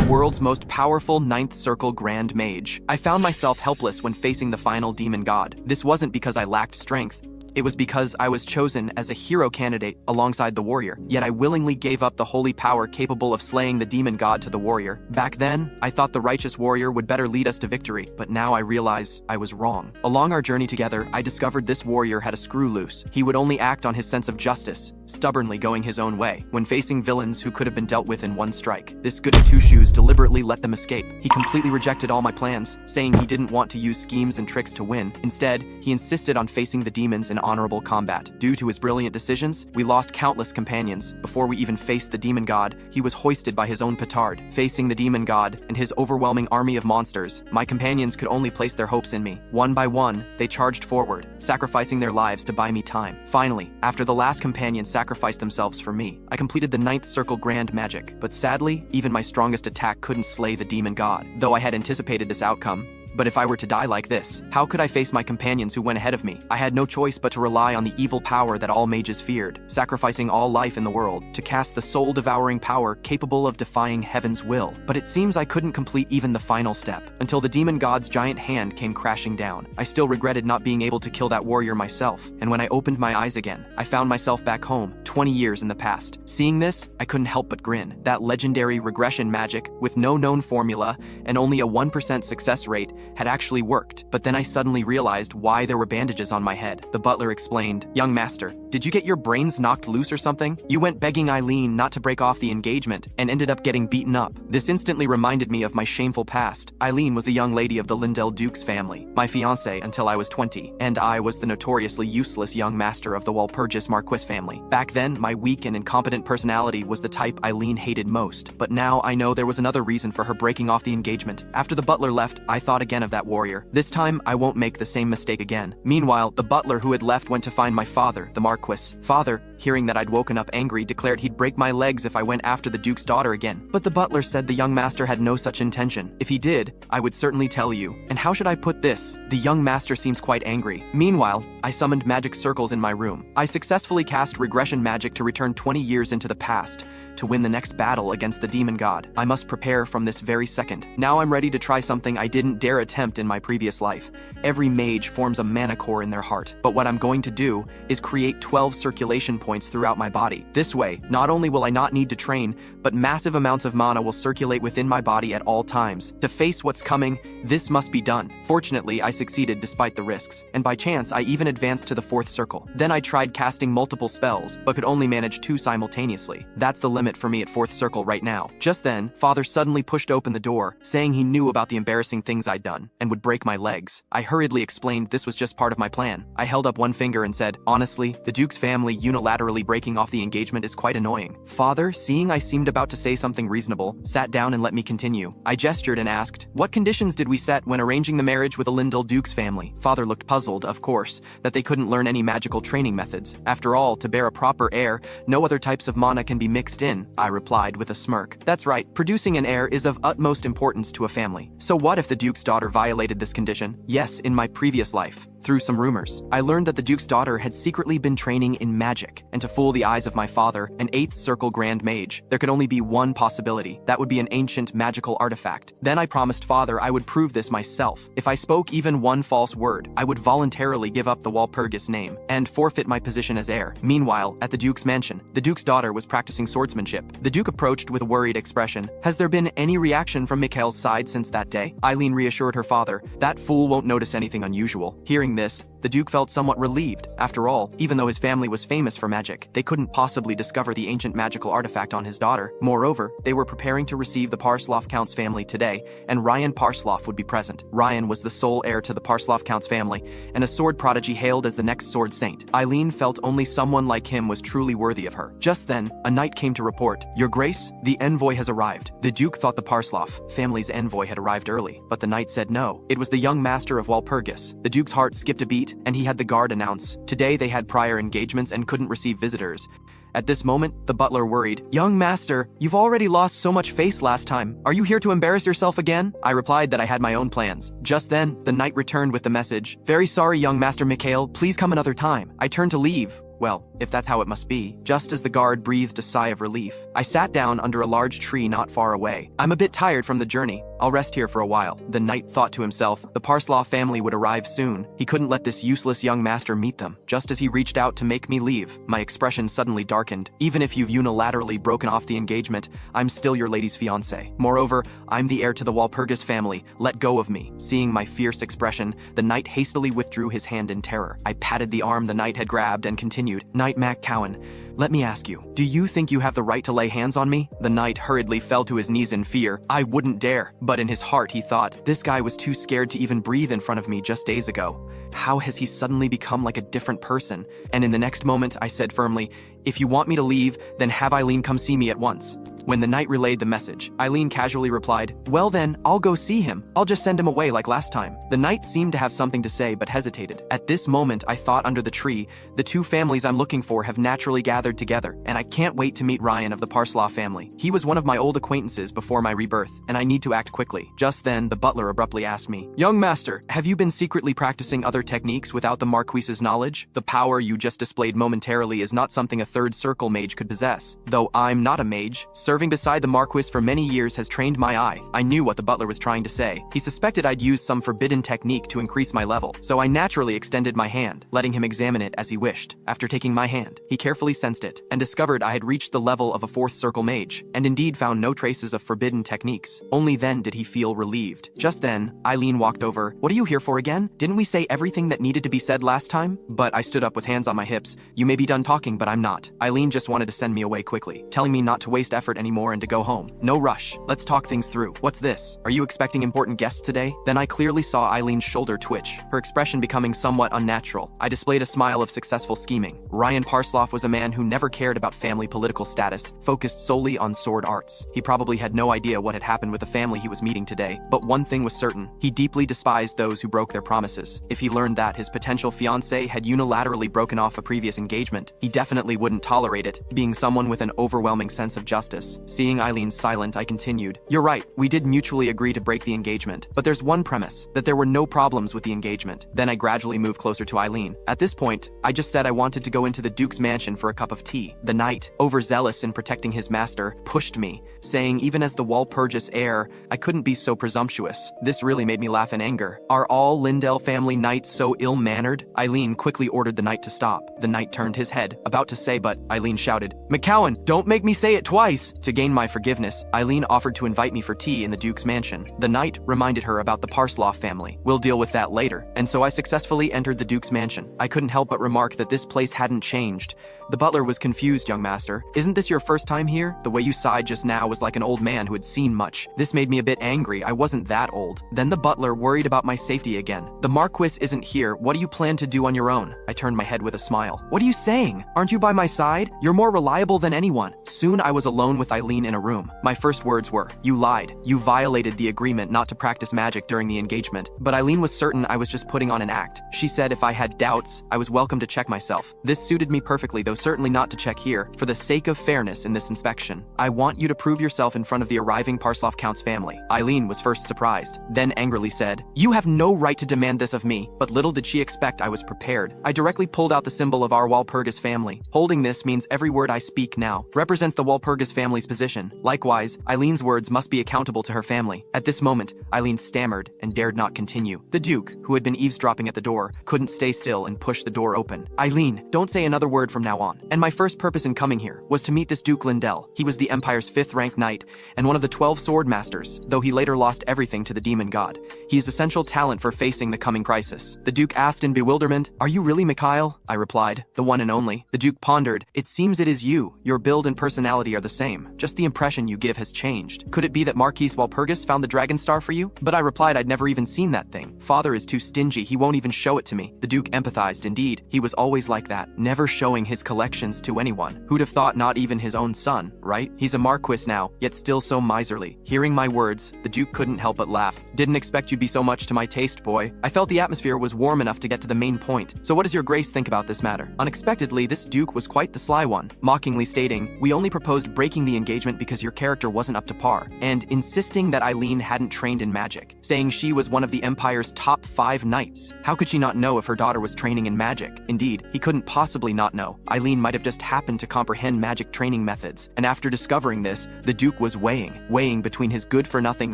world's most powerful ninth circle grand mage. I found myself helpless when facing the final demon god. This wasn't because I lacked strength. It was because I was chosen as a hero candidate alongside the warrior, yet I willingly gave up the holy power capable of slaying the demon god to the warrior. Back then, I thought the righteous warrior would better lead us to victory, but now I realize I was wrong. Along our journey together, I discovered this warrior had a screw loose. He would only act on his sense of justice, stubbornly going his own way. When facing villains who could have been dealt with in one strike, this goody two-shoes deliberately let them escape. He completely rejected all my plans, saying he didn't want to use schemes and tricks to win. Instead, he insisted on facing the demons in honorable combat. Due to his brilliant decisions, we lost countless companions. Before we even faced the demon god, he was hoisted by his own petard. Facing the demon god and his overwhelming army of monsters, my companions could only place their hopes in me. One by one, they charged forward, sacrificing their lives to buy me time. Finally, after the last companion sacrificed themselves for me, I completed the ninth circle grand magic. But sadly, even my strongest attack couldn't slay the demon god, though I had anticipated this outcome. But if I were to die like this, how could I face my companions who went ahead of me? I had no choice but to rely on the evil power that all mages feared, sacrificing all life in the world to cast the soul-devouring power capable of defying heaven's will. But it seems I couldn't complete even the final step, until the demon god's giant hand came crashing down. I still regretted not being able to kill that warrior myself, and when I opened my eyes again, I found myself back home, 20 years in the past. Seeing this, I couldn't help but grin. That legendary regression magic, with no known formula and only a 1% success rate, had actually worked. But then I suddenly realized why there were bandages on my head. The butler explained, "Young master, did you get your brains knocked loose or something? You went begging Eileen not to break off the engagement and ended up getting beaten up." This instantly reminded me of my shameful past. Eileen was the young lady of the Lindell Dukes family, my fiancée until I was 20, and I was the notoriously useless young master of the Walpurgis Marquis family. Back then, my weak and incompetent personality was the type Eileen hated most, but now I know there was another reason for her breaking off the engagement. After the butler left, I thought again of that warrior. This time, I won't make the same mistake again. Meanwhile, the butler who had left went to find my father, the Marquis. Father, hearing that I'd woken up angry, declared he'd break my legs if I went after the Duke's daughter again. But the butler said the young master had no such intention. If he did, I would certainly tell you. And how should I put this? The young master seems quite angry. Meanwhile, I summoned magic circles in my room. I successfully cast regression magic to return 20 years into the past, to win the next battle against the demon god. I must prepare from this very second. Now I'm ready to try something I didn't dare attempt in my previous life. Every mage forms a mana core in their heart, but what I'm going to do is create 12 circulation points throughout my body. This way, not only will I not need to train, but massive amounts of mana will circulate within my body at all times. To face what's coming, this must be done. Fortunately, I succeeded despite the risks, and by chance, I even advanced to the fourth circle. Then I tried casting multiple spells, but could only manage 2 simultaneously. That's the limit for me at fourth circle right now. Just then, Father suddenly pushed open the door, saying he knew about the embarrassing things I'd done, and would break my legs. I hurriedly explained this was just part of my plan. I held up one finger and said, "Honestly, the Duke's family unilaterally breaking off the engagement is quite annoying." Father, seeing I seemed about to say something reasonable, sat down and let me continue. I gestured and asked, "What conditions did we set when arranging the marriage with the Lindell Dukes family?" Father looked puzzled, of course, that they couldn't learn any magical training methods. After all, to bear a proper heir, no other types of mana can be mixed in, I replied with a smirk. That's right, producing an heir is of utmost importance to a family. So what if the Duke's daughter violated this condition? Yes, in my previous life, through some rumors, I learned that the Duke's daughter had secretly been training in magic, and to fool the eyes of my father, an 8th circle grand mage, there could only be one possibility. That would be an ancient magical artifact. Then I promised Father I would prove this myself. If I spoke even one false word, I would voluntarily give up the Walpurgis name and forfeit my position as heir. Meanwhile, at the Duke's mansion, the Duke's daughter was practicing swordsmanship. The Duke approached with a worried expression. "Has there been any reaction from Mikhail's side since that day?" Eileen reassured her father, "That fool won't notice anything unusual." Hearing this, the Duke felt somewhat relieved. After all, even though his family was famous for magic, they couldn't possibly discover the ancient magical artifact on his daughter. Moreover, they were preparing to receive the Parslov Count's family today, and Ryan Parslov would be present. Ryan was the sole heir to the Parslov Count's family, and a sword prodigy hailed as the next sword saint. Eileen felt only someone like him was truly worthy of her. Just then, a knight came to report, "Your Grace, the envoy has arrived." The Duke thought the Parslov family's envoy had arrived early, but the knight said no. It was the young master of Walpurgis. The Duke's heart skipped a beat, and he had the guard announce, "Today they had prior engagements and couldn't receive visitors." At this moment, the butler worried, "Young master, you've already lost so much face last time. Are you here to embarrass yourself again?" I replied that I had my own plans. Just then, the knight returned with the message, "Very sorry, young master Mikhail, please come another time." I turned to leave. Well, if that's how it must be. Just as the guard breathed a sigh of relief, I sat down under a large tree not far away. I'm a bit tired from the journey. I'll rest here for a while. The knight thought to himself, the Parslaw family would arrive soon. He couldn't let this useless young master meet them. Just as he reached out to make me leave, my expression suddenly darkened. Even if you've unilaterally broken off the engagement, I'm still your lady's fiancé. Moreover, I'm the heir to the Walpurgis family. Let go of me. Seeing my fierce expression, the knight hastily withdrew his hand in terror. I patted the arm the knight had grabbed and continued, Knight Mac Cowan, let me ask you, do you think you have the right to lay hands on me? The knight hurriedly fell to his knees in fear. I wouldn't dare. But in his heart he thought, this guy was too scared to even breathe in front of me just days ago. How has he suddenly become like a different person? And in the next moment I said firmly, if you want me to leave, then have Eileen come see me at once. When the knight relayed the message, Eileen casually replied, well then, I'll go see him. I'll just send him away like last time. The knight seemed to have something to say but hesitated. At this moment I thought under the tree, the two families I'm looking for have naturally gathered together, and I can't wait to meet Ryan of the Parslaw family. He was one of my old acquaintances before my rebirth, and I need to act quickly. Just then, the butler abruptly asked me, young master, have you been secretly practicing other techniques without the Marquis's knowledge? The power you just displayed momentarily is not something a third circle mage could possess. Though I'm not a mage, serving beside the Marquis for many years has trained my eye. I knew what the butler was trying to say. He suspected I'd used some forbidden technique to increase my level, so I naturally extended my hand, letting him examine it as he wished. After taking my hand, he carefully sensed it, and discovered I had reached the level of a fourth circle mage, and indeed found no traces of forbidden techniques. Only then did he feel relieved. Just then, Eileen walked over. What are you here for again? Didn't we say everything that needed to be said last time? But I stood up with hands on my hips. You may be done talking, but I'm not. Eileen just wanted to send me away quickly, telling me not to waste effort anymore and to go home. No rush. Let's talk things through. What's this? Are you expecting important guests today? Then I clearly saw Eileen's shoulder twitch, her expression becoming somewhat unnatural. I displayed a smile of successful scheming. Ryan Parsloff was a man who never cared about family political status, focused solely on sword arts. He probably had no idea what had happened with the family he was meeting today, but one thing was certain. He deeply despised those who broke their promises. If he learned that his potential fiancé had unilaterally broken off a previous engagement, he definitely wouldn't tolerate it, being someone with an overwhelming sense of justice. Seeing Eileen silent, I continued, you're right, we did mutually agree to break the engagement, but there's one premise, that there were no problems with the engagement. Then I gradually moved closer to Eileen. At this point, I just said I wanted to go into the Duke's mansion for a cup of tea. The knight, overzealous in protecting his master, pushed me, saying even as the Walpurgis heir, I couldn't be so presumptuous. This really made me laugh in anger. Are all Lindell family knights so ill-mannered? Eileen quickly ordered the knight to stop. The knight turned his head, about to say but, Eileen shouted, McCowan, don't make me say it twice! To gain my forgiveness, Eileen offered to invite me for tea in the Duke's mansion. The knight reminded her about the Parsloff family. We'll deal with that later. And so I successfully entered the Duke's mansion. I couldn't help but remark that this place hadn't changed. The butler was confused, young master. Isn't this your first time here? The way you sighed just now was like an old man who had seen much. This made me a bit angry. I wasn't that old. Then the butler worried about my safety again. The Marquis isn't here. What do you plan to do on your own? I turned my head with a smile. What are you saying? Aren't you by my side? You're more reliable than anyone. Soon I was alone with Eileen in a room. My first words were, you lied. You violated the agreement not to practice magic during the engagement. But Eileen was certain I was just putting on an act. She said if I had doubts, I was welcome to check myself. This suited me perfectly, though certainly not to check here, for the sake of fairness in this inspection. I want you to prove yourself in front of the arriving Parsloff Count's family. Eileen was first surprised, then angrily said, you have no right to demand this of me. But little did she expect I was prepared. I directly pulled out the symbol of our Walpurgis family. Holding this means every word I speak now represents the Walpurgis family's position. Likewise, Eileen's words must be accountable to her family. At this moment, Eileen stammered and dared not continue. The Duke, who had been eavesdropping at the door, couldn't stay still and pushed the door open. Eileen, don't say another word from now on. And my first purpose in coming here was to meet this Duke Lindell. He was the Empire's 5th-ranked knight and one of the 12 sword masters, though he later lost everything to the demon god. He is essential talent for facing the coming crisis. The Duke asked in bewilderment, are you really Mikhail? I replied, the one and only. The Duke pondered, it seems it is you. Your build and personality are the same. Just the impression you give has changed. Could it be that Marquis Walpurgis found the dragon star for you? But I replied I'd never even seen that thing. Father is too stingy, he won't even show it to me. The Duke empathized. Indeed, he was always like that, never showing his collections to anyone. Who'd have thought not even his own son, right? He's a Marquis now, yet still so miserly. Hearing my words, the Duke couldn't help but laugh. Didn't expect you'd be so much to my taste, boy. I felt the atmosphere was warm enough to get to the main point. So what does your grace think about this matter? Unexpectedly, this Duke was quite the sly one, mockingly stating, we only proposed breaking the engagement because your character wasn't up to par, and insisting that Eileen hadn't trained in magic, saying she was one of the Empire's top 5 knights. How could she not know if her daughter was training in magic? Indeed, he couldn't possibly not know. Eileen Eileen might have just happened to comprehend magic training methods, and after discovering this, the Duke was weighing between his good-for-nothing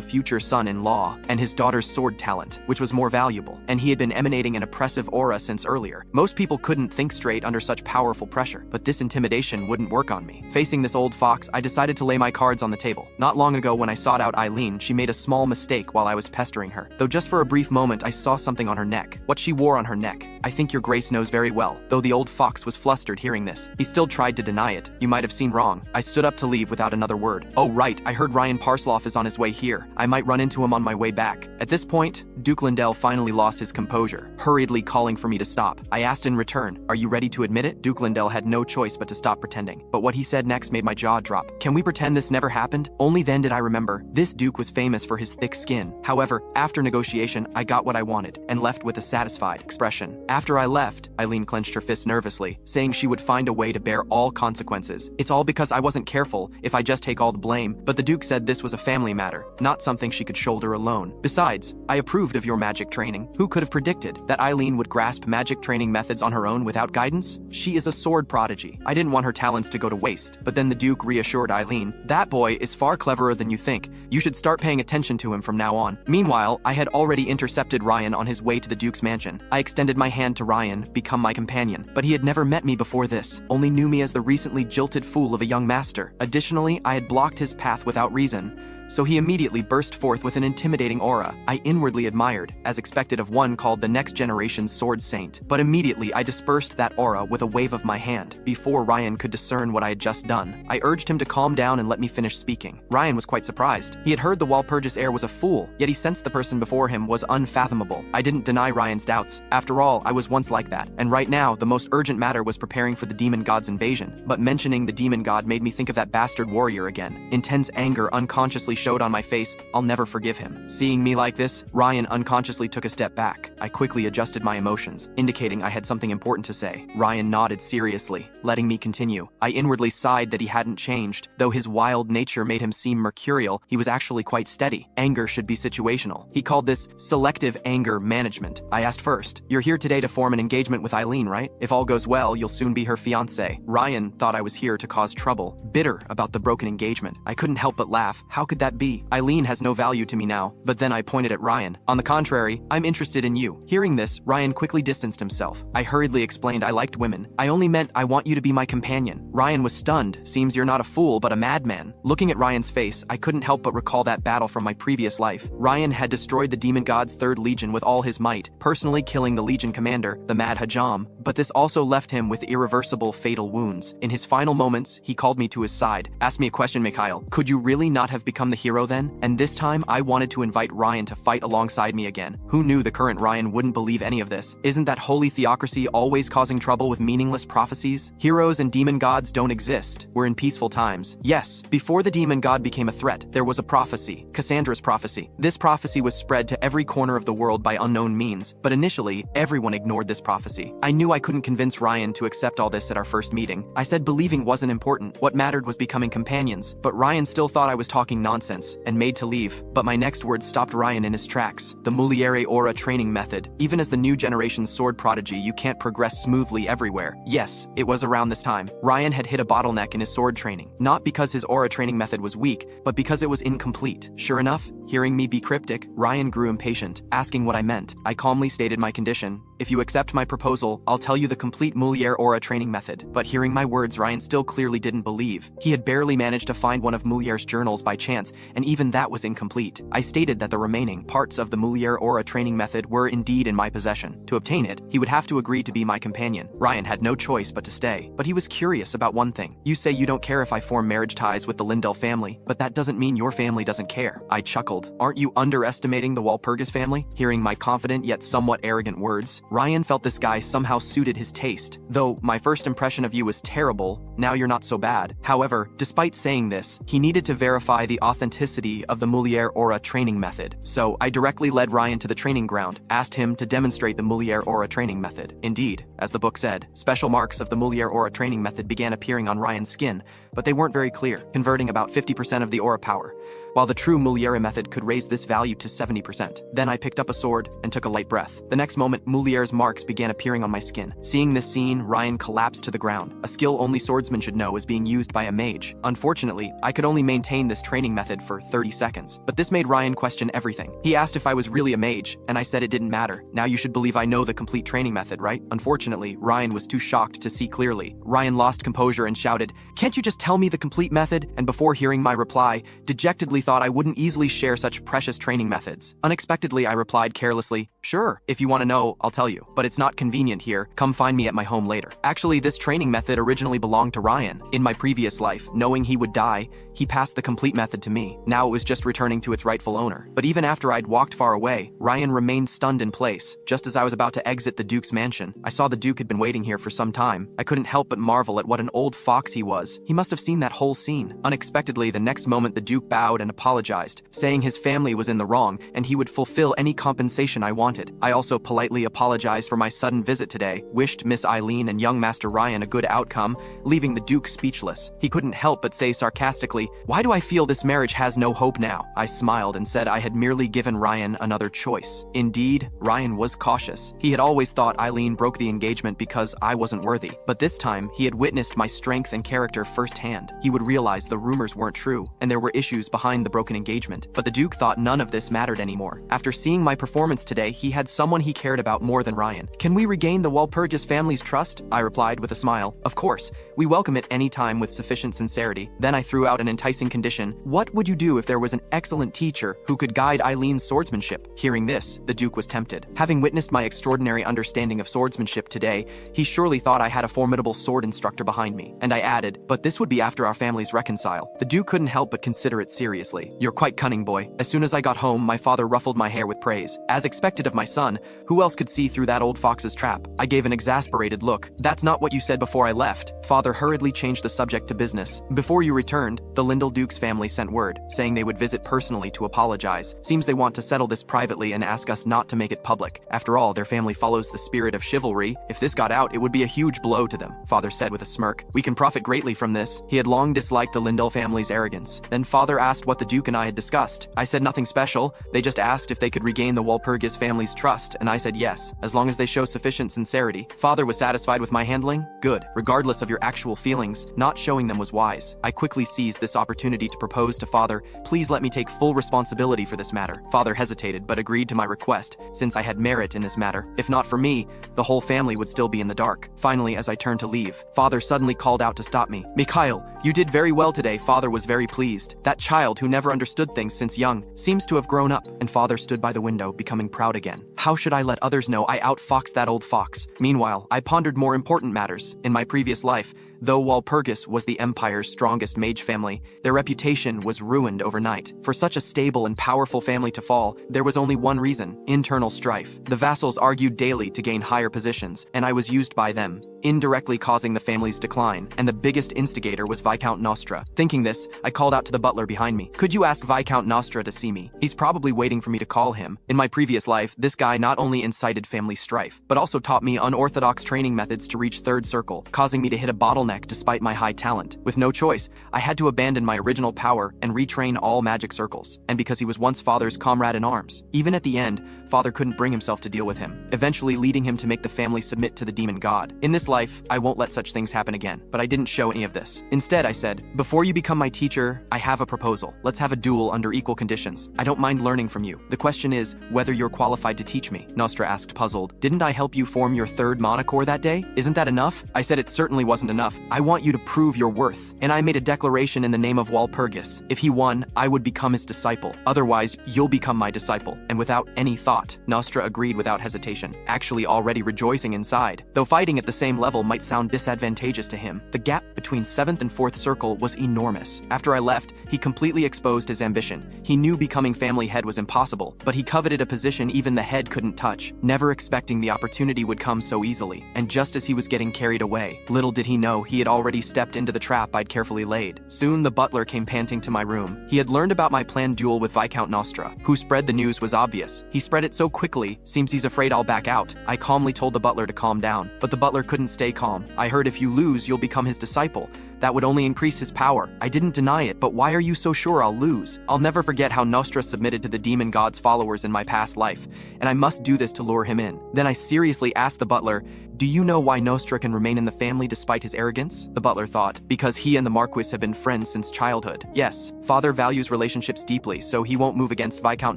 future son-in-law and his daughter's sword talent, which was more valuable, and he had been emanating an oppressive aura since earlier. Most people couldn't think straight under such powerful pressure, but this intimidation wouldn't work on me. Facing this old fox, I decided to lay my cards on the table. Not long ago when I sought out Eileen, she made a small mistake while I was pestering her, though just for a brief moment I saw something on her neck. What she wore on her neck, I think your grace knows very well. Though the old fox was flustered hearing this, he still tried to deny it. You might have seen wrong. I stood up to leave without another word. Oh right, I heard Ryan Parsloff is on his way here. I might run into him on my way back. At this point, Duke Lindell finally lost his composure, hurriedly calling for me to stop. I asked in return, are you ready to admit it? Duke Lindell had no choice but to stop pretending. But what he said next made my jaw drop. Can we pretend this never happened? Only then did I remember. This Duke was famous for his thick skin. However, after negotiation, I got what I wanted and left with a satisfied expression. After I left, Eileen clenched her fist nervously, saying she would find a way to bear all consequences. It's all because I wasn't careful if I just take all the blame, but the Duke said this was a family matter, not something she could shoulder alone. Besides, I approved of your magic training. Who could have predicted that Eileen would grasp magic training methods on her own without guidance? She is a sword prodigy. I didn't want her talents to go to waste, but then the Duke reassured Eileen, that boy is far cleverer than you think. You should start paying attention to him from now on. Meanwhile, I had already intercepted Ryan on his way to the Duke's mansion. I extended my hand to Ryan, become my companion, but he had never met me before this, only knew me as the recently jilted fool of a young master. Additionally, I had blocked his path without reason, so he immediately burst forth with an intimidating aura I inwardly admired, as expected of one called the next generation sword saint. But immediately I dispersed that aura with a wave of my hand. Before Ryan could discern what I had just done, I urged him to calm down and let me finish speaking. Ryan was quite surprised. He had heard the Walpurgis heir was a fool, yet he sensed the person before him was unfathomable. I didn't deny Ryan's doubts. After all, I was once like that, and right now the most urgent matter was preparing for the demon god's invasion. But mentioning the demon god made me think of that bastard warrior again. Intense anger unconsciously showed on my face. I'll never forgive him. Seeing me like this, Ryan unconsciously took a step back. I quickly adjusted my emotions, indicating I had something important to say. Ryan nodded seriously, letting me continue. I inwardly sighed that he hadn't changed. Though his wild nature made him seem mercurial, he was actually quite steady. Anger should be situational. He called this selective anger management. I asked first, you're here today to form an engagement with Eileen, right? If all goes well, you'll soon be her fiancé. Ryan thought I was here to cause trouble, bitter about the broken engagement. I couldn't help but laugh. How could that be? Eileen has no value to me now. But then I pointed at Ryan. On the contrary, I'm interested in you. Hearing this, Ryan quickly distanced himself. I hurriedly explained I liked women. I only meant I want you to be my companion. Ryan was stunned. Seems you're not a fool, but a madman. Looking at Ryan's face, I couldn't help but recall that battle from my previous life. Ryan had destroyed the demon god's 3rd Legion with all his might, personally killing the Legion commander, the Mad Hajam, but this also left him with irreversible fatal wounds. In his final moments, he called me to his side. Asked me a question, Mikhail. Could you really not have become the hero then? And this time, I wanted to invite Ryan to fight alongside me again. Who knew the current Ryan wouldn't believe any of this? Isn't that holy theocracy always causing trouble with meaningless prophecies? Heroes and demon gods don't exist. We're in peaceful times. Yes, before the demon god became a threat, there was a prophecy, Cassandra's prophecy. This prophecy was spread to every corner of the world by unknown means, but initially, everyone ignored this prophecy. I knew I couldn't convince Ryan to accept all this at our first meeting. I said believing wasn't important. What mattered was becoming companions. But Ryan still thought I was talking nonsense and made to leave. But my next words stopped Ryan in his tracks. The Muliere Aura training method. Even as the new generation sword prodigy, you can't progress smoothly everywhere. Yes, it was around this time. Ryan had hit a bottleneck in his sword training. Not because his aura training method was weak, but because it was incomplete. Sure enough, hearing me be cryptic, Ryan grew impatient, asking what I meant. I calmly stated my condition. If you accept my proposal, I'll tell you the complete Muliere Aura training method. But hearing my words, Ryan still clearly didn't believe. He had barely managed to find one of Muliere's journals by chance, and even that was incomplete. I stated that the remaining parts of the Muliere Aura training method were indeed in my possession. To obtain it, he would have to agree to be my companion. Ryan had no choice but to stay, but he was curious about one thing. You say you don't care if I form marriage ties with the Lindell family, but that doesn't mean your family doesn't care. I chuckled. Aren't you underestimating the Walpurgis family? Hearing my confident yet somewhat arrogant words, Ryan felt this guy somehow suited his taste. Though my first impression of you was terrible, now you're not so bad. However, despite saying this, he needed to verify the authenticity of the Muliere Aura training method. So I directly led Ryan to the training ground, asked him to demonstrate the Muliere Aura training method. Indeed, as the book said, special marks of the Muliere Aura training method began appearing on Ryan's skin, but they weren't very clear, converting about 50% of the aura power, while the true Muliera method could raise this value to 70%. Then I picked up a sword and took a light breath. The next moment, Muliera's marks began appearing on my skin. Seeing this scene, Ryan collapsed to the ground. A skill only swordsmen should know is being used by a mage. Unfortunately, I could only maintain this training method for 30 seconds, but this made Ryan question everything. He asked if I was really a mage, and I said it didn't matter. Now you should believe I know the complete training method, right? Unfortunately, Ryan was too shocked to see clearly. Ryan lost composure and shouted, "Can't you just tell me the complete method?" And before hearing my reply, dejectedly thought I wouldn't easily share such precious training methods. Unexpectedly, I replied carelessly, "Sure, if you want to know, I'll tell you. But it's not convenient here. Come find me at my home later." Actually, this training method originally belonged to Ryan. In my previous life, knowing he would die, he passed the complete method to me. Now it was just returning to its rightful owner. But even after I'd walked far away, Ryan remained stunned in place. Just as I was about to exit the Duke's mansion, I saw the Duke had been waiting here for some time. I couldn't help but marvel at what an old fox he was. He must have seen that whole scene. Unexpectedly, the next moment the Duke bowed and apologized, saying his family was in the wrong and he would fulfill any compensation I wanted. I also politely apologized for my sudden visit today, wished Miss Eileen and young Master Ryan a good outcome, leaving the Duke speechless. He couldn't help but say sarcastically, "Why do I feel this marriage has no hope now?" I smiled and said I had merely given Ryan another choice. Indeed, Ryan was cautious. He had always thought Eileen broke the engagement because I wasn't worthy, but this time he had witnessed my strength and character firsthand. He would realize the rumors weren't true, and there were issues behind the broken engagement. But the Duke thought none of this mattered anymore. After seeing my performance today, he had someone he cared about more than Ryan. "Can we regain the Walpurgis family's trust?" I replied with a smile. "Of course. We welcome it any time with sufficient sincerity." Then I threw out an enticing condition. "What would you do if there was an excellent teacher who could guide Eileen's swordsmanship?" Hearing this, the Duke was tempted. Having witnessed my extraordinary understanding of swordsmanship today, he surely thought I had a formidable sword instructor behind me. And I added, "But this would be after our families reconcile." The Duke couldn't help but consider it seriously. "You're quite cunning, boy." As soon as I got home, my father ruffled my hair with praise. As expected of my son, who else could see through that old fox's trap? I gave an exasperated look. "That's not what you said before I left." Father hurriedly changed the subject to business. "Before you returned, the Lindell Duke's family sent word, saying they would visit personally to apologize. Seems they want to settle this privately and ask us not to make it public. After all, their family follows the spirit of chivalry. If this got out, it would be a huge blow to them," Father said with a smirk. "We can profit greatly from this." He had long disliked the Lindell family's arrogance. Then Father asked what the Duke and I had discussed. I said nothing special. They just asked if they could regain the Walpurgis family's trust, and I said yes, as long as they show sufficient sincerity. Father was satisfied with my handling? Good. Regardless of your actual feelings, not showing them was wise. I quickly seized this opportunity to propose to Father, "Please let me take full responsibility for this matter." Father hesitated, but agreed to my request, since I had merit in this matter. If not for me, the whole family would still be in the dark. Finally, as I turned to leave, Father suddenly called out to stop me. "Mikhail, you did very well today." Father was very pleased. That child who never understood things since young seems to have grown up. And Father stood by the window, becoming proud again. How should I let others know I outfoxed that old fox? Meanwhile, I pondered more important matters. In my previous life, though Walpurgis was the Empire's strongest mage family, their reputation was ruined overnight. For such a stable and powerful family to fall, there was only one reason: internal strife. The vassals argued daily to gain higher positions, and I was used by them, indirectly causing the family's decline, and the biggest instigator was Viscount Nostra. Thinking this, I called out to the butler behind me. "Could you ask Viscount Nostra to see me? He's probably waiting for me to call him." In my previous life, this guy not only incited family strife, but also taught me unorthodox training methods to reach third circle, causing me to hit a bottleneck despite my high talent. With no choice, I had to abandon my original power and retrain all magic circles. And because he was once Father's comrade in arms. Even at the end, Father couldn't bring himself to deal with him, eventually leading him to make the family submit to the demon god. In this life, I won't let such things happen again, but I didn't show any of this. Instead, I said, "Before you become my teacher, I have a proposal. Let's have a duel under equal conditions. I don't mind learning from you. The question is whether you're qualified to teach me." Nostra asked, puzzled. "Didn't I help you form your third monocore that day? Isn't that enough?" I said it certainly wasn't enough. "I want you to prove your worth." And I made a declaration in the name of Walpurgis. If he won, I would become his disciple. Otherwise, you'll become my disciple. And without any thought, Nostra agreed without hesitation, actually already rejoicing inside. Though fighting at the same level might sound disadvantageous to him, the gap between 7th and 4th circle was enormous. After I left, he completely exposed his ambition. He knew becoming family head was impossible, but he coveted a position even the head couldn't touch, never expecting the opportunity would come so easily. And just as he was getting carried away, little did he know he had already stepped into the trap I'd carefully laid. Soon the butler came panting to my room. He had learned about my planned duel with Viscount Nostra. Who spread the news was obvious. He spread it so quickly, seems he's afraid I'll back out. I calmly told the butler to calm down, but the butler couldn't stay calm. I heard if you lose, you'll become his disciple. That would only increase his power. I didn't deny it, but why are you so sure I'll lose? I'll never forget how Nostra submitted to the demon god's followers in my past life, and I must do this to lure him in. Then I seriously asked the butler, do you know why Nostra can remain in the family despite his arrogance? The butler thought, because he and the Marquis have been friends since childhood. Yes, father values relationships deeply, so he won't move against Viscount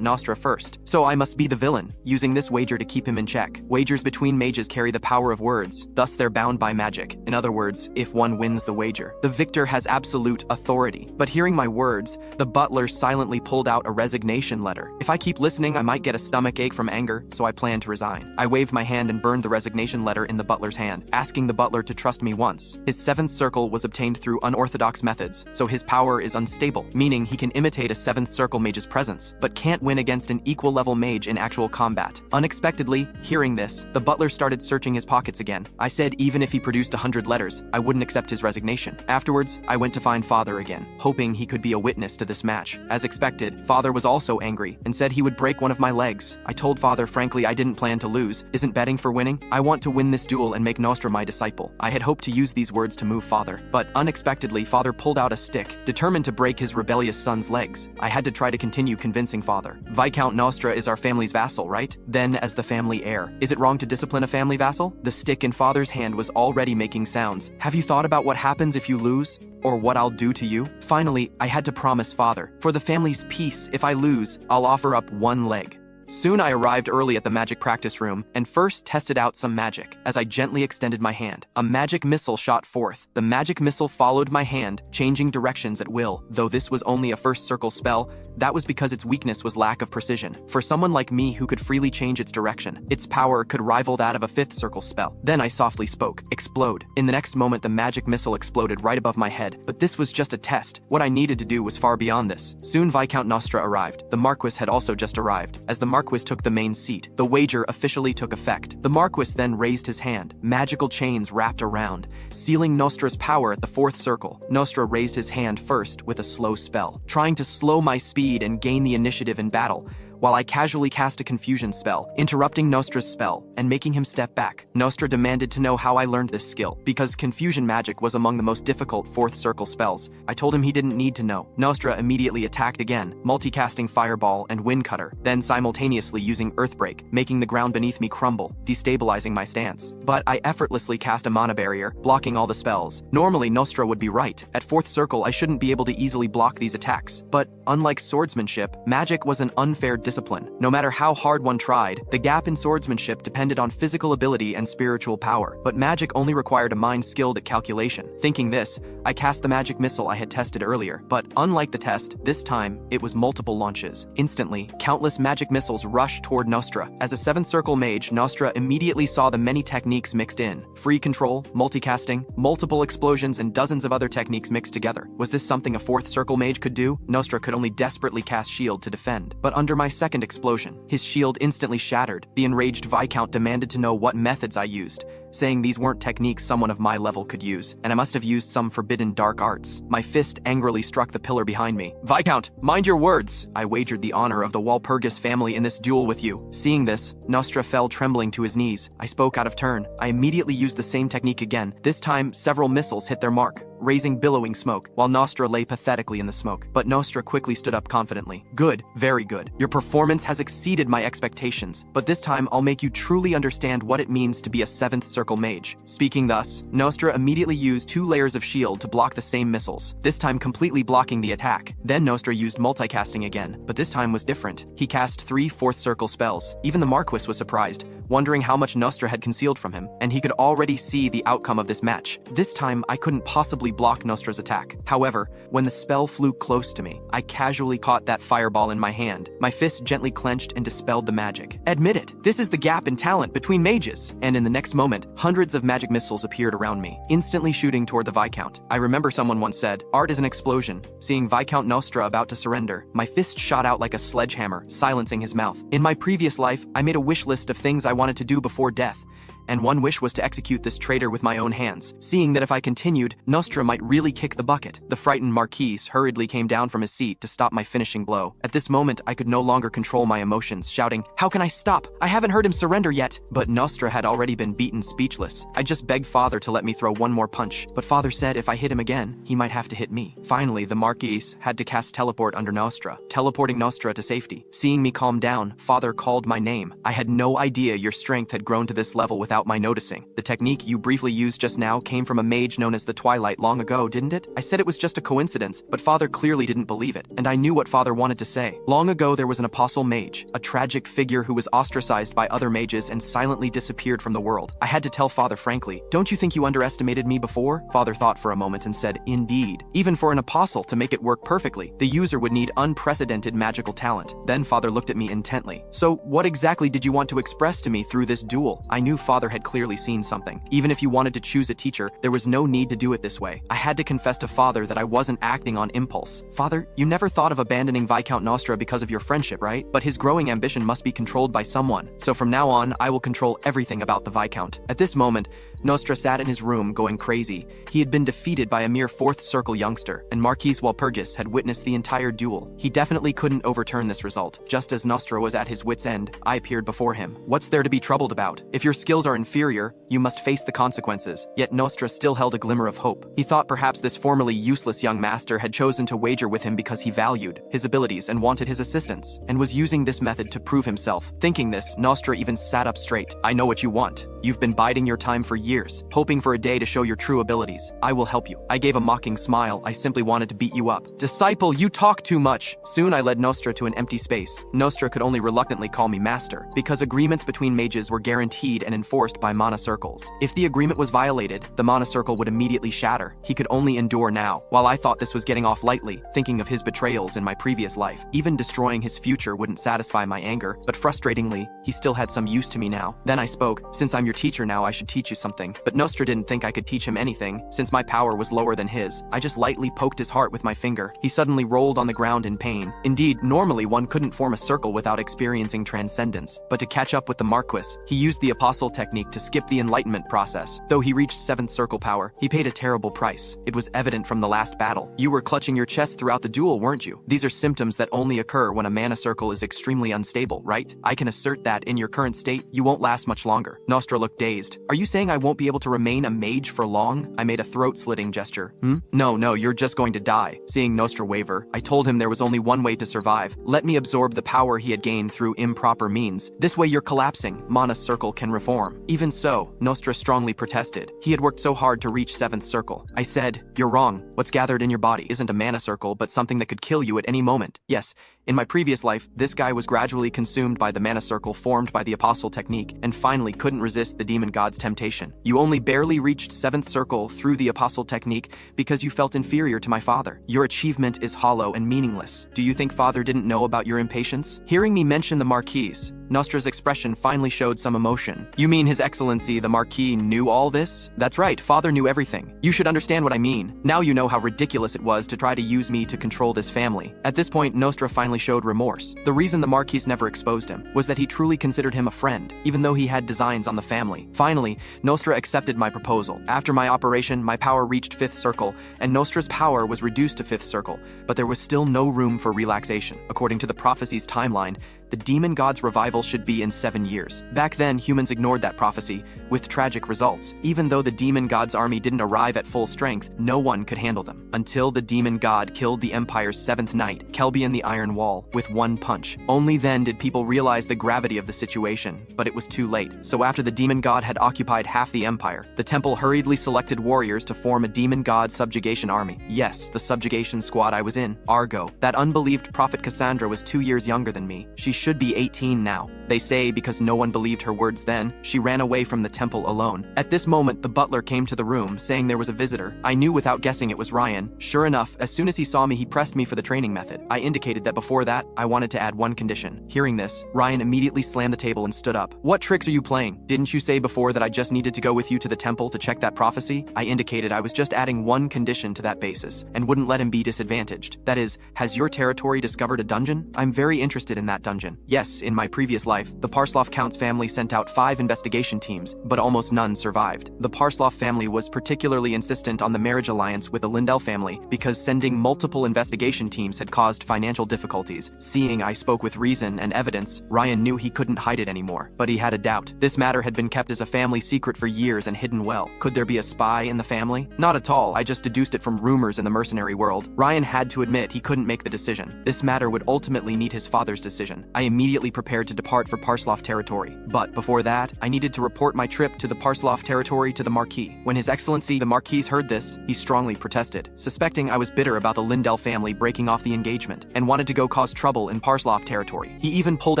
Nostra first. So I must be the villain, using this wager to keep him in check. Wagers between mages carry the power of words, thus they're bound by magic. In other words, if one wins the wager, the victor has absolute authority. But hearing my words, the butler silently pulled out a resignation letter. If I keep listening, I might get a stomach ache from anger, so I plan to resign. I waved my hand and burned the resignation letter in the butler's hand, asking the butler to trust me once. His seventh circle was obtained through unorthodox methods, so his power is unstable, meaning he can imitate a seventh circle mage's presence, but can't win against an equal level mage in actual combat. Unexpectedly, hearing this, the butler started searching his pockets again. I said even if he produced 100 letters, I wouldn't accept his resignation. Afterwards, I went to find Father again, hoping he could be a witness to this match. As expected, Father was also angry and said he would break one of my legs. I told Father frankly I didn't plan to lose. Isn't betting for winning? I want to win this duel and make Nostra my disciple. I had hoped to use these words to move Father, but unexpectedly Father pulled out a stick, determined to break his rebellious son's legs. I had to try to continue convincing Father. Viscount Nostra is our family's vassal, right? Then, as the family heir, is it wrong to discipline a family vassal? The stick in Father's hand was already making sounds. Have you thought about what happens if you lose? Or what I'll do to you? Finally, I had to promise Father, for the family's peace, if I lose, I'll offer up one leg. Soon I arrived early at the magic practice room and first tested out some magic. As I gently extended my hand, a magic missile shot forth. The magic missile followed my hand, changing directions at will. Though this was only a first circle spell, that was because its weakness was lack of precision. For someone like me who could freely change its direction, its power could rival that of a fifth circle spell. Then I softly spoke, "Explode." In the next moment, the magic missile exploded right above my head. But this was just a test. What I needed to do was far beyond this. Soon Viscount Nostra arrived. The Marquis had also just arrived. As the Marquis took the main seat, the wager officially took effect. The Marquis then raised his hand. Magical chains wrapped around, sealing Nostra's power at the fourth circle. Nostra raised his hand first with a slow spell, trying to slow my speed and gain the initiative in battle, while I casually cast a confusion spell, interrupting Nostra's spell and making him step back. Nostra demanded to know how I learned this skill, because confusion magic was among the most difficult fourth circle spells. I told him he didn't need to know. Nostra immediately attacked again, multicasting Fireball and Wind Cutter, then simultaneously using Earthbreak, making the ground beneath me crumble, destabilizing my stance. But I effortlessly cast a mana barrier, blocking all the spells. Normally, Nostra would be right. At fourth circle, I shouldn't be able to easily block these attacks. But unlike swordsmanship, magic was an unfair discipline. No matter how hard one tried, the gap in swordsmanship depended on physical ability and spiritual power, but magic only required a mind skilled at calculation. Thinking this, I cast the magic missile I had tested earlier, but unlike the test, this time, it was multiple launches. Instantly, countless magic missiles rushed toward Nostra. As a seventh circle mage, Nostra immediately saw the many techniques mixed in. Free control, multicasting, multiple explosions, and dozens of other techniques mixed together. Was this something a fourth circle mage could do? Nostra could only desperately cast shield to defend, but under my second explosion, his shield instantly shattered. The enraged Viscount demanded to know what methods I used, saying these weren't techniques someone of my level could use, and I must have used some forbidden dark arts. My fist angrily struck the pillar behind me. "Viscount, mind your words! I wagered the honor of the Walpurgis family in this duel with you." Seeing this, Nostra fell trembling to his knees. I spoke out of turn. I immediately used the same technique again. This time, several missiles hit their mark, raising billowing smoke, while Nostra lay pathetically in the smoke. But Nostra quickly stood up confidently. "Good, very good. Your performance has exceeded my expectations, but this time I'll make you truly understand what it means to be a seventh circle mage." Speaking thus, Nostra immediately used 2 layers of shield to block the same missiles, this time completely blocking the attack. Then Nostra used multicasting again, but this time was different. He cast 3 fourth circle spells. Even the Marquis was surprised, wondering how much Nostra had concealed from him, and he could already see the outcome of this match. This time, I couldn't possibly block Nostra's attack. However, when the spell flew close to me, I casually caught that fireball in my hand. My fist gently clenched and dispelled the magic. Admit it, this is the gap in talent between mages. And in the next moment, hundreds of magic missiles appeared around me, instantly shooting toward the Viscount. I remember someone once said, "Art is an explosion." Seeing Viscount Nostra about to surrender, my fist shot out like a sledgehammer, silencing his mouth. In my previous life, I made a wish list of things I wanted to do before death, and one wish was to execute this traitor with my own hands, seeing that if I continued, Nostra might really kick the bucket. The frightened Marquis hurriedly came down from his seat to stop my finishing blow. At this moment, I could no longer control my emotions, shouting, "How can I stop? I haven't heard him surrender yet!" But Nostra had already been beaten speechless. I just begged Father to let me throw one more punch, but Father said if I hit him again, he might have to hit me. Finally, the Marquis had to cast teleport under Nostra, teleporting Nostra to safety. Seeing me calm down, Father called my name. "I had no idea your strength had grown to this level without my noticing. The technique you briefly used just now came from a mage known as the Twilight long ago, didn't it?" I said it was just a coincidence, but Father clearly didn't believe it, and I knew what Father wanted to say. Long ago there was an apostle mage, a tragic figure who was ostracized by other mages and silently disappeared from the world. I had to tell Father frankly, "Don't you think you underestimated me before?" Father thought for a moment and said, "Indeed. Even for an apostle to make it work perfectly, the user would need unprecedented magical talent." Then Father looked at me intently. "So what exactly did you want to express to me through this duel?" I knew Father had clearly seen something. Even if you wanted to choose a teacher, there was no need to do it this way. I had to confess to Father that I wasn't acting on impulse. "Father, you never thought of abandoning Viscount Nostra because of your friendship, right? But his growing ambition must be controlled by someone. So from now on, I will control everything about the Viscount." At this moment, Nostra sat in his room going crazy. He had been defeated by a mere fourth circle youngster, and Marquis Walpurgis had witnessed the entire duel. He definitely couldn't overturn this result. Just as Nostra was at his wit's end, I appeared before him. "What's there to be troubled about? If your skills are inferior, you must face the consequences." Yet Nostra still held a glimmer of hope. He thought perhaps this formerly useless young master had chosen to wager with him because he valued his abilities and wanted his assistance, and was using this method to prove himself. Thinking this, Nostra even sat up straight. "I know what you want. You've been biding your time for years, hoping for a day to show your true abilities. I will help you." I gave a mocking smile. "I simply wanted to beat you up." "Disciple, you talk too much." Soon I led Nostra to an empty space. Nostra could only reluctantly call me master, because agreements between mages were guaranteed and enforced by mana circles. If the agreement was violated, the mana circle would immediately shatter. He could only endure now, while I thought this was getting off lightly, thinking of his betrayals in my previous life. Even destroying his future wouldn't satisfy my anger, but frustratingly, he still had some use to me now. Then I spoke, "Since I'm your teacher now, I should teach you something." But Nostra didn't think I could teach him anything, since my power was lower than his. I just lightly poked his heart with my finger. He suddenly rolled on the ground in pain. Indeed, normally one couldn't form a circle without experiencing transcendence. But to catch up with the Marquis, he used the apostle technique to skip the enlightenment process. Though he reached 7th circle power, he paid a terrible price. It was evident from the last battle. "You were clutching your chest throughout the duel, weren't you? These are symptoms that only occur when a mana circle is extremely unstable, right? I can assert that in your current state, you won't last much longer." Nostra looked dazed. "Are you saying I won't be able to remain a mage for long?" I made a throat-slitting gesture. No, you're just going to die." Seeing Nostra waver, I told him there was only one way to survive. Let me absorb the power he had gained through improper means. This way you're collapsing. Mana circle can reform. Even so, Nostra strongly protested. He had worked so hard to reach 7th circle. I said, "You're wrong. What's gathered in your body isn't a mana circle, but something that could kill you at any moment. Yes, in my previous life, this guy was gradually consumed by the mana circle formed by the apostle technique, and finally couldn't resist the demon god's temptation. You only barely reached 7th circle through the apostle technique because you felt inferior to my father. Your achievement is hollow and meaningless. Do you think Father didn't know about your impatience?" Hearing me mention the Marquis, Nostra's expression finally showed some emotion. "You mean His Excellency the Marquis knew all this?" "That's right, Father knew everything. You should understand what I mean. Now you know how ridiculous it was to try to use me to control this family." At this point, Nostra finally showed remorse. The reason the Marquis never exposed him was that he truly considered him a friend, even though he had designs on the family. Finally, Nostra accepted my proposal. After my operation, my power reached 5th circle, and Nostra's power was reduced to 5th circle, but there was still no room for relaxation. According to the prophecy's timeline, the demon god's revival should be in 7 years. Back then, humans ignored that prophecy, with tragic results. Even though the demon god's army didn't arrive at full strength, no one could handle them. Until the demon god killed the Empire's 7th knight, Kelbian the Iron Wall, with one punch. Only then did people realize the gravity of the situation, but it was too late. So after the demon god had occupied half the Empire, the temple hurriedly selected warriors to form a demon god subjugation army. Yes, the subjugation squad I was in, Argo. That unbelieved prophet Cassandra was 2 years younger than me. She should be 18 now. They say because no one believed her words then, she ran away from the temple alone. At this moment, the butler came to the room, saying there was a visitor. I knew without guessing it was Ryan. Sure enough, as soon as he saw me, he pressed me for the training method. I indicated that before that, I wanted to add one condition. Hearing this, Ryan immediately slammed the table and stood up. "What tricks are you playing? Didn't you say before that I just needed to go with you to the temple to check that prophecy?" I indicated I was just adding one condition to that basis, and wouldn't let him be disadvantaged. That is, has your territory discovered a dungeon? I'm very interested in that dungeon. Yes, in my previous life, life, the Parslov Count's family sent out 5 investigation teams, but almost none survived. The Parslov family was particularly insistent on the marriage alliance with the Lindell family because sending multiple investigation teams had caused financial difficulties. Seeing I spoke with reason and evidence, Ryan knew he couldn't hide it anymore. But he had a doubt. This matter had been kept as a family secret for years and hidden well. Could there be a spy in the family? Not at all. I just deduced it from rumors in the mercenary world. Ryan had to admit he couldn't make the decision. This matter would ultimately need his father's decision. I immediately prepared to depart for Parslov territory. But before that, I needed to report my trip to the Parslov territory to the Marquis. When His Excellency the Marquis heard this, he strongly protested, suspecting I was bitter about the Lindell family breaking off the engagement and wanted to go cause trouble in Parslov territory. He even pulled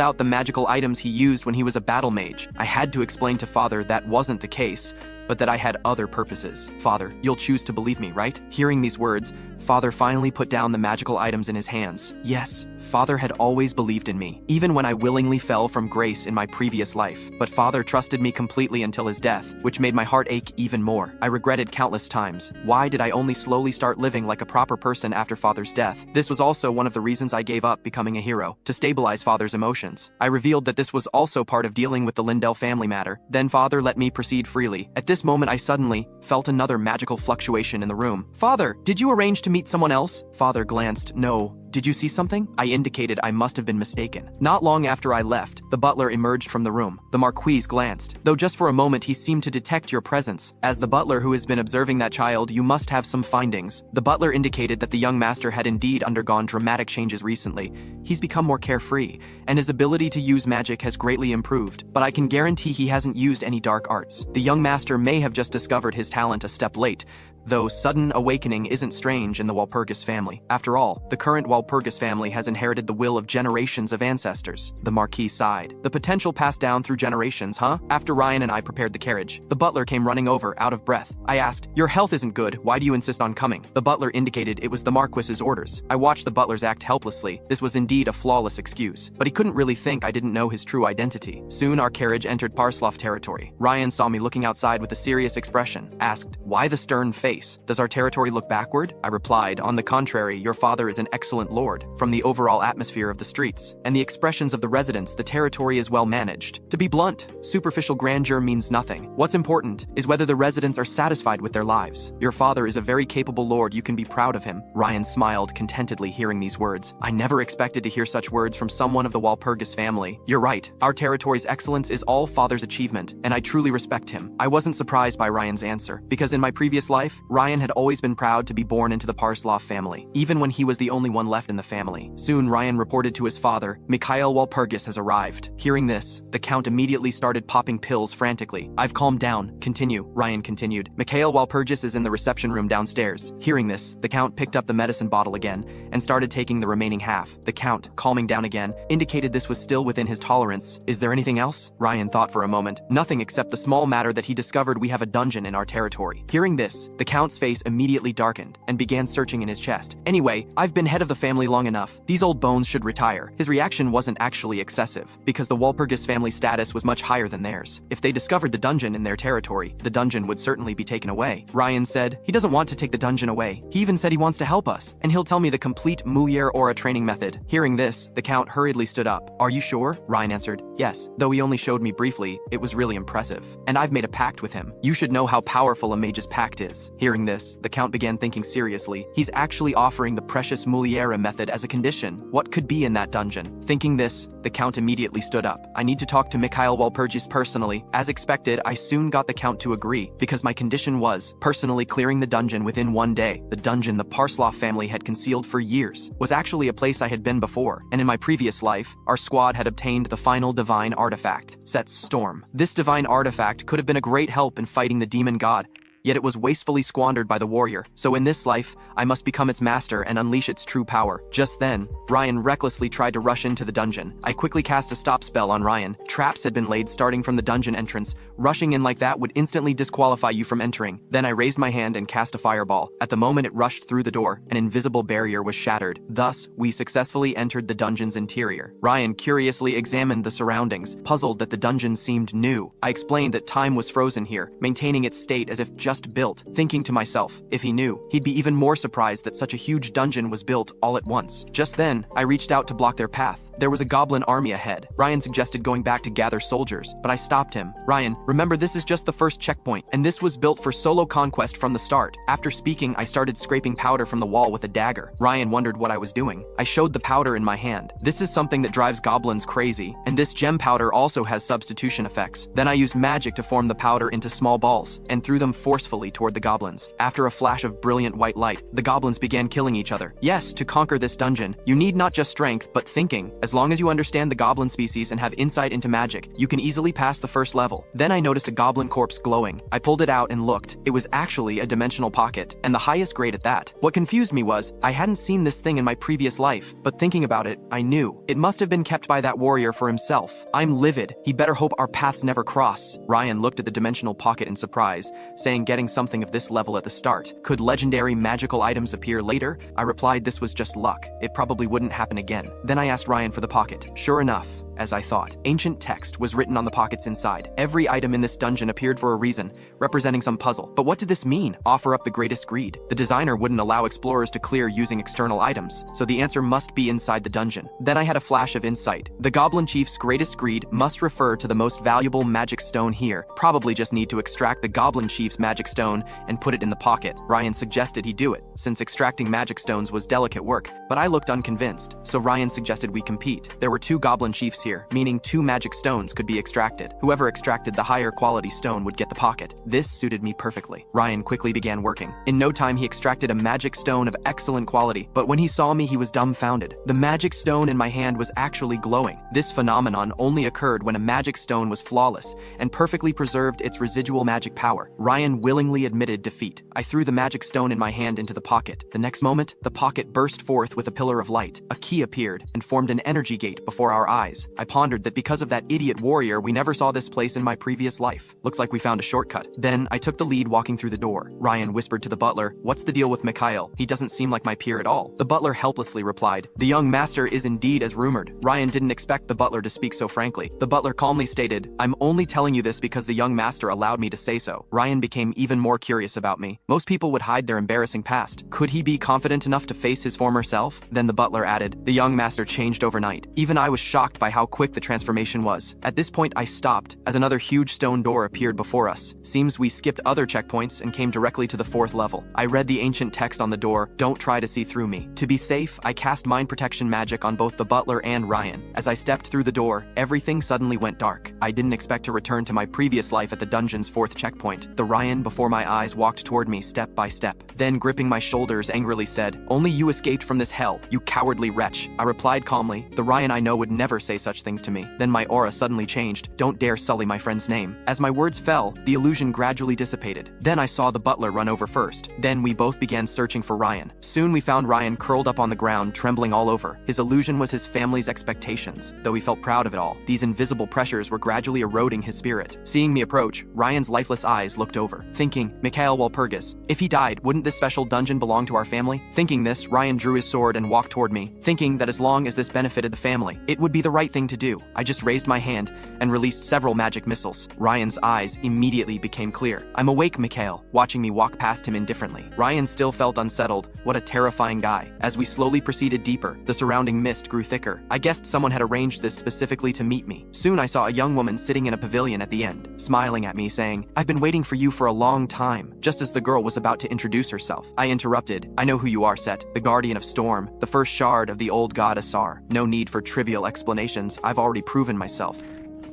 out the magical items he used when he was a battle mage. I had to explain to father that wasn't the case, but that I had other purposes. Father, you'll choose to believe me, right? Hearing these words, father finally put down the magical items in his hands. Yes, father had always believed in me, even when I willingly fell from grace in my previous life. But father trusted me completely until his death, which made my heart ache even more. I regretted countless times. Why did I only slowly start living like a proper person after father's death? This was also one of the reasons I gave up becoming a hero, to stabilize father's emotions. I revealed that this was also part of dealing with the Lindell family matter. Then father let me proceed freely. At this moment I suddenly felt another magical fluctuation in the room. Father, did you arrange to meet someone else? Father glanced. No. Did you see something? I indicated I must have been mistaken. Not long after I left, the butler emerged from the room. The Marquis glanced, though just for a moment he seemed to detect your presence. As the butler who has been observing that child, you must have some findings. The butler indicated that the young master had indeed undergone dramatic changes recently. He's become more carefree, and his ability to use magic has greatly improved, but I can guarantee he hasn't used any dark arts. The young master may have just discovered his talent a step late, though sudden awakening isn't strange in the Walpurgis family. After all, the current Walpurgis family has inherited the will of generations of ancestors. The Marquis sighed. The potential passed down through generations, huh? After Ryan and I prepared the carriage, the butler came running over, out of breath. I asked, your health isn't good, why do you insist on coming? The butler indicated it was the Marquis's orders. I watched the butlers act helplessly. This was indeed a flawless excuse, but he couldn't really think I didn't know his true identity. Soon our carriage entered Parslov territory. Ryan saw me looking outside with a serious expression, asked, why the stern face? Does our territory look backward? I replied, on the contrary, your father is an excellent lord. From the overall atmosphere of the streets and the expressions of the residents, the territory is well managed. To be blunt, superficial grandeur means nothing. What's important is whether the residents are satisfied with their lives. Your father is a very capable lord, you can be proud of him. Ryan smiled contentedly hearing these words. I never expected to hear such words from someone of the Walpurgis family. You're right, our territory's excellence is all father's achievement, and I truly respect him. I wasn't surprised by Ryan's answer, because in my previous life, Ryan had always been proud to be born into the Parslov family, even when he was the only one left in the family. Soon Ryan reported to his father, Mikhail Walpurgis has arrived. Hearing this, the Count immediately started popping pills frantically. I've calmed down. Continue, Ryan continued. Mikhail Walpurgis is in the reception room downstairs. Hearing this, the Count picked up the medicine bottle again and started taking the remaining half. The Count, calming down again, indicated this was still within his tolerance. Is there anything else? Ryan thought for a moment. Nothing except the small matter that he discovered we have a dungeon in our territory. Hearing this, the Count's face immediately darkened and began searching in his chest. Anyway, I've been head of the family long enough. These old bones should retire. His reaction wasn't actually excessive, because the Walpurgis family status was much higher than theirs. If they discovered the dungeon in their territory, the dungeon would certainly be taken away. Ryan said, he doesn't want to take the dungeon away. He even said he wants to help us, and he'll tell me the complete Mulier aura training method. Hearing this, the Count hurriedly stood up. Are you sure? Ryan answered, yes. Though he only showed me briefly, it was really impressive. And I've made a pact with him. You should know how powerful a mage's pact is. Hearing this, the Count began thinking seriously. He's actually offering the precious Muliera method as a condition. What could be in that dungeon? Thinking this, the Count immediately stood up. I need to talk to Mikhail Walpurgis personally. As expected, I soon got the Count to agree, because my condition was personally clearing the dungeon within 1 day. The dungeon the Parslov family had concealed for years was actually a place I had been before, and in my previous life, our squad had obtained the final divine artifact, Set's Storm. This divine artifact could have been a great help in fighting the demon god, yet it was wastefully squandered by the warrior. So in this life, I must become its master and unleash its true power. Just then, Ryan recklessly tried to rush into the dungeon. I quickly cast a stop spell on Ryan. Traps had been laid starting from the dungeon entrance. Rushing in like that would instantly disqualify you from entering. Then I raised my hand and cast a fireball. At the moment it rushed through the door, an invisible barrier was shattered. Thus, we successfully entered the dungeon's interior. Ryan curiously examined the surroundings, puzzled that the dungeon seemed new. I explained that time was frozen here, maintaining its state as if just just built, thinking to myself, if he knew, he'd be even more surprised that such a huge dungeon was built all at once. Just then, I reached out to block their path. There was a goblin army ahead. Ryan suggested going back to gather soldiers, but I stopped him. Ryan, remember this is just the first checkpoint, and this was built for solo conquest from the start. After speaking, I started scraping powder from the wall with a dagger. Ryan wondered what I was doing. I showed the powder in my hand. This is something that drives goblins crazy, and this gem powder also has substitution effects. Then I used magic to form the powder into small balls, and threw them forcefully toward the goblins. After a flash of brilliant white light, the goblins began killing each other. Yes, to conquer this dungeon, you need not just strength, but thinking. As long as you understand the goblin species and have insight into magic, you can easily pass the first level. Then I noticed a goblin corpse glowing. I pulled it out and looked. It was actually a dimensional pocket, and the highest grade at that. What confused me was, I hadn't seen this thing in my previous life, but thinking about it, I knew. It must have been kept by that warrior for himself. I'm livid. He better hope our paths never cross. Ryan looked at the dimensional pocket in surprise, saying getting something of this level at the start. Could legendary magical items appear later? I replied this was just luck. It probably wouldn't happen again. Then I asked Ryan for the pocket. Sure enough, as I thought, ancient text was written on the pockets inside. Every item in this dungeon appeared for a reason, representing some puzzle. But what did this mean? Offer up the greatest greed. The designer wouldn't allow explorers to clear using external items, so the answer must be inside the dungeon. Then I had a flash of insight. The Goblin Chief's greatest greed must refer to the most valuable magic stone here. Probably just need to extract the Goblin Chief's magic stone and put it in the pocket. Ryan suggested he do it, since extracting magic stones was delicate work, but I looked unconvinced, so Ryan suggested we compete. There were 2 Goblin Chiefs here, meaning 2 magic stones could be extracted. Whoever extracted the higher quality stone would get the pocket. This suited me perfectly. Ryan quickly began working. In no time he extracted a magic stone of excellent quality, but when he saw me he was dumbfounded. The magic stone in my hand was actually glowing. This phenomenon only occurred when a magic stone was flawless and perfectly preserved its residual magic power. Ryan willingly admitted defeat. I threw the magic stone in my hand into the pocket. The next moment, the pocket burst forth with a pillar of light. A key appeared and formed an energy gate before our eyes. I pondered that because of that idiot warrior, we never saw this place in my previous life. Looks like we found a shortcut. Then I took the lead walking through the door. Ryan whispered to the butler, "What's the deal with Mikhail? He doesn't seem like my peer at all." The butler helplessly replied, "The young master is indeed as rumored." Ryan didn't expect the butler to speak so frankly. The butler calmly stated, "I'm only telling you this because the young master allowed me to say so." Ryan became even more curious about me. Most people would hide their embarrassing past. Could he be confident enough to face his former self? Then the butler added, "The young master changed overnight." Even I was shocked by how quick the transformation was. At this point I stopped, as another huge stone door appeared before us. Seems we skipped other checkpoints and came directly to the 4th level. I read the ancient text on the door, "Don't try to see through me." To be safe, I cast mind protection magic on both the butler and Ryan. As I stepped through the door, everything suddenly went dark. I didn't expect to return to my previous life at the dungeon's 4th checkpoint. The Ryan before my eyes walked toward me step by step. Then gripping my shoulders angrily said, "Only you escaped from this hell, you cowardly wretch." I replied calmly, "The Ryan I know would never say such things to me." Then my aura suddenly changed. "Don't dare sully my friend's name." As my words fell, the illusion gradually dissipated. Then I saw the butler run over first. Then we both began searching for Ryan. Soon we found Ryan curled up on the ground, trembling all over. His illusion was his family's expectations. Though he felt proud of it all, these invisible pressures were gradually eroding his spirit. Seeing me approach, Ryan's lifeless eyes looked over, thinking, Mikhail Walpurgis. If he died, wouldn't this special dungeon belong to our family? Thinking this, Ryan drew his sword and walked toward me, thinking that as long as this benefited the family, it would be the right thing to do. I just raised my hand and released several magic missiles. Ryan's eyes immediately became clear. "I'm awake, Mikhail," watching me walk past him indifferently. Ryan still felt unsettled. What a terrifying guy. As we slowly proceeded deeper, the surrounding mist grew thicker. I guessed someone had arranged this specifically to meet me. Soon I saw a young woman sitting in a pavilion at the end, smiling at me, saying, "I've been waiting for you for a long time." Just as the girl was about to introduce herself, I interrupted. "I know who you are, Set, the guardian of Storm, the first shard of the old god Asar. No need for trivial explanations, I've already proven myself.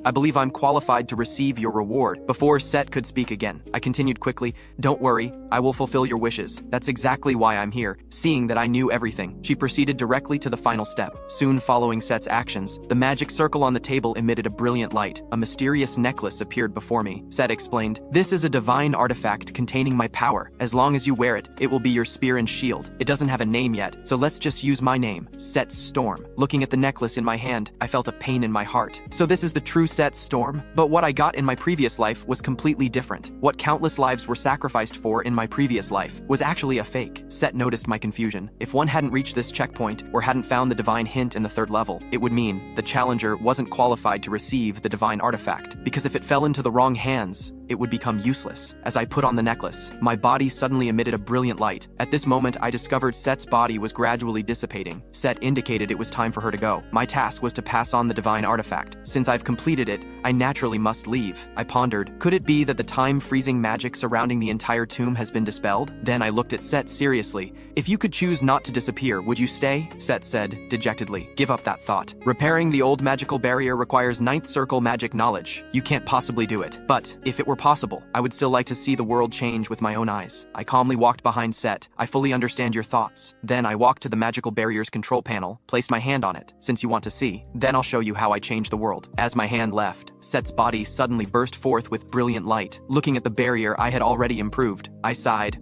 I believe I'm qualified to receive your reward." Before Set could speak again, I continued quickly, "Don't worry, I will fulfill your wishes. That's exactly why I'm here." Seeing that I knew everything, she proceeded directly to the final step. Soon following Set's actions, the magic circle on the table emitted a brilliant light. A mysterious necklace appeared before me. Set explained, "This is a divine artifact containing my power. As long as you wear it, it will be your spear and shield. It doesn't have a name yet, so let's just use my name, Set Storm." Looking at the necklace in my hand, I felt a pain in my heart. So this is the true Set Storm? But what I got in my previous life was completely different. What countless lives were sacrificed for in my previous life was actually a fake. Set noticed my confusion. If one hadn't reached this checkpoint or hadn't found the divine hint in the 3rd level, it would mean the challenger wasn't qualified to receive the divine artifact. Because if it fell into the wrong hands, it would become useless. As I put on the necklace, my body suddenly emitted a brilliant light. At this moment, I discovered Set's body was gradually dissipating. Set indicated it was time for her to go. My task was to pass on the divine artifact. Since I've completed it, I naturally must leave. I pondered, could it be that the time-freezing magic surrounding the entire tomb has been dispelled? Then I looked at Set seriously. If you could choose not to disappear, would you stay? Set said, dejectedly. Give up that thought. Repairing the old magical barrier requires ninth circle magic knowledge. You can't possibly do it. But, if it were possible, I would still like to see the world change with my own eyes. I calmly walked behind Set. I fully understand your thoughts. Then I walked to the magical barrier's control panel, placed my hand on it. Since you want to see, then I'll show you how I change the world. As my hand left, Set's body suddenly burst forth with brilliant light. Looking at the barrier, I had already improved. I sighed.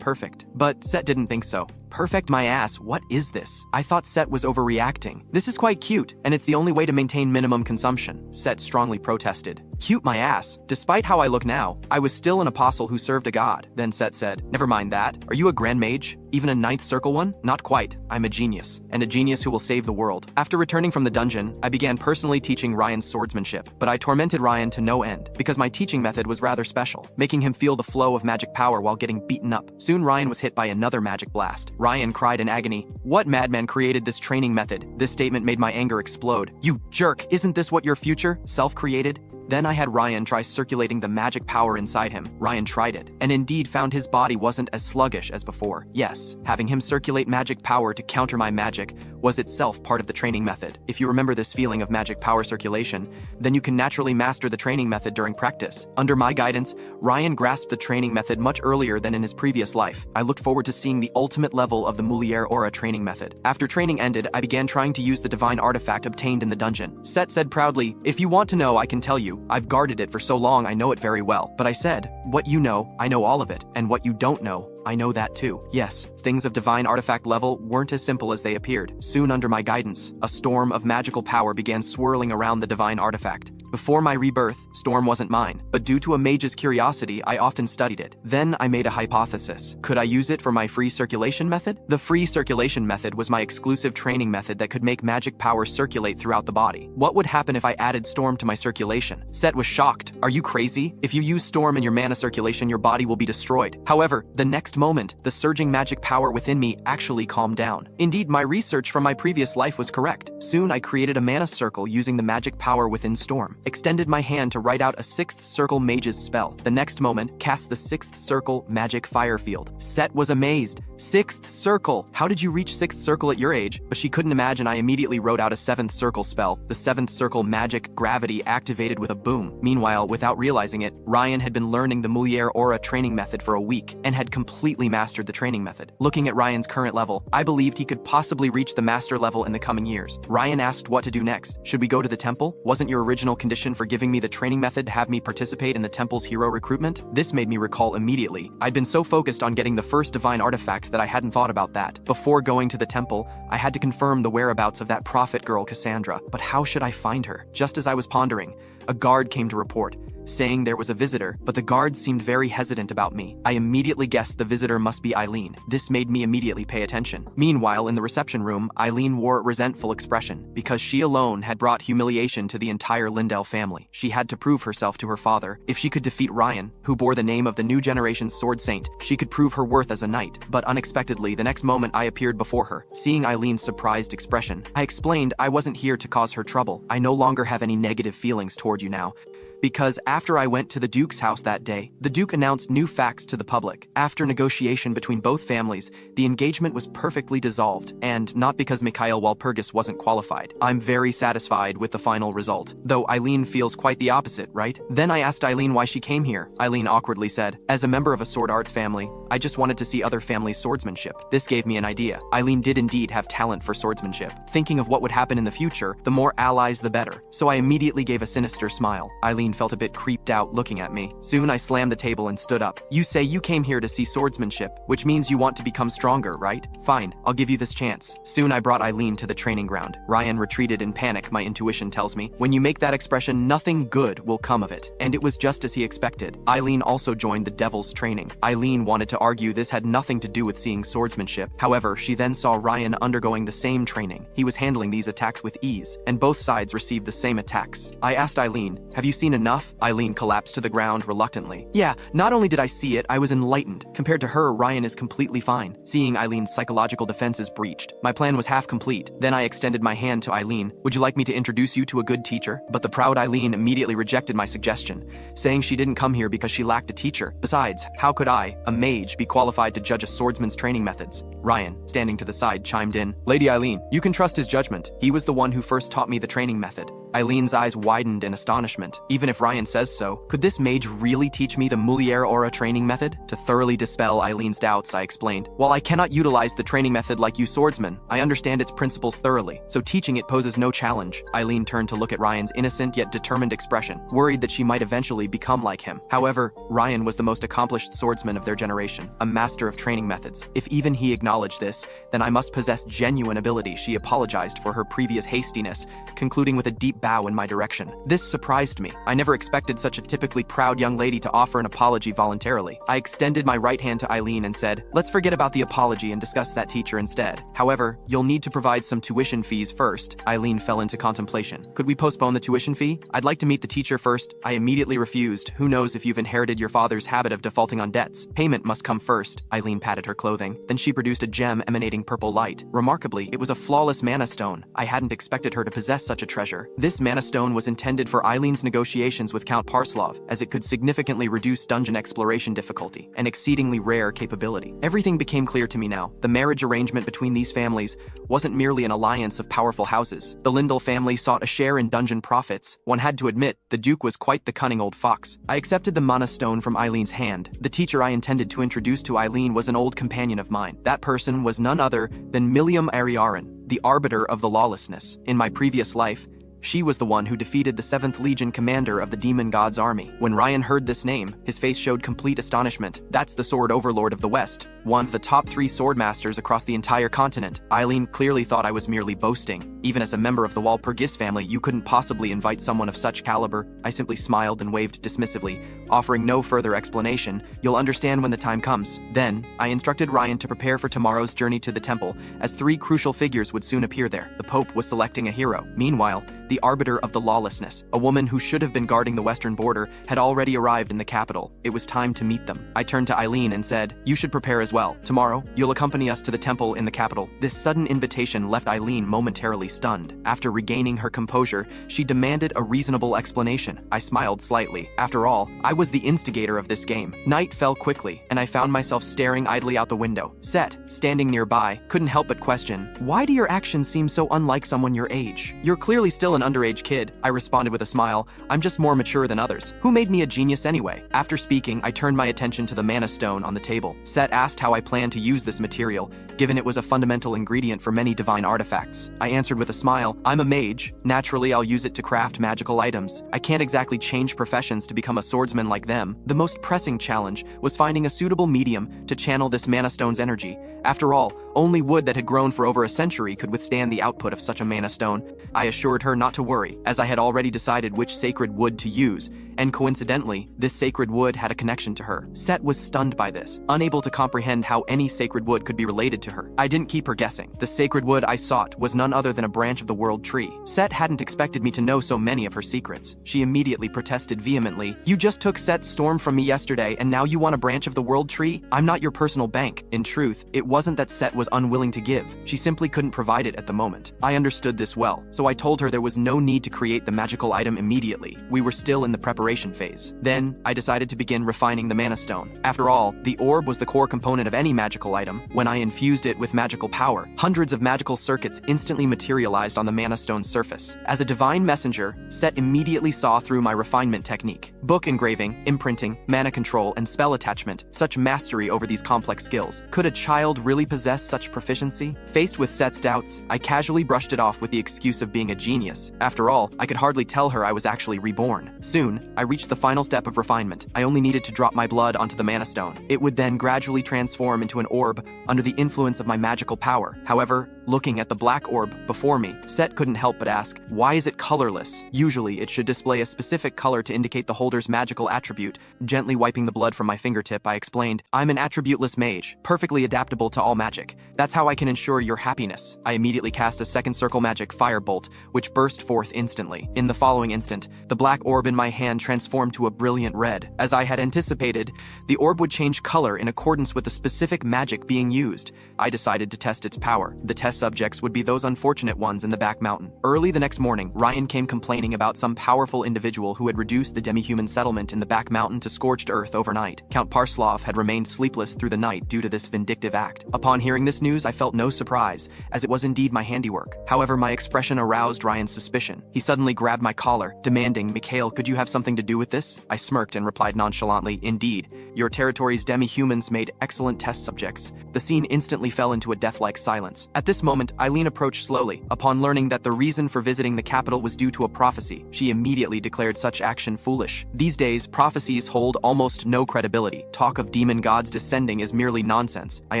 Perfect. But Set didn't think so. Perfect my ass, what is this? I thought Set was overreacting. This is quite cute, and it's the only way to maintain minimum consumption. Set strongly protested. Cute my ass. Despite how I look now, I was still an apostle who served a god. Then Set said, never mind that. Are you a grand mage? Even a ninth circle one? Not quite. I'm a genius, and a genius who will save the world. After returning from the dungeon, I began personally teaching Ryan's swordsmanship, but I tormented Ryan to no end, because my teaching method was rather special, making him feel the flow of magic power while getting beaten up. Soon Ryan was hit by another magic blast. Ryan cried in agony. What madman created this training method? This statement made my anger explode. You jerk! Isn't this what your future self created? Then I had Ryan try circulating the magic power inside him. Ryan tried it, and indeed found his body wasn't as sluggish as before. Yes, having him circulate magic power to counter my magic was itself part of the training method. If you remember this feeling of magic power circulation, then you can naturally master the training method during practice. Under my guidance, Ryan grasped the training method much earlier than in his previous life. I looked forward to seeing the ultimate level of the Mouliere Aura training method. After training ended, I began trying to use the divine artifact obtained in the dungeon. Set said proudly, if you want to know, I can tell you. I've guarded it for so long, I know it very well. But I said, what you know, I know all of it, and what you don't know, I know that too. Yes, things of divine artifact level weren't as simple as they appeared. Soon under my guidance, a storm of magical power began swirling around the divine artifact. Before my rebirth, Storm wasn't mine, but due to a mage's curiosity, I often studied it. Then I made a hypothesis. Could I use it for my free circulation method? The free circulation method was my exclusive training method that could make magic power circulate throughout the body. What would happen if I added Storm to my circulation? Set was shocked. Are you crazy? If you use Storm in your mana circulation, your body will be destroyed. However, the next moment, the surging magic power within me actually calmed down. Indeed, my research from my previous life was correct. Soon I created a mana circle using the magic power within Storm. Extended my hand to write out a 6th circle mage's spell. The next moment, cast the 6th circle magic fire field. Set was amazed. 6th circle! How did you reach 6th circle at your age? But she couldn't imagine I immediately wrote out a 7th circle spell. The 7th circle magic gravity activated with a boom. Meanwhile, without realizing it, Ryan had been learning the Mouliere Aura training method for a week and had completely mastered the training method. Looking at Ryan's current level, I believed he could possibly reach the master level in the coming years. Ryan asked what to do next. Should we go to the temple? Wasn't your original condition for giving me the training method to have me participate in the temple's hero recruitment? This made me recall immediately. I'd been so focused on getting the first divine artifact that I hadn't thought about that. Before going to the temple, I had to confirm the whereabouts of that prophet girl Cassandra. But how should I find her? Just as I was pondering, a guard came to report, saying there was a visitor, but the guard seemed very hesitant about me. I immediately guessed the visitor must be Eileen. This made me immediately pay attention. Meanwhile, in the reception room, Eileen wore a resentful expression, because she alone had brought humiliation to the entire Lindell family. She had to prove herself to her father. If she could defeat Ryan, who bore the name of the new generation's sword saint, she could prove her worth as a knight. But unexpectedly, the next moment I appeared before her. Seeing Eileen's surprised expression, I explained I wasn't here to cause her trouble. I no longer have any negative feelings toward you now. Because after I went to the Duke's house that day, the Duke announced new facts to the public. After negotiation between both families, the engagement was perfectly dissolved, and not because Mikhail Walpurgis wasn't qualified. I'm very satisfied with the final result, though Eileen feels quite the opposite, right? Then I asked Eileen why she came here. Eileen awkwardly said, as a member of a sword arts family, I just wanted to see other families' swordsmanship. This gave me an idea. Eileen did indeed have talent for swordsmanship. Thinking of what would happen in the future, the more allies the better. So I immediately gave a sinister smile. Eileen felt a bit creeped out looking at me. Soon I slammed the table and stood up. You say you came here to see swordsmanship, which means you want to become stronger, right? Fine, I'll give you this chance. Soon I brought Eileen to the training ground. Ryan retreated in panic, my intuition tells me. When you make that expression, nothing good will come of it. And it was just as he expected. Eileen also joined the devil's training. Eileen wanted to argue this had nothing to do with seeing swordsmanship. However, she then saw Ryan undergoing the same training. He was handling these attacks with ease, and both sides received the same attacks. I asked Eileen, have you seen a enough? Eileen collapsed to the ground reluctantly. Yeah, not only did I see it, I was enlightened. Compared to her, Ryan is completely fine. Seeing Eileen's psychological defenses breached, my plan was half complete. Then I extended my hand to Eileen. Would you like me to introduce you to a good teacher? But the proud Eileen immediately rejected my suggestion, saying she didn't come here because she lacked a teacher. Besides, how could I, a mage, be qualified to judge a swordsman's training methods? Ryan, standing to the side, chimed in. Lady Eileen, you can trust his judgment. He was the one who first taught me the training method. Eileen's eyes widened in astonishment. Even if Ryan says so, could this mage really teach me the Mulier Aura training method? To thoroughly dispel Eileen's doubts, I explained. While I cannot utilize the training method like you swordsmen, I understand its principles thoroughly, so teaching it poses no challenge. Eileen turned to look at Ryan's innocent yet determined expression, worried that she might eventually become like him. However, Ryan was the most accomplished swordsman of their generation, a master of training methods. If even he acknowledged this, then I must possess genuine ability. She apologized for her previous hastiness, concluding with a deep bow in my direction. This surprised me. I never expected such a typically proud young lady to offer an apology voluntarily. I extended my right hand to Eileen and said, let's forget about the apology and discuss that teacher instead. However, you'll need to provide some tuition fees first. Eileen fell into contemplation. Could we postpone the tuition fee? I'd like to meet the teacher first. I immediately refused. Who knows if you've inherited your father's habit of defaulting on debts. Payment must come first. Eileen patted her clothing. Then she produced a gem emanating purple light. Remarkably, it was a flawless mana stone. I hadn't expected her to possess such a treasure. This mana stone was intended for Eileen's negotiations with Count Parslov, as it could significantly reduce dungeon exploration difficulty, an exceedingly rare capability. Everything became clear to me now. The marriage arrangement between these families wasn't merely an alliance of powerful houses. The Lindell family sought a share in dungeon profits. One had to admit, the Duke was quite the cunning old fox. I accepted the mana stone from Eileen's hand. The teacher I intended to introduce to Eileen was an old companion of mine. That person was none other than Milium Ariaran, the arbiter of the lawlessness. In my previous life, she was the one who defeated the 7th Legion commander of the Demon God's army. When Ryan heard this name, his face showed complete astonishment. That's the Sword Overlord of the West, one of the top 3 sword masters across the entire continent. Eileen clearly thought I was merely boasting. Even as a member of the Walpurgis family, you couldn't possibly invite someone of such caliber. I simply smiled and waved dismissively, offering no further explanation. You'll understand when the time comes. Then, I instructed Ryan to prepare for tomorrow's journey to the temple, as 3 crucial figures would soon appear there. The Pope was selecting a hero. Meanwhile, the arbiter of the lawlessness, a woman who should have been guarding the western border, had already arrived in the capital. It was time to meet them. I turned to Eileen and said, you should prepare as well. Tomorrow, you'll accompany us to the temple in the capital. This sudden invitation left Eileen momentarily stunned. After regaining her composure, she demanded a reasonable explanation. I smiled slightly. After all, I was the instigator of this game. Night fell quickly, and I found myself staring idly out the window. Set, standing nearby, couldn't help but question, why do your actions seem so unlike someone your age? You're clearly still an underage kid, I responded with a smile. I'm just more mature than others. Who made me a genius anyway? After speaking, I turned my attention to the mana stone on the table. Set asked how I planned to use this material, given it was a fundamental ingredient for many divine artifacts. I answered with a smile, I'm a mage. Naturally, I'll use it to craft magical items. I can't exactly change professions to become a swordsman like them. The most pressing challenge was finding a suitable medium to channel this mana stone's energy. After all, only wood that had grown for over a century could withstand the output of such a mana stone. I assured her not to worry, as I had already decided which sacred wood to use, and coincidentally, this sacred wood had a connection to her. Set was stunned by this, unable to comprehend how any sacred wood could be related to her. I didn't keep her guessing. The sacred wood I sought was none other than a branch of the world tree. Set hadn't expected me to know so many of her secrets. She immediately protested vehemently, you just took Set's storm from me yesterday and now you want a branch of the world tree? I'm not your personal bank. In truth, it wasn't that Set was unwilling to give. She simply couldn't provide it at the moment. I understood this well, so I told her there was no need to create the magical item immediately. We were still in the preparation phase. Then, I decided to begin refining the mana stone. After all, the orb was the core component of any magical item. When I infused it with magical power, hundreds of magical circuits instantly materialized on the mana stone's surface. As a divine messenger, Set immediately saw through my refinement technique. Book engraving, imprinting, mana control, and spell attachment, such mastery over these complex skills. Could a child really possess such proficiency? Faced with Set's doubts, I casually brushed it off with the excuse of being a genius. After all, I could hardly tell her I was actually reborn. Soon, I reached the final step of refinement. I only needed to drop my blood onto the mana stone. It would then gradually transform into an orb under the influence of my magical power. However, looking at the black orb before me. Set couldn't help but ask, why is it colorless? Usually, it should display a specific color to indicate the holder's magical attribute. Gently wiping the blood from my fingertip, I explained, I'm an attributeless mage, perfectly adaptable to all magic. That's how I can ensure your happiness. I immediately cast a second circle magic firebolt, which burst forth instantly. In the following instant, the black orb in my hand transformed to a brilliant red. As I had anticipated, the orb would change color in accordance with the specific magic being used. I decided to test its power. The test subjects would be those unfortunate ones in the back mountain. Early the next morning, Ryan came complaining about some powerful individual who had reduced the demi-human settlement in the back mountain to scorched earth overnight. Count Parslov had remained sleepless through the night due to this vindictive act. Upon hearing this news, I felt no surprise, as it was indeed my handiwork. However, my expression aroused Ryan's suspicion. He suddenly grabbed my collar, demanding, Mikhail, could you have something to do with this? I smirked and replied nonchalantly, indeed. Your territory's demi-humans made excellent test subjects. The scene instantly fell into a death-like silence. At this moment, Eileen approached slowly. Upon learning that the reason for visiting the capital was due to a prophecy, she immediately declared such action foolish. These days, prophecies hold almost no credibility. Talk of demon gods descending is merely nonsense. I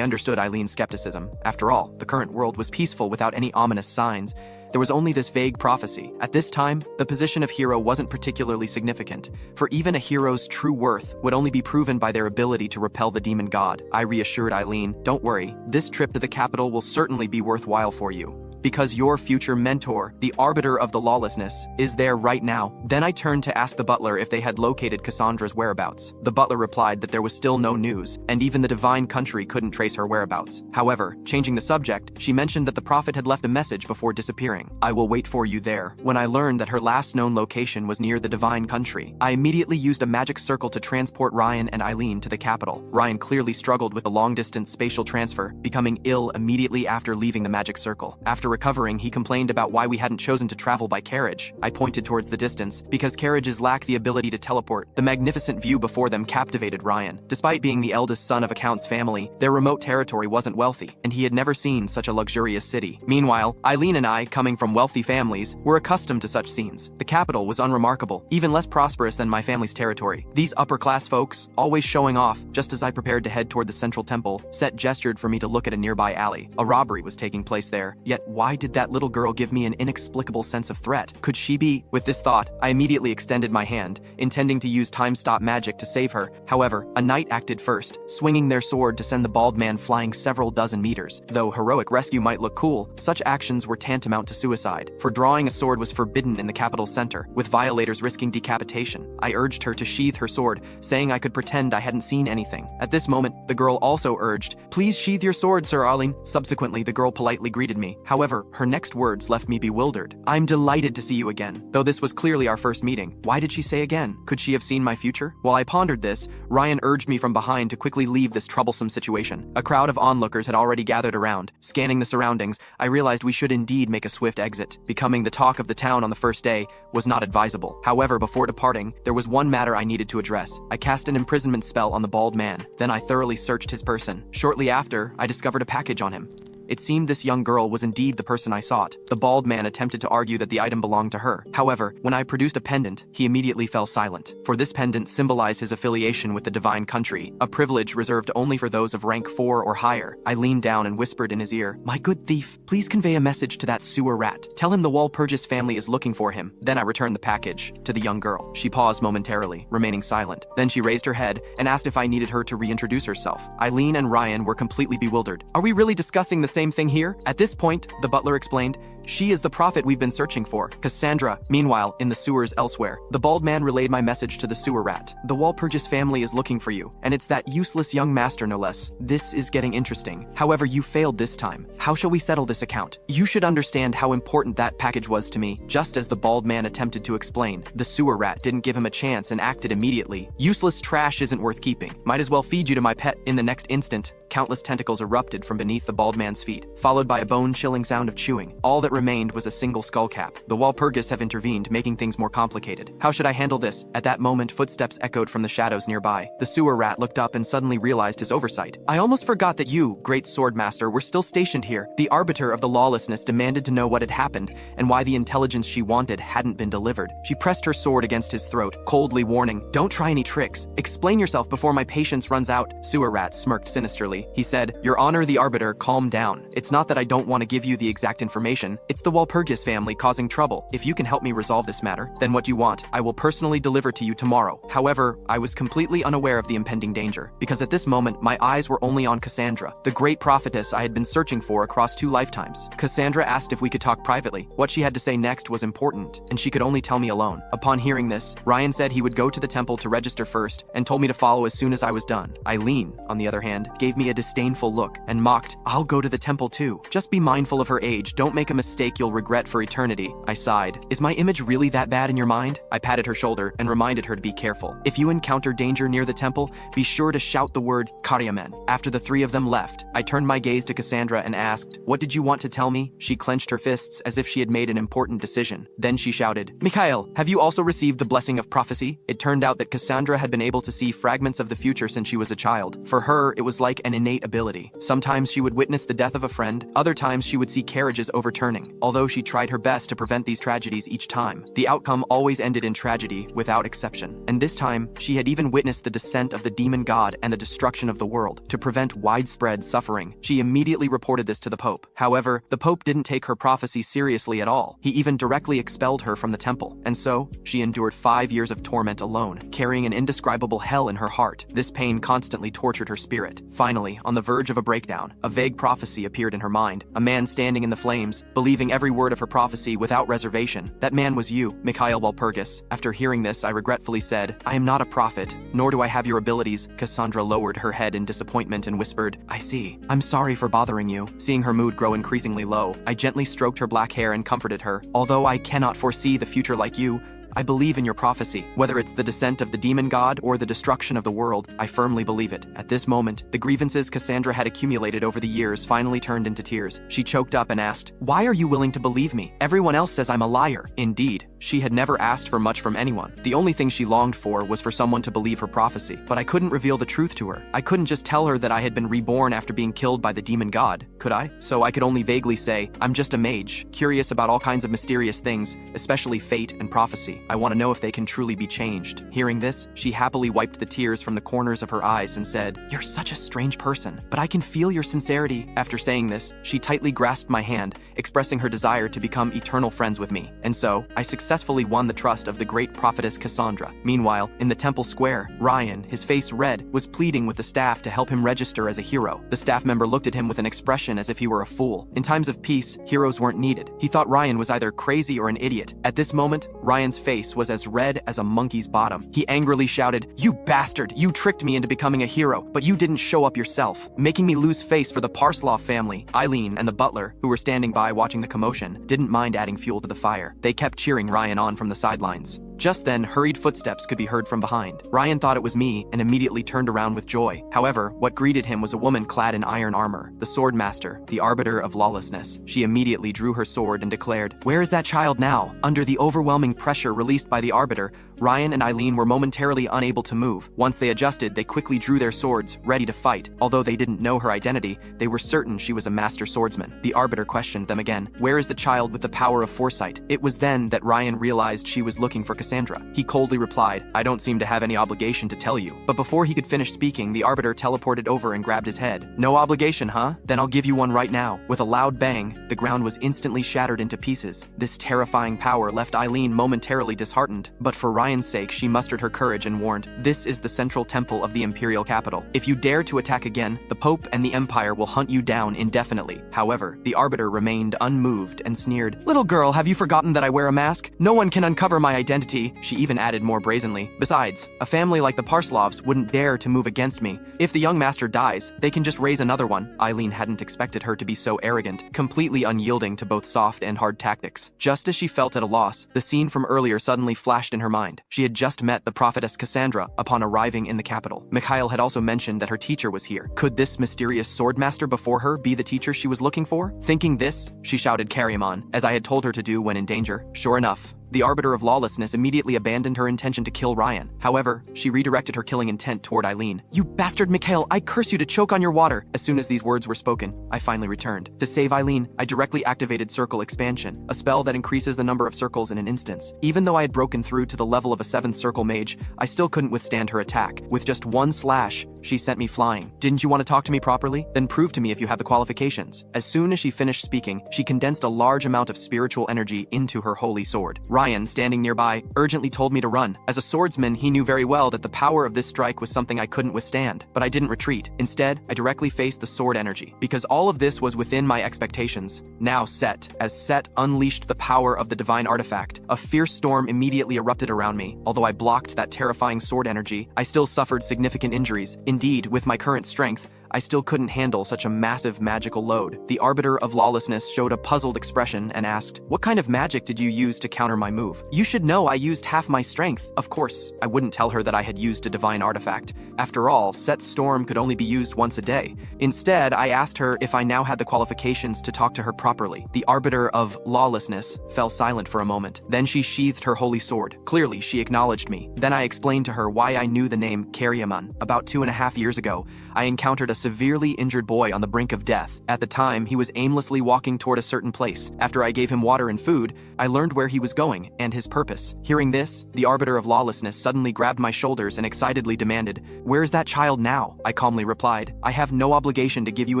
understood Eileen's skepticism. After all, the current world was peaceful without any ominous signs. There was only this vague prophecy. At this time, the position of hero wasn't particularly significant, for even a hero's true worth would only be proven by their ability to repel the demon god. I reassured Eileen, don't worry, this trip to the capital will certainly be worthwhile for you, because your future mentor, the arbiter of the lawlessness, is there right now. Then I turned to ask the butler if they had located Cassandra's whereabouts. The butler replied that there was still no news, and even the divine country couldn't trace her whereabouts. However, changing the subject, she mentioned that the prophet had left a message before disappearing. I will wait for you there. When I learned that her last known location was near the divine country, I immediately used a magic circle to transport Ryan and Eileen to the capital. Ryan clearly struggled with the long-distance spatial transfer, becoming ill immediately after leaving the magic circle. After recovering, he complained about why we hadn't chosen to travel by carriage. I pointed towards the distance, because carriages lack the ability to teleport. The magnificent view before them captivated Ryan. Despite being the eldest son of a count's family, their remote territory wasn't wealthy, and he had never seen such a luxurious city. Meanwhile, Eileen and I, coming from wealthy families, were accustomed to such scenes. The capital was unremarkable, even less prosperous than my family's territory. These upper-class folks, always showing off. Just as I prepared to head toward the central temple, Set gestured for me to look at a nearby alley. A robbery was taking place there, yet why did that little girl give me an inexplicable sense of threat? Could she be? With this thought, I immediately extended my hand, intending to use time-stop magic to save her. However, a knight acted first, swinging their sword to send the bald man flying several dozen meters. Though heroic rescue might look cool, such actions were tantamount to suicide, for drawing a sword was forbidden in the capital's center, with violators risking decapitation. I urged her to sheath her sword, saying I could pretend I hadn't seen anything. At this moment, the girl also urged, please sheath your sword, Sir Arlene. Subsequently, the girl politely greeted me. However, her next words left me bewildered. I'm delighted to see you again. Though this was clearly our first meeting, why did she say again? Could she have seen my future? While I pondered this, Ryan urged me from behind to quickly leave this troublesome situation. A crowd of onlookers had already gathered around. Scanning the surroundings, I realized we should indeed make a swift exit. Becoming the talk of the town on the first day was not advisable. However, before departing, there was one matter I needed to address. I cast an imprisonment spell on the bald man. Then I thoroughly searched his person. Shortly after, I discovered a package on him. It seemed this young girl was indeed the person I sought. The bald man attempted to argue that the item belonged to her. However, when I produced a pendant, he immediately fell silent. For this pendant symbolized his affiliation with the divine country, a privilege reserved only for those of rank 4 or higher. I leaned down and whispered in his ear, my good thief, please convey a message to that sewer rat. Tell him the Walpurgis family is looking for him. Then I returned the package to the young girl. She paused momentarily, remaining silent. Then she raised her head and asked if I needed her to reintroduce herself. Eileen and Ryan were completely bewildered. Are we really discussing the same thing here? At this point, the butler explained, she is the prophet we've been searching for, Cassandra. Meanwhile, in the sewers elsewhere, the bald man relayed my message to the sewer rat. The Walpurgis family is looking for you, and it's that useless young master no less. This is getting interesting. However, you failed this time. How shall we settle this account? You should understand how important that package was to me. Just as the bald man attempted to explain, the sewer rat didn't give him a chance and acted immediately. Useless trash isn't worth keeping. Might as well feed you to my pet. In the next instant, countless tentacles erupted from beneath the bald man's feet, followed by a bone-chilling sound of chewing. All that remained was a single skull cap. The Walpurgis have intervened, making things more complicated. How should I handle this? At that moment, footsteps echoed from the shadows nearby. The sewer rat looked up and suddenly realized his oversight. I almost forgot that you, great sword master, were still stationed here. The arbiter of the lawlessness demanded to know what had happened and why the intelligence she wanted hadn't been delivered. She pressed her sword against his throat, coldly warning, don't try any tricks. Explain yourself before my patience runs out. Sewer rat smirked sinisterly. quickly. He said, "Your Honor the Arbiter, calm down. It's not that I don't want to give you the exact information. It's the Walpurgis family causing trouble. If you can help me resolve this matter, then what you want, I will personally deliver to you tomorrow." However, I was completely unaware of the impending danger, because at this moment, my eyes were only on Cassandra, the great prophetess I had been searching for across 2 lifetimes. Cassandra asked if we could talk privately. What she had to say next was important, and she could only tell me alone. Upon hearing this, Ryan said he would go to the temple to register first, and told me to follow as soon as I was done. Eileen, on the other hand, gave me a disdainful look, and mocked, "I'll go to the temple too. Just be mindful of her age. Don't make a mistake you'll regret for eternity." I sighed. "Is my image really that bad in your mind?" I patted her shoulder and reminded her to be careful. "If you encounter danger near the temple, be sure to shout the word Karyamen." After the 3 of them left, I turned my gaze to Cassandra and asked, "What did you want to tell me?" She clenched her fists as if she had made an important decision. Then she shouted, "Mikhail, have you also received the blessing of prophecy?" It turned out that Cassandra had been able to see fragments of the future since she was a child. For her, it was like an innate ability. Sometimes she would witness the death of a friend, other times she would see carriages overturning. Although she tried her best to prevent these tragedies each time, the outcome always ended in tragedy, without exception. And this time, she had even witnessed the descent of the demon god and the destruction of the world. To prevent widespread suffering, she immediately reported this to the Pope. However, the Pope didn't take her prophecy seriously at all. He even directly expelled her from the temple. And so, she endured 5 years of torment alone, carrying an indescribable hell in her heart. This pain constantly tortured her spirit. Finally, on the verge of a breakdown, a vague prophecy appeared in her mind. A man standing in the flames, believing every word of her prophecy without reservation. That man was you, Mikhail Walpurgis. After hearing this, I regretfully said, "I am not a prophet, nor do I have your abilities." Cassandra lowered her head in disappointment and whispered, "I see. I'm sorry for bothering you." Seeing her mood grow increasingly low, I gently stroked her black hair and comforted her. "Although I cannot foresee the future like you, I believe in your prophecy. Whether it's the descent of the demon god or the destruction of the world, I firmly believe it." At this moment, the grievances Cassandra had accumulated over the years finally turned into tears. She choked up and asked, "Why are you willing to believe me? Everyone else says I'm a liar." Indeed, she had never asked for much from anyone. The only thing she longed for was for someone to believe her prophecy. But I couldn't reveal the truth to her. I couldn't just tell her that I had been reborn after being killed by the demon god, could I? So I could only vaguely say, "I'm just a mage, curious about all kinds of mysterious things, especially fate and prophecy. I want to know if they can truly be changed." Hearing this, she happily wiped the tears from the corners of her eyes and said, "You're such a strange person, but I can feel your sincerity." After saying this, she tightly grasped my hand, expressing her desire to become eternal friends with me. And so, I successfully won the trust of the great prophetess Cassandra. Meanwhile, in the temple square, Ryan, his face red, was pleading with the staff to help him register as a hero. The staff member looked at him with an expression as if he were a fool. In times of peace, heroes weren't needed. He thought Ryan was either crazy or an idiot. At this moment, Ryan's face was as red as a monkey's bottom. He angrily shouted, "You bastard! You tricked me into becoming a hero, but you didn't show up yourself, making me lose face for the Parslov family." Eileen and the butler, who were standing by watching the commotion, didn't mind adding fuel to the fire. They kept cheering Ryan on from the sidelines. Just then, hurried footsteps could be heard from behind. Ryan thought it was me and immediately turned around with joy. However, what greeted him was a woman clad in iron armor, the sword master, the arbiter of lawlessness. She immediately drew her sword and declared, "Where is that child now?" Under the overwhelming pressure released by the arbiter, Ryan and Eileen were momentarily unable to move. Once they adjusted, they quickly drew their swords, ready to fight. Although they didn't know her identity, they were certain she was a master swordsman. The arbiter questioned them again. "Where is the child with the power of foresight?" It was then that Ryan realized she was looking for Cassandra. He coldly replied, "I don't seem to have any obligation to tell you." But before he could finish speaking, the arbiter teleported over and grabbed his head. "No obligation, huh? Then I'll give you one right now." With a loud bang, the ground was instantly shattered into pieces. This terrifying power left Eileen momentarily disheartened, but for Ryan's sake, she mustered her courage and warned, "This is the central temple of the imperial capital. If you dare to attack again, the Pope and the Empire will hunt you down indefinitely." However, the arbiter remained unmoved and sneered, "Little girl, have you forgotten that I wear a mask? No one can uncover my identity." She even added more brazenly, "Besides, a family like the Parslovs wouldn't dare to move against me. If the young master dies, they can just raise another one." Eileen hadn't expected her to be so arrogant, completely unyielding to both soft and hard tactics. Just as she felt at a loss, the scene from earlier suddenly flashed in her mind. She had just met the prophetess Cassandra upon arriving in the capital. Mikhail had also mentioned that her teacher was here. Could this mysterious swordmaster before her be the teacher she was looking for? Thinking this, she shouted, "Carry him on," as I had told her to do when in danger. Sure enough, the arbiter of lawlessness immediately abandoned her intention to kill Ryan. However, she redirected her killing intent toward Eileen. "You bastard Mikhail, I curse you to choke on your water." As soon as these words were spoken, I finally returned. To save Eileen, I directly activated Circle Expansion, a spell that increases the number of circles in an instance. Even though I had broken through to the level of a 7th circle mage, I still couldn't withstand her attack. With just one slash, she sent me flying. Didn't you want to talk to me properly? Then prove to me if you have the qualifications. As soon as she finished speaking, she condensed a large amount of spiritual energy into her holy sword. Ryan, standing nearby, urgently told me to run. As a swordsman, he knew very well that the power of this strike was something I couldn't withstand, but I didn't retreat. Instead, I directly faced the sword energy, because all of this was within my expectations. Now Set, as Set unleashed the power of the divine artifact, a fierce storm immediately erupted around me. Although I blocked that terrifying sword energy, I still suffered significant injuries. Indeed, with my current strength, I still couldn't handle such a massive magical load. The Arbiter of Lawlessness showed a puzzled expression and asked, "What kind of magic did you use to counter my move?" "You should know I used half my strength." Of course, I wouldn't tell her that I had used a divine artifact. After all, Set's storm could only be used once a day. Instead, I asked her if I now had the qualifications to talk to her properly. The Arbiter of Lawlessness fell silent for a moment. Then she sheathed her holy sword. Clearly, she acknowledged me. Then I explained to her why I knew the name Karyaman. About 2.5 years ago, I encountered a severely injured boy on the brink of death. At the time, he was aimlessly walking toward a certain place. After I gave him water and food, I learned where he was going and his purpose. Hearing this, the Arbiter of Lawlessness suddenly grabbed my shoulders and excitedly demanded, "Where is that child now?" I calmly replied, "I have no obligation to give you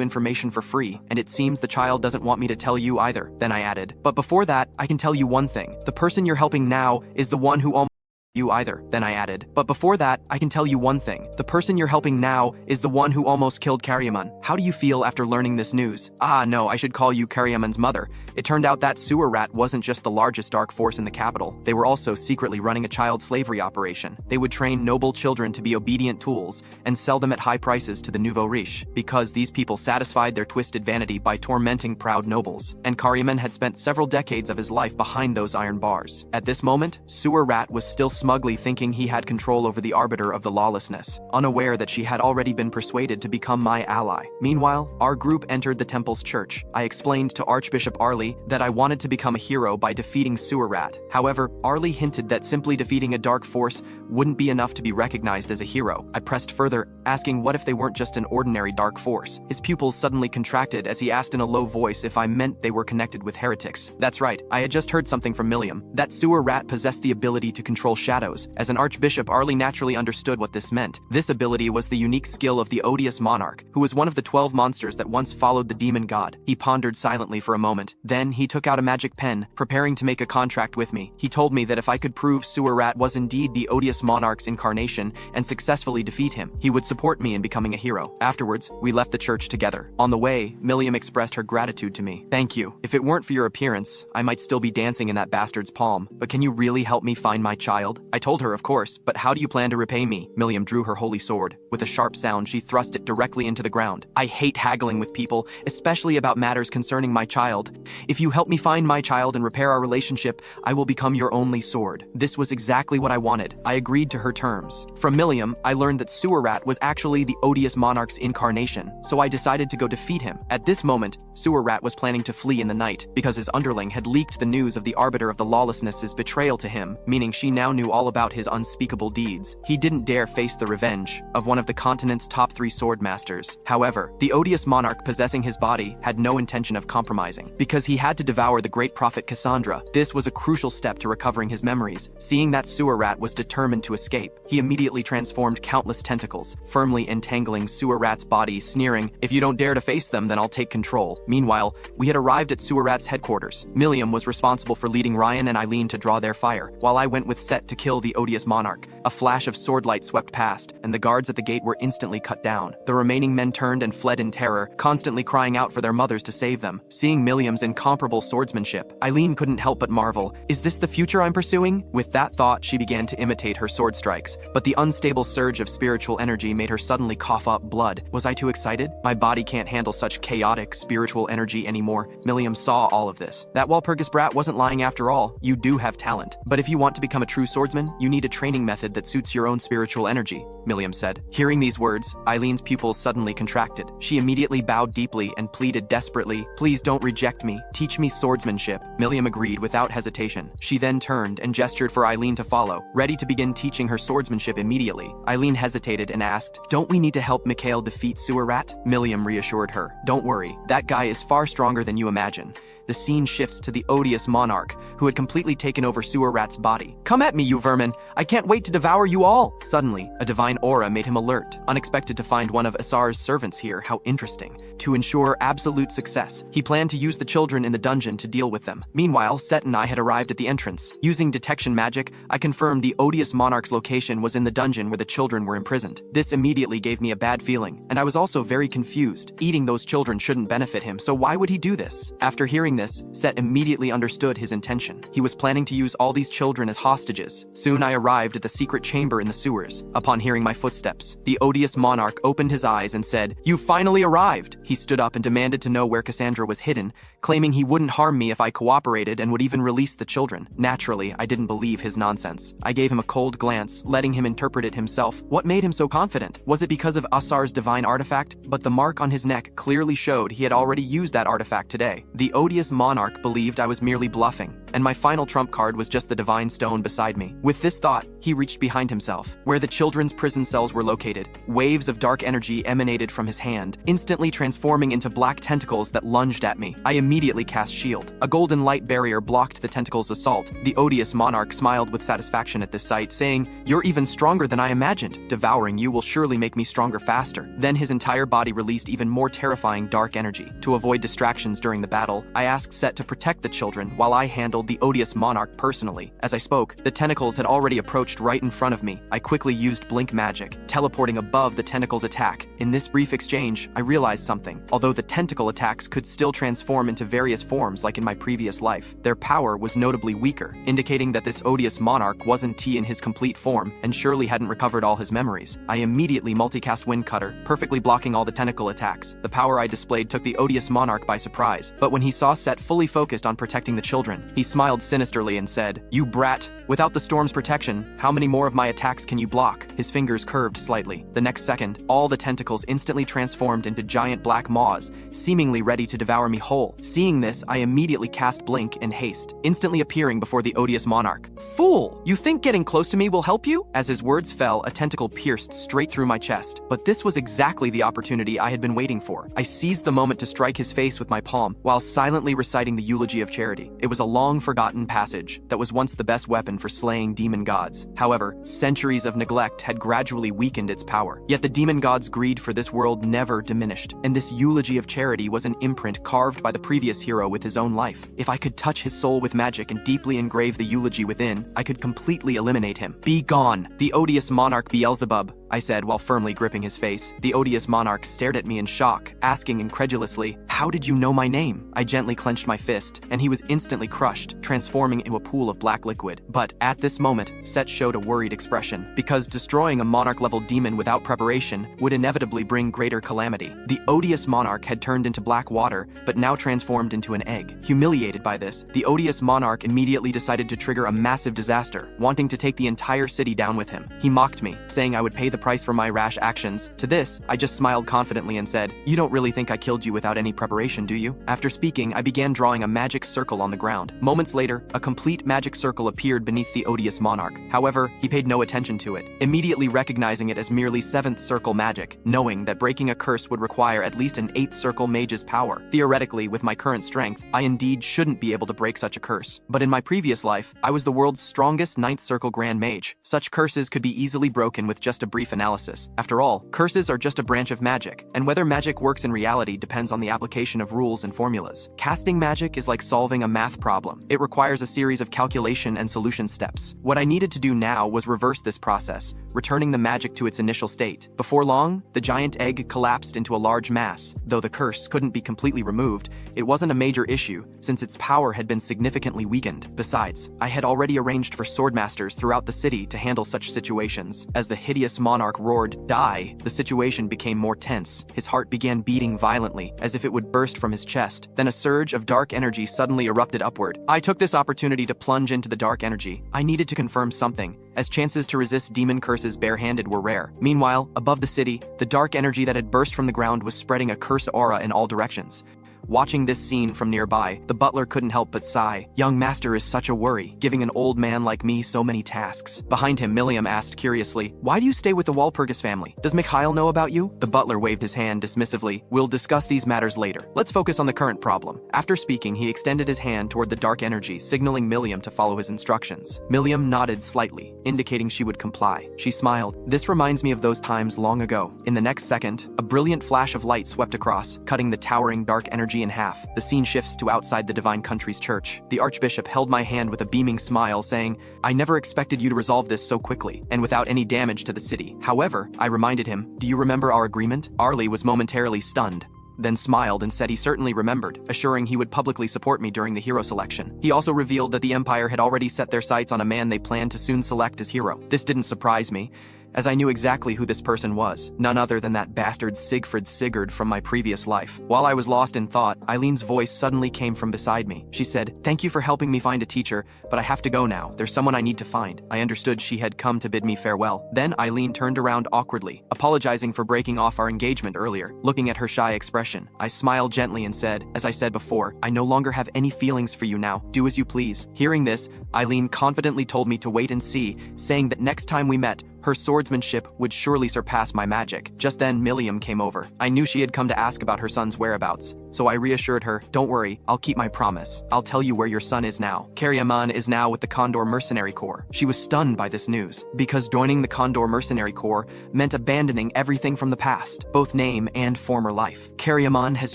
information for free, and it seems the child doesn't want me to tell you either." Then I added, "But before that, I can tell you one thing. The person you're helping now is the one who almost you either." Then I added, "But before that, I can tell you one thing. The person you're helping now is the one who almost killed Karyaman. How do you feel after learning this news?" "Ah, no, I should call you Karyaman's mother. It turned out that sewer rat wasn't just the largest dark force in the capital. They were also secretly running a child slavery operation. They would train noble children to be obedient tools and sell them at high prices to the nouveau riche, because these people satisfied their twisted vanity by tormenting proud nobles. And Karyaman had spent several decades of his life behind those iron bars." At this moment, Sewer Rat was still smugly thinking he had control over the Arbiter of the Lawlessness, unaware that she had already been persuaded to become my ally. Meanwhile, our group entered the temple's church. I explained to Archbishop Arlie that I wanted to become a hero by defeating Sewer Rat. However, Arlie hinted that simply defeating a dark force wouldn't be enough to be recognized as a hero. I pressed further, asking what if they weren't just an ordinary dark force. His pupils suddenly contracted as he asked in a low voice if I meant they were connected with heretics. That's right, I had just heard something from Milliam. That Sewer Rat possessed the ability to control shadows. As an archbishop, Arlie naturally understood what this meant. This ability was the unique skill of the odious monarch, who was one of the 12 monsters that once followed the demon god. He pondered silently for a moment. Then he took out a magic pen, preparing to make a contract with me. He told me that if I could prove Sewer Rat was indeed the odious monarch's incarnation and successfully defeat him, he would support me in becoming a hero. Afterwards, we left the church together. On the way, Milliam expressed her gratitude to me. "Thank you. If it weren't for your appearance, I might still be dancing in that bastard's palm. But can you really help me find my child?" I told her, of course, but how do you plan to repay me? Milliam drew her holy sword. With a sharp sound, she thrust it directly into the ground. "I hate haggling with people, especially about matters concerning my child. If you help me find my child and repair our relationship, I will become your only sword." This was exactly what I wanted. I agreed to her terms. From Milliam, I learned that Sewer Rat was actually the odious monarch's incarnation, so I decided to go defeat him. At this moment, Sewer Rat was planning to flee in the night, because his underling had leaked the news of the Arbiter of the Lawlessness's betrayal to him, meaning she now knew all about his unspeakable deeds. He didn't dare face the revenge of one of the continent's top 3 sword masters. However, the odious monarch possessing his body had no intention of compromising, because he had to devour the great prophet Cassandra. This was a crucial step to recovering his memories. Seeing that Sewer Rat was determined to escape, he immediately transformed countless tentacles, firmly entangling Sewer Rat's body, sneering, "If you don't dare to face them, then I'll take control." Meanwhile, we had arrived at Sewer Rat's headquarters. Milliam was responsible for leading Ryan and Eileen to draw their fire, while I went with Set to kill the odious monarch. A flash of sword light swept past, and the guards at the gate were instantly cut down. The remaining men turned and fled in terror, constantly crying out for their mothers to save them. Seeing Milliam's incomparable swordsmanship, Eileen couldn't help but marvel, "Is this the future I'm pursuing?" With that thought, she began to imitate her sword strikes, but the unstable surge of spiritual energy made her suddenly cough up blood. Was I too excited? My body can't handle such chaotic spiritual energy anymore. Milliam saw all of this. That Walpurgis brat wasn't lying after all. You do have talent. But if you want to become a true swordsman, you need a training method that suits your own spiritual energy, Milliam said. Hearing these words, Eileen's pupils suddenly contracted. She immediately bowed deeply and pleaded desperately, "Please don't reject me. Teach me swordsmanship." Milliam agreed without hesitation. She then turned and gestured for Eileen to follow, ready to begin teaching her swordsmanship immediately. Eileen hesitated and asked, "Don't we need to help Mikhail defeat Sewer Rat?" Milliam reassured her, "Don't worry, that guy is far stronger than you imagine. the scene shifts to the odious monarch, who had completely taken over Sewer Rat's body. "Come at me, you vermin! I can't wait to devour you all!" Suddenly, a divine aura made him alert. Unexpected to find one of Asar's servants here, how interesting. To ensure absolute success, he planned to use the children in the dungeon to deal with them. Meanwhile, Set and I had arrived at the entrance. Using detection magic, I confirmed the odious monarch's location was in the dungeon where the children were imprisoned. This immediately gave me a bad feeling, and I was also very confused. Eating those children shouldn't benefit him, so why would he do this? After hearing this, Set immediately understood his intention. He was planning to use all these children as hostages. Soon I arrived at the secret chamber in the sewers. Upon hearing my footsteps, the odious monarch opened his eyes and said, "You finally arrived!" He stood up and demanded to know where Cassandra was hidden, claiming he wouldn't harm me if I cooperated and would even release the children. Naturally, I didn't believe his nonsense. I gave him a cold glance, letting him interpret it himself. What made him so confident? Was it because of Asar's divine artifact? But the mark on his neck clearly showed he had already used that artifact today. The odious monarch believed I was merely bluffing, and my final trump card was just the divine stone beside me. With this thought, he reached behind himself, where the children's prison cells were located. Waves of dark energy emanated from his hand, instantly transforming into black tentacles that lunged at me. I immediately cast Shield. A golden light barrier blocked the tentacles' assault. The odious monarch smiled with satisfaction at this sight, saying, "You're even stronger than I imagined. Devouring you will surely make me stronger faster." Then his entire body released even more terrifying dark energy. To avoid distractions during the battle, I asked Set to protect the children while I handled the odious monarch personally. As I spoke, the tentacles had already approached right in front of me. I quickly used blink magic, teleporting above the tentacles' attack. In this brief exchange, I realized something. Although the tentacle attacks could still transform into various forms like in my previous life, their power was notably weaker, indicating that this odious monarch wasn't T in his complete form and surely hadn't recovered all his memories. I immediately multicast Wind Cutter, perfectly blocking all the tentacle attacks. The power I displayed took the odious monarch by surprise, but when he saw Set fully focused on protecting the children, he smiled sinisterly and said, "You brat! Without the storm's protection, how many more of my attacks can you block?" His fingers curved slightly. The next second, all the tentacles instantly transformed into giant black maws, seemingly ready to devour me whole. Seeing this, I immediately cast Blink in haste, instantly appearing before the odious monarch. "Fool! You think getting close to me will help you?" As his words fell, a tentacle pierced straight through my chest. But this was exactly the opportunity I had been waiting for. I seized the moment to strike his face with my palm, while silently reciting the eulogy of charity. It was a long-forgotten passage that was once the best weapon for slaying demon gods. However, centuries of neglect had gradually weakened its power. Yet the demon god's greed for this world never diminished, and this eulogy of charity was an imprint carved by the previous hero with his own life. If I could touch his soul with magic and deeply engrave the eulogy within, I could completely eliminate him. "Be gone, the odious monarch Beelzebub," I said while firmly gripping his face. The odious monarch stared at me in shock, asking incredulously, "How did you know my name?" I gently clenched my fist, and he was instantly crushed, transforming into a pool of black liquid. But at this moment, Set showed a worried expression, because destroying a monarch-level demon without preparation would inevitably bring greater calamity. The odious monarch had turned into black water, but now transformed into an egg. Humiliated by this, the odious monarch immediately decided to trigger a massive disaster, wanting to take the entire city down with him. He mocked me, saying I would pay the price for my rash actions. To this, I just smiled confidently and said, "You don't really think I killed you without any preparation, do you?" After speaking, I began drawing a magic circle on the ground. Moments later, a complete magic circle appeared beneath the odious monarch. However, he paid no attention to it, immediately recognizing it as merely 7th circle magic, knowing that breaking a curse would require at least an 8th circle mage's power. Theoretically, with my current strength, I indeed shouldn't be able to break such a curse. But in my previous life, I was the world's strongest 9th circle grand mage. Such curses could be easily broken with just a brief analysis. After all, curses are just a branch of magic, and whether magic works in reality depends on the application of rules and formulas. Casting magic is like solving a math problem. It requires a series of calculation and solution steps. What I needed to do now was reverse this process, returning the magic to its initial state. Before long, the giant egg collapsed into a large mass. Though the curse couldn't be completely removed, it wasn't a major issue, since its power had been significantly weakened. Besides, I had already arranged for swordmasters throughout the city to handle such situations. As the hideous monarch roared, "Die!" the situation became more tense. His heart began beating violently, as if it would burst from his chest. Then a surge of dark energy suddenly erupted upward. I took this opportunity to plunge into the dark energy. I needed to confirm something, as chances to resist demon curses barehanded were rare. Meanwhile, above the city, the dark energy that had burst from the ground was spreading a curse aura in all directions. Watching this scene from nearby, the butler couldn't help but sigh. Young master is such a worry, giving an old man like me so many tasks. Behind him, Milliam asked curiously, why do you stay with the Walpurgis family? Does Mikhail know about you? The butler waved his hand dismissively. We'll discuss these matters later. Let's focus on the current problem. After speaking, he extended his hand toward the dark energy, signaling Milliam to follow his instructions. Milliam nodded slightly, indicating she would comply. She smiled. This reminds me of those times long ago. In the next second, a brilliant flash of light swept across, cutting the towering dark energy in half. The scene shifts to outside the Divine Country's church. The Archbishop held my hand with a beaming smile, saying, I never expected you to resolve this so quickly, and without any damage to the city. However, I reminded him, do you remember our agreement? Arlie was momentarily stunned, then smiled and said he certainly remembered, assuring he would publicly support me during the hero selection. He also revealed that the Empire had already set their sights on a man they planned to soon select as hero. This didn't surprise me, as I knew exactly who this person was, none other than that bastard Siegfried Sigurd from my previous life. While I was lost in thought, Eileen's voice suddenly came from beside me. She said, thank you for helping me find a teacher, but I have to go now. There's someone I need to find. I understood she had come to bid me farewell. Then Eileen turned around awkwardly, apologizing for breaking off our engagement earlier. Looking at her shy expression, I smiled gently and said, as I said before, I no longer have any feelings for you now. Do as you please. Hearing this, Eileen confidently told me to wait and see, saying that next time we met, her swordsmanship would surely surpass my magic. Just then, Milliam came over. I knew she had come to ask about her son's whereabouts, so I reassured her, don't worry, I'll keep my promise. I'll tell you where your son is now. Karyaman is now with the Condor Mercenary Corps. She was stunned by this news, because joining the Condor Mercenary Corps meant abandoning everything from the past, both name and former life. Karyaman has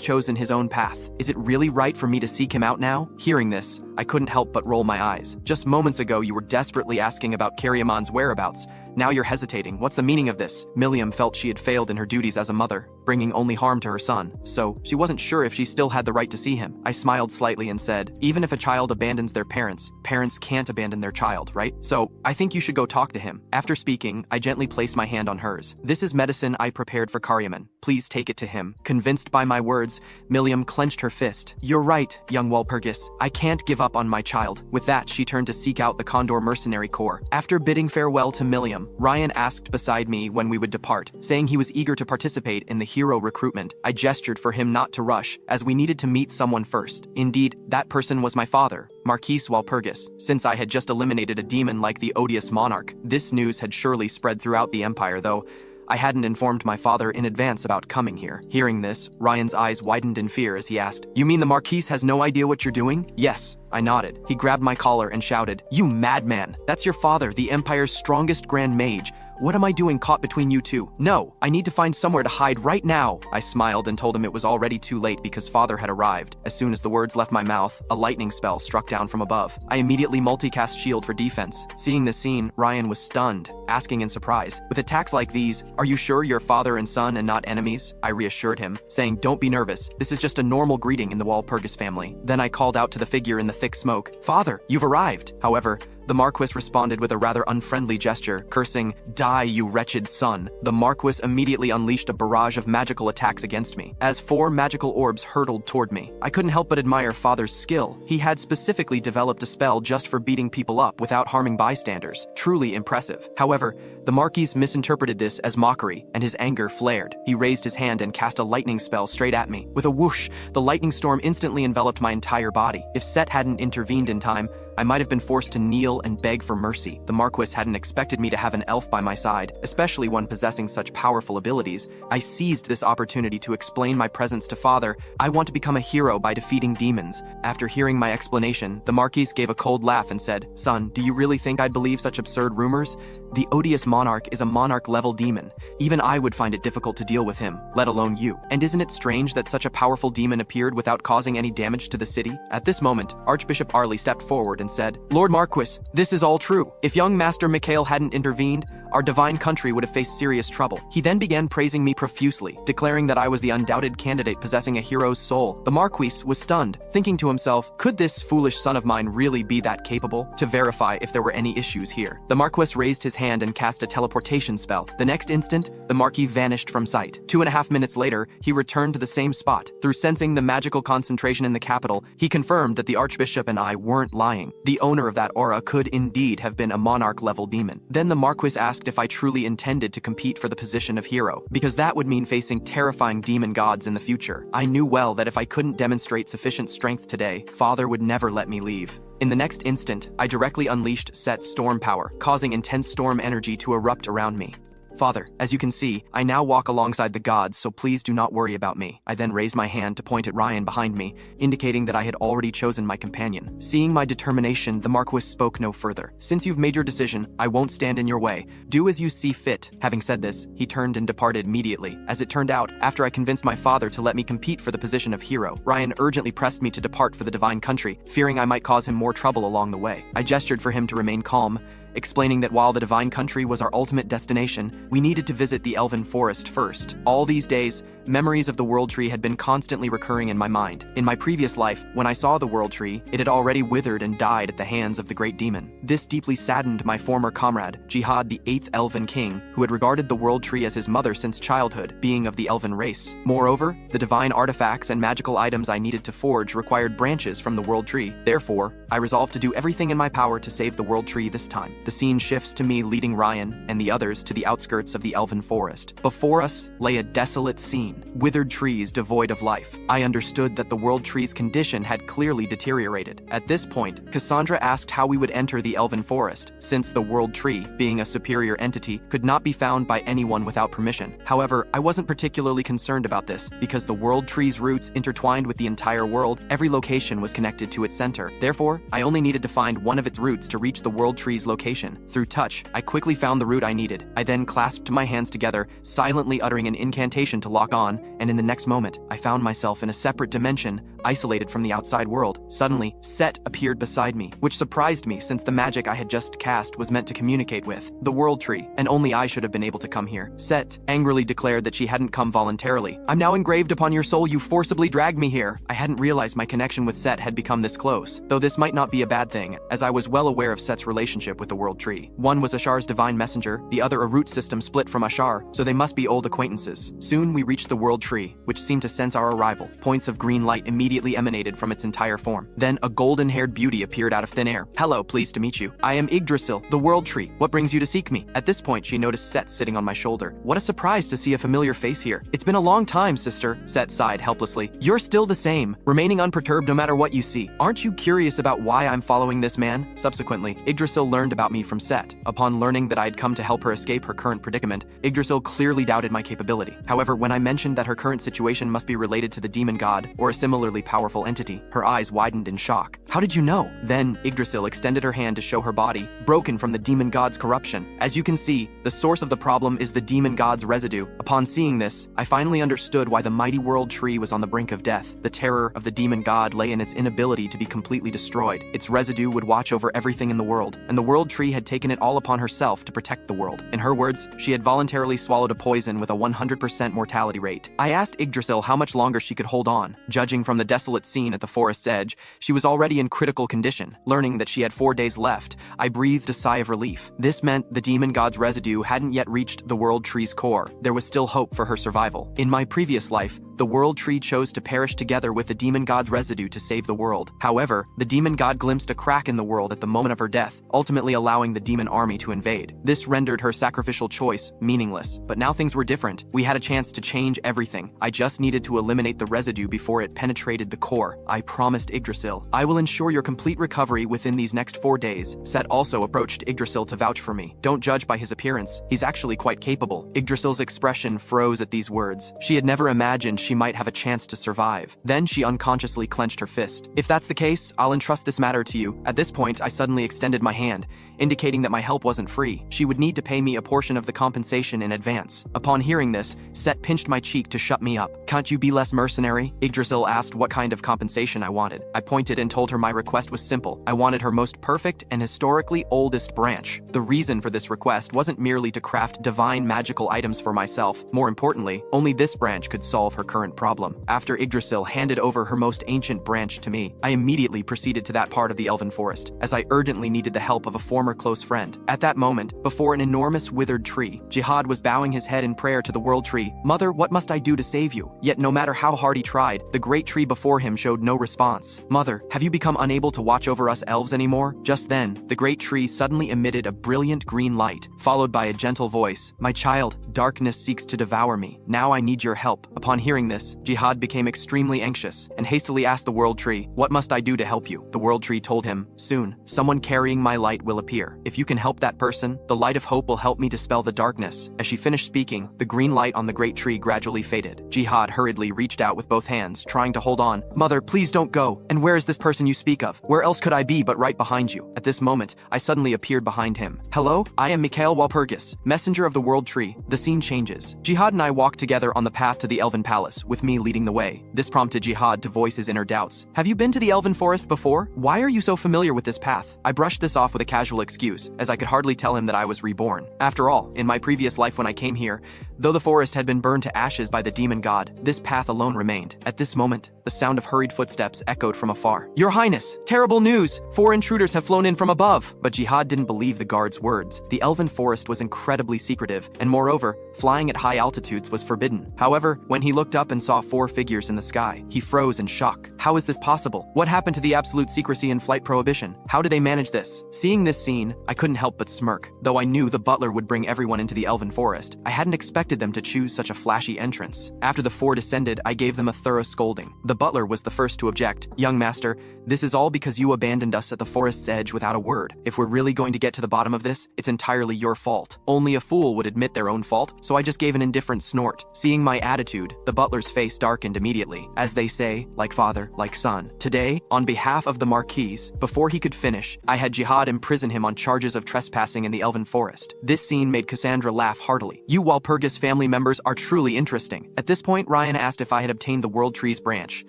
chosen his own path. Is it really right for me to seek him out now? Hearing this, I couldn't help but roll my eyes. Just moments ago, you were desperately asking about Karyaman's whereabouts. Now you're hesitating. What's the meaning of this? Milliam felt she had failed in her duties as a mother, bringing only harm to her son, so she wasn't sure if she still had the right to see him. I smiled slightly and said, even if a child abandons their parents, parents can't abandon their child, right? So, I think you should go talk to him. After speaking, I gently placed my hand on hers. This is medicine I prepared for Karyaman. Please take it to him. Convinced by my words, Milliam clenched her fist. You're right, young Walpurgis. I can't give up on my child. With that, she turned to seek out the Condor Mercenary Corps. After bidding farewell to Milliam, Ryan asked beside me when we would depart, saying he was eager to participate in the hero recruitment. I gestured for him not to rush, as we needed to meet someone first. Indeed, that person was my father, Marquis Walpurgis. Since I had just eliminated a demon like the odious monarch, this news had surely spread throughout the Empire, though I hadn't informed my father in advance about coming here. Hearing this, Ryan's eyes widened in fear as he asked, you mean the Marquis has no idea what you're doing? Yes, I nodded. He grabbed my collar and shouted, you madman! That's your father, the Empire's strongest Grand Mage. What am I doing caught between you two? No, I need to find somewhere to hide right now. I smiled and told him it was already too late because father had arrived. As soon as the words left my mouth, a lightning spell struck down from above. I immediately multicast shield for defense. Seeing this scene, Ryan was stunned, asking in surprise, with attacks like these, are you sure you're father and son and not enemies? I reassured him, saying, don't be nervous. This is just a normal greeting in the Walpurgis family. Then I called out to the figure in the thick smoke, Father, you've arrived. However, the Marquis responded with a rather unfriendly gesture, cursing, die, you wretched son. The Marquis immediately unleashed a barrage of magical attacks against me, as 4 magical orbs hurtled toward me. I couldn't help but admire father's skill. He had specifically developed a spell just for beating people up without harming bystanders. Truly impressive. However, the Marquis misinterpreted this as mockery, and his anger flared. He raised his hand and cast a lightning spell straight at me. With a whoosh, the lightning storm instantly enveloped my entire body. If Set hadn't intervened in time, I might have been forced to kneel and beg for mercy. The Marquis hadn't expected me to have an elf by my side, especially one possessing such powerful abilities. I seized this opportunity to explain my presence to father. I want to become a hero by defeating demons. After hearing my explanation, the Marquis gave a cold laugh and said, son, do you really think I'd believe such absurd rumors? The odious monarch is a monarch-level demon. Even I would find it difficult to deal with him, let alone you. And isn't it strange that such a powerful demon appeared without causing any damage to the city? At this moment, Archbishop Arlie stepped forward and said, Lord Marquis, this is all true. If young Master Mikhail hadn't intervened, our divine country would have faced serious trouble. He then began praising me profusely, declaring that I was the undoubted candidate possessing a hero's soul. The Marquis was stunned, thinking to himself, could this foolish son of mine really be that capable? To verify if there were any issues here, the Marquis raised his hand and cast a teleportation spell. The next instant, the Marquis vanished from sight. 2.5 minutes later, he returned to the same spot. Through sensing the magical concentration in the capital, he confirmed that the Archbishop and I weren't lying. The owner of that aura could indeed have been a monarch-level demon. Then the Marquis asked asked if I truly intended to compete for the position of hero, because that would mean facing terrifying demon gods in the future. I knew well that if I couldn't demonstrate sufficient strength today, Father would never let me leave. In the next instant, I directly unleashed Set's storm power, causing intense storm energy to erupt around me. Father, as you can see, I now walk alongside the gods, so please do not worry about me. I then raised my hand to point at Ryan behind me, indicating that I had already chosen my companion. Seeing my determination, the Marquis spoke no further. Since you've made your decision, I won't stand in your way. Do as you see fit. Having said this, he turned and departed immediately. As it turned out, after I convinced my father to let me compete for the position of hero, Ryan urgently pressed me to depart for the divine country, fearing I might cause him more trouble along the way. I gestured for him to remain calm, explaining that while the divine country was our ultimate destination, we needed to visit the elven forest first. All these days, memories of the world tree had been constantly recurring in my mind. In my previous life, when I saw the world tree, it had already withered and died at the hands of the great demon. This deeply saddened my former comrade, Jihad, the 8th elven king, who had regarded the world tree as his mother since childhood, being of the elven race. Moreover, the divine artifacts and magical items I needed to forge required branches from the world tree. Therefore, I resolved to do everything in my power to save the world tree this time. The scene shifts to me leading Ryan and the others to the outskirts of the elven forest. Before us lay a desolate scene, withered trees devoid of life. I understood that the world tree's condition had clearly deteriorated. At this point, Cassandra asked how we would enter the elven forest, since the world tree, being a superior entity, could not be found by anyone without permission. However, I wasn't particularly concerned about this, because the world tree's roots intertwined with the entire world. Every location was connected to its center. Therefore, I only needed to find one of its roots to reach the world tree's location. Through touch, I quickly found the root I needed. I then clasped my hands together, silently uttering an incantation to lock on, and in the next moment, I found myself in a separate dimension, isolated from the outside world. Suddenly, Set appeared beside me, which surprised me since the magic I had just cast was meant to communicate with the world tree, and only I should have been able to come here. Set angrily declared that she hadn't come voluntarily. I'm now engraved upon your soul, you forcibly dragged me here. I hadn't realized my connection with Set had become this close, though this might not be a bad thing, as I was well aware of Set's relationship with the world tree. One was Ashar's divine messenger, the other a root system split from Ashar, so they must be old acquaintances. Soon we reached the world tree, which seemed to sense our arrival. Points of green light immediately emanated from its entire form. Then a golden-haired beauty appeared out of thin air. Hello, pleased to meet you. I am Yggdrasil, the world tree. What brings you to seek me? At this point, she noticed Set sitting on my shoulder. What a surprise to see a familiar face here. It's been a long time, sister, Set sighed helplessly. You're still the same, remaining unperturbed no matter what you see. Aren't you curious about why I'm following this man? Subsequently, Yggdrasil learned about me from Set. Upon learning that I had come to help her escape her current predicament, Yggdrasil clearly doubted my capability. However, when I mentioned that her current situation must be related to the demon god, or a similarly powerful entity, her eyes widened in shock. How did you know? Then, Yggdrasil extended her hand to show her body, broken from the demon god's corruption. As you can see, the source of the problem is the demon god's residue. Upon seeing this, I finally understood why the mighty world tree was on the brink of death. The terror of the demon god lay in its inability to be completely destroyed. Its residue would watch over everything in the world, and the world tree had taken it all upon herself to protect the world. In her words, she had voluntarily swallowed a poison with a 100% mortality rate. I asked Yggdrasil how much longer she could hold on. Judging from the desolate scene at the forest's edge, she was already in critical condition. Learning that she had 4 days left, I breathed a sigh of relief. This meant the demon god's residue hadn't yet reached the world tree's core. There was still hope for her survival. In my previous life, the world tree chose to perish together with the demon god's residue to save the world. However, the demon god glimpsed a crack in the world at the moment of her death, ultimately allowing the demon army to invade. This rendered her sacrificial choice meaningless. But now things were different. We had a chance to change everything. I just needed to eliminate the residue before it penetrated the core. I promised Yggdrasil, I will ensure your complete recovery within these next 4 days. Set also approached Yggdrasil to vouch for me. Don't judge by his appearance. He's actually quite capable. Yggdrasil's expression froze at these words. She had never imagined she might have a chance to survive. Then she unconsciously clenched her fist. If that's the case, I'll entrust this matter to you. At this point, I suddenly extended my hand, indicating that my help wasn't free. She would need to pay me a portion of the compensation in advance. Upon hearing this, Set pinched my cheek to shut me up. Can't you be less mercenary? Yggdrasil asked what kind of compensation I wanted. I pointed and told her my request was simple. I wanted her most perfect and historically oldest branch. The reason for this request wasn't merely to craft divine magical items for myself. More importantly, only this branch could solve her current problem. After Yggdrasil handed over her most ancient branch to me, I immediately proceeded to that part of the elven forest, as I urgently needed the help of a former close friend. At that moment, before an enormous withered tree, Jihad was bowing his head in prayer to the world tree. "Mother, what must I do to save you?" Yet no matter how hard he tried, the great tree before him showed no response. "Mother, have you become unable to watch over us elves anymore?" Just then, the great tree suddenly emitted a brilliant green light, followed by a gentle voice. "My child, darkness seeks to devour me. Now I need your help." Upon hearing this, Jihad became extremely anxious and hastily asked the world tree, "What must I do to help you?" The world tree told him, "Soon, someone carrying my light will appear. If you can help that person, the light of hope will help me dispel the darkness." As she finished speaking, the green light on the great tree gradually faded. Jihad hurriedly reached out with both hands, trying to hold on. "Mother, please don't go. And where is this person you speak of? Where else could I be but right behind you?" At this moment, I suddenly appeared behind him. "Hello, I am Mikhail Walpurgis, messenger of the world tree." The scene changes. Jihad and I walked together on the path to the Elven Palace, with me leading the way. This prompted Jihad to voice his inner doubts. "Have you been to the Elven Forest before? Why are you so familiar with this path?" I brushed this off with a casual excuse, as I could hardly tell him that I was reborn. After all, in my previous life when I came here, though the forest had been burned to ashes by the demon god, this path alone remained. At this moment, the sound of hurried footsteps echoed from afar. "Your Highness, terrible news! 4 intruders have flown in from above!" But Jihad didn't believe the guard's words. The Elven Forest was incredibly secretive, and moreover, flying at high altitudes was forbidden. However, when he looked up and saw 4 figures in the sky, he froze in shock. How is this possible? What happened to the absolute secrecy and flight prohibition? How do they manage this? Seeing this scene, I couldn't help but smirk. Though I knew the butler would bring everyone into the Elven Forest, I hadn't expected them to choose such a flashy entrance. After the 4 descended, I gave them a thorough scolding. The butler was the first to object. "Young master, this is all because you abandoned us at the forest's edge without a word. If we're really going to get to the bottom of this, it's entirely your fault. Only a fool would admit their own fault, so I just gave an indifferent snort." Seeing my attitude, the butler's face darkened immediately. "As they say, like father, like son. Today, on behalf of the Marquise," before he could finish, I had Jihad imprison him on charges of trespassing in the Elven Forest. This scene made Cassandra laugh heartily. "You Walpurgis family members are truly interesting." At this point, Ryan asked if I had obtained the World Tree's branch,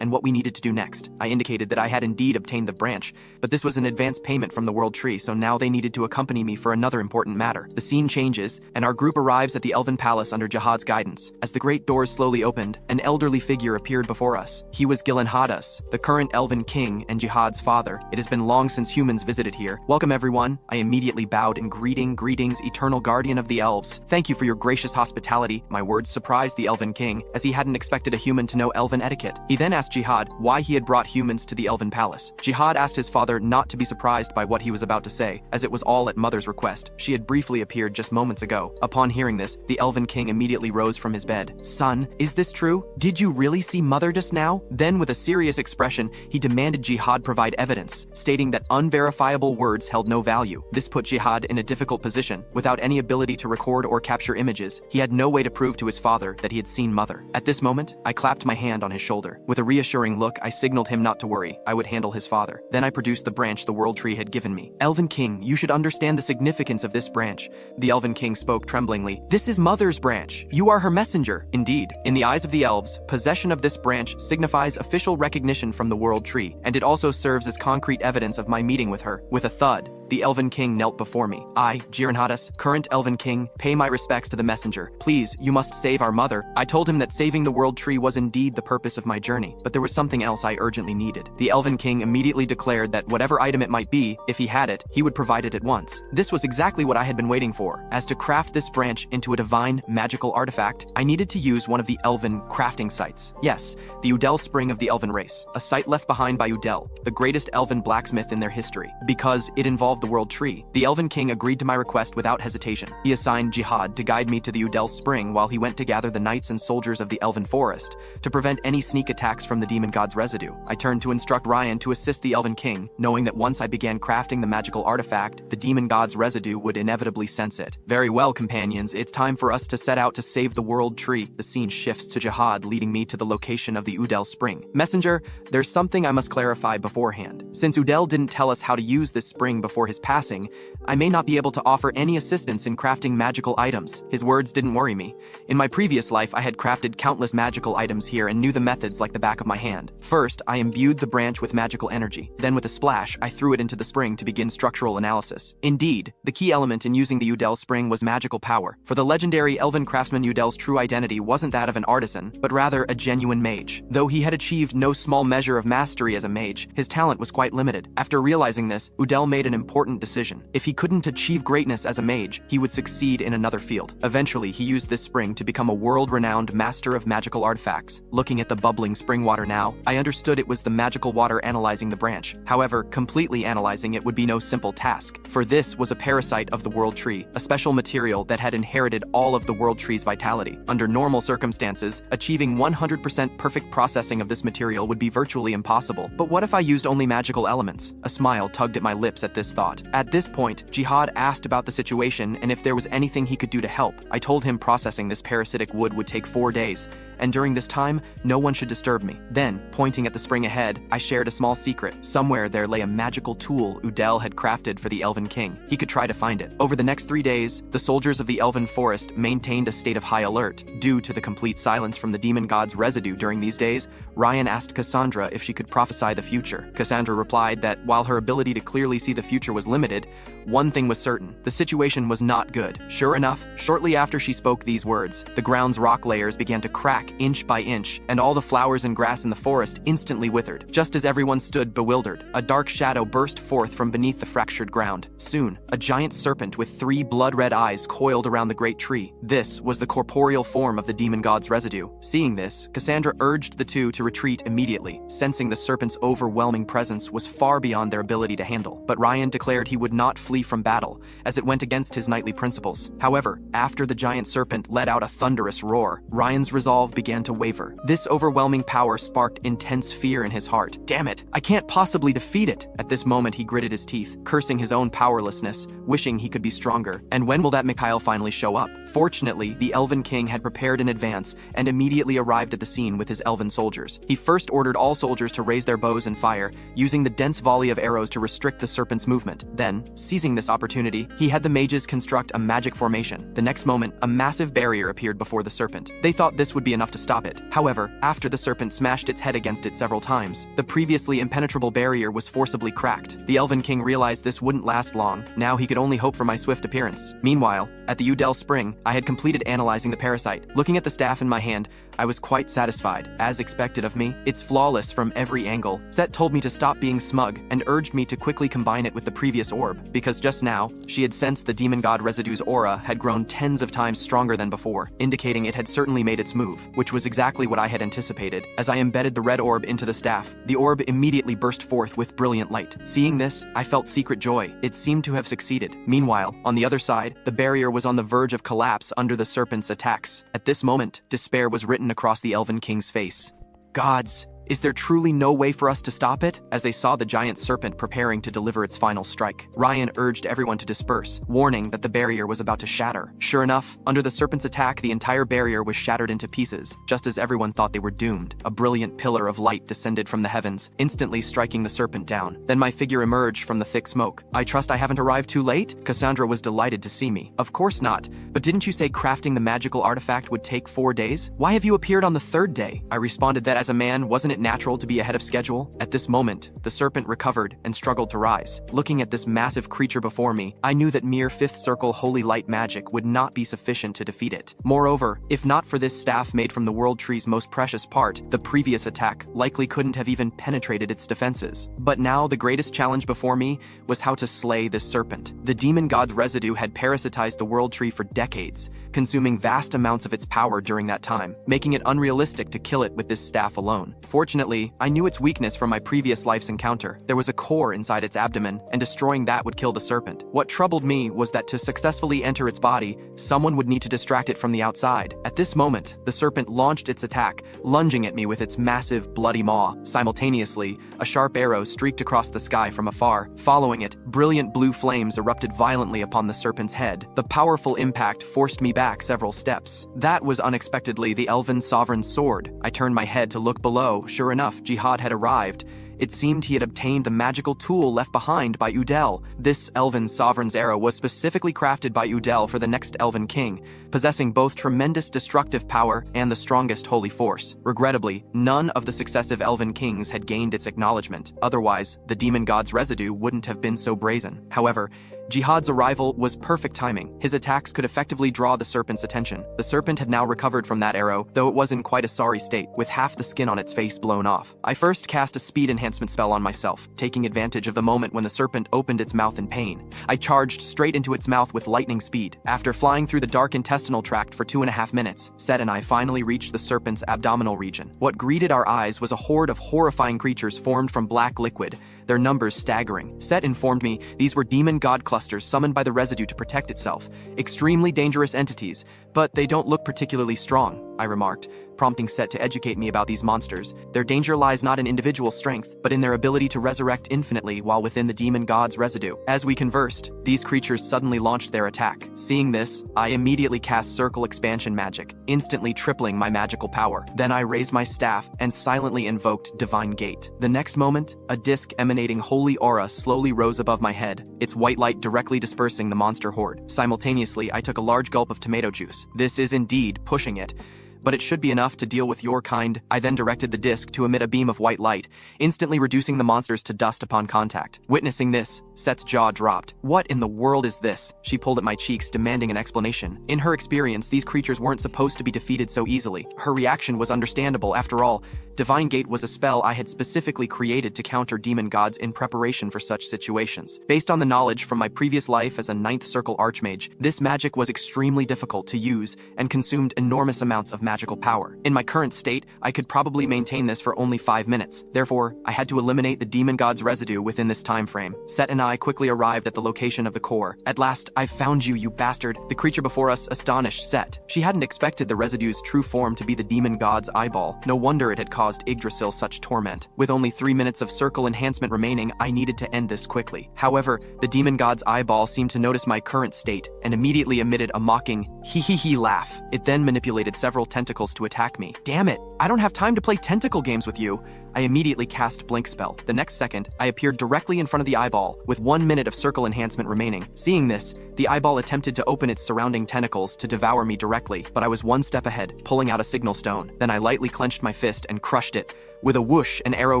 and what we needed to do next. I indicated that I had indeed obtained the branch, but this was an advance payment from the World Tree, so now they needed to accompany me for another important matter. The scene changes, and our group arrives at the Elven Palace under Jihad's guidance. As the great doors slowly opened, an elderly figure appeared before us. He was Gillen Hadas, the current Elven King and Jihad's father. "It has been long since humans visited here. Welcome everyone." I immediately bowed in greetings, eternal guardian of the elves. "Thank you for your gracious hospitality." My words surprised the Elven King, as he hadn't expected a human to know Elven etiquette. He then asked Jihad why he had brought humans to the Elven Palace. Jihad asked his father not to be surprised by what he was about to say, as it was all at Mother's request. She had briefly appeared just moments ago. Upon hearing this, the Elven King immediately rose from his bed. "Son, is this true? Did you really see Mother just now?" Then, with a serious expression, he demanded Jihad provide evidence, stating that unverifiable words held no value. This put Jihad in a difficult position. Without any ability to record or capture images, he had no way to prove to his father that he had seen Mother. At this moment, I clapped my hand on his shoulder. With a reassuring look, I signaled him not to worry. I would handle his father. Then I produced the branch the World Tree had given me. "Elven King, you should understand the significance of this branch." The Elven King spoke tremblingly. "This is Mother's branch. You are her messenger." Indeed, in the eyes of the elves, possession of this branch signifies official recognition from the World Tree, and it also serves as concrete evidence of my meeting with her. With a thud, the Elven King knelt before me. "I, Jiren Hadas, current Elven King, pay my respects to the messenger. Please, you must save our mother." I told him that saving the World Tree was indeed the purpose of my journey, but there was something else I urgently needed. The Elven King immediately declared that whatever item it might be, if he had it, he would provide it at once. This was exactly what I had been waiting for. As to craft this branch into a divine, magical artifact, I needed to use one of the Elven crafting sites. Yes, the Udel Spring of the Elven race, a site left behind by Udel, the greatest Elven blacksmith in their history. Because it involved the World Tree, the Elven King agreed to my request without hesitation. He assigned Jihad to guide me to the Udel Spring while he went to gather the knights and soldiers of the Elven Forest to prevent any sneak attacks from the demon god's residue. I turned to instruct Ryan to assist the Elven King, knowing that once I began crafting the magical artifact, the demon god's residue would inevitably sense it. "Very well, companions, it's time for us to set out to save the World Tree." The scene shifts to Jihad leading me to the location of the Udel Spring. "Messenger, there's something I must clarify beforehand. Since Udel didn't tell us how to use this spring before his his passing, I may not be able to offer any assistance in crafting magical items. His words didn't worry me. In my previous life, I had crafted countless magical items here and knew the methods like the back of my hand. First, I imbued the branch with magical energy. Then with a splash, I threw it into the spring to begin structural analysis. Indeed, the key element in using the Udell spring was magical power. For the legendary elven craftsman, Udell's true identity wasn't that of an artisan, but rather a genuine mage. Though he had achieved no small measure of mastery as a mage, his talent was quite limited. After realizing this, Udell made an important decision. If he couldn't achieve greatness as a mage, he would succeed in another field. Eventually, he used this spring to become a world-renowned master of magical artifacts. Looking at the bubbling spring water now, I understood it was the magical water analyzing the branch. However, completely analyzing it would be no simple task, for this was a parasite of the world tree, a special material that had inherited all of the world tree's vitality. Under normal circumstances, achieving 100% perfect processing of this material would be virtually impossible. But what if I used only magical elements? A smile tugged at my lips at this thought. At this point, Jihad asked about the situation and if there was anything he could do to help. I told him processing this parasitic wood would take 4 days, and during this time, no one should disturb me. Then, pointing at the spring ahead, I shared a small secret. Somewhere there lay a magical tool Udell had crafted for the Elven King. He could try to find it. Over the next 3 days, the soldiers of the Elven Forest maintained a state of high alert. Due to the complete silence from the demon god's residue during these days, Ryan asked Cassandra if she could prophesy the future. Cassandra replied that while her ability to clearly see the future was limited, one thing was certain: the situation was not good. Sure enough, shortly after she spoke these words, the ground's rock layers began to crack inch by inch, and all the flowers and grass in the forest instantly withered. Just as everyone stood bewildered, a dark shadow burst forth from beneath the fractured ground. Soon, a giant serpent with 3 blood-red eyes coiled around the great tree. This was the corporeal form of the demon god's residue. Seeing this, Cassandra urged the two to retreat immediately, sensing the serpent's overwhelming presence was far beyond their ability to handle. But Ryan declared he would not flee from battle, as it went against his knightly principles. However, after the giant serpent let out a thunderous roar, Ryan's resolve began to waver. This overwhelming power sparked intense fear in his heart. Damn it, I can't possibly defeat it. At this moment, he gritted his teeth, cursing his own powerlessness, wishing he could be stronger. And when will that Mikhail finally show up? Fortunately, the Elven King had prepared in advance and immediately arrived at the scene with his elven soldiers. He first ordered all soldiers to raise their bows and fire, using the dense volley of arrows to restrict the serpent's movement. Then, seizing this opportunity, he had the mages construct a magic formation. The next moment, a massive barrier appeared before the serpent. They thought this would be enough to stop it. However, after the serpent smashed its head against it several times, the previously impenetrable barrier was forcibly cracked. The Elven King realized this wouldn't last long. Now he could only hope for my swift appearance. Meanwhile, at the Udell Spring, I had completed analyzing the parasite. Looking at the staff in my hand, I was quite satisfied. As expected of me, it's flawless from every angle. Set told me to stop being smug and urged me to quickly combine it with the previous orb, because just now, she had sensed the demon god residue's aura had grown tens of times stronger than before, indicating it had certainly made its move, which was exactly what I had anticipated. As I embedded the red orb into the staff, the orb immediately burst forth with brilliant light. Seeing this, I felt secret joy. It seemed to have succeeded. Meanwhile, on the other side, the barrier was on the verge of collapse under the serpent's attacks. At this moment, despair was written across the Elven King's face. Gods, is there truly no way for us to stop it? As they saw the giant serpent preparing to deliver its final strike, Ryan urged everyone to disperse, warning that the barrier was about to shatter. Sure enough, under the serpent's attack, the entire barrier was shattered into pieces, just as everyone thought they were doomed. A brilliant pillar of light descended from the heavens, instantly striking the serpent down. Then my figure emerged from the thick smoke. I trust I haven't arrived too late? Cassandra was delighted to see me. Of course not. But didn't you say crafting the magical artifact would take 4 days? Why have you appeared on the 3rd day? I responded that as a man, wasn't it natural to be ahead of schedule? At this moment, the serpent recovered and struggled to rise. Looking at this massive creature before me, I knew that mere 5th circle holy light magic would not be sufficient to defeat it. Moreover, if not for this staff made from the world tree's most precious part, the previous attack likely couldn't have even penetrated its defenses. But now the greatest challenge before me was how to slay this serpent. The demon god's residue had parasitized the world tree for decades, consuming vast amounts of its power during that time, making it unrealistic to kill it with this staff alone. Fortunately, I knew its weakness from my previous life's encounter. There was a core inside its abdomen, and destroying that would kill the serpent. What troubled me was that to successfully enter its body, someone would need to distract it from the outside. At this moment, the serpent launched its attack, lunging at me with its massive, bloody maw. Simultaneously, a sharp arrow streaked across the sky from afar. Following it, brilliant blue flames erupted violently upon the serpent's head. The powerful impact forced me back several steps. That was unexpectedly the elven sovereign's sword. I turned my head to look below. Sure enough, Jihad had arrived. It seemed he had obtained the magical tool left behind by Udel. This elven sovereign's arrow was specifically crafted by Udel for the next elven king, possessing both tremendous destructive power and the strongest holy force. Regrettably, none of the successive elven kings had gained its acknowledgement. Otherwise, the demon god's residue wouldn't have been so brazen. However, Jihad's arrival was perfect timing. His attacks could effectively draw the serpent's attention. The serpent had now recovered from that arrow, though it was in quite a sorry state, with half the skin on its face blown off. I first cast a speed enhancement spell on myself, taking advantage of the moment when the serpent opened its mouth in pain. I charged straight into its mouth with lightning speed. After flying through the dark intestinal tract for 2.5 minutes, Set and I finally reached the serpent's abdominal region. What greeted our eyes was a horde of horrifying creatures formed from black liquid, their numbers staggering. Set informed me these were demon god clusters summoned by the residue to protect itself. Extremely dangerous entities, but they don't look particularly strong, I remarked, prompting Set to educate me about these monsters. Their danger lies not in individual strength, but in their ability to resurrect infinitely while within the demon god's residue. As we conversed, these creatures suddenly launched their attack. Seeing this, I immediately cast Circle Expansion magic, instantly tripling my magical power. Then I raised my staff and silently invoked Divine Gate. The next moment, a disc emanating holy aura slowly rose above my head, its white light directly dispersing the monster horde. Simultaneously, I took a large gulp of tomato juice. This is indeed pushing it, but it should be enough to deal with your kind. I then directed the disc to emit a beam of white light, instantly reducing the monsters to dust upon contact. Witnessing this, Set's jaw dropped. What in the world is this? She pulled at my cheeks, demanding an explanation. In her experience, these creatures weren't supposed to be defeated so easily. Her reaction was understandable. After all, Divine Gate was a spell I had specifically created to counter demon gods in preparation for such situations. Based on the knowledge from my previous life as a 9th Circle Archmage, this magic was extremely difficult to use and consumed enormous amounts of magical power. In my current state, I could probably maintain this for only 5 minutes. Therefore, I had to eliminate the demon god's residue within this time frame. Set and I quickly arrived at the location of the core. At last, I've found you, you bastard. The creature before us astonished Set. She hadn't expected the residue's true form to be the demon god's eyeball. No wonder it had caused Yggdrasil such torment. With only 3 minutes of circle enhancement remaining, I needed to end this quickly. However, the demon god's eyeball seemed to notice my current state and immediately emitted a mocking hee laugh. It then manipulated several tentacles to attack me. Damn it, I don't have time to play tentacle games with you. I immediately cast Blink Spell. The next second, I appeared directly in front of the eyeball, with 1 minute of circle enhancement remaining. Seeing this, the eyeball attempted to open its surrounding tentacles to devour me directly, but I was 1 step ahead, pulling out a signal stone. Then I lightly clenched my fist and crushed it. With a whoosh, an arrow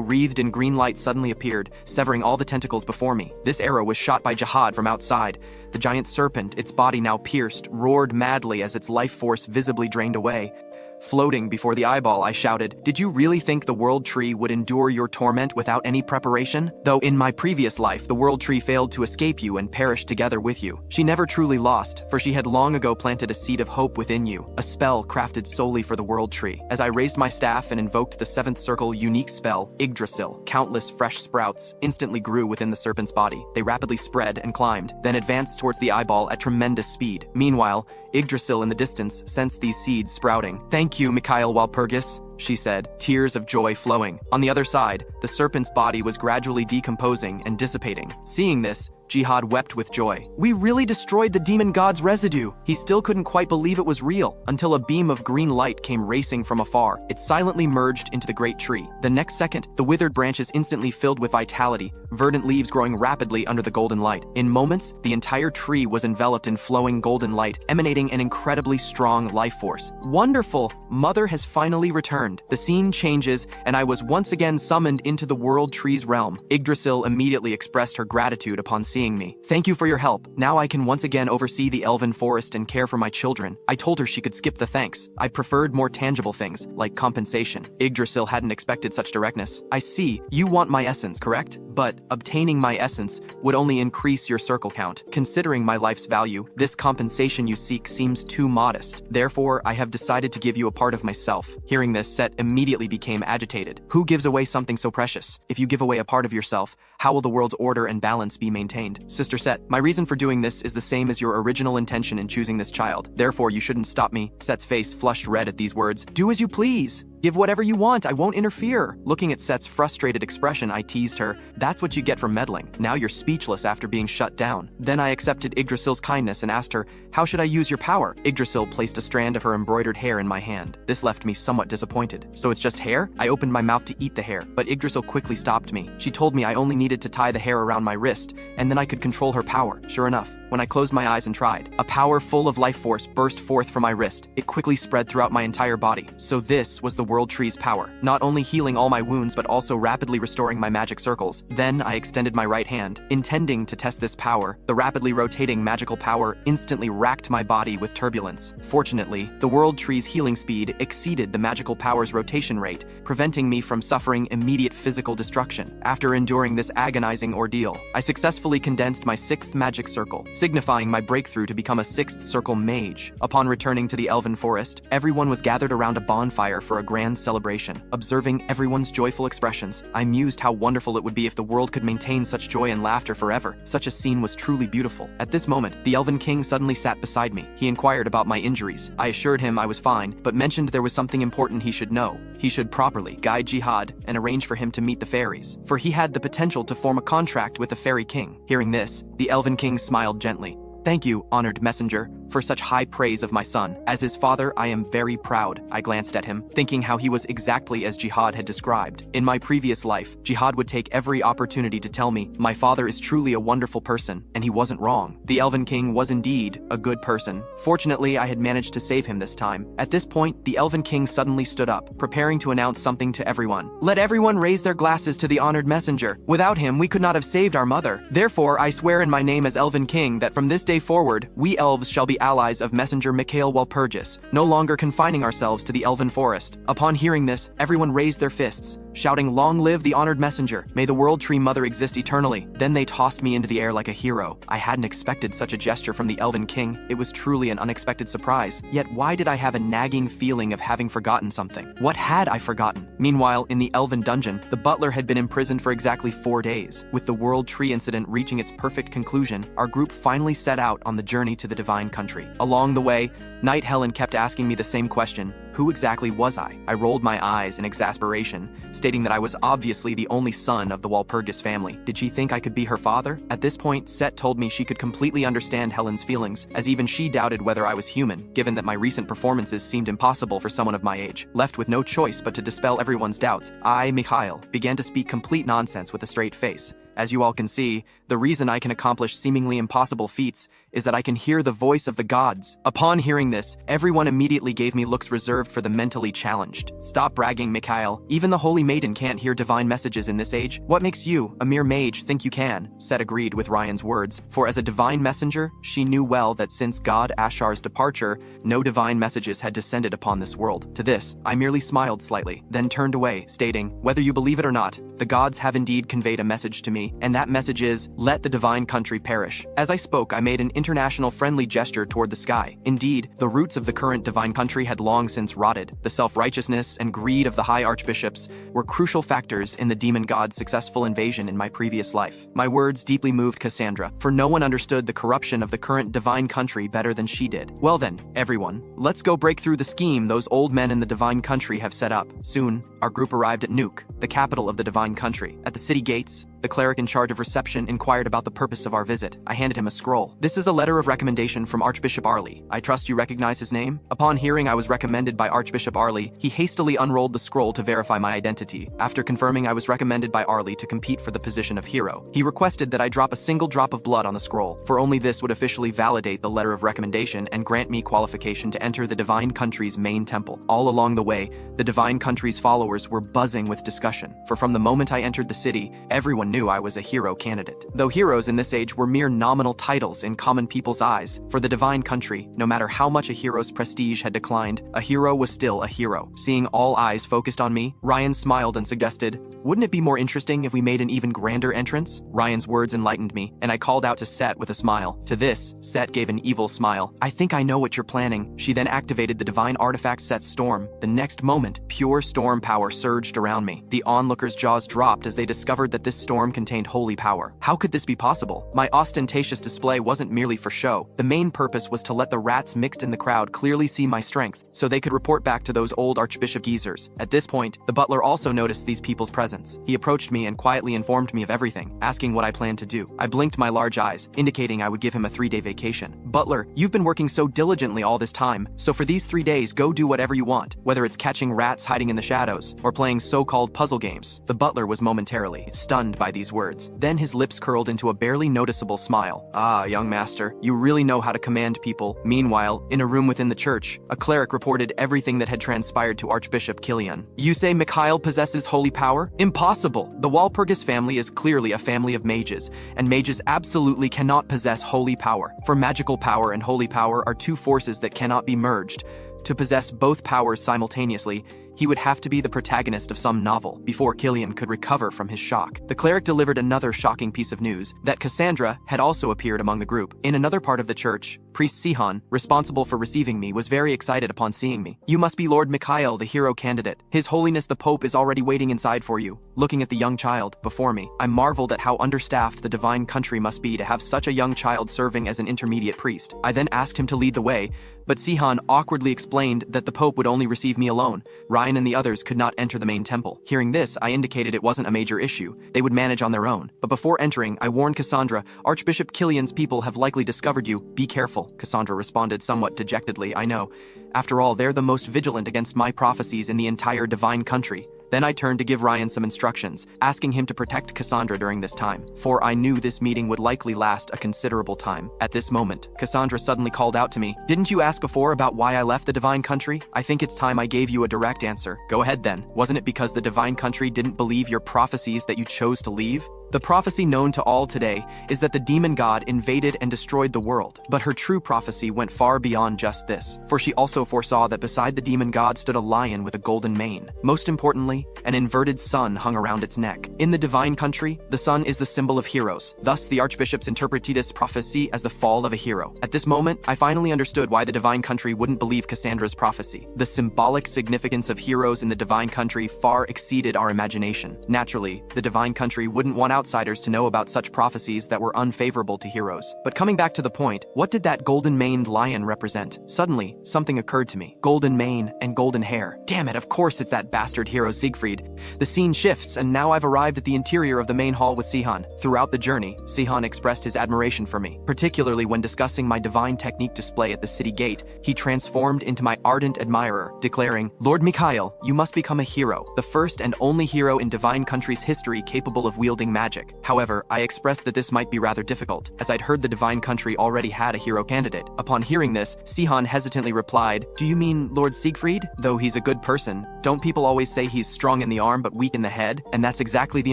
wreathed in green light suddenly appeared, severing all the tentacles before me. This arrow was shot by Jihad from outside. The giant serpent, its body now pierced, roared madly as its life force visibly drained away. Floating before the eyeball, I shouted, "Did you really think the World Tree would endure your torment without any preparation? Though in my previous life, the World Tree failed to escape you and perished together with you. She never truly lost, for she had long ago planted a seed of hope within you, a spell crafted solely for the World Tree." As I raised my staff and invoked the 7th Circle unique spell, Yggdrasil, countless fresh sprouts instantly grew within the serpent's body. They rapidly spread and climbed, then advanced towards the eyeball at tremendous speed. Meanwhile, Yggdrasil in the distance sensed these seeds sprouting. "Thank you, Mikhail Walpurgis," she said, tears of joy flowing. On the other side, the serpent's body was gradually decomposing and dissipating. Seeing this, Jihad wept with joy. "We really destroyed the demon god's residue." He still couldn't quite believe it was real, until a beam of green light came racing from afar. It silently merged into the great tree. The next second, the withered branches instantly filled with vitality, verdant leaves growing rapidly under the golden light. In moments, the entire tree was enveloped in flowing golden light, emanating an incredibly strong life force. Wonderful! Mother has finally returned. The scene changes, and I was once again summoned into the World Tree's realm. Yggdrasil immediately expressed her gratitude upon seeing me. "Thank you for your help. Now I can once again oversee the elven forest and care for my children." I told her she could skip the thanks. I preferred more tangible things, like compensation. Yggdrasil hadn't expected such directness. "I see, you want my essence, correct? But obtaining my essence would only increase your circle count. Considering my life's value, this compensation you seek seems too modest. Therefore, I have decided to give you a part of myself." Hearing this, Set immediately became agitated. "Who gives away something so precious? If you give away a part of yourself, how will the world's order and balance be maintained?" "Sister Set, my reason for doing this is the same as your original intention in choosing this child. Therefore, you shouldn't stop me." Set's face flushed red at these words. "Do as you please." Give whatever you want, I won't interfere. Looking at Set's frustrated expression, I teased her. That's what you get for meddling. Now you're speechless after being shut down. Then I accepted Yggdrasil's kindness and asked her, how should I use your power? Yggdrasil placed a strand of her embroidered hair in my hand. This left me somewhat disappointed. So it's just hair? I opened my mouth to eat the hair, but Yggdrasil quickly stopped me. She told me I only needed to tie the hair around my wrist, and then I could control her power. Sure enough, when I closed my eyes and tried, a power full of life force burst forth from my wrist. It quickly spread throughout my entire body. So this was the World Tree's power, not only healing all my wounds but also rapidly restoring my magic circles. Then I extended my right hand, intending to test this power. The rapidly rotating magical power instantly racked my body with turbulence. Fortunately, the World Tree's healing speed exceeded the magical power's rotation rate, preventing me from suffering immediate physical destruction. After enduring this agonizing ordeal, I successfully condensed my 6th magic circle, signifying my breakthrough to become a 6th circle mage. Upon returning to the Elven Forest, everyone was gathered around a bonfire for a grand celebration. Observing everyone's joyful expressions, I mused how wonderful it would be if the world could maintain such joy and laughter forever. Such a scene was truly beautiful. At this moment, the Elven King suddenly sat beside me. He inquired about my injuries. I assured him I was fine, but mentioned there was something important he should know. He should properly guide Jihad and arrange for him to meet the fairies, for he had the potential to form a contract with the Fairy King. Hearing this, the Elven King smiled gently. Thank you, honored messenger, for such high praise of my son. As his father, I am very proud. I glanced at him, thinking how he was exactly as Jihad had described. In my previous life, Jihad would take every opportunity to tell me, my father is truly a wonderful person, and he wasn't wrong. The Elven King was indeed a good person. Fortunately, I had managed to save him this time. At this point, the Elven King suddenly stood up, preparing to announce something to everyone. Let everyone raise their glasses to the honored messenger. Without him, we could not have saved our mother. Therefore, I swear in my name as Elven King that from this day forward, we elves shall be allies of Messenger Mikhail Walpurgis, no longer confining ourselves to the Elven Forest. Upon hearing this, everyone raised their fists, shouting, long live the honored messenger. May the World Tree Mother exist eternally. Then they tossed me into the air like a hero. I hadn't expected such a gesture from the Elven King. It was truly an unexpected surprise. Yet why did I have a nagging feeling of having forgotten something? What had I forgotten? Meanwhile, in the Elven dungeon, the butler had been imprisoned for exactly 4 days. With the World Tree incident reaching its perfect conclusion, our group finally set out on the journey to the Divine Country. Along the way, Knight Helen kept asking me the same question. Who exactly was I? I rolled my eyes in exasperation, stating that I was obviously the only son of the Walpurgis family. Did she think I could be her father? At this point, Set told me she could completely understand Helen's feelings, as even she doubted whether I was human, given that my recent performances seemed impossible for someone of my age. Left with no choice but to dispel everyone's doubts, I, Mikhail, began to speak complete nonsense with a straight face. As you all can see, the reason I can accomplish seemingly impossible feats is that I can hear the voice of the gods. Upon hearing this, everyone immediately gave me looks reserved for the mentally challenged. Stop bragging, Mikhail. Even the Holy Maiden can't hear divine messages in this age. What makes you, a mere mage, think you can? Set agreed with Ryan's words, for as a divine messenger, she knew well that since God Ashar's departure, no divine messages had descended upon this world. To this, I merely smiled slightly, then turned away, stating, whether you believe it or not, the gods have indeed conveyed a message to me, and that message is, let the divine country perish. As I spoke, I made an international friendly gesture toward the sky. Indeed, the roots of the current divine country had long since rotted. The self-righteousness and greed of the high archbishops were crucial factors in the demon god's successful invasion in my previous life. My words deeply moved Cassandra, for no one understood the corruption of the current divine country better than she did. Well then, everyone, let's go break through the scheme those old men in the divine country have set up. Soon, our group arrived at Nuke, the capital of the divine country. At the city gates, the cleric in charge of reception inquired about the purpose of our visit. I handed him a scroll. This is a letter of recommendation from Archbishop Arley. I trust you recognize his name? Upon hearing I was recommended by Archbishop Arley, he hastily unrolled the scroll to verify my identity. After confirming I was recommended by Arley to compete for the position of hero, he requested that I drop a single drop of blood on the scroll, for only this would officially validate the letter of recommendation and grant me qualification to enter the divine country's main temple. All along the way, the divine country's followers were buzzing with discussion, for from the moment I entered the city, everyone knew I was a hero candidate. Though heroes in this age were mere nominal titles in common people's eyes, for the divine country, no matter how much a hero's prestige had declined, a hero was still a hero. Seeing all eyes focused on me, Ryan smiled and suggested, wouldn't it be more interesting if we made an even grander entrance? Ryan's words enlightened me, and I called out to Set with a smile. To this, Set gave an evil smile. I think I know what you're planning. She then activated the divine artifact Set's storm. The next moment, pure storm power surged around me. The onlookers' jaws dropped as they discovered that this storm storm contained holy power. How could this be possible? My ostentatious display wasn't merely for show. The main purpose was to let the rats mixed in the crowd clearly see my strength, so they could report back to those old Archbishop geezers. At this point, the butler also noticed these people's presence. He approached me and quietly informed me of everything, asking what I planned to do. I blinked my large eyes, indicating I would give him a 3-day vacation. Butler, you've been working so diligently all this time, so for these 3 days, go do whatever you want, whether it's catching rats hiding in the shadows or playing so-called puzzle games. The butler was momentarily stunned by these words. Then his lips curled into a barely noticeable smile. Ah, young master, you really know how to command people. Meanwhile, in a room within the church, a cleric reported everything that had transpired to Archbishop Kilian. You say Mikhail possesses holy power? Impossible! The Walpurgis family is clearly a family of mages, and mages absolutely cannot possess holy power. For magical power and holy power are two forces that cannot be merged. To possess both powers simultaneously, he would have to be the protagonist of some novel before Kilian could recover from his shock. The cleric delivered another shocking piece of news, that Cassandra had also appeared among the group. In another part of the church, Priest Sihan, responsible for receiving me, was very excited upon seeing me. You must be Lord Mikhail, the hero candidate. His Holiness the Pope is already waiting inside for you. Looking at the young child before me, I marveled at how understaffed the divine country must be to have such a young child serving as an intermediate priest. I then asked him to lead the way, but Sihan awkwardly explained that the Pope would only receive me alone. Ryan and the others could not enter the main temple. Hearing this, I indicated it wasn't a major issue. They would manage on their own. But before entering, I warned Cassandra, Archbishop Kilian's people have likely discovered you. Be careful. Cassandra responded somewhat dejectedly. I know. After all, they're the most vigilant against my prophecies in the entire divine country. Then I turned to give Ryan some instructions, asking him to protect Cassandra during this time, for I knew this meeting would likely last a considerable time. At this moment, Cassandra suddenly called out to me, "Didn't you ask before about why I left the divine country? I think it's time I gave you a direct answer. Go ahead then. Wasn't it because the divine country didn't believe your prophecies that you chose to leave?" The prophecy known to all today is that the demon god invaded and destroyed the world, but her true prophecy went far beyond just this, for she also foresaw that beside the demon god stood a lion with a golden mane. Most importantly, an inverted sun hung around its neck. In the divine country, the sun is the symbol of heroes. Thus, the archbishops interpreted this prophecy as the fall of a hero. At this moment, I finally understood why the divine country wouldn't believe Cassandra's prophecy. The symbolic significance of heroes in the divine country far exceeded our imagination. Naturally, the divine country wouldn't want outsiders to know about such prophecies that were unfavorable to heroes. But coming back to the point, what did that golden-maned lion represent? Suddenly, something occurred to me. Golden mane and golden hair. Damn it, of course it's that bastard hero Siegfried. The scene shifts, and now I've arrived at the interior of the main hall with Sihan. Throughout the journey, Sihan expressed his admiration for me, particularly when discussing my divine technique display at the city gate. He transformed into my ardent admirer, declaring, "Lord Mikhail, you must become a hero, the first and only hero in divine country's history capable of wielding magic." However, I expressed that this might be rather difficult, as I'd heard the divine country already had a hero candidate. Upon hearing this, Sihan hesitantly replied, "Do you mean Lord Siegfried? Though he's a good person, don't people always say he's strong in the arm but weak in the head? And that's exactly the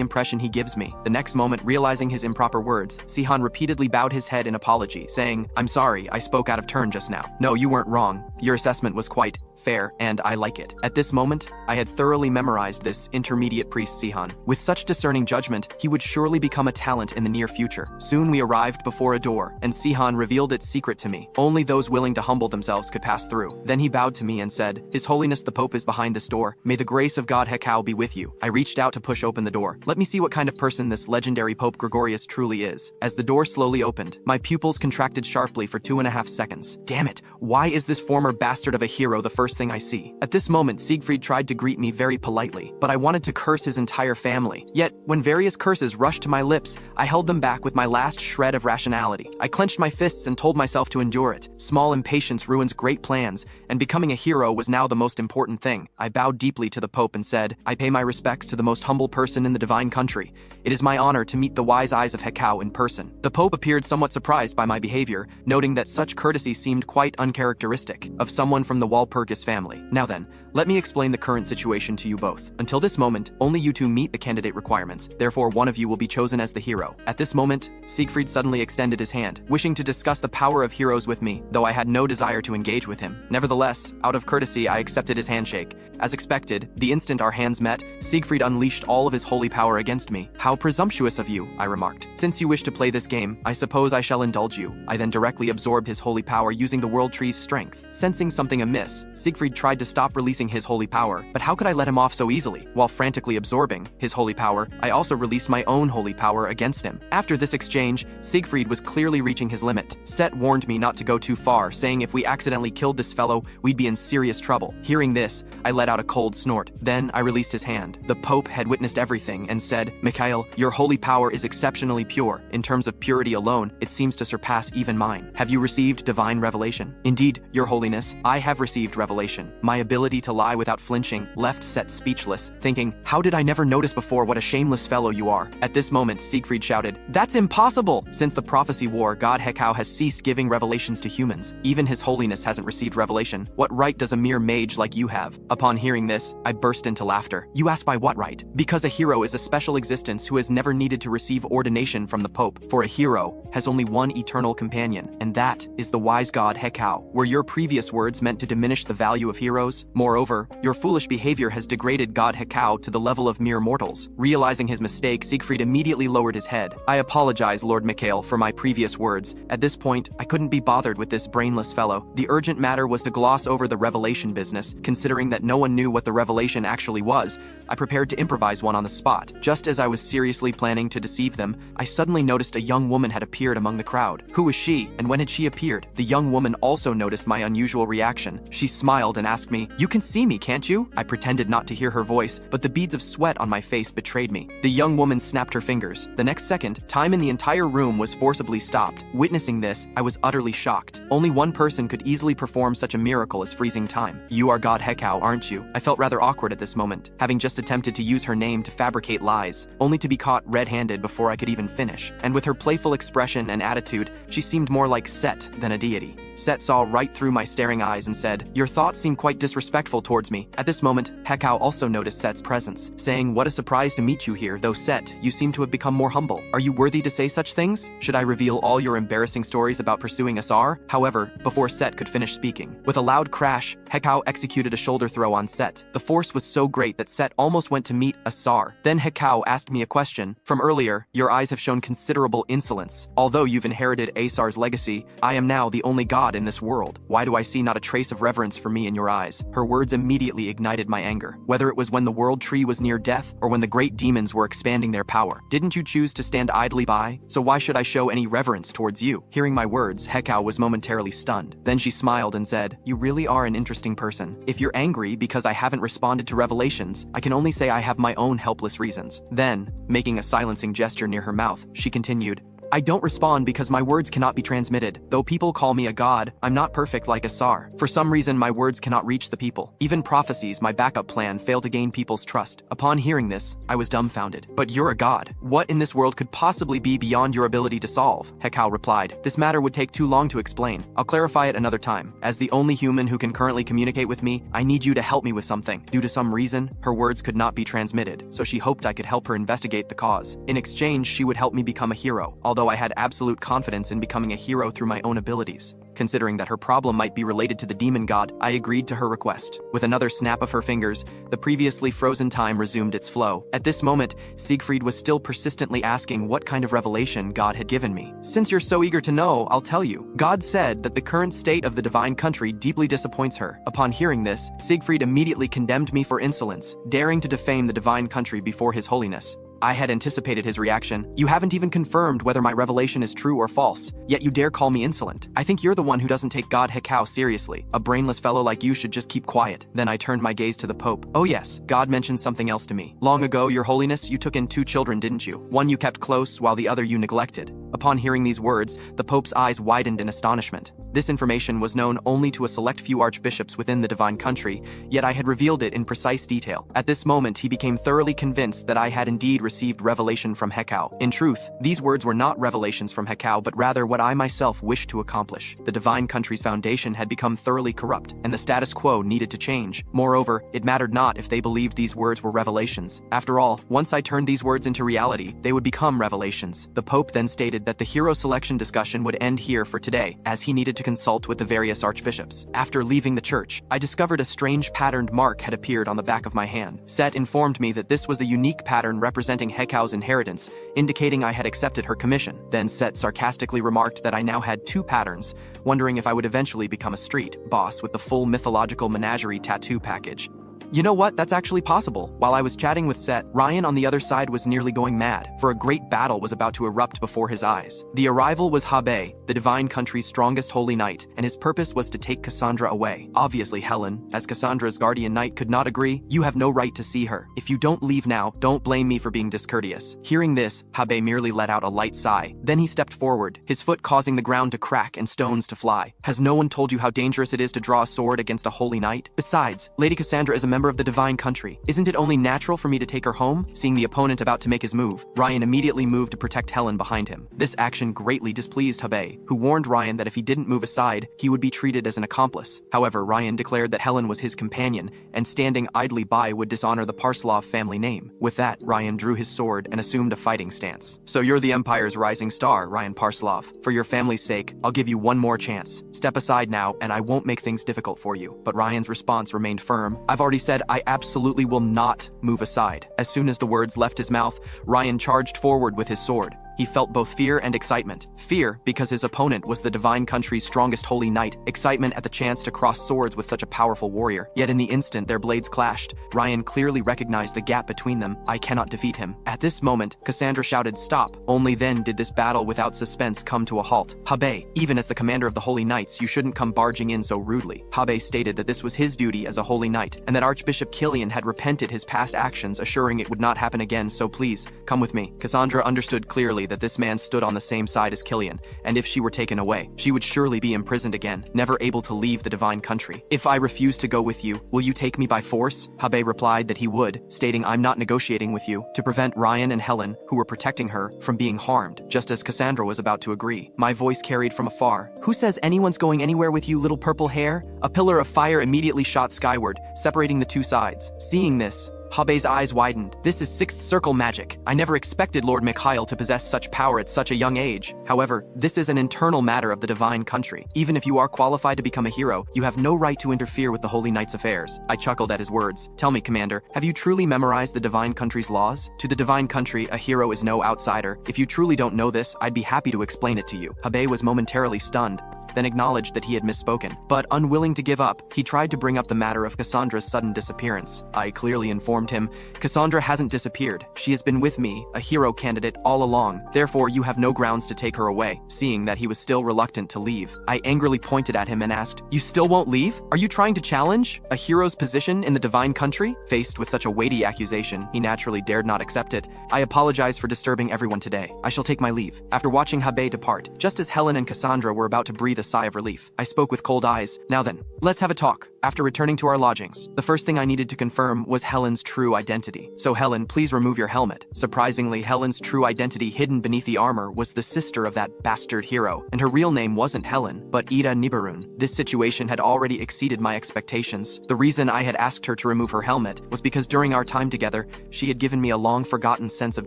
impression he gives me." The next moment, realizing his improper words, Sihan repeatedly bowed his head in apology, saying, "I'm sorry, I spoke out of turn just now. No, you weren't wrong. Your assessment was quite fair, and I like it." At this moment, I had thoroughly memorized this intermediate priest Sihan. With such discerning judgment, he would surely become a talent in the near future. Soon we arrived before a door, and Sihan revealed its secret to me. Only those willing to humble themselves could pass through. Then he bowed to me and said, "His Holiness the Pope is behind this door. May the grace of God Hekau be with you." I reached out to push open the door. Let me see what kind of person this legendary Pope Gregorius truly is. As the door slowly opened, my pupils contracted sharply for 2.5 seconds. Damn it, why is this former bastard of a hero the first thing I see? At this moment, Siegfried tried to greet me very politely, but I wanted to curse his entire family. Yet, when various curses rushed to my lips, I held them back with my last shred of rationality. I clenched my fists and told myself to endure it. Small impatience ruins great plans, and becoming a hero was now the most important thing. I bowed deeply to the Pope and said, "I pay my respects to the most humble person in the divine country. It is my honor to meet the wise eyes of Hekau in person." The Pope appeared somewhat surprised by my behavior, noting that such courtesy seemed quite uncharacteristic of someone from the Walpurgis family. Now then, let me explain the current situation to you both. Until this moment, only you two meet the candidate requirements. Therefore, one of you will be chosen as the hero. At this moment, Siegfried suddenly extended his hand, wishing to discuss the power of heroes with me, though I had no desire to engage with him. Nevertheless, out of courtesy, I accepted his handshake. As expected, the instant our hands met, Siegfried unleashed all of his holy power against me. "How presumptuous of you," I remarked. "Since you wish to play this game, I suppose I shall indulge you." I then directly absorbed his holy power using the world tree's strength. Sensing something amiss, Siegfried Siegfried tried to stop releasing his holy power, but how could I let him off so easily? While frantically absorbing his holy power, I also released my own holy power against him. After this exchange, Siegfried was clearly reaching his limit. Set warned me not to go too far, saying if we accidentally killed this fellow, we'd be in serious trouble. Hearing this, I let out a cold snort. Then I released his hand. The Pope had witnessed everything and said, "Mikhail, your holy power is exceptionally pure. In terms of purity alone, it seems to surpass even mine. Have you received divine revelation?" "Indeed, Your Holiness, I have received revelation." My ability to lie without flinching left Set speechless, thinking, how did I never notice before what a shameless fellow you are? At this moment, Siegfried shouted, "That's impossible! Since the prophecy war, God Hekau has ceased giving revelations to humans. Even His Holiness hasn't received revelation. What right does a mere mage like you have?" Upon hearing this, I burst into laughter. "You ask by what right?" "Because a hero is a special existence who has never needed to receive ordination from the Pope. For a hero has only one eternal companion, and that is the wise god Hekau. Were your previous words meant to diminish the value of heroes? Moreover, your foolish behavior has degraded God Hekau to the level of mere mortals." Realizing his mistake, Siegfried immediately lowered his head. "I apologize, Lord Mikhail, for my previous words. At this point, I couldn't be bothered with this brainless fellow. The urgent matter was to gloss over the revelation business. Considering that no one knew what the revelation actually was, I prepared to improvise one on the spot. Just as I was seriously planning to deceive them, I suddenly noticed a young woman had appeared among the crowd. Who was she, and when had she appeared? The young woman also noticed my unusual reaction. She smiled and asked me, "You can see me, can't you?" I pretended not to hear her voice, but the beads of sweat on my face betrayed me. The young woman snapped her fingers. The next second, time in the entire room was forcibly stopped. Witnessing this, I was utterly shocked. Only one person could easily perform such a miracle as freezing time. "You are God Hekau, aren't you?" I felt rather awkward at this moment, having just attempted to use her name to fabricate lies, only to be caught red-handed before I could even finish. And with her playful expression and attitude, she seemed more like Set than a deity. Set saw right through my staring eyes and said, "Your thoughts seem quite disrespectful towards me." At this moment, Hekau also noticed Set's presence, saying, "What a surprise to meet you here, though Set, you seem to have become more humble. Are you worthy to say such things? Should I reveal all your embarrassing stories about pursuing Asar?" However, before Set could finish speaking, with a loud crash, Hekau executed a shoulder throw on Set. The force was so great that Set almost went to meet Asar. Then Hekau asked me a question. "From earlier, your eyes have shown considerable insolence. Although you've inherited Asar's legacy, I am now the only god in this world. Why do I see not a trace of reverence for me in your eyes?" Her words immediately ignited my anger. Whether it was when the world tree was near death or when the great demons were expanding their power. Didn't you choose to stand idly by? So why should I show any reverence towards you? Hearing my words, Hekau was momentarily stunned. Then she smiled and said, "You really are an interesting person. If you're angry because I haven't responded to revelations, I can only say I have my own helpless reasons." Then, making a silencing gesture near her mouth, she continued, "I don't respond because my words cannot be transmitted. Though people call me a god, I'm not perfect like Asar. For some reason, my words cannot reach the people. Even prophecies, my backup plan, fail to gain people's trust." Upon hearing this, I was dumbfounded. "But you're a god. What in this world could possibly be beyond your ability to solve?" Hekau replied, "This matter would take too long to explain. I'll clarify it another time. As the only human who can currently communicate with me, I need you to help me with something." Due to some reason, her words could not be transmitted, so she hoped I could help her investigate the cause. In exchange, she would help me become a hero, although I had absolute confidence in becoming a hero through my own abilities. Considering that her problem might be related to the demon god, I agreed to her request. With another snap of her fingers, the previously frozen time resumed its flow. At this moment, Siegfried was still persistently asking what kind of revelation God had given me. "Since you're so eager to know, I'll tell you. God said that the current state of the divine country deeply disappoints her." Upon hearing this, Siegfried immediately condemned me for insolence, daring to defame the divine country before His Holiness. I had anticipated his reaction. "You haven't even confirmed whether my revelation is true or false, yet you dare call me insolent. I think you're the one who doesn't take God Hekau seriously. A brainless fellow like you should just keep quiet." Then I turned my gaze to the Pope. "Oh yes, God mentioned something else to me. Long ago, Your Holiness, you took in 2 children, didn't you? One you kept close, while the other you neglected." Upon hearing these words, the Pope's eyes widened in astonishment. This information was known only to a select few archbishops within the divine country, yet I had revealed it in precise detail. At this moment, he became thoroughly convinced that I had indeed received revelation from Hekau. In truth, these words were not revelations from Hekau, but rather what I myself wished to accomplish. The divine country's foundation had become thoroughly corrupt, and the status quo needed to change. Moreover, it mattered not if they believed these words were revelations. After all, once I turned these words into reality, they would become revelations. The Pope then stated that the hero selection discussion would end here for today, as he needed to to consult with the various archbishops. After leaving the church, I discovered a strange patterned mark had appeared on the back of my hand. Set informed me that this was the unique pattern representing Hekao's inheritance, indicating I had accepted her commission. Then Set sarcastically remarked that I now had 2 patterns, wondering if I would eventually become a street boss with the full mythological menagerie tattoo package. You know what? That's actually possible. While I was chatting with Set, Ryan on the other side was nearly going mad, for a great battle was about to erupt before his eyes. The arrival was Habe, the divine country's strongest holy knight, and his purpose was to take Cassandra away. Obviously Helen, as Cassandra's guardian knight, could not agree. You have no right to see her. If you don't leave now, don't blame me for being discourteous. Hearing this, Habe merely let out a light sigh. Then he stepped forward, his foot causing the ground to crack and stones to fly. Has no one told you how dangerous it is to draw a sword against a holy knight? Besides, Lady Cassandra is a member of the divine country. Isn't it only natural for me to take her home? Seeing the opponent about to make his move, Ryan immediately moved to protect Helen behind him. This action greatly displeased Habe, who warned Ryan that if he didn't move aside, he would be treated as an accomplice. However, Ryan declared that Helen was his companion, and standing idly by would dishonor the Parslov family name. With that, Ryan drew his sword and assumed a fighting stance. So you're the Empire's rising star, Ryan Parslov. For your family's sake, I'll give you one more chance. Step aside now, and I won't make things difficult for you. But Ryan's response remained firm. I've already said I absolutely will not move aside. As soon as the words left his mouth, Ryan charged forward with his sword. He felt both fear and excitement. Fear, because his opponent was the divine country's strongest holy knight. Excitement at the chance to cross swords with such a powerful warrior. Yet in the instant their blades clashed, Ryan clearly recognized the gap between them. I cannot defeat him. At this moment, Cassandra shouted, "Stop!" Only then did this battle without suspense come to a halt. Habe, even as the commander of the Holy Knights, you shouldn't come barging in so rudely. Habe stated that this was his duty as a holy knight, and that Archbishop Killian had repented his past actions, assuring it would not happen again, so please, come with me. Cassandra understood clearly that this man stood on the same side as Killian, and if she were taken away, she would surely be imprisoned again, never able to leave the divine country. If I refuse to go with you, will you take me by force? Habe replied that he would, stating, I'm not negotiating with you, to prevent Ryan and Helen, who were protecting her, from being harmed, just as Cassandra was about to agree. My voice carried from afar. Who says anyone's going anywhere with you, little purple hair? A pillar of fire immediately shot skyward, separating the 2 sides. Seeing this, Habe's eyes widened. This is 6th circle magic. I never expected Lord Mikhail to possess such power at such a young age. However, this is an internal matter of the divine country. Even if you are qualified to become a hero, you have no right to interfere with the Holy Knight's affairs. I chuckled at his words. Tell me, Commander, have you truly memorized the divine country's laws? To the divine country, a hero is no outsider. If you truly don't know this, I'd be happy to explain it to you. Habe was momentarily stunned, then acknowledged that he had misspoken. But unwilling to give up, he tried to bring up the matter of Cassandra's sudden disappearance. I clearly informed him, Cassandra hasn't disappeared. She has been with me, a hero candidate, all along. Therefore, you have no grounds to take her away. Seeing that he was still reluctant to leave, I angrily pointed at him and asked, You still won't leave? Are you trying to challenge a hero's position in the divine country? Faced with such a weighty accusation, he naturally dared not accept it. I apologize for disturbing everyone today. I shall take my leave. After watching Habe depart, just as Helen and Cassandra were about to breathe a sigh of relief, I spoke with cold eyes. Now then, let's have a talk. After returning to our lodgings, the first thing I needed to confirm was Helen's true identity. So Helen, please remove your helmet. Surprisingly, Helen's true identity hidden beneath the armor was the sister of that bastard hero, and her real name wasn't Helen, but Ida Nibarun. This situation had already exceeded my expectations. The reason I had asked her to remove her helmet was because during our time together, she had given me a long-forgotten sense of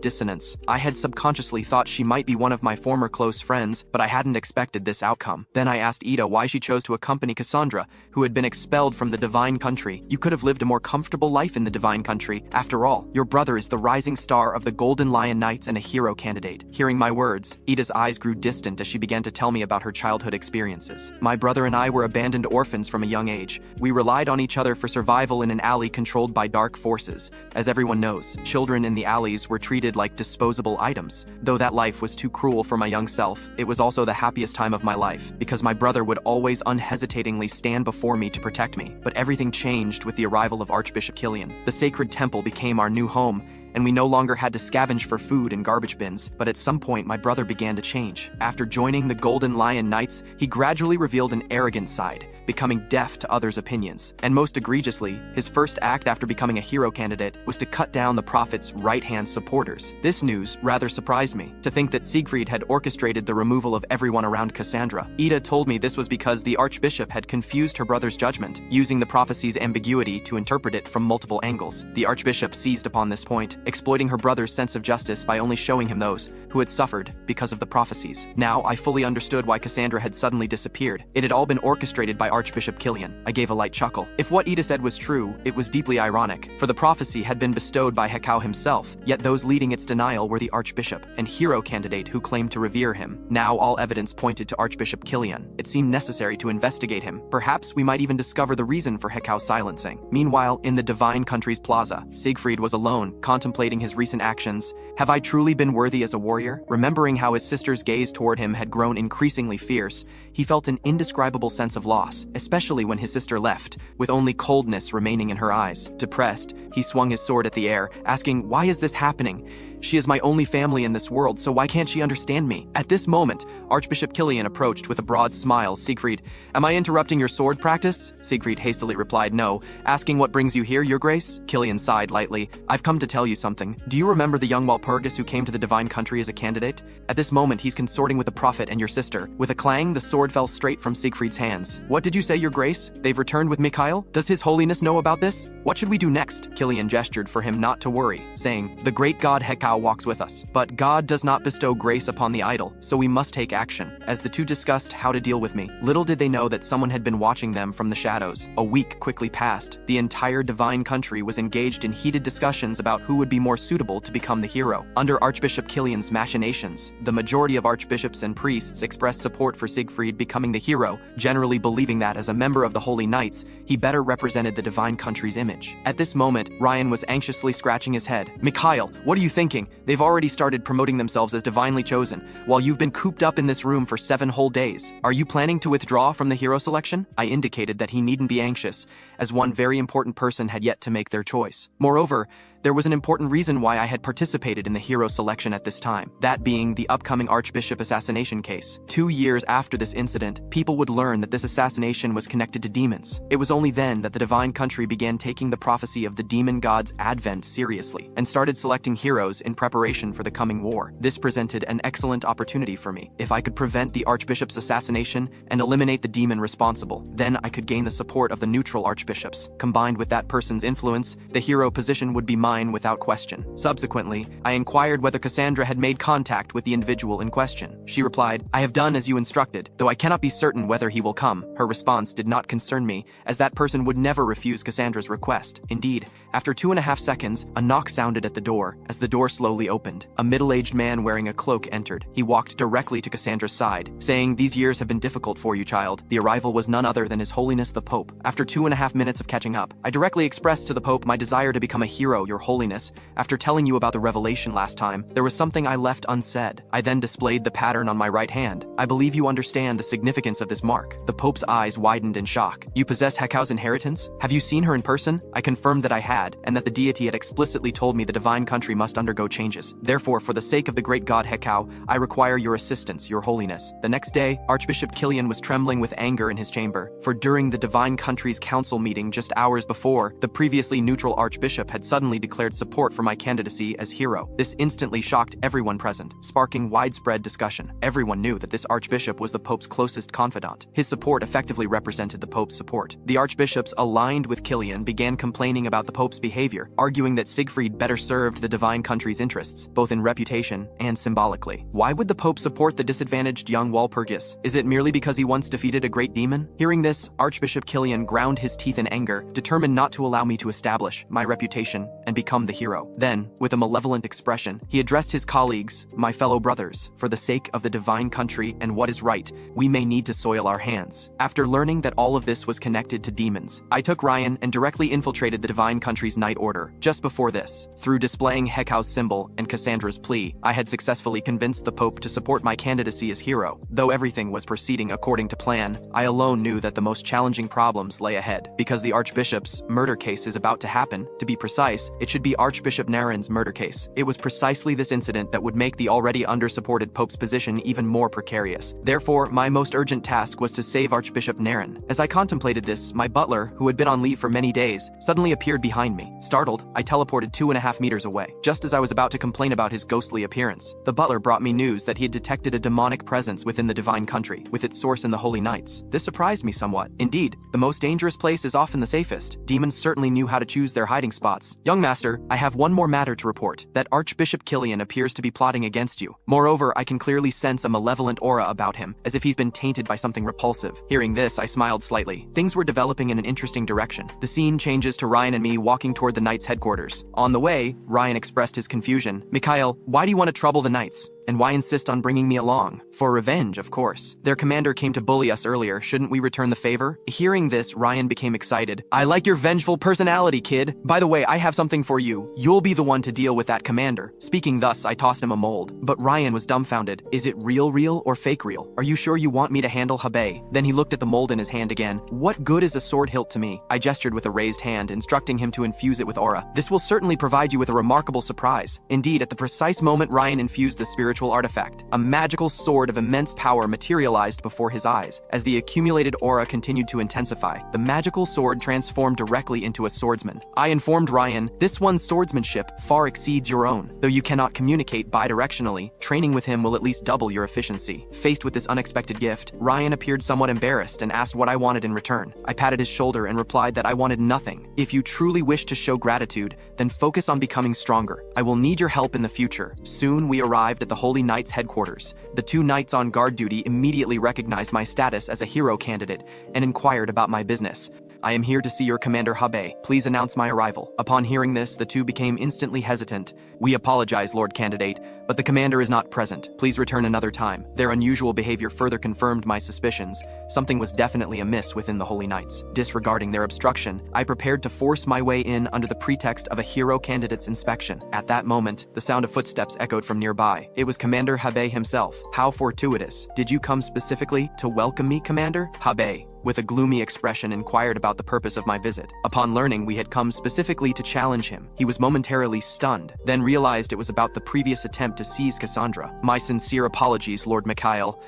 dissonance. I had subconsciously thought she might be one of my former close friends, but I hadn't expected this outcome. Then I asked Ida why she chose to accompany Cassandra, who had been expelled from the divine country. You could have lived a more comfortable life in the divine country. After all, your brother is the rising star of the Golden Lion Knights and a hero candidate. Hearing my words, Ida's eyes grew distant as she began to tell me about her childhood experiences. My brother and I were abandoned orphans from a young age. We relied on each other for survival in an alley controlled by dark forces. As everyone knows, children in the alleys were treated like disposable items. Though that life was too cruel for my young self, it was also the happiest time of my life, because my brother would always unhesitatingly stand before me to protect me. But everything changed with the arrival of Archbishop Killian. The sacred temple became our new home, and we no longer had to scavenge for food in garbage bins. But at some point, my brother began to change. After joining the Golden Lion Knights, he gradually revealed an arrogant side, becoming deaf to others' opinions. And most egregiously, his first act after becoming a hero candidate was to cut down the prophet's right-hand supporters. This news rather surprised me, to think that Siegfried had orchestrated the removal of everyone around Cassandra. Ida told me this was because the archbishop had confused her brother's judgment, using the prophecy's ambiguity to interpret it from multiple angles. The archbishop seized upon this point, exploiting her brother's sense of justice by only showing him those who had suffered because of the prophecies. Now I fully understood why Cassandra had suddenly disappeared. It had all been orchestrated by Archbishop Killian. I gave a light chuckle. If what Ida said was true, it was deeply ironic, for the prophecy had been bestowed by Hekau himself, yet those leading its denial were the Archbishop, an hero candidate who claimed to revere him. Now all evidence pointed to Archbishop Killian. It seemed necessary to investigate him. Perhaps we might even discover the reason for Hekau's silencing. Meanwhile, in the Divine Country's plaza, Siegfried was alone, contemplating his recent actions. Have I truly been worthy as a warrior? Remembering how his sister's gaze toward him had grown increasingly fierce, he felt an indescribable sense of loss, especially when his sister left, with only coldness remaining in her eyes. Depressed, he swung his sword at the air, asking, "Why is this happening? She is my only family in this world, so why can't she understand me?" At this moment, Archbishop Killian approached with a broad smile. "Siegfried, am I interrupting your sword practice?" Siegfried hastily replied, "No." Asking, "What brings you here, your grace?" Killian sighed lightly. "I've come to tell you something. Do you remember the young Walpurgis who came to the Divine Country as a candidate? At this moment, he's consorting with the Prophet and your sister." With a clang, the sword fell straight from Siegfried's hands. "What did you say, your grace? They've returned with Mikhail? Does his holiness know about this? What should we do next?" Killian gestured for him not to worry, saying, "The great god Hekau walks with us. But God does not bestow grace upon the idle, so we must take action." As the two discussed how to deal with me, little did they know that someone had been watching them from the shadows. A week quickly passed. The entire Divine Country was engaged in heated discussions about who would be more suitable to become the hero. Under Archbishop Killian's machinations, the majority of archbishops and priests expressed support for Siegfried becoming the hero, generally believing that as a member of the Holy Knights, he better represented the Divine Country's image. At this moment, Ryan was anxiously scratching his head. "Mikhail, what are you thinking? They've already started promoting themselves as divinely chosen, while you've been cooped up in this room for 7 whole days. Are you planning to withdraw from the hero selection?" I indicated that he needn't be anxious, as one very important person had yet to make their choice. Moreover, there was an important reason why I had participated in the hero selection at this time, that being the upcoming Archbishop assassination case. 2 years after this incident, people would learn that this assassination was connected to demons. It was only then that the Divine Country began taking the prophecy of the demon god's advent seriously, and started selecting heroes in preparation for the coming war. This presented an excellent opportunity for me. If I could prevent the Archbishop's assassination and eliminate the demon responsible, then I could gain the support of the neutral archbishops. Combined with that person's influence, the hero position would be mine without question. Subsequently, I inquired whether Cassandra had made contact with the individual in question. She replied, "I have done as you instructed, though I cannot be certain whether he will come." Her response did not concern me, as that person would never refuse Cassandra's request. Indeed, after 2.5 seconds, a knock sounded at the door. As the door slowly opened, a middle-aged man wearing a cloak entered. He walked directly to Cassandra's side, saying, "These years have been difficult for you, child." The arrival was none other than His Holiness the Pope. After 2.5 minutes of catching up, I directly expressed to the Pope my desire to become a hero, Your Holiness. After telling you about the revelation last time, there was something I left unsaid. I then displayed the pattern on my right hand. I believe you understand the significance of this mark. The Pope's eyes widened in shock. "You possess Hekau's inheritance? Have you seen her in person?" I confirmed that I had, and that the deity had explicitly told me the Divine Country must undergo changes. Therefore, for the sake of the great god Hekau, I require your assistance, Your Holiness. The next day, Archbishop Killian was trembling with anger in his chamber, for during the Divine Country's council meeting just hours before, the previously neutral archbishop had suddenly declared support for my candidacy as hero. This instantly shocked everyone present, sparking widespread discussion. Everyone knew that this archbishop was the Pope's closest confidant. His support effectively represented the Pope's support. The archbishops aligned with Killian began complaining about the Pope's behavior, arguing that Siegfried better served the Divine Country's interests, both in reputation and symbolically. Why would the Pope support the disadvantaged young Walpurgis? Is it merely because he once defeated a great demon? Hearing this, Archbishop Killian ground his teeth in anger, determined not to allow me to establish my reputation and become the hero. Then, with a malevolent expression, he addressed his colleagues, "My fellow brothers, for the sake of the Divine Country and what is right, we may need to soil our hands." After learning that all of this was connected to demons, I took Ryan and directly infiltrated the Divine Country's Knight Order. Just before this, through displaying Hekau's symbol and Cassandra's plea, I had successfully convinced the Pope to support my candidacy as hero. Though everything was proceeding according to plan, I alone knew that the most challenging problems lay ahead. Because the Archbishop's murder case is about to happen, to be precise, it should be Archbishop Naren's murder case. It was precisely this incident that would make the already under-supported Pope's position even more precarious. Therefore, my most urgent task was to save Archbishop Naren. As I contemplated this, my butler, who had been on leave for many days, suddenly appeared behind me. Startled, I teleported 2.5 meters away. Just as I was about to complain about his ghostly appearance, the butler brought me news that he had detected a demonic presence within the Divine Country, with its source in the Holy Knights. This surprised me somewhat. Indeed, the most dangerous place is often the safest. Demons certainly knew how to choose their hiding spots. "Young master, Master, I have one more matter to report, that Archbishop Killian appears to be plotting against you. Moreover, I can clearly sense a malevolent aura about him, as if he's been tainted by something repulsive. Hearing this, I smiled slightly. Things were developing in an interesting direction. The scene changes to Ryan and me walking toward the Knights' headquarters. On the way, Ryan expressed his confusion. Mikhail, why do you want to trouble the Knights? And why insist on bringing me along? For revenge, of course. Their commander came to bully us earlier. Shouldn't we return the favor? Hearing this, Ryan became excited. I like your vengeful personality, kid. By the way, I have something for you. You'll be the one to deal with that commander. Speaking thus, I tossed him a mold. But Ryan was dumbfounded. Is it real or fake real? Are you sure you want me to handle Habe? Then he looked at the mold in his hand again. What good is a sword hilt to me? I gestured with a raised hand, instructing him to infuse it with aura. This will certainly provide you with a remarkable surprise. Indeed, at the precise moment Ryan infused the spiritual artifact, a magical sword of immense power materialized before his eyes. As the accumulated aura continued to intensify, the magical sword transformed directly into a swordsman. I informed Ryan, this one's swordsmanship far exceeds your own. Though you cannot communicate bidirectionally, training with him will at least double your efficiency. Faced with this unexpected gift, Ryan appeared somewhat embarrassed and asked what I wanted in return. I patted his shoulder and replied that I wanted nothing. If you truly wish to show gratitude, then focus on becoming stronger. I will need your help in the future. Soon we arrived at the Holy Knights' headquarters. The two knights on guard duty immediately recognized my status as a hero candidate and inquired about my business. I am here to see your Commander Habe. Please announce my arrival. Upon hearing this, the two became instantly hesitant. We apologize, Lord Candidate, but the commander is not present. Please return another time. Their unusual behavior further confirmed my suspicions. Something was definitely amiss within the Holy Knights. Disregarding their obstruction, I prepared to force my way in under the pretext of a hero candidate's inspection. At that moment, the sound of footsteps echoed from nearby. It was Commander Habe himself. How fortuitous. Did you come specifically to welcome me, Commander? Habe, with a gloomy expression, inquired about the purpose of my visit. Upon learning we had come specifically to challenge him, he was momentarily stunned, then realized it was about the previous attempt to seize Cassandra. My sincere apologies, Lord Mikhail.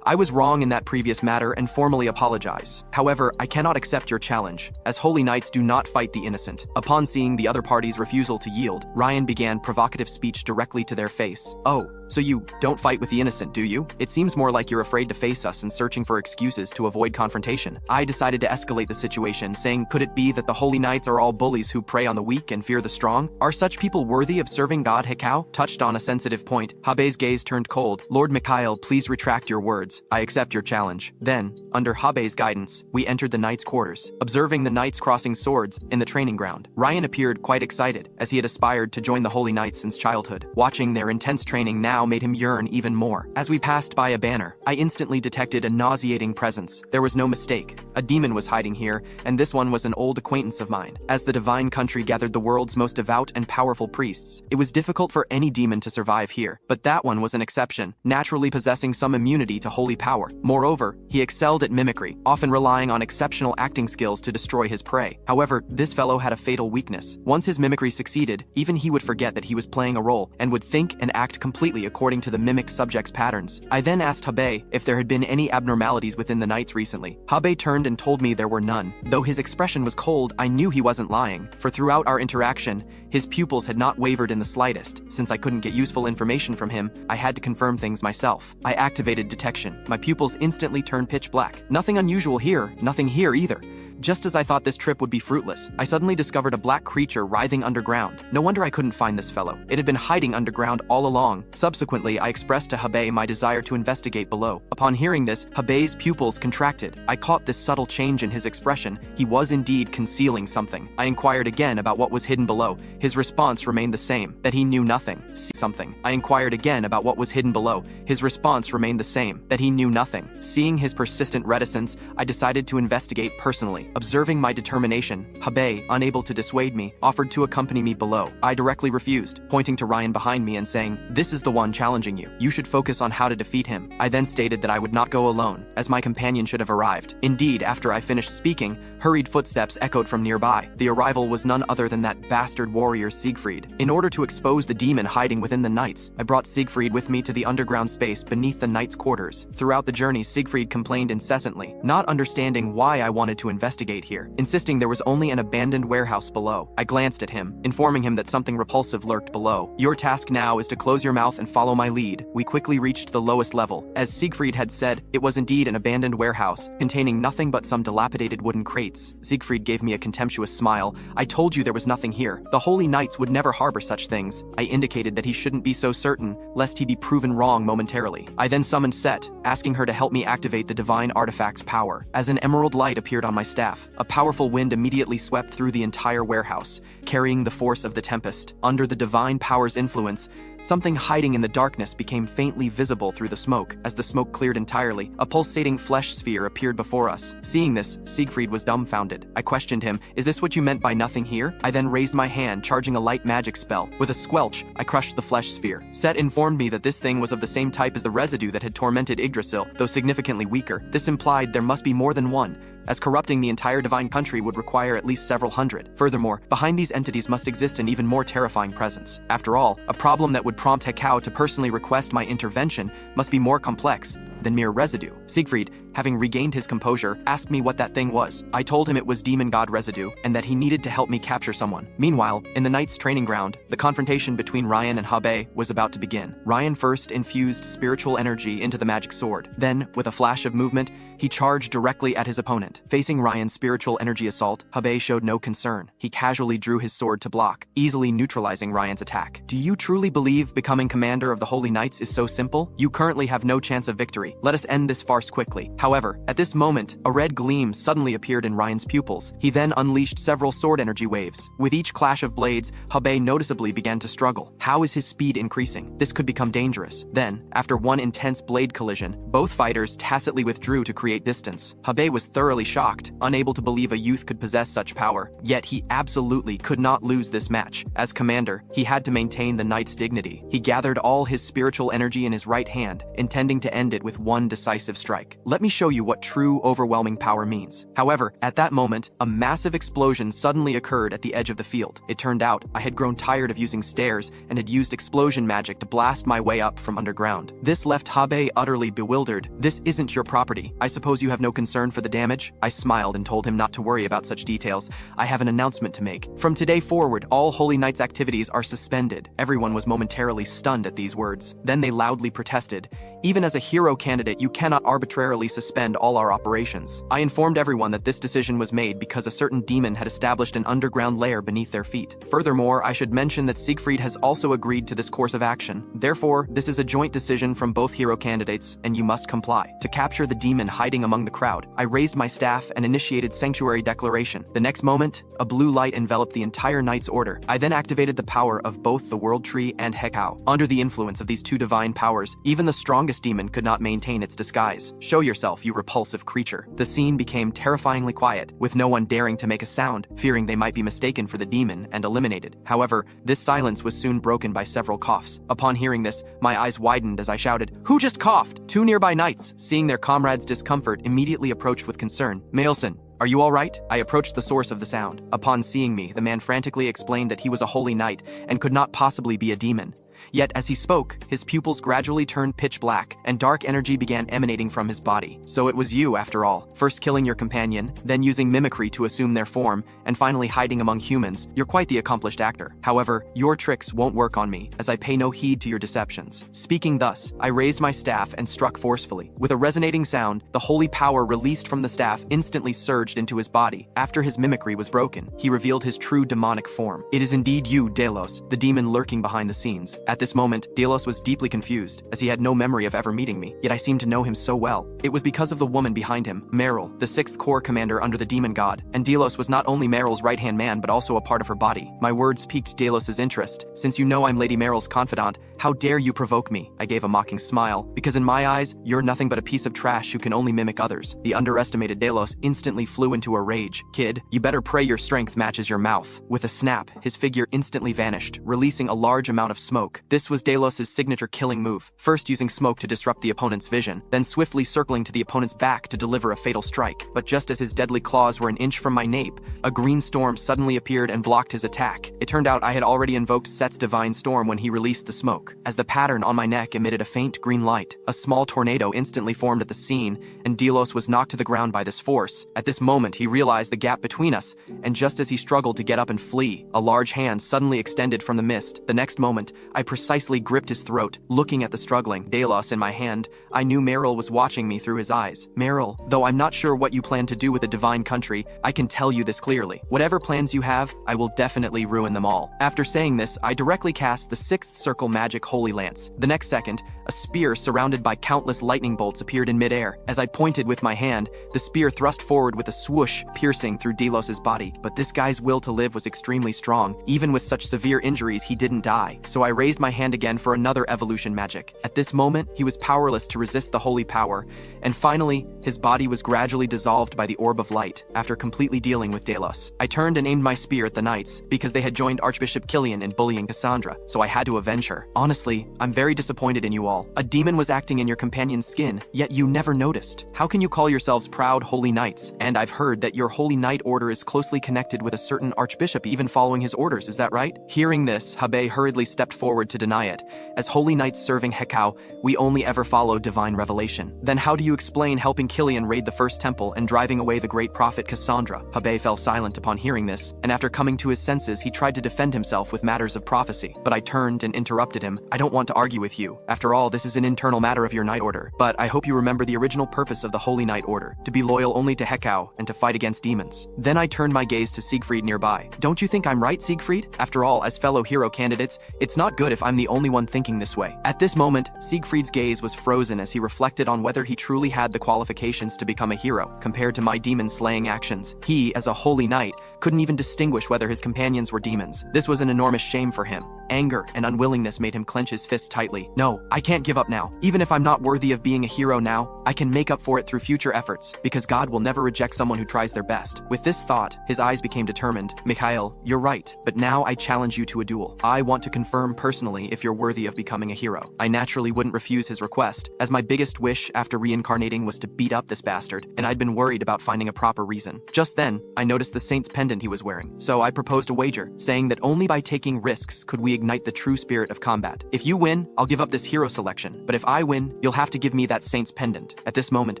I was wrong in that previous matter and formally apologize. However, I cannot accept your challenge, as Holy Knights do not fight the innocent. Upon seeing the other party's refusal to yield, Ryan began provocative speech directly to their face. Oh, so you don't fight with the innocent, do you? It seems more like you're afraid to face us and searching for excuses to avoid confrontation. I decided to escalate the situation, saying, could it be that the Holy Knights are all bullies who prey on the weak and fear the strong? Are such people worthy of serving God Hekau? Touched on a sensitive point, Habe's gaze turned cold. Lord Mikhail, please retract your words. I accept your challenge. Then, under Habe's guidance, we entered the Knights' quarters, observing the Knights crossing swords in the training ground. Ryan appeared quite excited, as he had aspired to join the Holy Knights since childhood. Watching their intense training now made him yearn even more. As we passed by a banner, I instantly detected a nauseating presence. There was no mistake. A demon was hiding here, and this one was an old acquaintance of mine. As the divine country gathered the world's most devout and powerful priests, it was difficult for any demon to survive here, but that one was an exception, naturally possessing some immunity to holy power. Moreover, he excelled at mimicry, often relying on exceptional acting skills to destroy his prey. However, this fellow had a fatal weakness. Once his mimicry succeeded, even he would forget that he was playing a role and would think and act completely according to the mimic subject's patterns. I then asked Habe if there had been any abnormalities within the Knights recently. Habe turned and told me there were none. Though his expression was cold, I knew he wasn't lying, for throughout our interaction, his pupils had not wavered in the slightest. Since I couldn't get useful information from him, I had to confirm things myself. I activated detection. My pupils instantly turned pitch black. Nothing unusual here, nothing here either. Just as I thought this trip would be fruitless, I suddenly discovered a black creature writhing underground. No wonder I couldn't find this fellow. It had been hiding underground all along. Subsequently, I expressed to Habe my desire to investigate below. Upon hearing this, Habe's pupils contracted. I caught this subtle change in his expression. He was indeed concealing something. I inquired again about what was hidden below. His response remained the same, that he knew nothing. Something. I inquired again about what was hidden below. His response remained the same, that he knew nothing. Seeing his persistent reticence, I decided to investigate personally. Observing my determination, Habe, unable to dissuade me, offered to accompany me below. I directly refused, pointing to Ryan behind me and saying, this is the one challenging you. You should focus on how to defeat him. I then stated that I would not go alone, as my companion should have arrived. Indeed, after I finished speaking, hurried footsteps echoed from nearby. The arrival was none other than that bastard warrior Siegfried. In order to expose the demon hiding within the Knights, I brought Siegfried with me to the underground space beneath the Knights' quarters. Throughout the journey, Siegfried complained incessantly, not understanding why I wanted to investigate here, insisting there was only an abandoned warehouse below. I glanced at him, informing him that something repulsive lurked below. Your task now is to close your mouth and follow my lead. We quickly reached the lowest level. As Siegfried had said, it was indeed an abandoned warehouse, containing nothing but some dilapidated wooden crates. Siegfried gave me a contemptuous smile. I told you there was nothing here. The Holy Knights would never harbor such things. I indicated that he shouldn't be so certain, lest he be proven wrong momentarily. I then summoned Set, asking her to help me activate the divine artifact's power. As an emerald light appeared on my staff, a powerful wind immediately swept through the entire warehouse, carrying the force of the tempest. Under the divine power's influence, something hiding in the darkness became faintly visible through the smoke. As the smoke cleared entirely, a pulsating flesh sphere appeared before us. Seeing this, Siegfried was dumbfounded. I questioned him, "Is this what you meant by nothing here?" I then raised my hand, charging a light magic spell. With a squelch, I crushed the flesh sphere. Set informed me that this thing was of the same type as the residue that had tormented Yggdrasil, though significantly weaker. This implied there must be more than one, as corrupting the entire divine country would require at least several hundred. Furthermore, behind these entities must exist an even more terrifying presence. After all, a problem that would prompt Hekau to personally request my intervention must be more complex than mere residue. Siegfried, having regained his composure, asked me what that thing was. I told him it was demon god residue, and that he needed to help me capture someone. Meanwhile, in the Knight's training ground, the confrontation between Ryan and Habe was about to begin. Ryan first infused spiritual energy into the magic sword. Then, with a flash of movement, he charged directly at his opponent. Facing Ryan's spiritual energy assault, Habe showed no concern. He casually drew his sword to block, easily neutralizing Ryan's attack. Do you truly believe becoming commander of the Holy Knights is so simple? You currently have no chance of victory. Let us end this farce quickly. However, at this moment, a red gleam suddenly appeared in Ryan's pupils. He then unleashed several sword energy waves. With each clash of blades, Habe noticeably began to struggle. How is his speed increasing? This could become dangerous. Then, after one intense blade collision, both fighters tacitly withdrew to create distance. Habe was thoroughly shocked, unable to believe a youth could possess such power. Yet he absolutely could not lose this match. As commander, he had to maintain the knight's dignity. He gathered all his spiritual energy in his right hand, intending to end it with one decisive strike. Let me show you what true overwhelming power means. However, at that moment, a massive explosion suddenly occurred at the edge of the field. It turned out I had grown tired of using stairs and had used explosion magic to blast my way up from underground. This left Habe utterly bewildered. "This isn't your property. I suppose you have no concern for the damage?" I smiled and told him not to worry about such details. "I have an announcement to make. From today forward, all Holy Knights activities are suspended." Everyone was momentarily stunned at these words. Then they loudly protested. "Even as a hero candidate, you cannot arbitrarily suspend all our operations." I informed everyone that this decision was made because a certain demon had established an underground lair beneath their feet. Furthermore, I should mention that Siegfried has also agreed to this course of action. Therefore, this is a joint decision from both hero candidates, and you must comply. To capture the demon hiding among the crowd, I raised my staff and initiated Sanctuary Declaration. The next moment, a blue light enveloped the entire Knight's Order. I then activated the power of both the World Tree and Hekau. Under the influence of these two divine powers, even the strongest demon could not maintain its disguise. "Show yourself, you repulsive creature." The scene became terrifyingly quiet, with no one daring to make a sound, fearing they might be mistaken for the demon and eliminated. However, this silence was soon broken by several coughs. Upon hearing this, my eyes widened as I shouted, "Who just coughed?" Two nearby knights, seeing their comrade's discomfort, immediately approached with concern. "Maelson, are you all right?" I approached the source of the sound. Upon seeing me, the man frantically explained that he was a holy knight and could not possibly be a demon. Yet as he spoke, his pupils gradually turned pitch black, and dark energy began emanating from his body. "So it was you, after all. First killing your companion, then using mimicry to assume their form, and finally hiding among humans. You're quite the accomplished actor. However, your tricks won't work on me, as I pay no heed to your deceptions." Speaking thus, I raised my staff and struck forcefully. With a resonating sound, the holy power released from the staff instantly surged into his body. After his mimicry was broken, he revealed his true demonic form. "It is indeed you, Delos, the demon lurking behind the scenes." At this moment, Delos was deeply confused, as he had no memory of ever meeting me, yet I seemed to know him so well. It was because of the woman behind him, Meryl, the 6th Corps commander under the demon god, and Delos was not only Meryl's right-hand man but also a part of her body. My words piqued Delos' interest. "Since you know I'm Lady Meryl's confidant, how dare you provoke me?" I gave a mocking smile. "Because in my eyes, you're nothing but a piece of trash who can only mimic others." The underestimated Delos instantly flew into a rage. "Kid, you better pray your strength matches your mouth." With a snap, his figure instantly vanished, releasing a large amount of smoke. This was Delos' signature killing move, first using smoke to disrupt the opponent's vision, then swiftly circling to the opponent's back to deliver a fatal strike. But just as his deadly claws were an inch from my nape, a green storm suddenly appeared and blocked his attack. It turned out I had already invoked Set's divine storm when he released the smoke. broke, as the pattern on my neck emitted a faint green light. A small tornado instantly formed at the scene, and Delos was knocked to the ground by this force. At this moment, he realized the gap between us, and just as he struggled to get up and flee, a large hand suddenly extended from the mist. The next moment, I precisely gripped his throat. Looking at the struggling Delos in my hand, I knew Meryl was watching me through his eyes. Meryl, though I'm not sure what you plan to do with a divine country, I can tell you this clearly. Whatever plans you have, I will definitely ruin them all. After saying this, I directly cast the 6th circle magic Holy Lance. The next second, a spear surrounded by countless lightning bolts appeared in midair. As I pointed with my hand, the spear thrust forward with a swoosh, piercing through Delos's body. But this guy's will to live was extremely strong. Even with such severe injuries, he didn't die. So I raised my hand again for another evolution magic. At this moment, he was powerless to resist the holy power, and finally, his body was gradually dissolved by the orb of light, after completely dealing with Delos. I turned and aimed my spear at the knights, because they had joined Archbishop Killian in bullying Cassandra, so I had to avenge her. Honestly, I'm very disappointed in you all. A demon was acting in your companion's skin, yet you never noticed. How can you call yourselves proud holy knights? And I've heard that your holy knight order is closely connected with a certain archbishop, even following his orders, is that right? Hearing this, Habe hurriedly stepped forward to deny it. As holy knights serving Hekau, we only ever follow divine revelation. Then how do you explain helping Killian raid the first temple and driving away the great prophet Cassandra? Habe fell silent upon hearing this, and after coming to his senses, he tried to defend himself with matters of prophecy. But I turned and interrupted him. I don't want to argue with you. After all, this is an internal matter of your knight order. But I hope you remember the original purpose of the holy knight order, to be loyal only to Hekau and to fight against demons. Then I turned my gaze to Siegfried nearby. Don't you think I'm right, Siegfried? After all, as fellow hero candidates, it's not good if I'm the only one thinking this way. At this moment, Siegfried's gaze was frozen as he reflected on whether he truly had the qualifications to become a hero. Compared to my demon-slaying actions, he, as a holy knight, couldn't even distinguish whether his companions were demons. This was an enormous shame for him. Anger and unwillingness made him clench his fist tightly. No, I can't give up now. Even if I'm not worthy of being a hero now, I can make up for it through future efforts, because God will never reject someone who tries their best. With this thought, his eyes became determined. Mikhail, you're right, but now I challenge you to a duel. I want to confirm personally if you're worthy of becoming a hero. I naturally wouldn't refuse his request, as my biggest wish after reincarnating was to beat up this bastard, and I'd been worried about finding a proper reason. Just then, I noticed the saint's pendant he was wearing, so I proposed a wager, saying that only by taking risks could we ignite the true spirit of combat. If you win, I'll give up this hero selection, but if I win, you'll have to give me that saint's pendant. At this moment,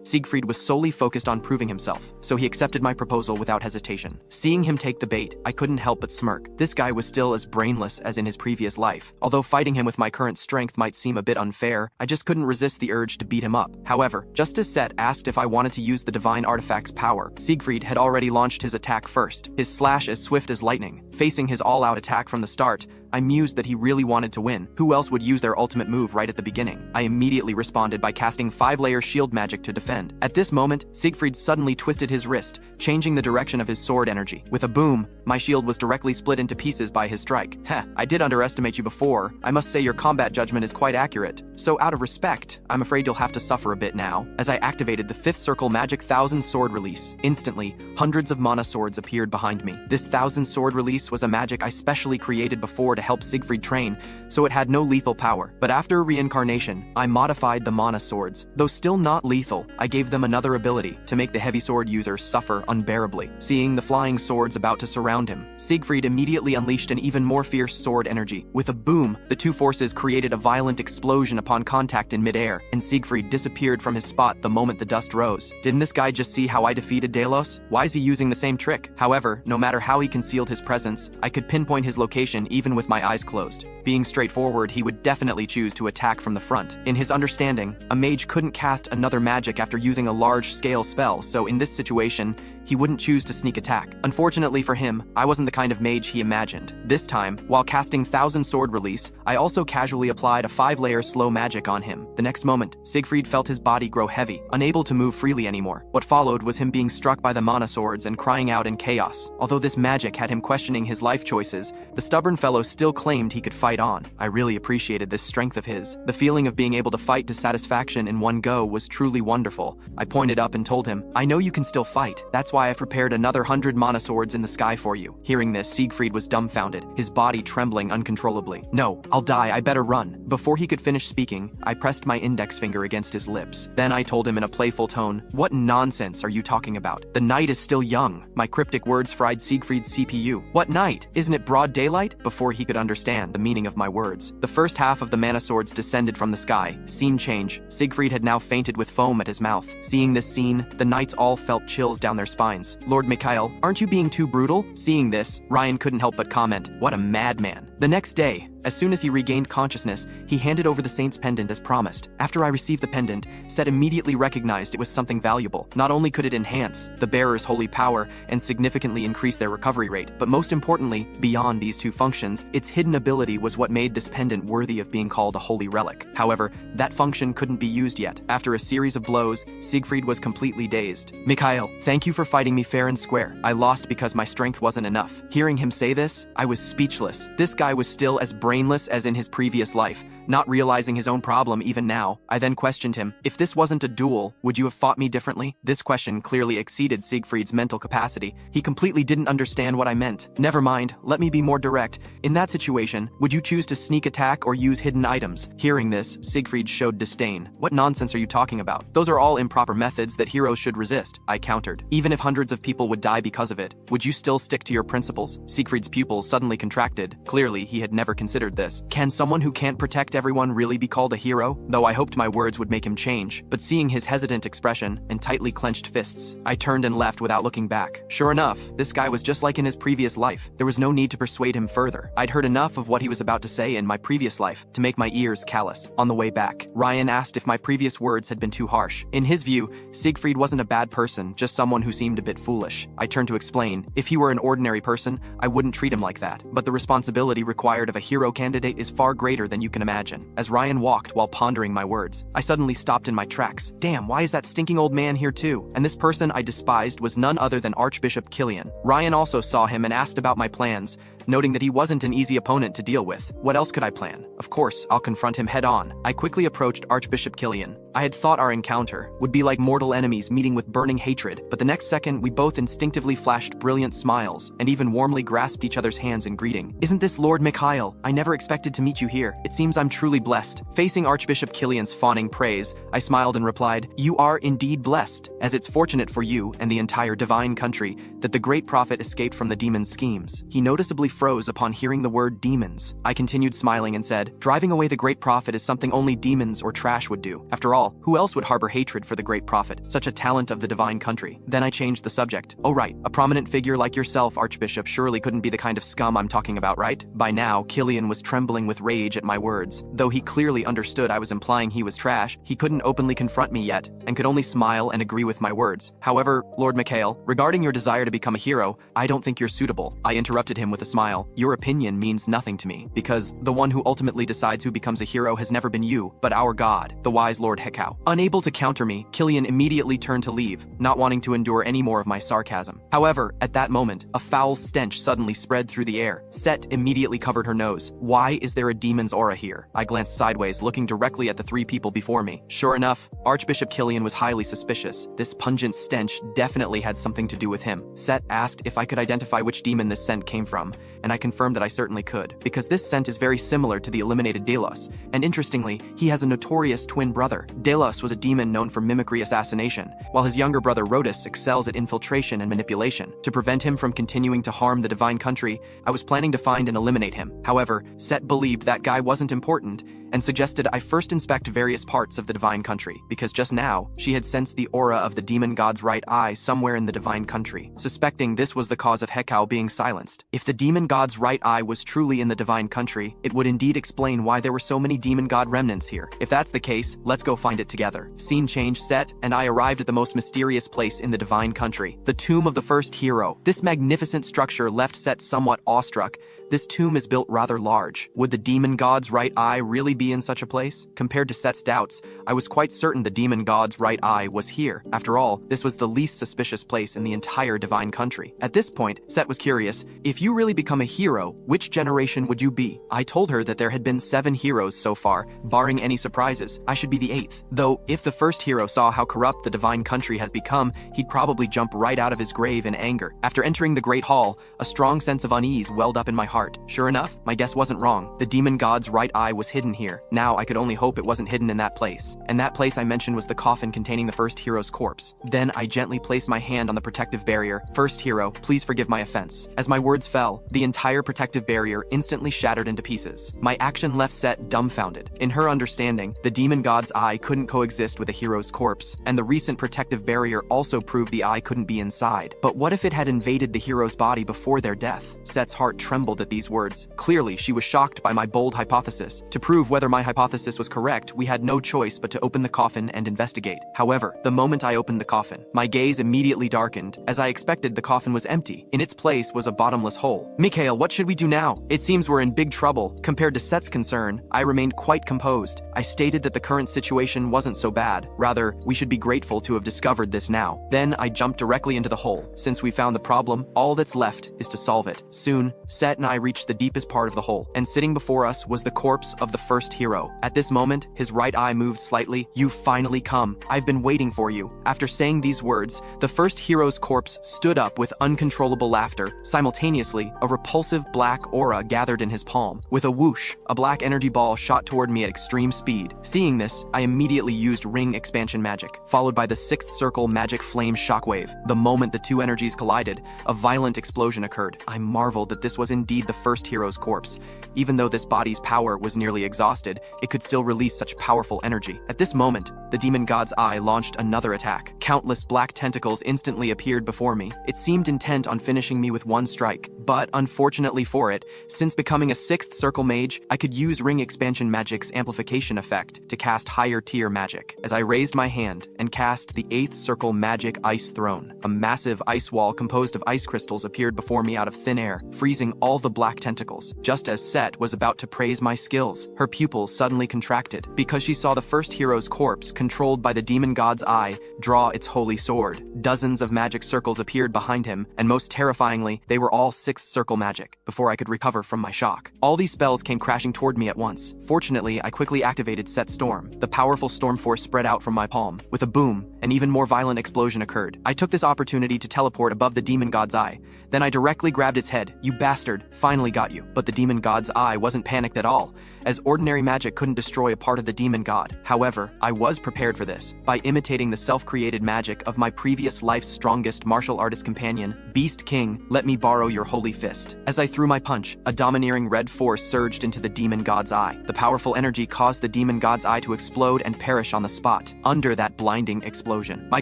Siegfried was solely focused on proving himself, so he accepted my proposal without hesitation. Seeing him take the bait, I couldn't help but smirk. This guy was still as brainless as in his previous life. Although fighting him with my current strength might seem a bit unfair, I just couldn't resist the urge to beat him up. However, just as Set asked if I wanted to use the divine artifact's power, Siegfried had already launched his attack first, his slash as swift as lightning. Facing his all-out attack from the start, I mused that he really wanted to win. Who else would use their ultimate move right at the beginning? I immediately responded by casting 5-layer shield magic to defend. At this moment, Siegfried suddenly twisted his wrist, changing the direction of his sword energy. With a boom, my shield was directly split into pieces by his strike. Heh, I did underestimate you before. I must say your combat judgment is quite accurate. So out of respect, I'm afraid you'll have to suffer a bit now. As I activated the 5th circle magic 1000 sword release, instantly, hundreds of mana swords appeared behind me. This 1000 sword release was a magic I specially created before to help Siegfried train, so it had no lethal power. But after reincarnation, I modified the mana swords. Though still not lethal, I gave them another ability to make the heavy sword user suffer unbearably. Seeing the flying swords about to surround him, Siegfried immediately unleashed an even more fierce sword energy. With a boom, the two forces created a violent explosion upon contact in midair, and Siegfried disappeared from his spot the moment the dust rose. Didn't this guy just see how I defeated Delos? Why is he using the same trick? However, no matter how he concealed his presence, I could pinpoint his location even with my eyes closed. Being straightforward, he would definitely choose to attack from the front. In his understanding, a mage couldn't cast another magic after using a large-scale spell, so in this situation, he wouldn't choose to sneak attack. Unfortunately for him, I wasn't the kind of mage he imagined. This time, while casting 1000 sword release, I also casually applied a 5-layer slow magic on him. The next moment, Siegfried felt his body grow heavy, unable to move freely anymore. What followed was him being struck by the mana swords and crying out in chaos. Although this magic had him questioning his life choices, the stubborn fellow still claimed he could fight on. I really appreciated this strength of his. The feeling of being able to fight to satisfaction in one go was truly wonderful. I pointed up and told him, I know you can still fight. That's That's why I've prepared another 100 mana swords in the sky for you. Hearing this, Siegfried was dumbfounded, his body trembling uncontrollably. No, I'll die, I better run. Before he could finish speaking, I pressed my index finger against his lips. Then I told him in a playful tone, "What nonsense are you talking about? The night is still young." My cryptic words fried Siegfried's CPU. "What night? Isn't it broad daylight?" Before he could understand the meaning of my words. The first half of the mana swords descended from the sky. Scene change. Siegfried had now fainted with foam at his mouth. Seeing this scene, the knights all felt chills down their spines. "Lord Mikhail, aren't you being too brutal?" Seeing this, Ryan couldn't help but comment, "What a madman." The next day, as soon as he regained consciousness, he handed over the saint's pendant as promised. After I received the pendant, Set immediately recognized it was something valuable. Not only could it enhance the bearer's holy power and significantly increase their recovery rate, but most importantly, beyond these two functions, its hidden ability was what made this pendant worthy of being called a holy relic. However, that function couldn't be used yet. After a series of blows, Siegfried was completely dazed. "Mikhail, thank you for fighting me fair and square. I lost because my strength wasn't enough." Hearing him say this, I was speechless. This guy was still as brainless as in his previous life, not realizing his own problem even now. I then questioned him, "If this wasn't a duel, would you have fought me differently?" This question clearly exceeded Siegfried's mental capacity. He completely didn't understand what I meant. "Never mind, let me be more direct. In that situation, would you choose to sneak attack or use hidden items?" Hearing this, Siegfried showed disdain. "What nonsense are you talking about? Those are all improper methods that heroes should resist," I countered. "Even if hundreds of people would die because of it, would you still stick to your principles?" Siegfried's pupils suddenly contracted. Clearly, he had never considered this. Can someone who can't protect everyone really be called a hero? Though I hoped my words would make him change, but seeing his hesitant expression and tightly clenched fists, I turned and left without looking back. Sure enough, this guy was just like in his previous life. There was no need to persuade him further. I'd heard enough of what he was about to say in my previous life to make my ears callous. On the way back, Ryan asked if my previous words had been too harsh. In his view, Siegfried wasn't a bad person, just someone who seemed a bit foolish. I turned to explain, if he were an ordinary person, I wouldn't treat him like that. But the responsibility required of a hero candidate is far greater than you can imagine. As Ryan walked while pondering my words, I suddenly stopped in my tracks. Damn, why is that stinking old man here too? And this person I despised was none other than Archbishop Killian. Ryan also saw him and asked about my plans, noting that he wasn't an easy opponent to deal with. What else could I plan? Of course, I'll confront him head on. I quickly approached Archbishop Killian. I had thought our encounter would be like mortal enemies meeting with burning hatred, but the next second we both instinctively flashed brilliant smiles and even warmly grasped each other's hands in greeting. "Isn't this Lord Mikhail? I never expected to meet you here. It seems I'm truly blessed." Facing Archbishop Killian's fawning praise, I smiled and replied, "You are indeed blessed, as it's fortunate for you and the entire divine country that the great prophet escaped from the demon's schemes." He noticeably froze upon hearing the word demons. I continued smiling and said, "Driving away the great prophet is something only demons or trash would do. After all, who else would harbor hatred for the great prophet, such a talent of the divine country?" Then I changed the subject. "Oh right, a prominent figure like yourself, Archbishop, surely couldn't be the kind of scum I'm talking about, right?" By now, Killian was trembling with rage at my words. Though he clearly understood I was implying he was trash, he couldn't openly confront me yet, and could only smile and agree with my words. "However, Lord Mikhail, regarding your desire to become a hero, I don't think you're suitable." I interrupted him with a smile. "Your opinion means nothing to me, because the one who ultimately decides who becomes a hero has never been you, but our god, the wise Lord Hekau." Unable to counter me, Killian immediately turned to leave, not wanting to endure any more of my sarcasm. However, at that moment, a foul stench suddenly spread through the air. Set immediately covered her nose. "Why is there a demon's aura here?" I glanced sideways, looking directly at the three people before me. Sure enough, Archbishop Killian was highly suspicious. This pungent stench definitely had something to do with him. Set asked if I could identify which demon this scent came from, and I confirmed that I certainly could, because this scent is very similar to the eliminated Delos, and interestingly, he has a notorious twin brother. Delos was a demon known for mimicry assassination, while his younger brother Rhotus excels at infiltration and manipulation. To prevent him from continuing to harm the divine country, I was planning to find and eliminate him. However, Set believed that guy wasn't important, and suggested I first inspect various parts of the divine country, because just now, she had sensed the aura of the demon god's right eye somewhere in the divine country, suspecting this was the cause of Hekau being silenced. If the demon god's right eye was truly in the divine country, it would indeed explain why there were so many demon god remnants here. If that's the case, let's go find it together. Scene change, Set and I arrived at the most mysterious place in the divine country, the tomb of the first hero. This magnificent structure left Set somewhat awestruck. This tomb is built rather large. Would the demon god's right eye really be in such a place? Compared to Set's doubts, I was quite certain the demon god's right eye was here. After all, this was the least suspicious place in the entire divine country. At this point, Set was curious, if you really become a hero, which generation would you be? I told her that there had been 7 heroes so far, barring any surprises. I should be the 8th. Though, if the first hero saw how corrupt the divine country has become, he'd probably jump right out of his grave in anger. After entering the Great Hall, a strong sense of unease welled up in my heart. Sure enough, my guess wasn't wrong. The demon god's right eye was hidden here. Now I could only hope it wasn't hidden in that place. And that place I mentioned was the coffin containing the first hero's corpse. Then I gently placed my hand on the protective barrier. First hero, please forgive my offense. As my words fell, the entire protective barrier instantly shattered into pieces. My action left Set dumbfounded. In her understanding, the demon god's eye couldn't coexist with a hero's corpse, and the recent protective barrier also proved the eye couldn't be inside. But what if it had invaded the hero's body before their death? Set's heart trembled at these words. Clearly, she was shocked by my bold hypothesis. To prove whether my hypothesis was correct, we had no choice but to open the coffin and investigate. However, the moment I opened the coffin, my gaze immediately darkened. As I expected, the coffin was empty. In its place was a bottomless hole. Mikhail, what should we do now? It seems we're in big trouble. Compared to Set's concern, I remained quite composed. I stated that the current situation wasn't so bad. Rather, we should be grateful to have discovered this now. Then I jumped directly into the hole. Since we found the problem, all that's left is to solve it. Soon, Set and I reached the deepest part of the hole, and sitting before us was the corpse of the first hero. At this moment, his right eye moved slightly. You've finally come. I've been waiting for you. After saying these words, the first hero's corpse stood up with uncontrollable laughter. Simultaneously, a repulsive black aura gathered in his palm. With a whoosh, a black energy ball shot toward me at extreme speed. Seeing this, I immediately used ring expansion magic, followed by the 6th circle magic flame shockwave. The moment the two energies collided, a violent explosion occurred. I marveled that this was indeed the first hero's corpse. Even though this body's power was nearly exhausted, it could still release such powerful energy. At this moment, the demon god's eye launched another attack. Countless black tentacles instantly appeared before me. It seemed intent on finishing me with one strike. But unfortunately for it, since becoming a 6th circle mage, I could use ring expansion magic's amplification effect to cast higher tier magic. As I raised my hand and cast the 8th circle magic ice throne, a massive ice wall composed of ice crystals appeared before me out of thin air, freezing all the black tentacles. Just as Set was about to praise my skills, her pupils suddenly contracted because she saw the first hero's corpse, controlled by the demon god's eye, draw its holy sword. Dozens of magic circles appeared behind him, and most terrifyingly, they were all 6th circle magic. Before I could recover from my shock, all these spells came crashing toward me at once. Fortunately, I quickly activated Set Storm. The powerful storm force spread out from my palm. With a boom, an even more violent explosion occurred. I took this opportunity to teleport above the demon god's eye. Then I directly grabbed its head. You bastard, finally got you. But the demon god's eye wasn't panicked at all, as ordinary magic couldn't destroy a part of the demon god. However, I was prepared for this. By imitating the self-created magic of my previous life's strongest martial artist companion, Beast King, let me borrow your holy fist. As I threw my punch, a domineering red force surged into the demon god's eye. The powerful energy caused the demon god's eye to explode and perish on the spot. Under that blinding explosion, my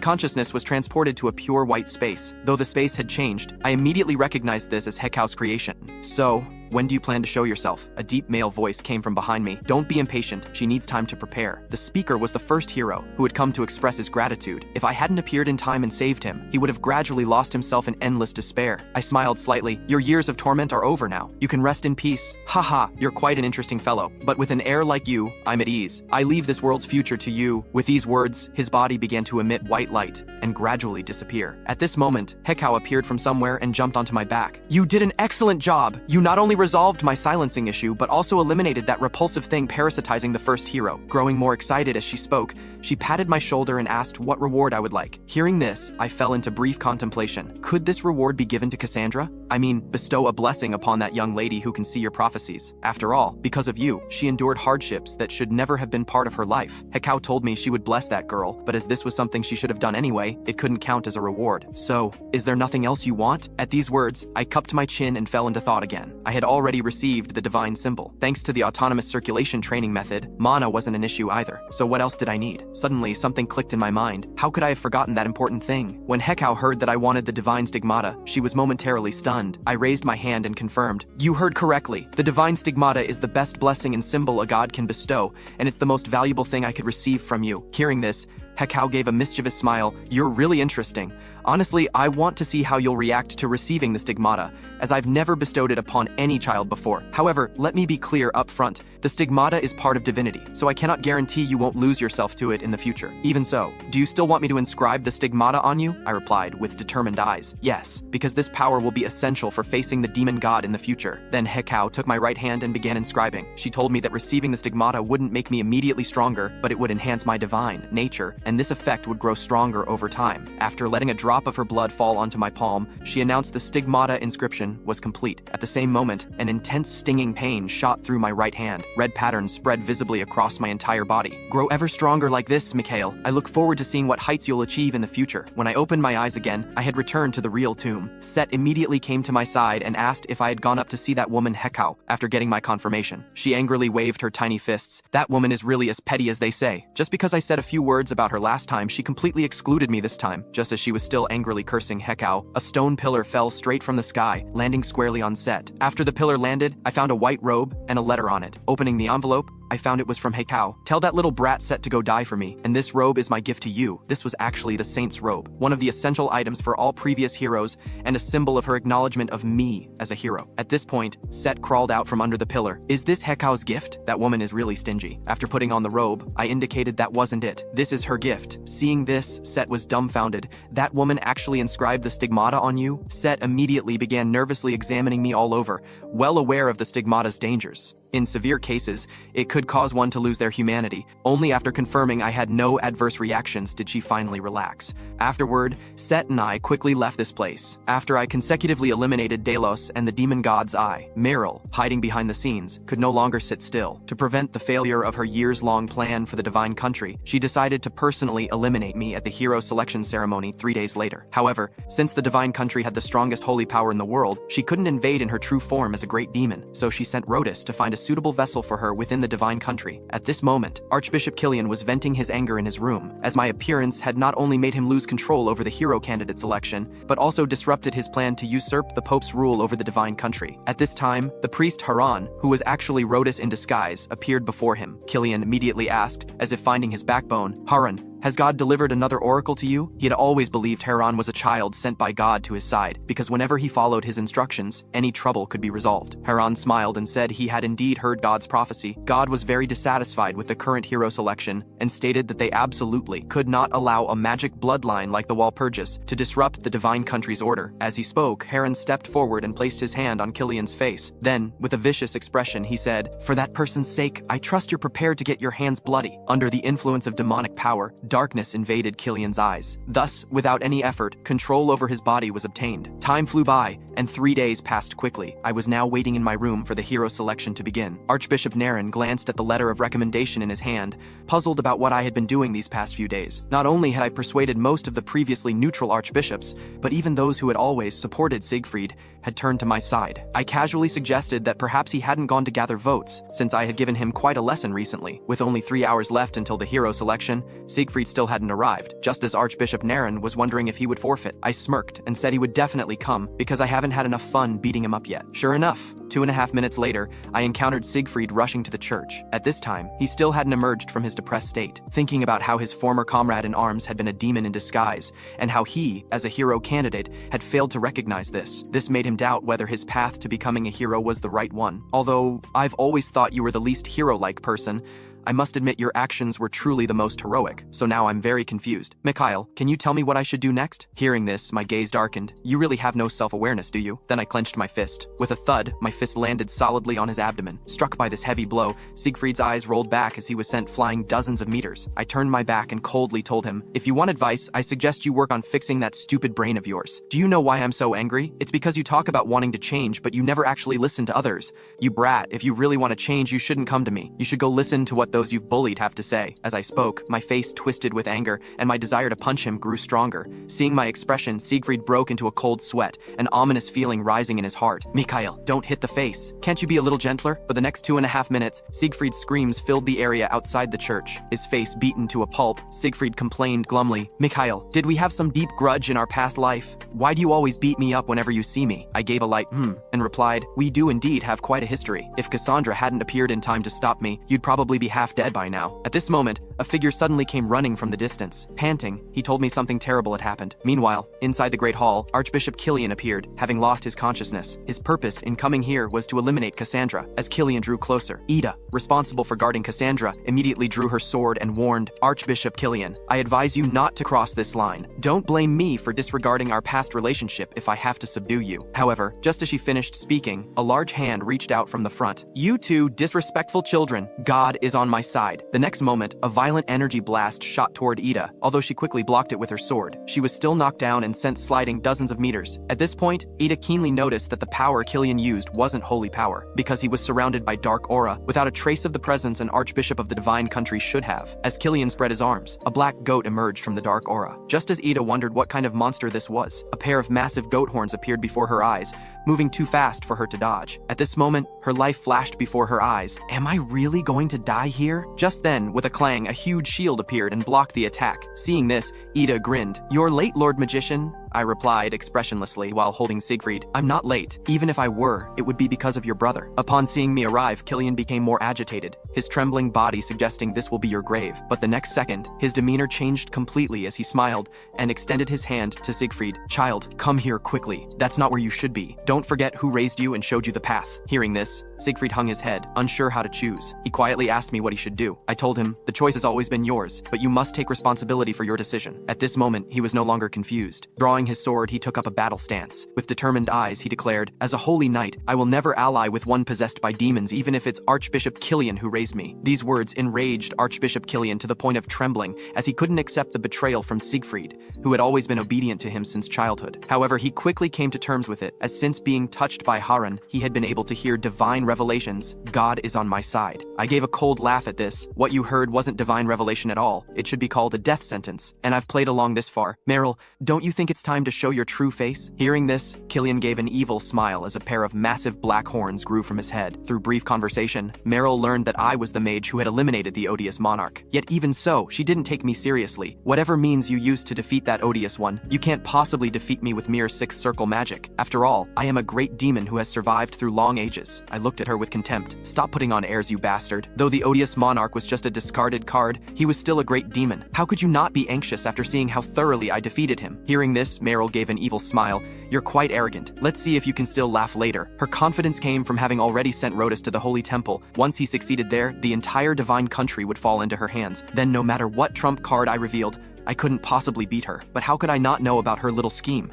consciousness was transported to a pure white space. Though the space had changed, I immediately recognized this as Hekau's creation. So, when do you plan to show yourself? A deep male voice came from behind me. Don't be impatient. She needs time to prepare. The speaker was the first hero who had come to express his gratitude. If I hadn't appeared in time and saved him, he would have gradually lost himself in endless despair. I smiled slightly. Your years of torment are over now. You can rest in peace. Haha, you're quite an interesting fellow. But with an air like you, I'm at ease. I leave this world's future to you. With these words, his body began to emit white light and gradually disappear. At this moment, Hekau appeared from somewhere and jumped onto my back. You did an excellent job. You not only resolved my silencing issue, but also eliminated that repulsive thing parasitizing the first hero. Growing more excited as she spoke, she patted my shoulder and asked what reward I would like. Hearing this, I fell into brief contemplation. Could this reward be given to Cassandra? I mean, bestow a blessing upon that young lady who can see your prophecies. After all, because of you, she endured hardships that should never have been part of her life. Hekau told me she would bless that girl, but as this was something she should have done anyway, it couldn't count as a reward. So, is there nothing else you want? At these words, I cupped my chin and fell into thought again. I had already received the divine symbol. Thanks to the autonomous circulation training method, mana wasn't an issue either. So what else did I need? Suddenly, something clicked in my mind. How could I have forgotten that important thing? When Hekau heard that I wanted the divine stigmata, she was momentarily stunned. I raised my hand and confirmed. You heard correctly. The divine stigmata is the best blessing and symbol a god can bestow, and it's the most valuable thing I could receive from you. Hearing this, Hekao gave a mischievous smile. You're really interesting. Honestly, I want to see how you'll react to receiving the stigmata, as I've never bestowed it upon any child before. However, let me be clear up front. The stigmata is part of divinity, so I cannot guarantee you won't lose yourself to it in the future. Even so, do you still want me to inscribe the stigmata on you? I replied with determined eyes. Yes, because this power will be essential for facing the demon god in the future. Then Hekao took my right hand and began inscribing. She told me that receiving the stigmata wouldn't make me immediately stronger, but it would enhance my divine nature, and this effect would grow stronger over time. After letting a drop of her blood fall onto my palm, she announced the stigmata inscription was complete. At the same moment, an intense stinging pain shot through my right hand. Red patterns spread visibly across my entire body. Grow ever stronger like this, Mikhail. I look forward to seeing what heights you'll achieve in the future. When I opened my eyes again, I had returned to the real tomb. Set immediately came to my side and asked if I had gone up to see that woman Hekao. After getting my confirmation, she angrily waved her tiny fists. That woman is really as petty as they say. Just because I said a few words about her last time, she completely excluded me this time. Just as she was still angrily cursing Hekao, a stone pillar fell straight from the sky, landing squarely on Set. After the pillar landed, I found a white robe and a letter on it. Opening the envelope, I found it was from Hekao. Tell that little brat Set to go die for me, and this robe is my gift to you. This was actually the saint's robe, one of the essential items for all previous heroes, and a symbol of her acknowledgement of me as a hero. At this point, Set crawled out from under the pillar. Is this Hekao's gift? That woman is really stingy. After putting on the robe, I indicated that wasn't it. This is her gift. Seeing this, Set was dumbfounded. That woman actually inscribed the stigmata on you? Set immediately began nervously examining me all over, well aware of the stigmata's dangers. In severe cases, it could cause one to lose their humanity. Only after confirming I had no adverse reactions did she finally relax. Afterward, Set and I quickly left this place. After I consecutively eliminated Delos and the demon god's eye, Meryl, hiding behind the scenes, could no longer sit still. To prevent the failure of her years-long plan for the divine country, she decided to personally eliminate me at the hero selection ceremony 3 days later. However, since the divine country had the strongest holy power in the world, she couldn't invade in her true form as a great demon, so she sent Rhodas to find a suitable vessel for her within the divine country. At this moment, Archbishop Killian was venting his anger in his room, as my appearance had not only made him lose control over the hero candidate selection, but also disrupted his plan to usurp the Pope's rule over the divine country. At this time, the priest Haran, who was actually Rhodas in disguise, appeared before him. Killian immediately asked, as if finding his backbone, Haran, has God delivered another oracle to you? He had always believed Haran was a child sent by God to his side, because whenever he followed his instructions, any trouble could be resolved. Haran smiled and said he had indeed heard God's prophecy. God was very dissatisfied with the current hero selection, and stated that they absolutely could not allow a magic bloodline like the Walpurgis to disrupt the divine country's order. As he spoke, Haran stepped forward and placed his hand on Killian's face. Then, with a vicious expression, he said, "For that person's sake, I trust you're prepared to get your hands bloody." Under the influence of demonic power, darkness invaded Killian's eyes. Thus, without any effort, control over his body was obtained. Time flew by, and 3 days passed quickly. I was now waiting in my room for the hero selection to begin. Archbishop Naren glanced at the letter of recommendation in his hand, puzzled about what I had been doing these past few days. Not only had I persuaded most of the previously neutral archbishops, but even those who had always supported Siegfried had turned to my side. I casually suggested that perhaps he hadn't gone to gather votes, since I had given him quite a lesson recently. With only 3 hours left until the hero selection, Siegfried still hadn't arrived, just as Archbishop Naren was wondering if he would forfeit. I smirked and said he would definitely come, because I haven't had enough fun beating him up yet. Sure enough, 2.5 minutes later, I encountered Siegfried rushing to the church. At this time, he still hadn't emerged from his depressed state, thinking about how his former comrade in arms had been a demon in disguise, and how he, as a hero candidate, had failed to recognize this. This made him doubt whether his path to becoming a hero was the right one. Although I've always thought you were the least hero-like person, I must admit your actions were truly the most heroic, so now I'm very confused. Mikhail, can you tell me what I should do next? Hearing this, my gaze darkened. You really have no self-awareness, do you? Then I clenched my fist. With a thud, my fist landed solidly on his abdomen. Struck by this heavy blow, Siegfried's eyes rolled back as he was sent flying dozens of meters. I turned my back and coldly told him, "If you want advice, I suggest you work on fixing that stupid brain of yours. Do you know why I'm so angry? It's because you talk about wanting to change, but you never actually listen to others. You brat, if you really want to change, you shouldn't come to me. You should go listen to what those you've bullied have to say." As I spoke, my face twisted with anger, and my desire to punch him grew stronger. Seeing my expression, Siegfried broke into a cold sweat, an ominous feeling rising in his heart. "Mikhail, don't hit the face. Can't you be a little gentler?" For the next 2.5 minutes, Siegfried's screams filled the area outside the church. His face beaten to a pulp, Siegfried complained glumly, "Mikhail, did we have some deep grudge in our past life? Why do you always beat me up whenever you see me?" I gave a light and replied, "We do indeed have quite a history. If Cassandra hadn't appeared in time to stop me, you'd probably be half dead by now. At this moment, a figure suddenly came running from the distance. Panting, he told me something terrible had happened. Meanwhile, inside the Great Hall, Archbishop Killian appeared, having lost his consciousness. His purpose in coming here was to eliminate Cassandra. As Killian drew closer, Ida, responsible for guarding Cassandra, immediately drew her sword and warned Archbishop Killian, "I advise you not to cross this line. Don't blame me for disregarding our past relationship if I have to subdue you." However, just as she finished speaking, a large hand reached out from the front. "You two disrespectful children, God is on my side." The next moment, a violent energy blast shot toward Ida. Although she quickly blocked it with her sword, she was still knocked down and sent sliding dozens of meters. At this point, Ida keenly noticed that the power Killian used wasn't holy power, because he was surrounded by dark aura, without a trace of the presence an Archbishop of the Divine Country should have. As Killian spread his arms, a black goat emerged from the dark aura. Just as Ida wondered what kind of monster this was, a pair of massive goat horns appeared before her eyes, moving too fast for her to dodge. At this moment, her life flashed before her eyes. Am I really going to die here? Just then, with a clang, a huge shield appeared and blocked the attack. Seeing this, Ida grinned. "You're late, Lord Magician," I replied expressionlessly while holding Siegfried. "I'm not late. Even if I were, it would be because of your brother." Upon seeing me arrive, Killian became more agitated, his trembling body suggesting this will be your grave. But the next second, his demeanor changed completely as he smiled and extended his hand to Siegfried. "Child, come here quickly. That's not where you should be. Don't forget who raised you and showed you the path." Hearing this, Siegfried hung his head, unsure how to choose. He quietly asked me what he should do. I told him, "The choice has always been yours, but you must take responsibility for your decision." At this moment, he was no longer confused. Drawing his sword, he took up a battle stance. With determined eyes, he declared, "As a holy knight, I will never ally with one possessed by demons, even if it's Archbishop Killian who raised me." These words enraged Archbishop Killian to the point of trembling, as he couldn't accept the betrayal from Siegfried, who had always been obedient to him since childhood. However, he quickly came to terms with it, as since being touched by Harun, he had been able to hear divine revelations. God is on my side. I gave a cold laugh at this. What you heard wasn't divine revelation at all. It should be called a death sentence. And I've played along this far. Meryl, don't you think it's time to show your true face? Hearing this, Killian gave an evil smile as a pair of massive black horns grew from his head. Through brief conversation, Meryl learned that I was the mage who had eliminated the odious monarch. Yet even so, she didn't take me seriously. Whatever means you used to defeat that odious one, you can't possibly defeat me with mere sixth circle magic. After all, I am a great demon who has survived through long ages. I looked at her with contempt. Stop putting on airs, you bastard. Though the odious monarch was just a discarded card, he was still a great demon. How could you not be anxious after seeing how thoroughly I defeated him? Hearing this, Meryl gave an evil smile. You're quite arrogant. Let's see if you can still laugh later. Her confidence came from having already sent Rhodas to the Holy Temple. Once he succeeded there, the entire divine country would fall into her hands. Then no matter what trump card I revealed, I couldn't possibly beat her. But how could I not know about her little scheme?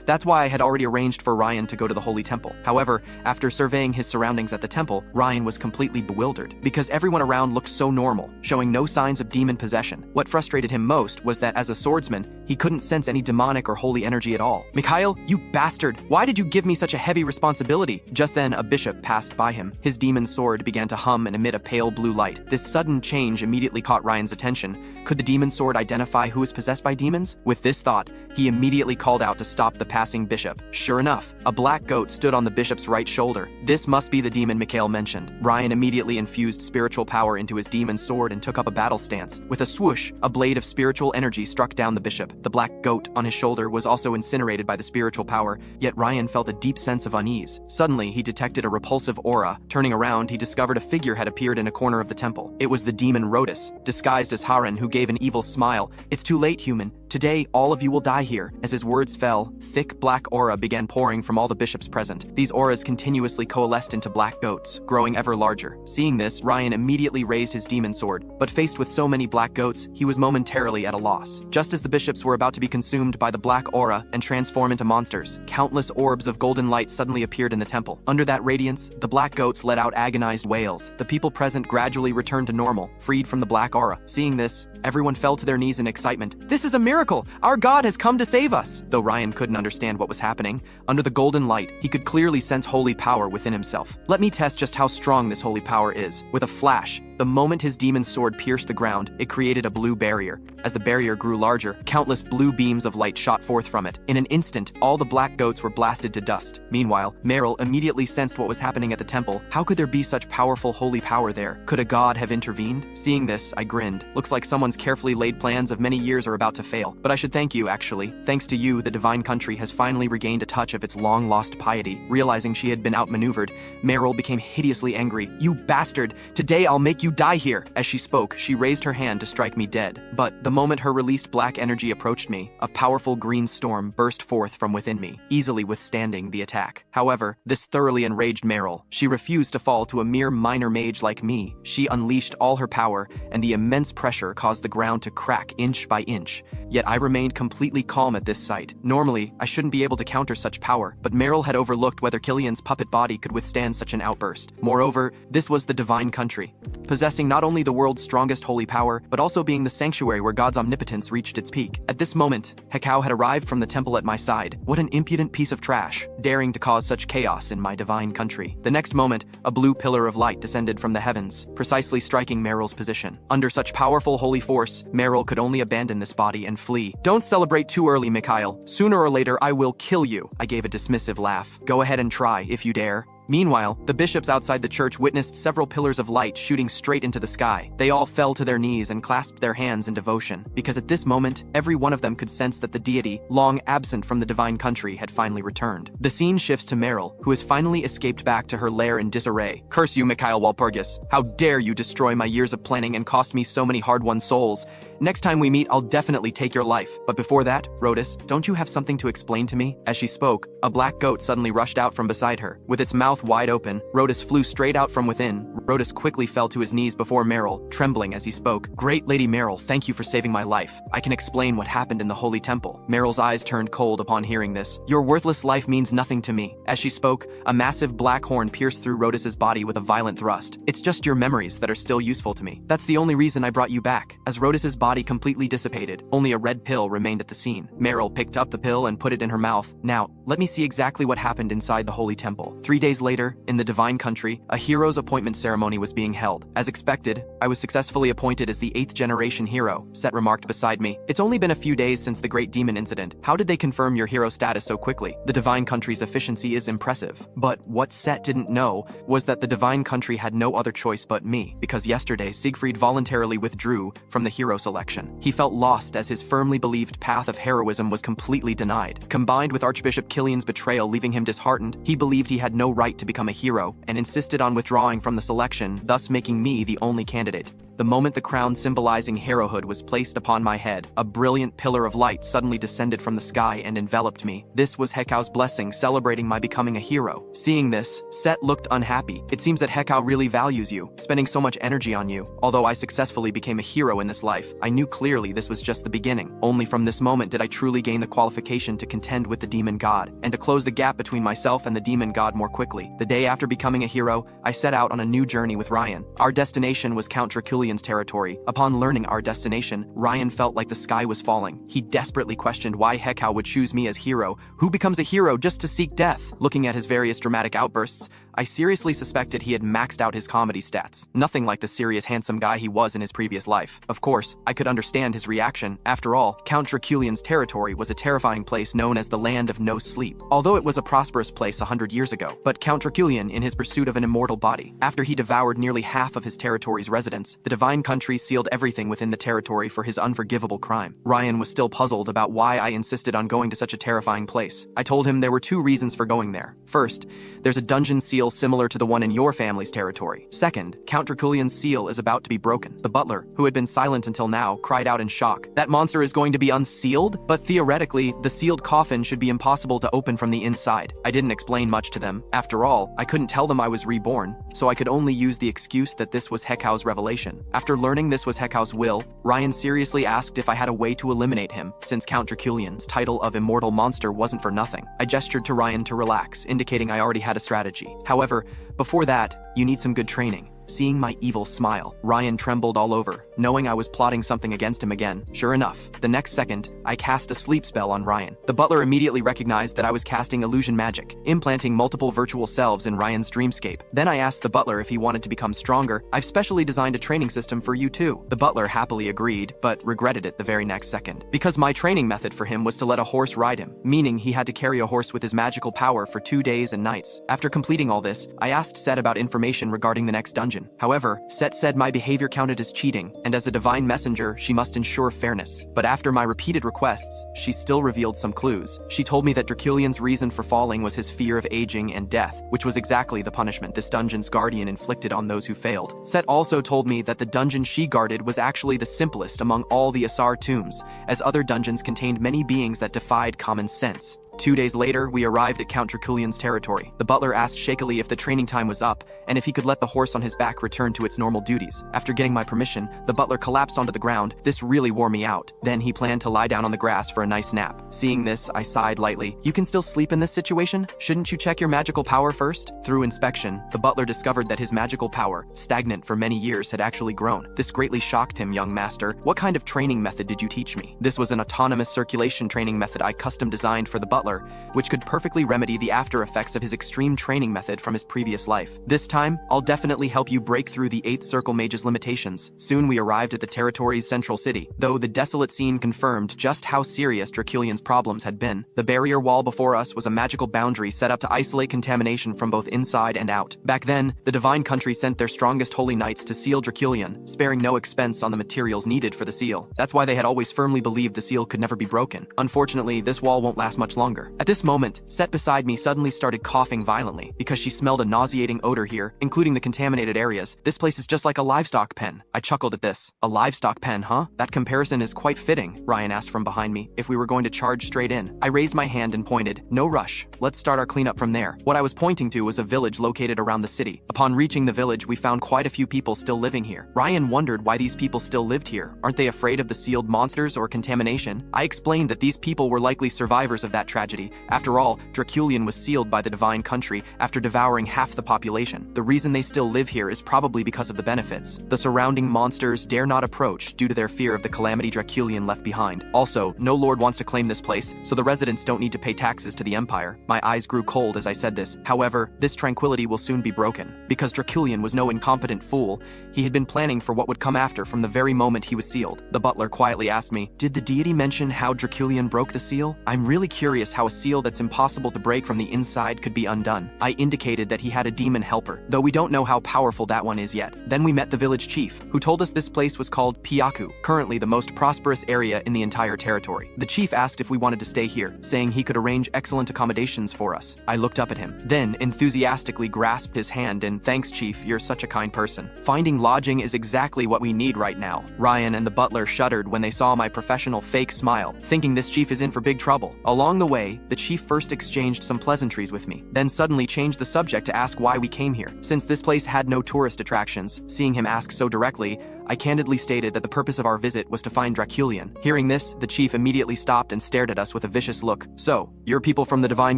That's why I had already arranged for Ryan to go to the Holy Temple. However, after surveying his surroundings at the temple, Ryan was completely bewildered, because everyone around looked so normal, showing no signs of demon possession. What frustrated him most was that as a swordsman, he couldn't sense any demonic or holy energy at all. "Mikhail, you bastard! Why did you give me such a heavy responsibility?" Just then, a bishop passed by him. His demon sword began to hum and emit a pale blue light. This sudden change immediately caught Ryan's attention. Could the demon sword identify who was possessed by demons? With this thought, he immediately called out to stop the passing bishop. Sure enough, a black goat stood on the bishop's right shoulder. This must be the demon Mikhail mentioned. Ryan immediately infused spiritual power into his demon sword and took up a battle stance. With a swoosh, a blade of spiritual energy struck down the bishop. The black goat on his shoulder was also incinerated by the spiritual power, yet Ryan felt a deep sense of unease. Suddenly, he detected a repulsive aura. Turning around, he discovered a figure had appeared in a corner of the temple. It was the demon Rhodas, disguised as Harun, who gave an evil smile. "It's too late, human. Today, all of you will die here." As his words fell, thick black aura began pouring from all the bishops present. These auras continuously coalesced into black goats, growing ever larger. Seeing this, Ryan immediately raised his demon sword, but faced with so many black goats, he was momentarily at a loss. Just as the bishops were about to be consumed by the black aura and transform into monsters, countless orbs of golden light suddenly appeared in the temple. Under that radiance, the black goats let out agonized wails. The people present gradually returned to normal, freed from the black aura. Seeing this, everyone fell to their knees in excitement. "This is a miracle! Our God has come to save us!" Though Ryan couldn't understand what was happening, under the golden light, he could clearly sense holy power within himself. Let me test just how strong this holy power is. With a flash, the moment his demon sword pierced the ground, it created a blue barrier. As the barrier grew larger, countless blue beams of light shot forth from it. In an instant, all the black goats were blasted to dust. Meanwhile, Meryl immediately sensed what was happening at the temple. How could there be such powerful holy power there? Could a god have intervened? Seeing this, I grinned. Looks like someone's carefully laid plans of many years are about to fail. But I should thank you, actually. Thanks to you, the divine country has finally regained a touch of its long-lost piety. Realizing she had been outmaneuvered, Meryl became hideously angry. "You bastard! Today I'll make make you die here." As she spoke, she raised her hand to strike me dead. But the moment her released black energy approached me, a powerful green storm burst forth from within me, easily withstanding the attack. However, this thoroughly enraged Meryl. She refused to fall to a mere minor mage like me. She unleashed all her power, and the immense pressure caused the ground to crack inch by inch. Yet I remained completely calm at this sight. Normally, I shouldn't be able to counter such power, but Meryl had overlooked whether Killian's puppet body could withstand such an outburst. Moreover, this was the divine country, possessing not only the world's strongest holy power, but also being the sanctuary where God's omnipotence reached its peak. At this moment, Hekau had arrived from the temple at my side. What an impudent piece of trash, daring to cause such chaos in my divine country. The next moment, a blue pillar of light descended from the heavens, precisely striking Meryl's position. Under such powerful holy force, Meryl could only abandon this body and flee. "Don't celebrate too early, Mikhail. Sooner or later, I will kill you." I gave a dismissive laugh. "Go ahead and try, if you dare." Meanwhile, the bishops outside the church witnessed several pillars of light shooting straight into the sky. They all fell to their knees and clasped their hands in devotion, because at this moment, every one of them could sense that the deity, long absent from the divine country, had finally returned. The scene shifts to Meryl, who has finally escaped back to her lair in disarray. "Curse you, Mikhail Walpurgis. How dare you destroy my years of planning and cost me so many hard-won souls? Next time we meet, I'll definitely take your life. But before that, Rhodas, don't you have something to explain to me?" As she spoke, a black goat suddenly rushed out from beside her. With its mouth wide open, Rhodas flew straight out from within. Rhodas quickly fell to his knees before Meryl, trembling as he spoke. "Great Lady Meryl, thank you for saving my life. I can explain what happened in the holy temple." Meryl's eyes turned cold upon hearing this. "Your worthless life means nothing to me." As she spoke, a massive black horn pierced through Rhodas's body with a violent thrust. "It's just your memories that are still useful to me. That's the only reason I brought you back." As Rhodas's body completely dissipated, only a red pill remained at the scene. Meryl picked up the pill and put it in her mouth. "Now, let me see exactly what happened inside the holy temple." 3 days later, in the divine country, a hero's appointment ceremony was being held. As expected, I was successfully appointed as the 8th generation hero, Set remarked beside me. "It's only been a few days since the Great Demon incident. How did they confirm your hero status so quickly? The divine country's efficiency is impressive." But what Set didn't know was that the divine country had no other choice but me, because yesterday Siegfried voluntarily withdrew from the hero selection. He felt lost as his firmly believed path of heroism was completely denied. Combined with Archbishop Killian's betrayal leaving him disheartened, he believed he had no right to become a hero and insisted on withdrawing from the selection, thus making me the only candidate. The moment the crown symbolizing herohood was placed upon my head, a brilliant pillar of light suddenly descended from the sky and enveloped me. This was Hekau's blessing celebrating my becoming a hero. Seeing this, Set looked unhappy. "It seems that Hekau really values you, spending so much energy on you. Although I successfully became a hero in this life, I knew clearly this was just the beginning. Only from this moment did I truly gain the qualification to contend with the demon god, and to close the gap between myself and the demon god more quickly. The day after becoming a hero, I set out on a new journey with Ryan. Our destination was Count Draculian's territory. Upon learning our destination, Ryan felt like the sky was falling. He desperately questioned why Hekau would choose me as hero. Who becomes a hero just to seek death? Looking at his various dramatic outbursts, I seriously suspected he had maxed out his comedy stats. Nothing like the serious handsome guy he was in his previous life. Of course, I could understand his reaction. After all, Count Draculian's territory was a terrifying place known as the Land of No Sleep, although it was a prosperous place 100 years ago. But Count Draculian, in his pursuit of an immortal body, after he devoured nearly half of his territory's residents, the divine country sealed everything within the territory for his unforgivable crime. Ryan was still puzzled about why I insisted on going to such a terrifying place. I told him there were 2 reasons for going there. First, there's a dungeon seal similar to the one in your family's territory. Second, Count Draculian's seal is about to be broken. The butler, who had been silent until now, cried out in shock. "That monster is going to be unsealed? But theoretically, the sealed coffin should be impossible to open from the inside." I didn't explain much to them. After all, I couldn't tell them I was reborn, so I could only use the excuse that this was Hekau's revelation. After learning this was Hekau's will, Ryan seriously asked if I had a way to eliminate him, since Count Draculian's title of immortal monster wasn't for nothing. I gestured to Ryan to relax, indicating I already had a strategy. However, before that, you need some good training. Seeing my evil smile, Ryan trembled all over, knowing I was plotting something against him again. Sure enough, the next second, I cast a sleep spell on Ryan. The butler immediately recognized that I was casting illusion magic, implanting multiple virtual selves in Ryan's dreamscape. Then I asked the butler if he wanted to become stronger. "I've specially designed a training system for you too." The butler happily agreed, but regretted it the very next second. Because my training method for him was to let a horse ride him, meaning he had to carry a horse with his magical power for 2 days and nights. After completing all this, I asked Set about information regarding the next dungeon dungeon. However, Set said my behavior counted as cheating, and as a divine messenger, she must ensure fairness. But after my repeated requests, she still revealed some clues. She told me that Draculian's reason for falling was his fear of aging and death, which was exactly the punishment this dungeon's guardian inflicted on those who failed. Set also told me that the dungeon she guarded was actually the simplest among all the Asar tombs, as other dungeons contained many beings that defied common sense. 2 days later, we arrived at Count Draculian's territory. The butler asked shakily if the training time was up, and if he could let the horse on his back return to its normal duties. After getting my permission, the butler collapsed onto the ground. This really wore me out. Then he planned to lie down on the grass for a nice nap. Seeing this, I sighed lightly. You can still sleep in this situation? Shouldn't you check your magical power first? Through inspection, the butler discovered that his magical power, stagnant for many years, had actually grown. This greatly shocked him, young master. What kind of training method did you teach me? This was an autonomous circulation training method I custom designed for the butler, which could perfectly remedy the after effects of his extreme training method from his previous life. This time, I'll definitely help you break through the 8th Circle Mage's limitations. Soon we arrived at the territory's central city. Though the desolate scene confirmed just how serious Draculian's problems had been, the barrier wall before us was a magical boundary set up to isolate contamination from both inside and out. Back then, the Divine Country sent their strongest holy knights to seal Draculian, sparing no expense on the materials needed for the seal. That's why they had always firmly believed the seal could never be broken. Unfortunately, this wall won't last much longer. At this moment, Set beside me suddenly started coughing violently because she smelled a nauseating odor here, including the contaminated areas. This place is just like a livestock pen. I chuckled at this. A livestock pen, huh? That comparison is quite fitting, Ryan asked from behind me, if we were going to charge straight in. I raised my hand and pointed. No rush. Let's start our cleanup from there. What I was pointing to was a village located around the city. Upon reaching the village, we found quite a few people still living here. Ryan wondered why these people still lived here. Aren't they afraid of the sealed monsters or contamination? I explained that these people were likely survivors of that tragedy. After all, Draculian was sealed by the Divine Country after devouring half the population. The reason they still live here is probably because of the benefits. The surrounding monsters dare not approach due to their fear of the calamity Draculian left behind. Also, no lord wants to claim this place, so the residents don't need to pay taxes to the Empire. My eyes grew cold as I said this. However, this tranquility will soon be broken. Because Draculian was no incompetent fool, he had been planning for what would come after from the very moment he was sealed. The butler quietly asked me, "Did the deity mention how Draculian broke the seal? I'm really curious how a seal that's impossible to break from the inside could be undone." I indicated that he had a demon helper, though we don't know how powerful that one is yet. Then we met the village chief, who told us this place was called Piaku, currently the most prosperous area in the entire territory. The chief asked if we wanted to stay here, saying he could arrange excellent accommodations for us. I looked up at him, then enthusiastically grasped his hand and, "Thanks, chief, you're such a kind person. Finding lodging is exactly what we need right now." Ryan and the butler shuddered when they saw my professional fake smile, thinking this chief is in for big trouble. Along the way, the chief first exchanged some pleasantries with me, then suddenly changed the subject to ask why we came here. Since this place had no tourist attractions, seeing him ask so directly, I candidly stated that the purpose of our visit was to find Draculian. Hearing this, the chief immediately stopped and stared at us with a vicious look. "So, you're people from the Divine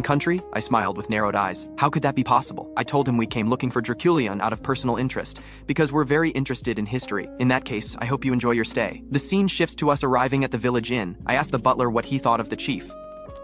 Country?" I smiled with narrowed eyes. "How could that be possible?" I told him we came looking for Draculian out of personal interest, because we're very interested in history. "In that case, I hope you enjoy your stay." The scene shifts to us arriving at the village inn. I asked the butler what he thought of the chief.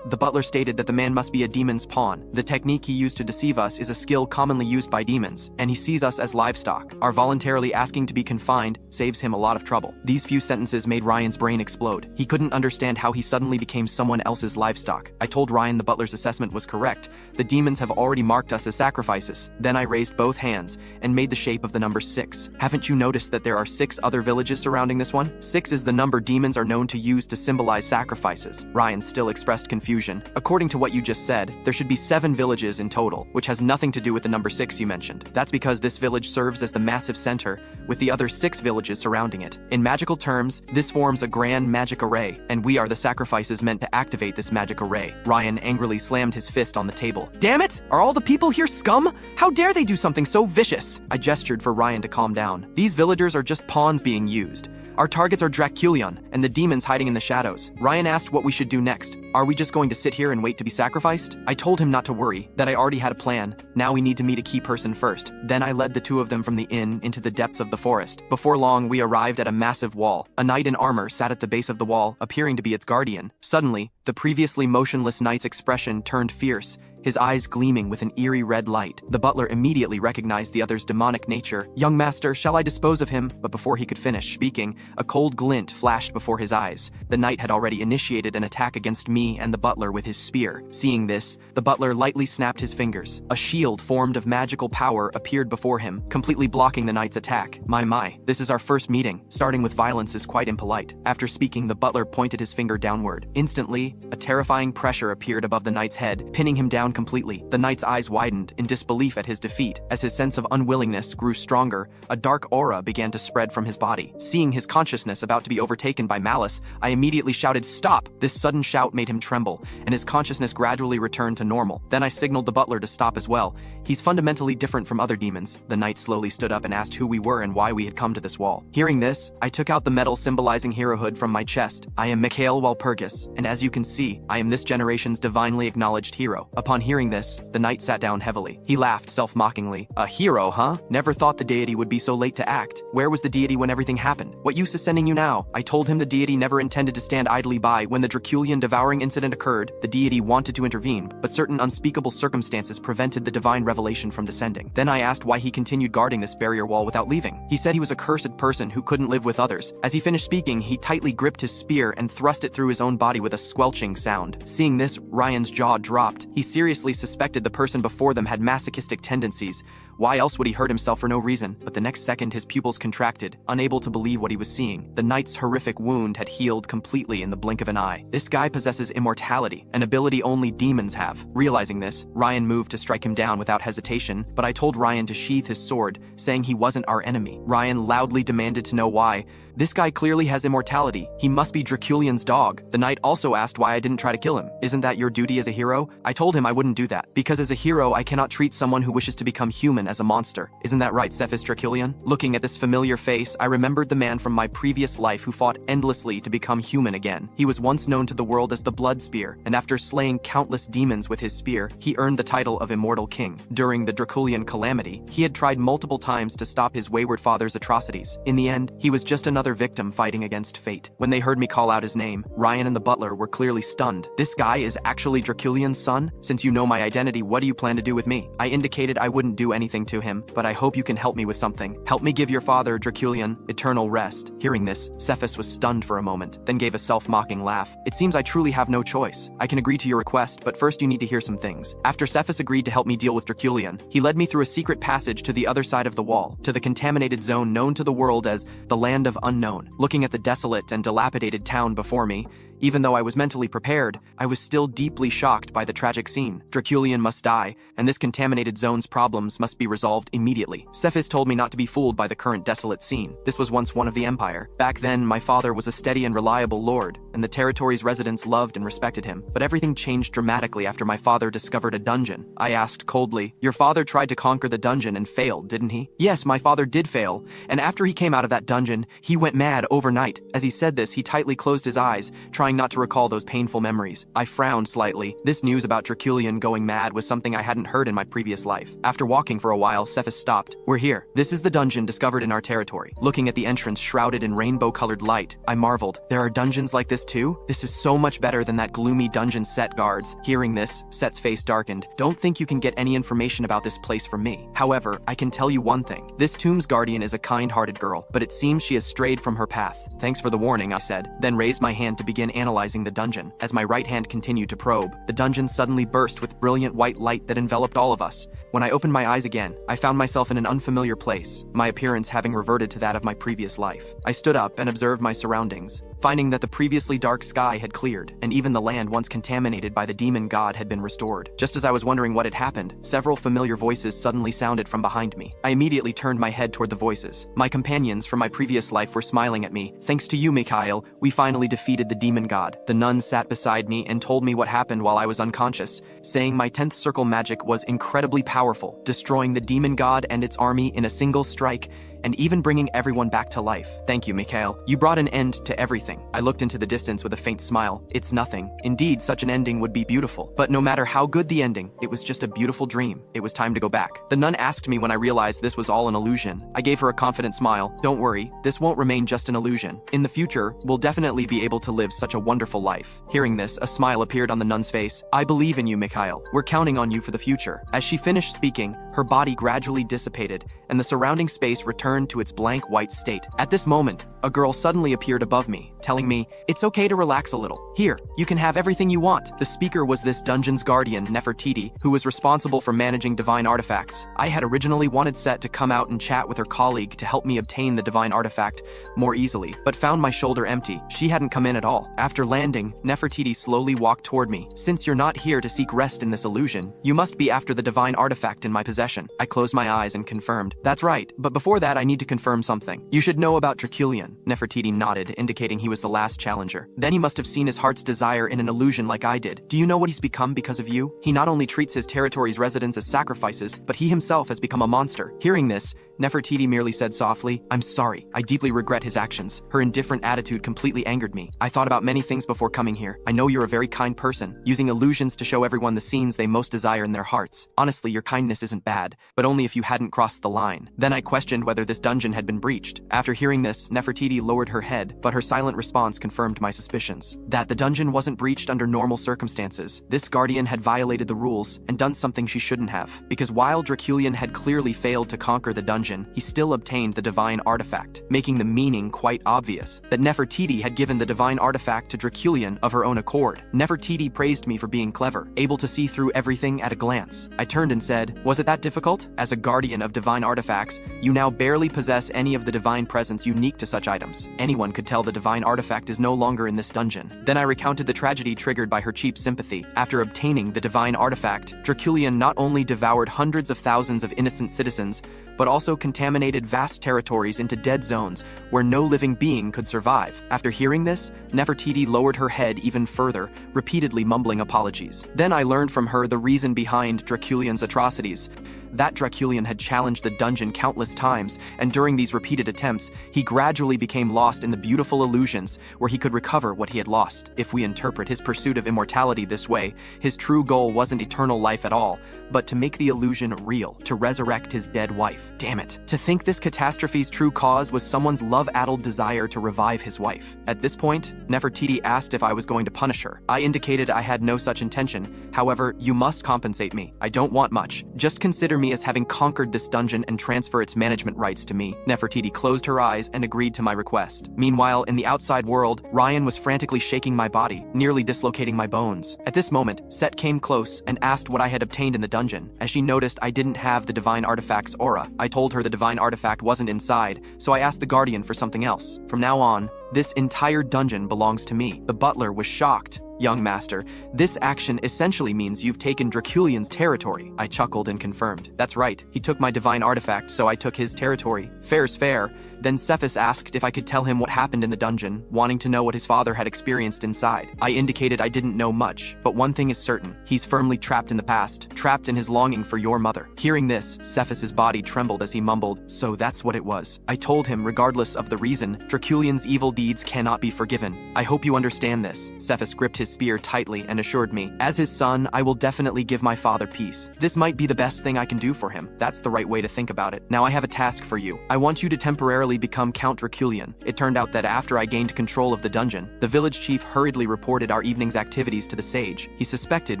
The butler stated that the man must be a demon's pawn. The technique he used to deceive us is a skill commonly used by demons, and he sees us as livestock. Our voluntarily asking to be confined saves him a lot of trouble. These few sentences made Ryan's brain explode. He couldn't understand how he suddenly became someone else's livestock. I told Ryan the butler's assessment was correct. The demons have already marked us as sacrifices. Then I raised both hands and made the shape of the number 6. Haven't you noticed that there are 6 other villages surrounding this one? 6 is the number demons are known to use to symbolize sacrifices. Ryan still expressed confusion. According to what you just said, there should be 7 villages in total, which has nothing to do with the number 6 you mentioned. That's because this village serves as the massive center, with the other 6 villages surrounding it. In magical terms, this forms a grand magic array, and we are the sacrifices meant to activate this magic array. Ryan angrily slammed his fist on the table. "Damn it! Are all the people here scum? How dare they do something so vicious?" I gestured for Ryan to calm down. "These villagers are just pawns being used. Our targets are Draculian and the demons hiding in the shadows." Ryan asked what we should do next. "Are we just going to sit here and wait to be sacrificed?" I told him not to worry, that I already had a plan. Now we need to meet a key person first. Then I led the 2 of them from the inn into the depths of the forest. Before long, we arrived at a massive wall. A knight in armor sat at the base of the wall, appearing to be its guardian. Suddenly, the previously motionless knight's expression turned fierce. his eyes gleaming with an eerie red light. The butler immediately recognized the other's demonic nature. "Young master, shall I dispose of him?" But before he could finish speaking, a cold glint flashed before his eyes. The knight had already initiated an attack against me and the butler with his spear. Seeing this, the butler lightly snapped his fingers. A shield formed of magical power appeared before him, completely blocking the knight's attack. My, this is our first meeting. Starting with violence is quite impolite. After speaking, the butler pointed his finger downward. Instantly, a terrifying pressure appeared above the knight's head, pinning him down completely. The knight's eyes widened in disbelief at his defeat. As his sense of unwillingness grew stronger, a dark aura began to spread from his body. Seeing his consciousness about to be overtaken by malice, I immediately shouted, "Stop!" This sudden shout made him tremble, and his consciousness gradually returned to normal. Then I signaled the butler to stop as well. "He's fundamentally different from other demons." The knight slowly stood up and asked who we were and why we had come to this wall. Hearing this, I took out the medal symbolizing herohood from my chest. "I am Mikhail Walpurgis, and as you can see, I am this generation's divinely acknowledged hero." Upon hearing this, the knight sat down heavily. He laughed self-mockingly. "A hero, huh? Never thought the deity would be so late to act. Where was the deity when everything happened? What use is sending you now?" I told him the deity never intended to stand idly by when the Draculian devouring incident occurred. The deity wanted to intervene, but certain unspeakable circumstances prevented the divine revelation from descending. Then I asked why he continued guarding this barrier wall without leaving. He said he was a cursed person who couldn't live with others. As he finished speaking, he tightly gripped his spear and thrust it through his own body with a squelching sound. Seeing this, Ryan's jaw dropped. He seriously suspected the person before them had masochistic tendencies. Why else would he hurt himself for no reason? But the next second his pupils contracted, unable to believe what he was seeing. The knight's horrific wound had healed completely in the blink of an eye. This guy possesses immortality, an ability only demons have. Realizing this, Ryan moved to strike him down without hesitation, but I told Ryan to sheath his sword, saying he wasn't our enemy. Ryan loudly demanded to know why. This guy clearly has immortality. He must be Draculian's dog. The knight also asked why I didn't try to kill him. "Isn't that your duty as a hero?" I told him I wouldn't do that, because as a hero I cannot treat someone who wishes to become human as a monster. Isn't that right, Cephas Draculian? Looking at this familiar face, I remembered the man from my previous life who fought endlessly to become human again. He was once known to the world as the Blood Spear, and after slaying countless demons with his spear, he earned the title of Immortal King. During the Draculian calamity, he had tried multiple times to stop his wayward father's atrocities. In the end, he was just another victim fighting against fate. When they heard me call out his name, Ryan and the butler were clearly stunned. "This guy is actually Draculian's son? Since you know my identity, what do you plan to do with me?" I indicated I wouldn't do anything to him, but I hope you can help me with something. "Help me give your father, Draculian, eternal rest." Hearing this, Cephas was stunned for a moment, then gave a self-mocking laugh. "It seems I truly have no choice. I can agree to your request, but first you need to hear some things." After Cephas agreed to help me deal with Draculian, he led me through a secret passage to the other side of the wall, to the contaminated zone known to the world as the Land of Unknown. Looking at the desolate and dilapidated town before me, even though I was mentally prepared, I was still deeply shocked by the tragic scene. Draculian must die, and this contaminated zone's problems must be resolved immediately. Cephas told me not to be fooled by the current desolate scene. This was once one of the Empire. Back then, my father was a steady and reliable lord, and the territory's residents loved and respected him. But everything changed dramatically after my father discovered a dungeon. I asked coldly, "Your father tried to conquer the dungeon and failed, didn't he?" "Yes, my father did fail, and after he came out of that dungeon, he went mad overnight." As he said this, he tightly closed his eyes, trying not to recall those painful memories. I frowned slightly. This news about Draculian going mad was something I hadn't heard in my previous life. After walking for a while, Cephas stopped. "We're here. This is the dungeon discovered in our territory." Looking at the entrance shrouded in rainbow-colored light, I marveled. "There are dungeons like this too? This is so much better than that gloomy dungeon Set guards." Hearing this, Set's face darkened. "Don't think you can get any information about this place from me. However, I can tell you one thing. This tomb's guardian is a kind-hearted girl, but it seems she has strayed from her path." "Thanks for the warning," I said, then raised my hand to begin analyzing the dungeon. As my right hand continued to probe, the dungeon suddenly burst with brilliant white light that enveloped all of us. When I opened my eyes again, I found myself in an unfamiliar place, my appearance having reverted to that of my previous life. I stood up and observed my surroundings, finding that the previously dark sky had cleared, and even the land once contaminated by the demon god had been restored. Just as I was wondering what had happened, several familiar voices suddenly sounded from behind me. I immediately turned my head toward the voices. My companions from my previous life were smiling at me. "Thanks to you, Mikhail, we finally defeated the demon god." The nun sat beside me and told me what happened while I was unconscious, saying my 10th circle magic was incredibly powerful, destroying the demon god and its army in a single strike. and even bringing everyone back to life. Thank you, Mikhail. You brought an end to everything. I looked into the distance with a faint smile. It's nothing. Indeed, such an ending would be beautiful. But no matter how good the ending, it was just a beautiful dream. It was time to go back. The nun asked me when I realized this was all an illusion. I gave her a confident smile. Don't worry, this won't remain just an illusion. In the future, we'll definitely be able to live such a wonderful life. Hearing this, a smile appeared on the nun's face. I believe in you, Mikhail. We're counting on you for the future. As she finished speaking, her body gradually dissipated, and the surrounding space returned to its blank white state. At this moment, a girl suddenly appeared above me, telling me, "It's okay to relax a little. Here, you can have everything you want." The speaker was this dungeon's guardian, Nefertiti, who was responsible for managing divine artifacts. I had originally wanted Set to come out and chat with her colleague to help me obtain the divine artifact more easily, but found my shoulder empty. She hadn't come in at all. After landing, Nefertiti slowly walked toward me. "Since you're not here to seek rest in this illusion, you must be after the divine artifact in my possession." I closed my eyes and confirmed, "That's right, but before that I need to confirm something. You should know about Draculian." Nefertiti nodded, indicating he was the last challenger. "Then he must have seen his heart's desire in an illusion like I did. Do you know what he's become because of you? He not only treats his territory's residents as sacrifices, but he himself has become a monster." Hearing this, Nefertiti merely said softly, "I'm sorry. I deeply regret his actions." Her indifferent attitude completely angered me. "I thought about many things before coming here. I know you're a very kind person, using illusions to show everyone the scenes they most desire in their hearts. Honestly, your kindness isn't bad, but only if you hadn't crossed the line." Then I questioned whether this dungeon had been breached. After hearing this, Nefertiti lowered her head, but her silent response confirmed my suspicions. That the dungeon wasn't breached under normal circumstances. This guardian had violated the rules and done something she shouldn't have. Because while Draculian had clearly failed to conquer the dungeon, he still obtained the divine artifact, making the meaning quite obvious. That Nefertiti had given the divine artifact to Draculian of her own accord. Nefertiti praised me for being clever, able to see through everything at a glance. I turned and said, "Was it that difficult? As a guardian of divine artifacts, you now barely possess any of the divine presence unique to such items. Anyone could tell the divine artifact is no longer in this dungeon." Then I recounted the tragedy triggered by her cheap sympathy. After obtaining the divine artifact, Draculian not only devoured hundreds of thousands of innocent citizens, but also contaminated vast territories into dead zones where no living being could survive. After hearing this, Nefertiti lowered her head even further, repeatedly mumbling apologies. Then I learned from her the reason behind Draculian's atrocities. That Draculian had challenged the dungeon countless times, and during these repeated attempts, he gradually became lost in the beautiful illusions where he could recover what he had lost. If we interpret his pursuit of immortality this way, his true goal wasn't eternal life at all, but to make the illusion real, to resurrect his dead wife. Damn it. To think this catastrophe's true cause was someone's love-addled desire to revive his wife. At this point, Nefertiti asked if I was going to punish her. I indicated I had no such intention. However, you must compensate me. I don't want much. Just consider me as having conquered this dungeon and transfer its management rights to me. Nefertiti closed her eyes and agreed to my request. Meanwhile, in the outside world, Ryan was frantically shaking my body, nearly dislocating my bones. At this moment, Set came close and asked what I had obtained in the dungeon. As she noticed I didn't have the divine artifact's aura, I told her the divine artifact wasn't inside, so I asked the guardian for something else. From now on, this entire dungeon belongs to me. The butler was shocked. "Young master, this action essentially means you've taken Draculian's territory." I chuckled and confirmed. "That's right, he took my divine artifact, so I took his territory. Fair's fair." Then Cephas asked if I could tell him what happened in the dungeon, wanting to know what his father had experienced inside. I indicated I didn't know much, but one thing is certain. He's firmly trapped in the past, trapped in his longing for your mother. Hearing this, Cephas's body trembled as he mumbled, "So that's what it was." I told him, regardless of the reason, Draculian's evil deeds cannot be forgiven. "I hope you understand this." Cephas gripped his spear tightly and assured me, "As his son, I will definitely give my father peace. This might be the best thing I can do for him. That's the right way to think about it. Now I have a task for you. I want you to temporarily become Count Draculian." It turned out that after I gained control of the dungeon, the village chief hurriedly reported our evening's activities to the sage. He suspected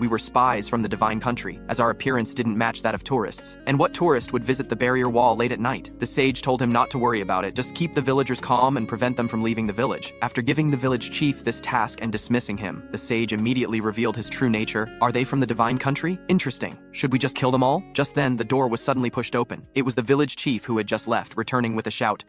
we were spies from the divine country, as our appearance didn't match that of tourists. And what tourist would visit the barrier wall late at night? The sage told him not to worry about it, just keep the villagers calm and prevent them from leaving the village. After giving the village chief this task and dismissing him, the sage immediately revealed his true nature. "Are they from the divine country? Interesting. Should we just kill them all?" Just then, the door was suddenly pushed open. It was the village chief who had just left, returning with a shout,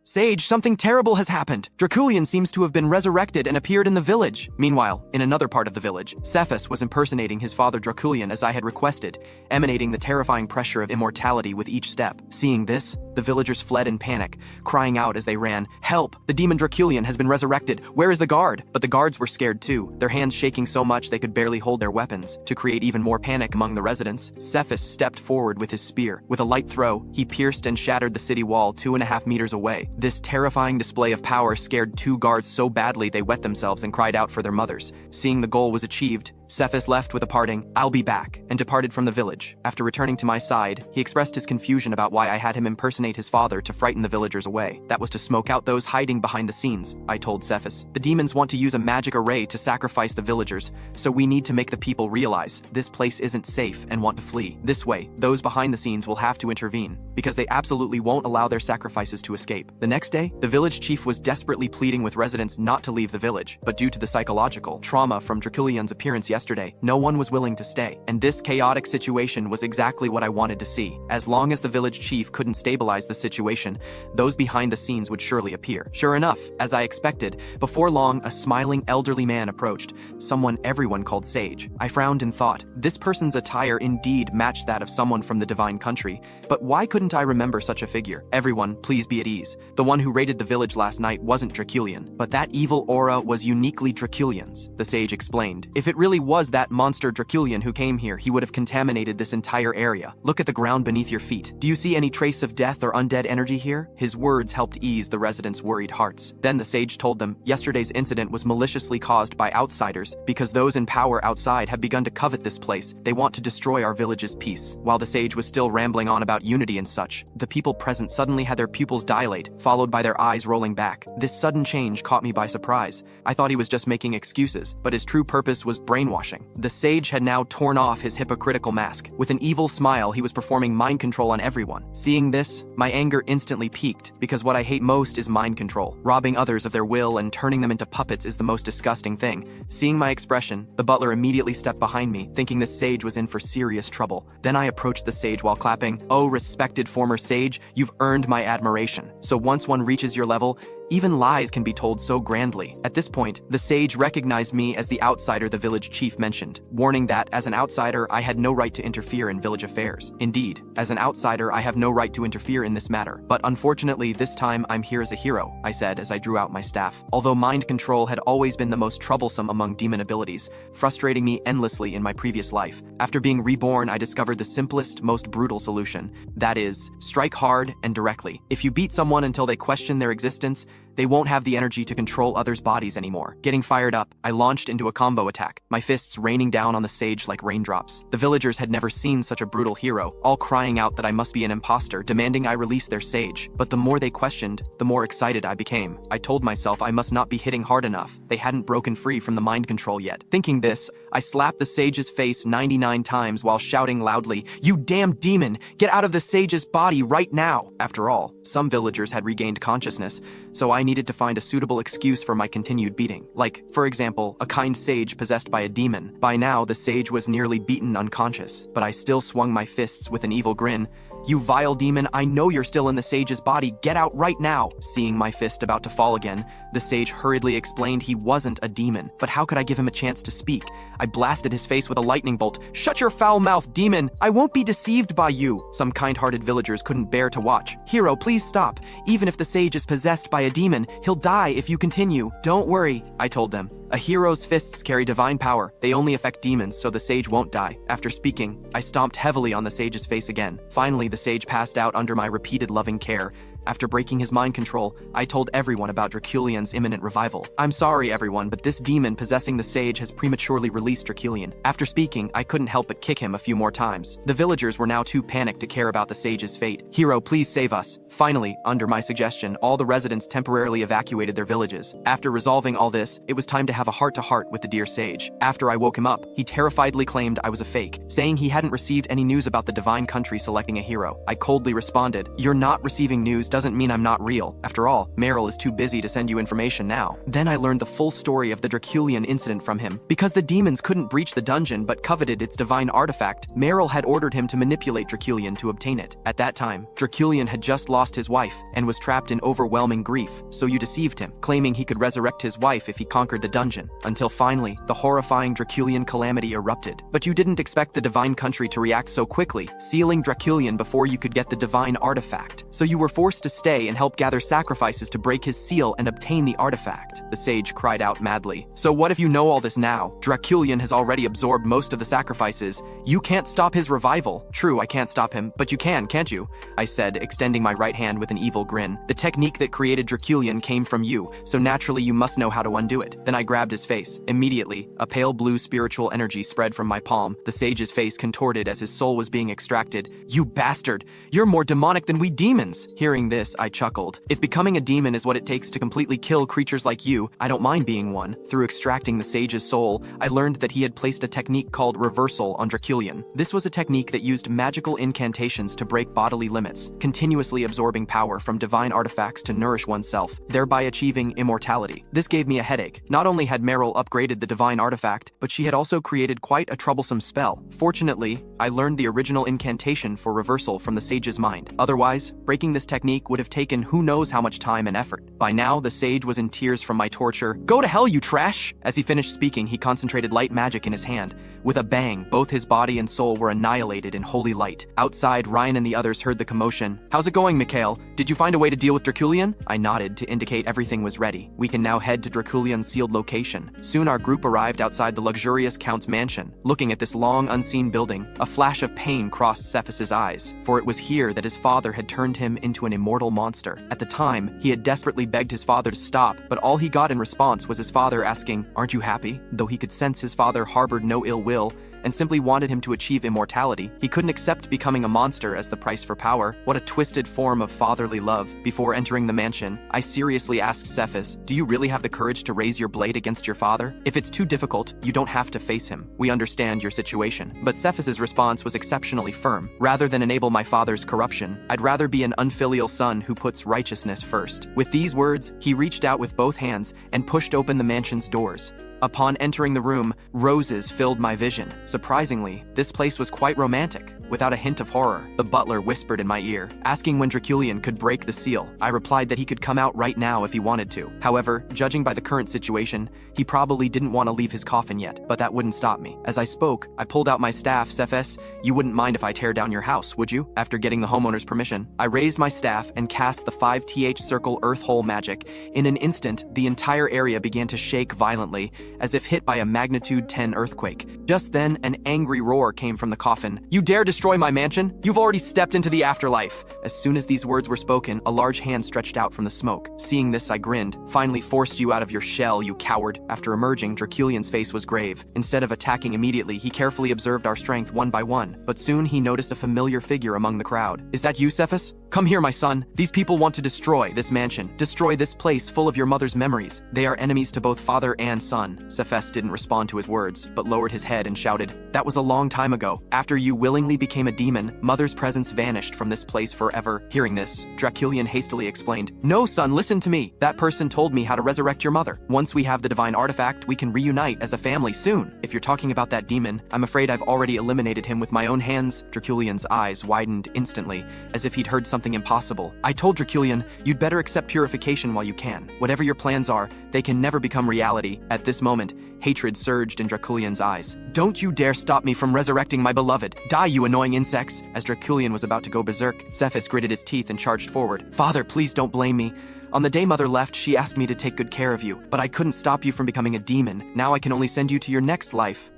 "Sage, something terrible has happened. Draculian seems to have been resurrected and appeared in the village." Meanwhile, in another part of the village, Cephas was impersonating his father Draculian as I had requested, emanating the terrifying pressure of immortality with each step. Seeing this, the villagers fled in panic, crying out as they ran, "Help! The demon Draculian has been resurrected! Where is the guard?" But the guards were scared too, their hands shaking so much they could barely hold their weapons. To create even more panic among the residents, Cephas stepped forward with his spear. With a light throw, he pierced and shattered the city wall 2.5 meters away. This terrifying display of power scared 2 guards so badly they wet themselves and cried out for their mothers. Seeing the goal was achieved, Cephas left with a parting, "I'll be back," and departed from the village. After returning to my side, he expressed his confusion about why I had him impersonate his father to frighten the villagers away. "That was to smoke out those hiding behind the scenes," I told Cephas. "The demons want to use a magic array to sacrifice the villagers, so we need to make the people realize this place isn't safe and want to flee. This way, those behind the scenes will have to intervene, because they absolutely won't allow their sacrifices to escape." The next day, the village chief was desperately pleading with residents not to leave the village, but due to the psychological trauma from Draculian's appearance yesterday, no one was willing to stay. And this chaotic situation was exactly what I wanted to see. As long as the village chief couldn't stabilize the situation, those behind the scenes would surely appear. Sure enough, as I expected, before long a smiling elderly man approached, someone everyone called Sage. I frowned and thought, this person's attire indeed matched that of someone from the divine country, but why couldn't I remember such a figure? "Everyone, please be at ease. The one who raided the village last night wasn't Draculian, but that evil aura was uniquely Draculian's," the sage explained. "If it really was that monster Draculian who came here, he would have contaminated this entire area. Look at the ground beneath your feet. Do you see any trace of death or undead energy here?" His words helped ease the residents' worried hearts. Then the sage told them, yesterday's incident was maliciously caused by outsiders, because those in power outside have begun to covet this place. They want to destroy our village's peace. While the sage was still rambling on about unity and such, the people present suddenly had their pupils dilate, followed by their eyes rolling back. This sudden change caught me by surprise. I thought he was just making excuses, but his true purpose was brainwashing. The sage had now torn off his hypocritical mask. With an evil smile, he was performing mind control on everyone. Seeing this, my anger instantly peaked, because what I hate most is mind control. Robbing others of their will and turning them into puppets is the most disgusting thing. Seeing my expression, the butler immediately stepped behind me, thinking the sage was in for serious trouble. Then I approached the sage while clapping, "Oh, respected former sage, you've earned my admiration. So once one reaches your level, even lies can be told so grandly." At this point, the sage recognized me as the outsider the village chief mentioned, warning that, as an outsider, I had no right to interfere in village affairs. Indeed, as an outsider, I have no right to interfere in this matter. But unfortunately, this time I'm here as a hero, I said as I drew out my staff. Although mind control had always been the most troublesome among demon abilities, frustrating me endlessly in my previous life, after being reborn, I discovered the simplest, most brutal solution. That is, strike hard and directly. If you beat someone until they question their existence, they won't have the energy to control others' bodies anymore. Getting fired up, I launched into a combo attack, my fists raining down on the sage like raindrops. The villagers had never seen such a brutal hero, all crying out that I must be an imposter, demanding I release their sage. But the more they questioned, the more excited I became. I told myself I must not be hitting hard enough. They hadn't broken free from the mind control yet. Thinking this, I slapped the sage's face 99 times while shouting loudly, "You damn demon! Get out of the sage's body right now!" After all, some villagers had regained consciousness, so I needed to find a suitable excuse for my continued beating. Like, for example, a kind sage possessed by a demon. By now, the sage was nearly beaten unconscious, but I still swung my fists with an evil grin. "You vile demon, I know you're still in the sage's body. Get out right now!" Seeing my fist about to fall again, the sage hurriedly explained he wasn't a demon. But how could I give him a chance to speak? I blasted his face with a lightning bolt. "Shut your foul mouth, demon! I won't be deceived by you!" Some kind-hearted villagers couldn't bear to watch. "Hero, please stop. Even if the sage is possessed by a demon, he'll die if you continue." "Don't worry," I told them. "A hero's fists carry divine power. They only affect demons, so the sage won't die." After speaking, I stomped heavily on the sage's face again. Finally, the sage passed out under my repeated loving care. After breaking his mind control, I told everyone about Draculian's imminent revival. "I'm sorry, everyone, but this demon possessing the sage has prematurely released Draculian." After speaking, I couldn't help but kick him a few more times. The villagers were now too panicked to care about the sage's fate. "Hero, please save us." Finally, under my suggestion, all the residents temporarily evacuated their villages. After resolving all this, it was time to have a heart-to-heart with the dear sage. After I woke him up, he terrifiedly claimed I was a fake, saying he hadn't received any news about the divine country selecting a hero. I coldly responded, "You're not receiving news doesn't mean I'm not real. After all, Meryl is too busy to send you information now. Then I learned the full story of the Draculian incident from him. Because the demons couldn't breach the dungeon but coveted its divine artifact, Meryl had ordered him to manipulate Draculian to obtain it. At that time, Draculian had just lost his wife and was trapped in overwhelming grief, so you deceived him, claiming he could resurrect his wife if he conquered the dungeon. Until finally, the horrifying Draculian calamity erupted. But you didn't expect the divine country to react so quickly, sealing Draculian before you could get the divine artifact. So you were forced to stay and help gather sacrifices to break his seal and obtain the artifact. The sage cried out madly. So what if you know all this now? Draculian has already absorbed most of the sacrifices. You can't stop his revival. True, I can't stop him, but you can, can't you? I said, extending my right hand with an evil grin. The technique that created Draculian came from you, so naturally you must know how to undo it. Then I grabbed his face. Immediately, a pale blue spiritual energy spread from my palm. The sage's face contorted as his soul was being extracted. You bastard! You're more demonic than we demons! Hearing this, I chuckled. If becoming a demon is what it takes to completely kill creatures like you, I don't mind being one. Through extracting the sage's soul, I learned that he had placed a technique called reversal on Draculian. This was a technique that used magical incantations to break bodily limits, continuously absorbing power from divine artifacts to nourish oneself, thereby achieving immortality. This gave me a headache. Not only had Meryl upgraded the divine artifact, but she had also created quite a troublesome spell. Fortunately, I learned the original incantation for reversal from the sage's mind. Otherwise, breaking this technique would have taken who knows how much time and effort. By now, the sage was in tears from my torture. Go to hell, you trash! As he finished speaking, he concentrated light magic in his hand. With a bang, both his body and soul were annihilated in holy light. Outside, Ryan and the others heard the commotion. How's it going, Mikhail? Did you find a way to deal with Draculian? I nodded to indicate everything was ready. We can now head to Draculian's sealed location. Soon our group arrived outside the luxurious Count's mansion. Looking at this long, unseen building, a flash of pain crossed Cephas's eyes, for it was here that his father had turned him into an immortal monster. At the time, he had desperately begged his father to stop, but all he got in response was his father asking, "Aren't you happy?" Though he could sense his father harbored no ill will, and simply wanted him to achieve immortality, he couldn't accept becoming a monster as the price for power. What a twisted form of fatherly love. Before entering the mansion, I seriously asked Cephas, "Do you really have the courage to raise your blade against your father? If it's too difficult, you don't have to face him. We understand your situation." But Cephas's response was exceptionally firm. Rather than enable my father's corruption, I'd rather be an unfilial son who puts righteousness first. With these words, he reached out with both hands and pushed open the mansion's doors. Upon entering the room, roses filled my vision. Surprisingly, this place was quite romantic. Without a hint of horror, the butler whispered in my ear, asking when Draculian could break the seal. I replied that he could come out right now if he wanted to. However, judging by the current situation, he probably didn't want to leave his coffin yet, but that wouldn't stop me. As I spoke, I pulled out my staff. Cephas, you wouldn't mind if I tear down your house, would you? After getting the homeowner's permission, I raised my staff and cast the 5th circle earth hole magic. In an instant, the entire area began to shake violently, as if hit by a magnitude 10 earthquake. Just then, an angry roar came from the coffin. "You dare destroy my mansion? You've already stepped into the afterlife." As soon as these words were spoken, a large hand stretched out from the smoke. Seeing this, I grinned. "Finally forced you out of your shell, you coward." After emerging, Draculian's face was grave. Instead of attacking immediately, he carefully observed our strength one by one, but soon he noticed a familiar figure among the crowd. "Is that you, Cephas? Come here, my son. These people want to destroy this mansion, destroy this place full of your mother's memories. They are enemies to both father and son." Cephas didn't respond to his words, but lowered his head and shouted, "That was a long time ago. After you willingly became a demon, Mother's presence vanished from this place forever." Hearing this, Draculian hastily explained, "No, son, listen to me. That person told me how to resurrect your mother. Once we have the divine artifact, we can reunite as a family soon. If you're talking about that demon, I'm afraid I've already eliminated him with my own hands." Draculian's eyes widened instantly, as if he'd heard something impossible. I told Draculian, "You'd better accept purification while you can. Whatever your plans are, they can never become reality." At this moment, hatred surged in Draculian's eyes. "Don't you dare stop me from resurrecting my beloved. Die, you annoying insects." As Draculian was about to go berserk, Cephas gritted his teeth and charged forward. "Father, please don't blame me. On the day Mother left, she asked me to take good care of you, but I couldn't stop you from becoming a demon. Now I can only send you to your next life."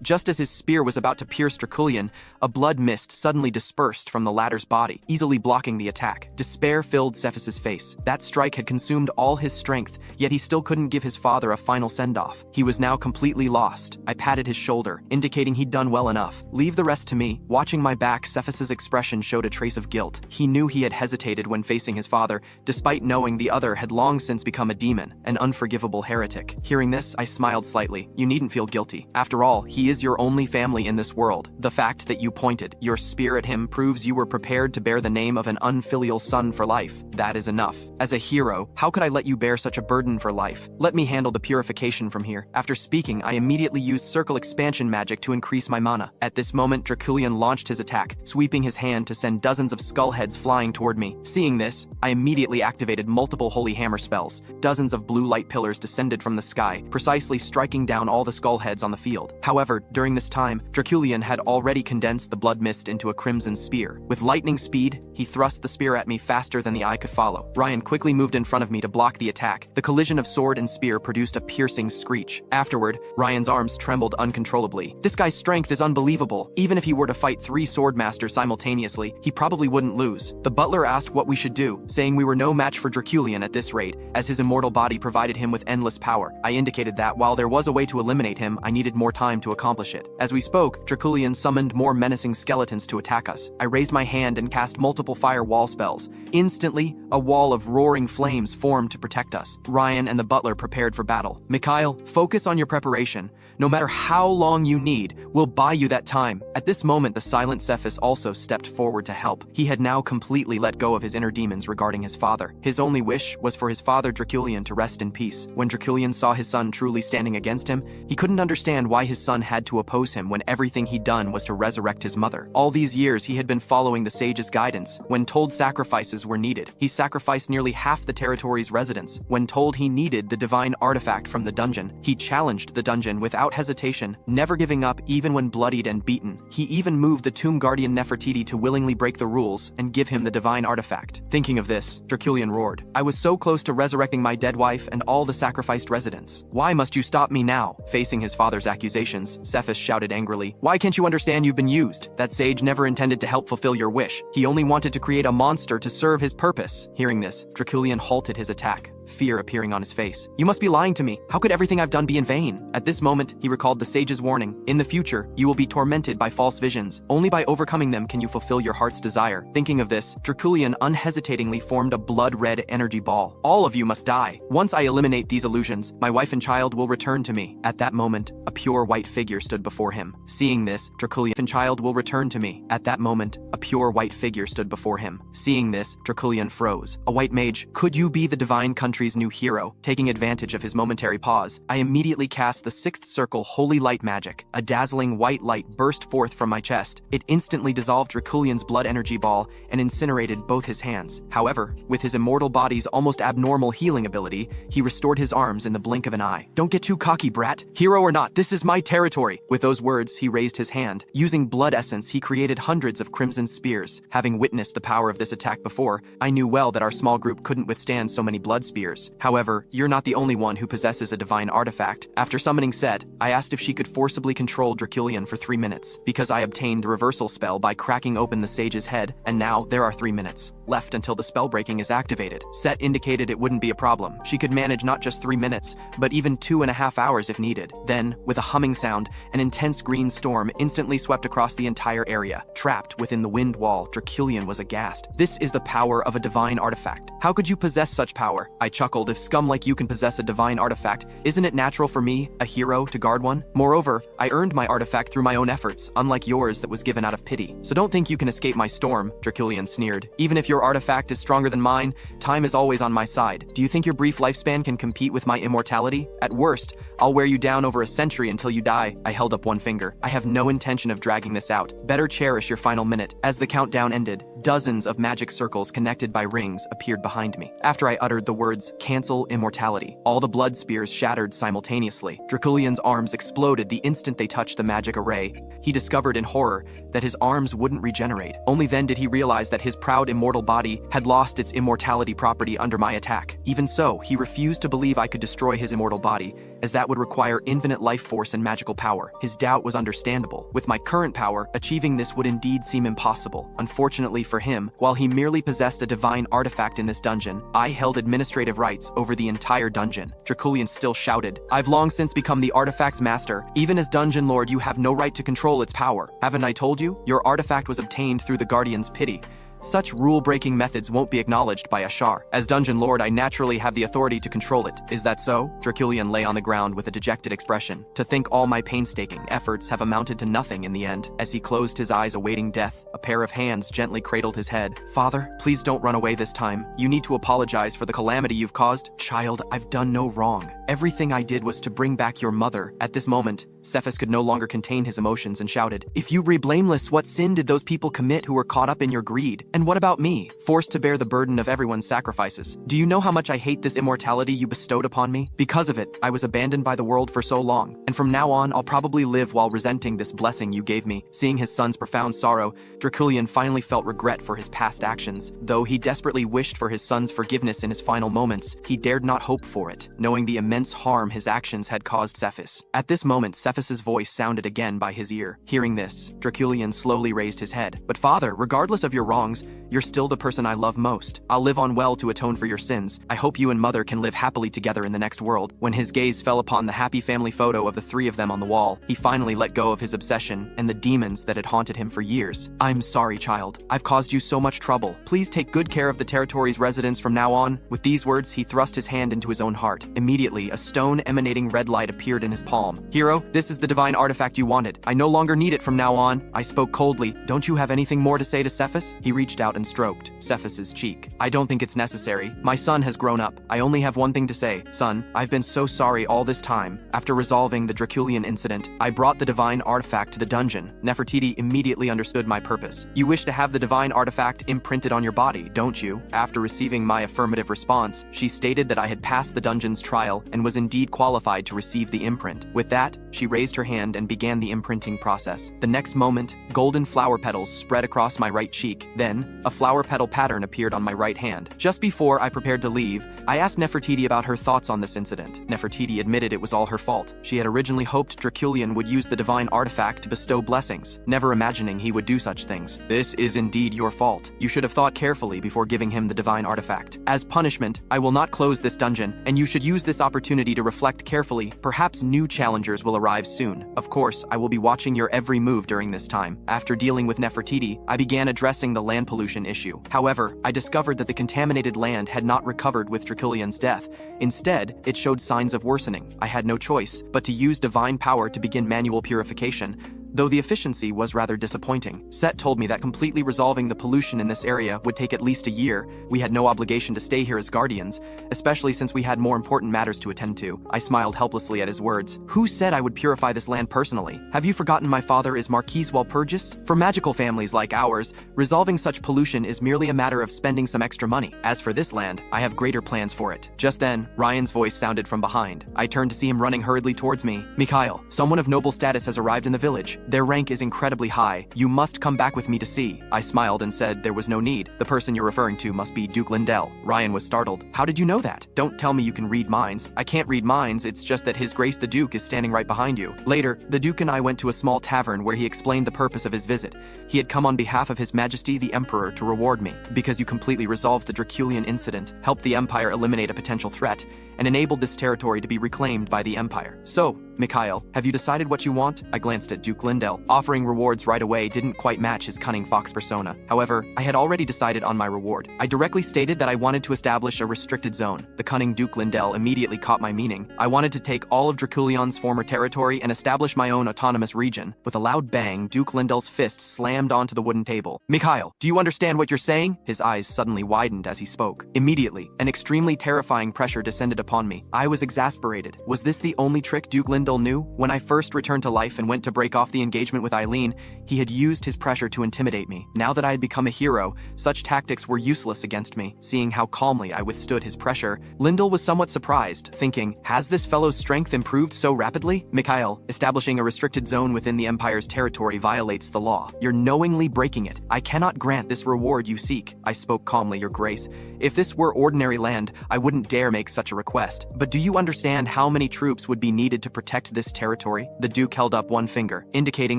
Just as his spear was about to pierce Draculian, a blood mist suddenly dispersed from the latter's body, easily blocking the attack. Despair filled Cephas's face. That strike had consumed all his strength, yet he still couldn't give his father a final send-off. He was now completely lost. I patted his shoulder, indicating he'd done well enough. "Leave the rest to me." Watching my back, Cephas's expression showed a trace of guilt. He knew he had hesitated when facing his father, despite knowing the other had long since become a demon, an unforgivable heretic. Hearing this, I smiled slightly. "You needn't feel guilty. After all, he is your only family in this world. The fact that you pointed your spear at him proves you were prepared to bear the name of an unfilial son for life. That is enough. As a hero, how could I let you bear such a burden for life? Let me handle the purification from here. After speaking, I immediately used circle expansion magic to increase my mana. At this moment, Draculian launched his attack, sweeping his hand to send dozens of skull heads flying toward me. Seeing this, I immediately activated multiple holy hammer spells. Dozens of blue light pillars descended from the sky, precisely striking down all the skull heads on the field. However, during this time, Draculian had already condensed the blood mist into a crimson spear. With lightning speed, he thrust the spear at me faster than the eye could follow. Ryan quickly moved in front of me to block the attack. The collision of sword and spear produced a piercing screech. Afterward, Ryan's arms trembled uncontrollably. This guy's strength is unbelievable. Even if he were to fight 3 sword masters simultaneously, he probably wouldn't lose. The butler asked what we should do, saying we were no match for Draculian at this rate, as his immortal body provided him with endless power. I indicated that while there was a way to eliminate him, I needed more time to accomplish it. As we spoke, Draculian summoned more menacing skeletons to attack us. I raised my hand and cast multiple fire wall spells. Instantly, a wall of roaring flames formed to protect us. Ryan and the butler prepared for battle. Mikhail, focus on your preparation. No matter how long you need, we'll buy you that time. At this moment, the silent Cephas also stepped forward to help. He had now completely let go of his inner demons regarding his father. His only wish was for his father Draculian to rest in peace. When Draculian saw his son truly standing against him, he couldn't understand why his son had to oppose him when everything he'd done was to resurrect his mother. All these years, he had been following the sage's guidance. When told sacrifices were needed, he sacrificed nearly half the territory's residents. When told he needed the divine artifact from the dungeon, he challenged the dungeon without hesitation, never giving up even when bloodied and beaten. He even moved the tomb guardian Nefertiti to willingly break the rules and give him the divine artifact. Thinking of this, Draculian roared, "I was so close to resurrecting my dead wife and all the sacrificed residents. Why must you stop me now?" Facing his father's accusations, Cephas shouted angrily, "Why can't you understand you've been used? That sage never intended to help fulfill your wish. He only wanted to create a monster to serve his purpose." Hearing this, Draculian halted his attack, fear appearing on his face. "You must be lying to me. How could everything I've done be in vain?" At this moment, he recalled the sage's warning. "In the future, you will be tormented by false visions. Only by overcoming them can you fulfill your heart's desire." Thinking of this, Draculian unhesitatingly formed a blood-red energy ball. "All of you must die. Once I eliminate these illusions, my wife and child will return to me." At that moment, a pure white figure stood before him. Seeing this, Draculian and child will return to me. At that moment, a pure white figure stood before him. Seeing this, Draculian froze. "A white mage, could you be the divine country's new hero?" Taking advantage of his momentary pause, I immediately cast the 6th circle holy light magic. A dazzling white light burst forth from my chest. It instantly dissolved Draculian's blood energy ball and incinerated both his hands. However, with his immortal body's almost abnormal healing ability, he restored his arms in the blink of an eye. "Don't get too cocky, brat. Hero or not, this is my territory." With those words, he raised his hand. Using blood essence, he created hundreds of crimson spears. Having witnessed the power of this attack before, I knew well that our small group couldn't withstand so many blood spears. However, you're not the only one who possesses a divine artifact. After summoning Set, I asked if she could forcibly control Draculian for 3 minutes, because I obtained the reversal spell by cracking open the sage's head, and now there are 3 minutes left until the spell breaking is activated. Set indicated it wouldn't be a problem. She could manage not just 3 minutes, but even 2.5 hours if needed. Then, with a humming sound, an intense green storm instantly swept across the entire area. Trapped within the wind wall, Draculian was aghast. "This is the power of a divine artifact. How could you possess such power?" I chuckled. "If scum like you can possess a divine artifact, isn't it natural for me, a hero, to guard one? Moreover, I earned my artifact through my own efforts, unlike yours that was given out of pity. So don't think you can escape my storm," Draculian sneered. "Even if your artifact is stronger than mine, time is always on my side. Do you think your brief lifespan can compete with my immortality? At worst, I'll wear you down over a century until you die." I held up one finger. "I have no intention of dragging this out. Better cherish your final minute." As the countdown ended, dozens of magic circles connected by rings appeared behind me. After I uttered the words, "Cancel immortality," all the blood spears shattered simultaneously. Draculian's arms exploded the instant they touched the magic array. He discovered in horror that his arms wouldn't regenerate. Only then did he realize that his proud immortal body had lost its immortality property under my attack. Even so, he refused to believe I could destroy his immortal body, as that would require infinite life force and magical power. His doubt was understandable. With my current power, achieving this would indeed seem impossible. Unfortunately for him, while he merely possessed a divine artifact in this dungeon, I held administrative rights over the entire dungeon. Draculian still shouted, "I've long since become the artifact's master. Even as dungeon lord, you have no right to control its power. Haven't I told you? Your artifact was obtained through the guardian's pity. Such rule-breaking methods won't be acknowledged by Ashar. As Dungeon Lord, I naturally have the authority to control it. Is that so? Draculian lay on the ground with a dejected expression. To think all my painstaking efforts have amounted to nothing in the end. As he closed his eyes awaiting death, a pair of hands gently cradled his head. Father, please don't run away this time. You need to apologize for the calamity you've caused. Child, I've done no wrong. Everything I did was to bring back your mother. At this moment, Cephas could no longer contain his emotions and shouted, If you be blameless, what sin did those people commit who were caught up in your greed? And what about me, forced to bear the burden of everyone's sacrifices? Do you know how much I hate this immortality you bestowed upon me? Because of it, I was abandoned by the world for so long, and from now on, I'll probably live while resenting this blessing you gave me. Seeing his son's profound sorrow, Draculian finally felt regret for his past actions. Though he desperately wished for his son's forgiveness in his final moments, he dared not hope for it, knowing the immense harm his actions had caused Cephas. At this moment, Cephas's voice sounded again by his ear. Hearing this, Draculian slowly raised his head. But father, regardless of your wrongs, you're still the person I love most. I'll live on well to atone for your sins. I hope you and mother can live happily together in the next world. When his gaze fell upon the happy family photo of the three of them on the wall, he finally let go of his obsession and the demons that had haunted him for years. I'm sorry, child. I've caused you so much trouble. Please take good care of the territory's residents from now on. With these words, he thrust his hand into his own heart. Immediately, a stone emanating red light appeared in his palm. Hero, this is the divine artifact you wanted. I no longer need it from now on. I spoke coldly. Don't you have anything more to say to Cephas? He reached out and stroked Cephas's cheek. I don't think it's necessary. My son has grown up. I only have one thing to say. Son, I've been so sorry all this time. After resolving the Draculian incident, I brought the divine artifact to the dungeon. Nefertiti immediately understood my purpose. You wish to have the divine artifact imprinted on your body, don't you? After receiving my affirmative response, she stated that I had passed the dungeon's trial and was indeed qualified to receive the imprint. With that, she raised her hand and began the imprinting process. The next moment, golden flower petals spread across my right cheek. Then, a flower petal pattern appeared on my right hand. Just before I prepared to leave, I asked Nefertiti about her thoughts on this incident. Nefertiti admitted it was all her fault. She had originally hoped Draculian would use the divine artifact to bestow blessings, never imagining he would do such things. This is indeed your fault. You should have thought carefully before giving him the divine artifact. As punishment, I will not close this dungeon, and you should use this opportunity to reflect carefully. Perhaps new challengers will arrive soon. Of course, I will be watching your every move during this time. After dealing with Nefertiti, I began addressing the land pollution issue. However, I discovered that the contaminated land had not recovered with Draculian's death. Instead, it showed signs of worsening. I had no choice but to use divine power to begin manual purification, though the efficiency was rather disappointing. Set told me that completely resolving the pollution in this area would take at least a year. We had no obligation to stay here as guardians, especially since we had more important matters to attend to. I smiled helplessly at his words. Who said I would purify this land personally? Have you forgotten my father is Marquis Walpurgis? For magical families like ours, resolving such pollution is merely a matter of spending some extra money. As for this land, I have greater plans for it. Just then, Ryan's voice sounded from behind. I turned to see him running hurriedly towards me. Mikhail, someone of noble status has arrived in the village. Their rank is incredibly high. You must come back with me to see. I smiled and said there was no need. The person you're referring to must be Duke Lindell. Ryan was startled. How did you know that? Don't tell me you can read minds. I can't read minds, it's just that His Grace the Duke is standing right behind you. Later, the Duke and I went to a small tavern where he explained the purpose of his visit. He had come on behalf of His Majesty the Emperor to reward me, because you completely resolved the Draculian incident, helped the Empire eliminate a potential threat, and enabled this territory to be reclaimed by the Empire. So, Mikhail, have you decided what you want? I glanced at Duke Lindell. Offering rewards right away didn't quite match his cunning fox persona. However, I had already decided on my reward. I directly stated that I wanted to establish a restricted zone. The cunning Duke Lindell immediately caught my meaning. I wanted to take all of Draculian's former territory and establish my own autonomous region. With a loud bang, Duke Lindell's fist slammed onto the wooden table. Mikhail, do you understand what you're saying? His eyes suddenly widened as he spoke. Immediately, an extremely terrifying pressure descended upon me. I was exasperated. Was this the only trick Duke Lindell knew? When I first returned to life and went to break off the engagement with Eileen, he had used his pressure to intimidate me. Now that I had become a hero, such tactics were useless against me. Seeing how calmly I withstood his pressure, Lindell was somewhat surprised, thinking, has this fellow's strength improved so rapidly? Mikhail, establishing a restricted zone within the Empire's territory violates the law. You're knowingly breaking it. I cannot grant this reward you seek. I spoke calmly, Your Grace. If this were ordinary land, I wouldn't dare make such a request. But do you understand how many troops would be needed to protect protect this territory? The Duke held up one finger, indicating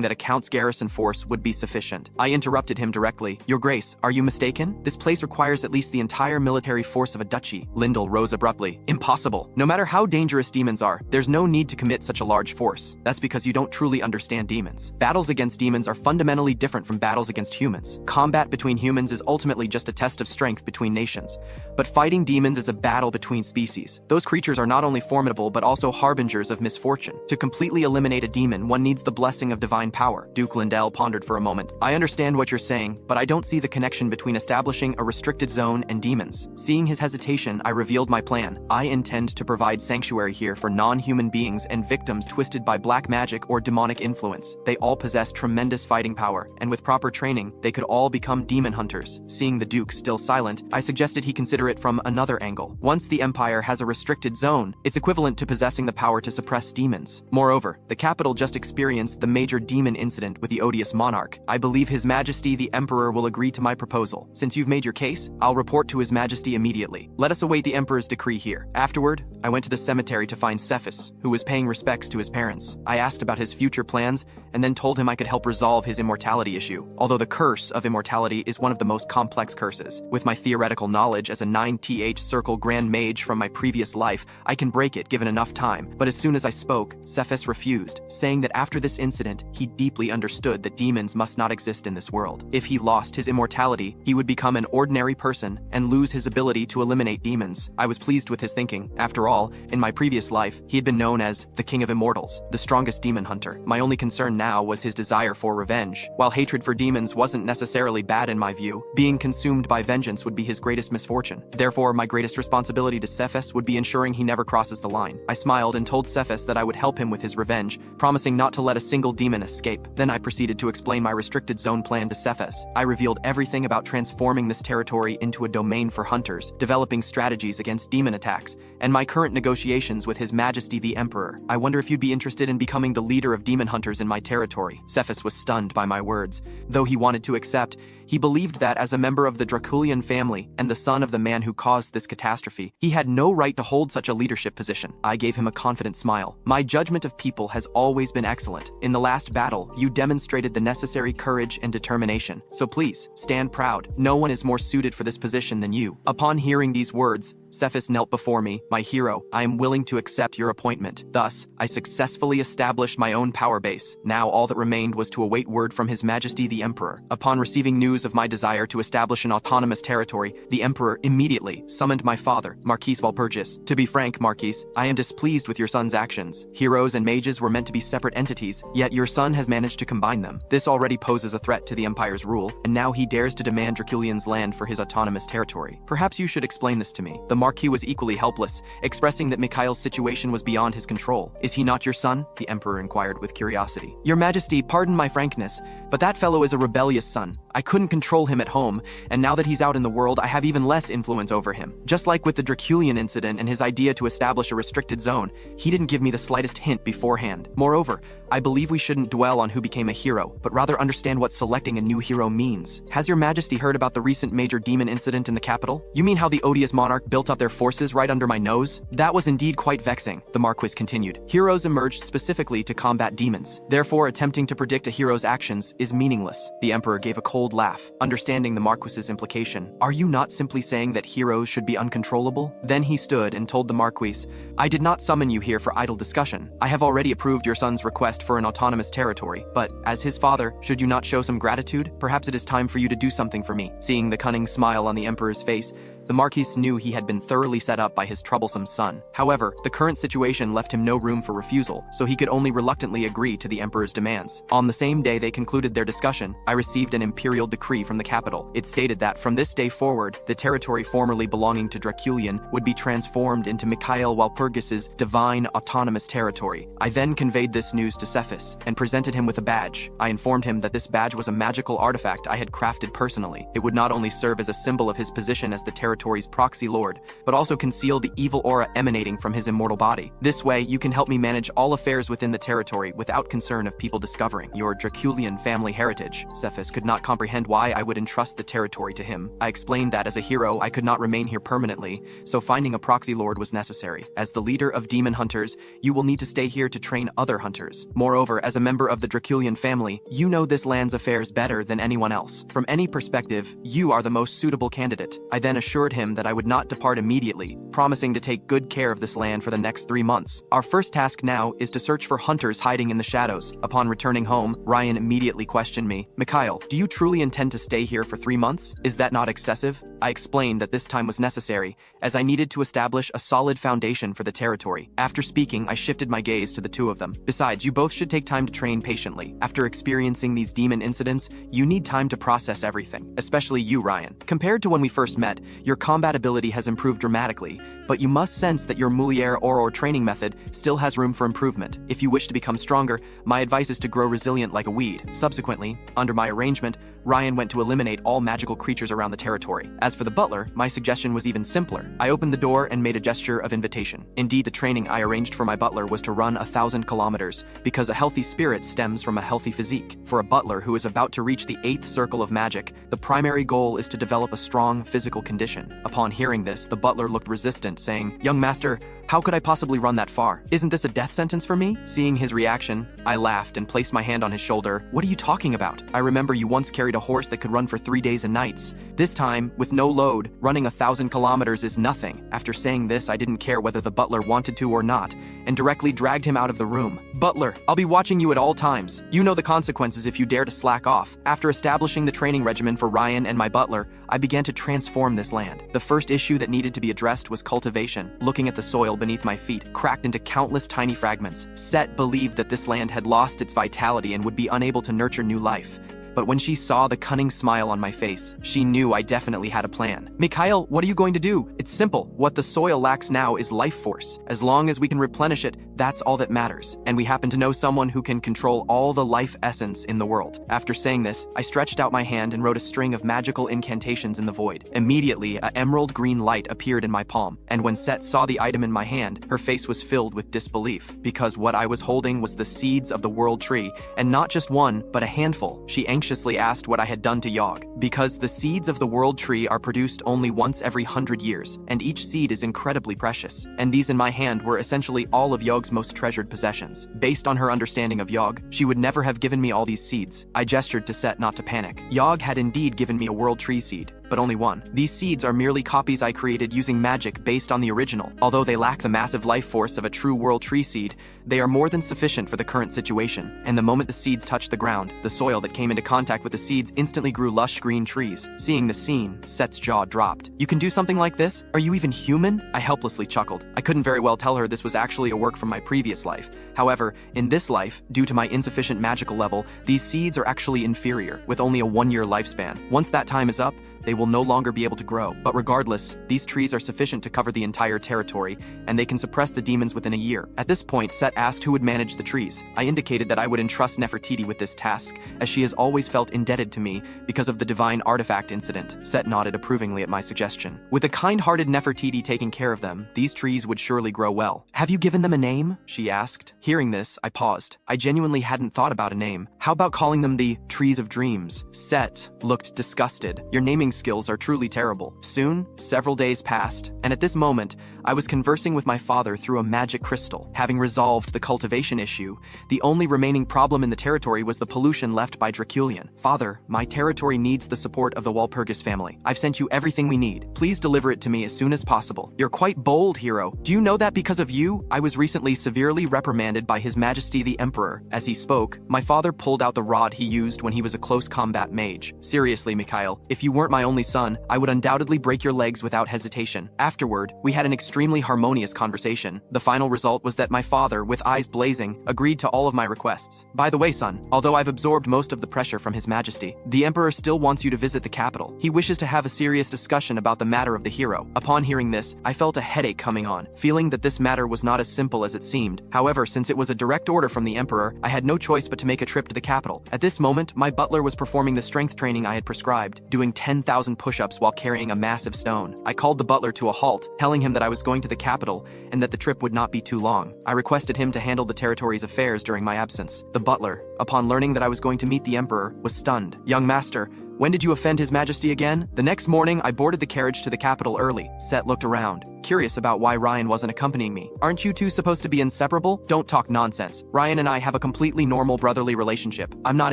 that a count's garrison force would be sufficient. I interrupted him directly. Your Grace, are you mistaken? This place requires at least the entire military force of a duchy. Lyndall rose abruptly. Impossible. No matter how dangerous demons are, there's no need to commit such a large force. That's because you don't truly understand demons. Battles against demons are fundamentally different from battles against humans. Combat between humans is ultimately just a test of strength between nations. But fighting demons is a battle between species. Those creatures are not only formidable but also harbingers of misfortune. To completely eliminate a demon, one needs the blessing of divine power. Duke Lindell pondered for a moment. I understand what you're saying, but I don't see the connection between establishing a restricted zone and demons. Seeing his hesitation, I revealed my plan. I intend to provide sanctuary here for non-human beings and victims twisted by black magic or demonic influence. They all possess tremendous fighting power, and with proper training, they could all become demon hunters. Seeing the Duke still silent, I suggested he consider it from another angle. Once the Empire has a restricted zone, it's equivalent to possessing the power to suppress demons. Moreover, the capital just experienced the major demon incident with the odious monarch. I believe His Majesty the Emperor will agree to my proposal. Since you've made your case, I'll report to His Majesty immediately. Let us await the Emperor's decree here. Afterward, I went to the cemetery to find Cephas, who was paying respects to his parents. I asked about his future plans, and then told him I could help resolve his immortality issue. Although the curse of immortality is one of the most complex curses. With my theoretical knowledge as a 9th Circle Grand Mage from my previous life, I can break it given enough time. But as soon as I spoke, Cephas refused, saying that after this incident, he deeply understood that demons must not exist in this world. If he lost his immortality, he would become an ordinary person and lose his ability to eliminate demons. I was pleased with his thinking. After all, in my previous life, he had been known as the King of Immortals, the strongest demon hunter. My only concern now was his desire for revenge. While hatred for demons wasn't necessarily bad in my view, being consumed by vengeance would be his greatest misfortune. Therefore, my greatest responsibility to Cephas would be ensuring he never crosses the line. I smiled and told Cephas that I would help him with his revenge, promising not to let a single demon escape. Then I proceeded to explain my restricted zone plan to Cephas. I revealed everything about transforming this territory into a domain for hunters, developing strategies against demon attacks, and my current negotiations with His Majesty the Emperor. I wonder if you'd be interested in becoming the leader of demon hunters in my territory. Cephas was stunned by my words. Though he wanted to accept, he believed that as a member of the Draculian family and the son of the man who caused this catastrophe, he had no right to hold such a leadership position. I gave him a confident smile. My judgment of people has always been excellent. In the last battle, you demonstrated the necessary courage and determination. So please, stand proud. No one is more suited for this position than you. Upon hearing these words, Cephas knelt before me. My hero, I am willing to accept your appointment. Thus, I successfully established my own power base. Now all that remained was to await word from His Majesty the Emperor. Upon receiving news of my desire to establish an autonomous territory, the Emperor immediately summoned my father, Marquis Walpurgis. To be frank, Marquis, I am displeased with your son's actions. Heroes and mages were meant to be separate entities, yet your son has managed to combine them. This already poses a threat to the Empire's rule, and now he dares to demand Draculian's land for his autonomous territory. Perhaps you should explain this to me. The Marquis was equally helpless, expressing that Mikhail's situation was beyond his control. Is he not your son? The Emperor inquired with curiosity. Your Majesty, pardon my frankness, but that fellow is a rebellious son. I couldn't control him at home, and now that he's out in the world, I have even less influence over him. Just like with the Draculian incident and his idea to establish a restricted zone, he didn't give me the slightest hint beforehand. Moreover, I believe we shouldn't dwell on who became a hero, but rather understand what selecting a new hero means. Has your Majesty heard about the recent major demon incident in the capital? You mean how the odious monarch built up their forces right under my nose? That was indeed quite vexing, the Marquis continued. Heroes emerged specifically to combat demons. Therefore, attempting to predict a hero's actions is meaningless. The Emperor gave a cold laugh, understanding the Marquis's implication. Are you not simply saying that heroes should be uncontrollable? Then he stood and told the Marquis, I did not summon you here for idle discussion. I have already approved your son's request for an autonomous territory, but as his father, should you not show some gratitude? Perhaps it is time for you to do something for me. Seeing the cunning smile on the Emperor's face, the Marquis knew he had been thoroughly set up by his troublesome son. However, the current situation left him no room for refusal, so he could only reluctantly agree to the Emperor's demands. On the same day they concluded their discussion, I received an imperial decree from the capital. It stated that from this day forward, the territory formerly belonging to Draculian would be transformed into Mikhail Walpurgis's divine autonomous territory. I then conveyed this news to Cephas and presented him with a badge. I informed him that this badge was a magical artifact I had crafted personally. It would not only serve as a symbol of his position as the territory territory's proxy lord, but also conceal the evil aura emanating from his immortal body. This way, you can help me manage all affairs within the territory without concern of people discovering your Draculian family heritage. Cephas could not comprehend why I would entrust the territory to him. I explained that as a hero, I could not remain here permanently, so finding a proxy lord was necessary. As the leader of demon hunters, you will need to stay here to train other hunters. Moreover, as a member of the Draculian family, you know this land's affairs better than anyone else. From any perspective, you are the most suitable candidate. I then assured him that I would not depart immediately, promising to take good care of this land for the next 3 months. Our first task now is to search for hunters hiding in the shadows. Upon returning home, Ryan immediately questioned me. Mikhail, do you truly intend to stay here for 3 months? Is that not excessive? I explained that this time was necessary, as I needed to establish a solid foundation for the territory. After speaking, I shifted my gaze to the two of them. Besides, you both should take time to train patiently. After experiencing these demon incidents, you need time to process everything, especially you, Ryan. Compared to when we first met, your combat ability has improved dramatically, but you must sense that your Mouliere Aurore training method still has room for improvement. If you wish to become stronger, my advice is to grow resilient like a weed. Subsequently, under my arrangement, Ryan went to eliminate all magical creatures around the territory. As for the butler, my suggestion was even simpler. I opened the door and made a gesture of invitation. Indeed, the training I arranged for my butler was to run 1,000 kilometers, because a healthy spirit stems from a healthy physique. For a butler who is about to reach the 8th circle of magic, the primary goal is to develop a strong physical condition. Upon hearing this, the butler looked resistant, saying, "Young master, how could I possibly run that far? Isn't this a death sentence for me?" Seeing his reaction, I laughed and placed my hand on his shoulder. "What are you talking about? I remember you once carried a horse that could run for 3 days and nights. This time, with no load, running 1,000 kilometers is nothing." After saying this, I didn't care whether the butler wanted to or not, and directly dragged him out of the room. "Butler, I'll be watching you at all times. You know the consequences if you dare to slack off." After establishing the training regimen for Ryan and my butler, I began to transform this land. The first issue that needed to be addressed was cultivation. Looking at the soil beneath my feet, cracked into countless tiny fragments, Set believed that this land had lost its vitality and would be unable to nurture new life. But when she saw the cunning smile on my face, she knew I definitely had a plan. "Mikhail, what are you going to do? It's simple. What the soil lacks now is life force. As long as we can replenish it, that's all that matters. And we happen to know someone who can control all the life essence in the world." After saying this, I stretched out my hand and wrote a string of magical incantations in the void. Immediately, an emerald green light appeared in my palm, and when Set saw the item in my hand, her face was filled with disbelief, because what I was holding was the seeds of the world tree, and not just one, but a handful. She anxiously asked what I had done to Yogg. Because the seeds of the world tree are produced only once every 100 years, and each seed is incredibly precious. And these in my hand were essentially all of Yogg's most treasured possessions. Based on her understanding of Yogg, she would never have given me all these seeds. I gestured to Set not to panic. Yogg had indeed given me a world tree seed, but only one. These seeds are merely copies I created using magic based on the original. Although they lack the massive life force of a true world tree seed, they are more than sufficient for the current situation. And the moment the seeds touched the ground, the soil that came into contact with the seeds instantly grew lush green trees. Seeing the scene, Set's jaw dropped. "You can do something like this? Are you even human?" I helplessly chuckled. I couldn't very well tell her this was actually a work from my previous life. However, in this life, due to my insufficient magical level, these seeds are actually inferior, with only a 1-year lifespan. Once that time is up, they will no longer be able to grow. But regardless, these trees are sufficient to cover the entire territory, and they can suppress the demons within a year. At this point, Set asked who would manage the trees. I indicated that I would entrust Nefertiti with this task, as she has always felt indebted to me because of the divine artifact incident. Set nodded approvingly at my suggestion. With a kind-hearted Nefertiti taking care of them, these trees would surely grow well. "Have you given them a name?" she asked. Hearing this, I paused. I genuinely hadn't thought about a name. How about calling them the Trees of Dreams? Set looked disgusted. "Your naming skills are truly terrible." Soon, several days passed, and at this moment, I was conversing with my father through a magic crystal. Having resolved the cultivation issue, the only remaining problem in the territory was the pollution left by Draculian. "Father, my territory needs the support of the Walpurgis family. I've sent you everything we need. Please deliver it to me as soon as possible. You're quite bold, hero. Do you know that because of you, I was recently severely reprimanded by His Majesty the Emperor?" As he spoke, my father pulled out the rod he used when he was a close combat mage. "Seriously, Mikhail, if you weren't my only son, I would undoubtedly break your legs without hesitation." Afterward, we had an extremely harmonious conversation. The final result was that my father, with eyes blazing, agreed to all of my requests. "By the way, son, although I've absorbed most of the pressure from His Majesty, the Emperor still wants you to visit the capital. He wishes to have a serious discussion about the matter of the hero." Upon hearing this, I felt a headache coming on, feeling that this matter was not as simple as it seemed. However, since it was a direct order from the Emperor, I had no choice but to make a trip to the capital. At this moment, my butler was performing the strength training I had prescribed, doing 10,000 1,000 push-ups while carrying a massive stone. I called the butler to a halt, telling him that I was going to the capital and that the trip would not be too long. I requested him to handle the territory's affairs during my absence. The butler, upon learning that I was going to meet the emperor, was stunned. "Young master, when did you offend His Majesty again?" The next morning, I boarded the carriage to the capital early. Set looked around, curious about why Ryan wasn't accompanying me. "Aren't you two supposed to be inseparable?" "Don't talk nonsense. Ryan and I have a completely normal brotherly relationship. I'm not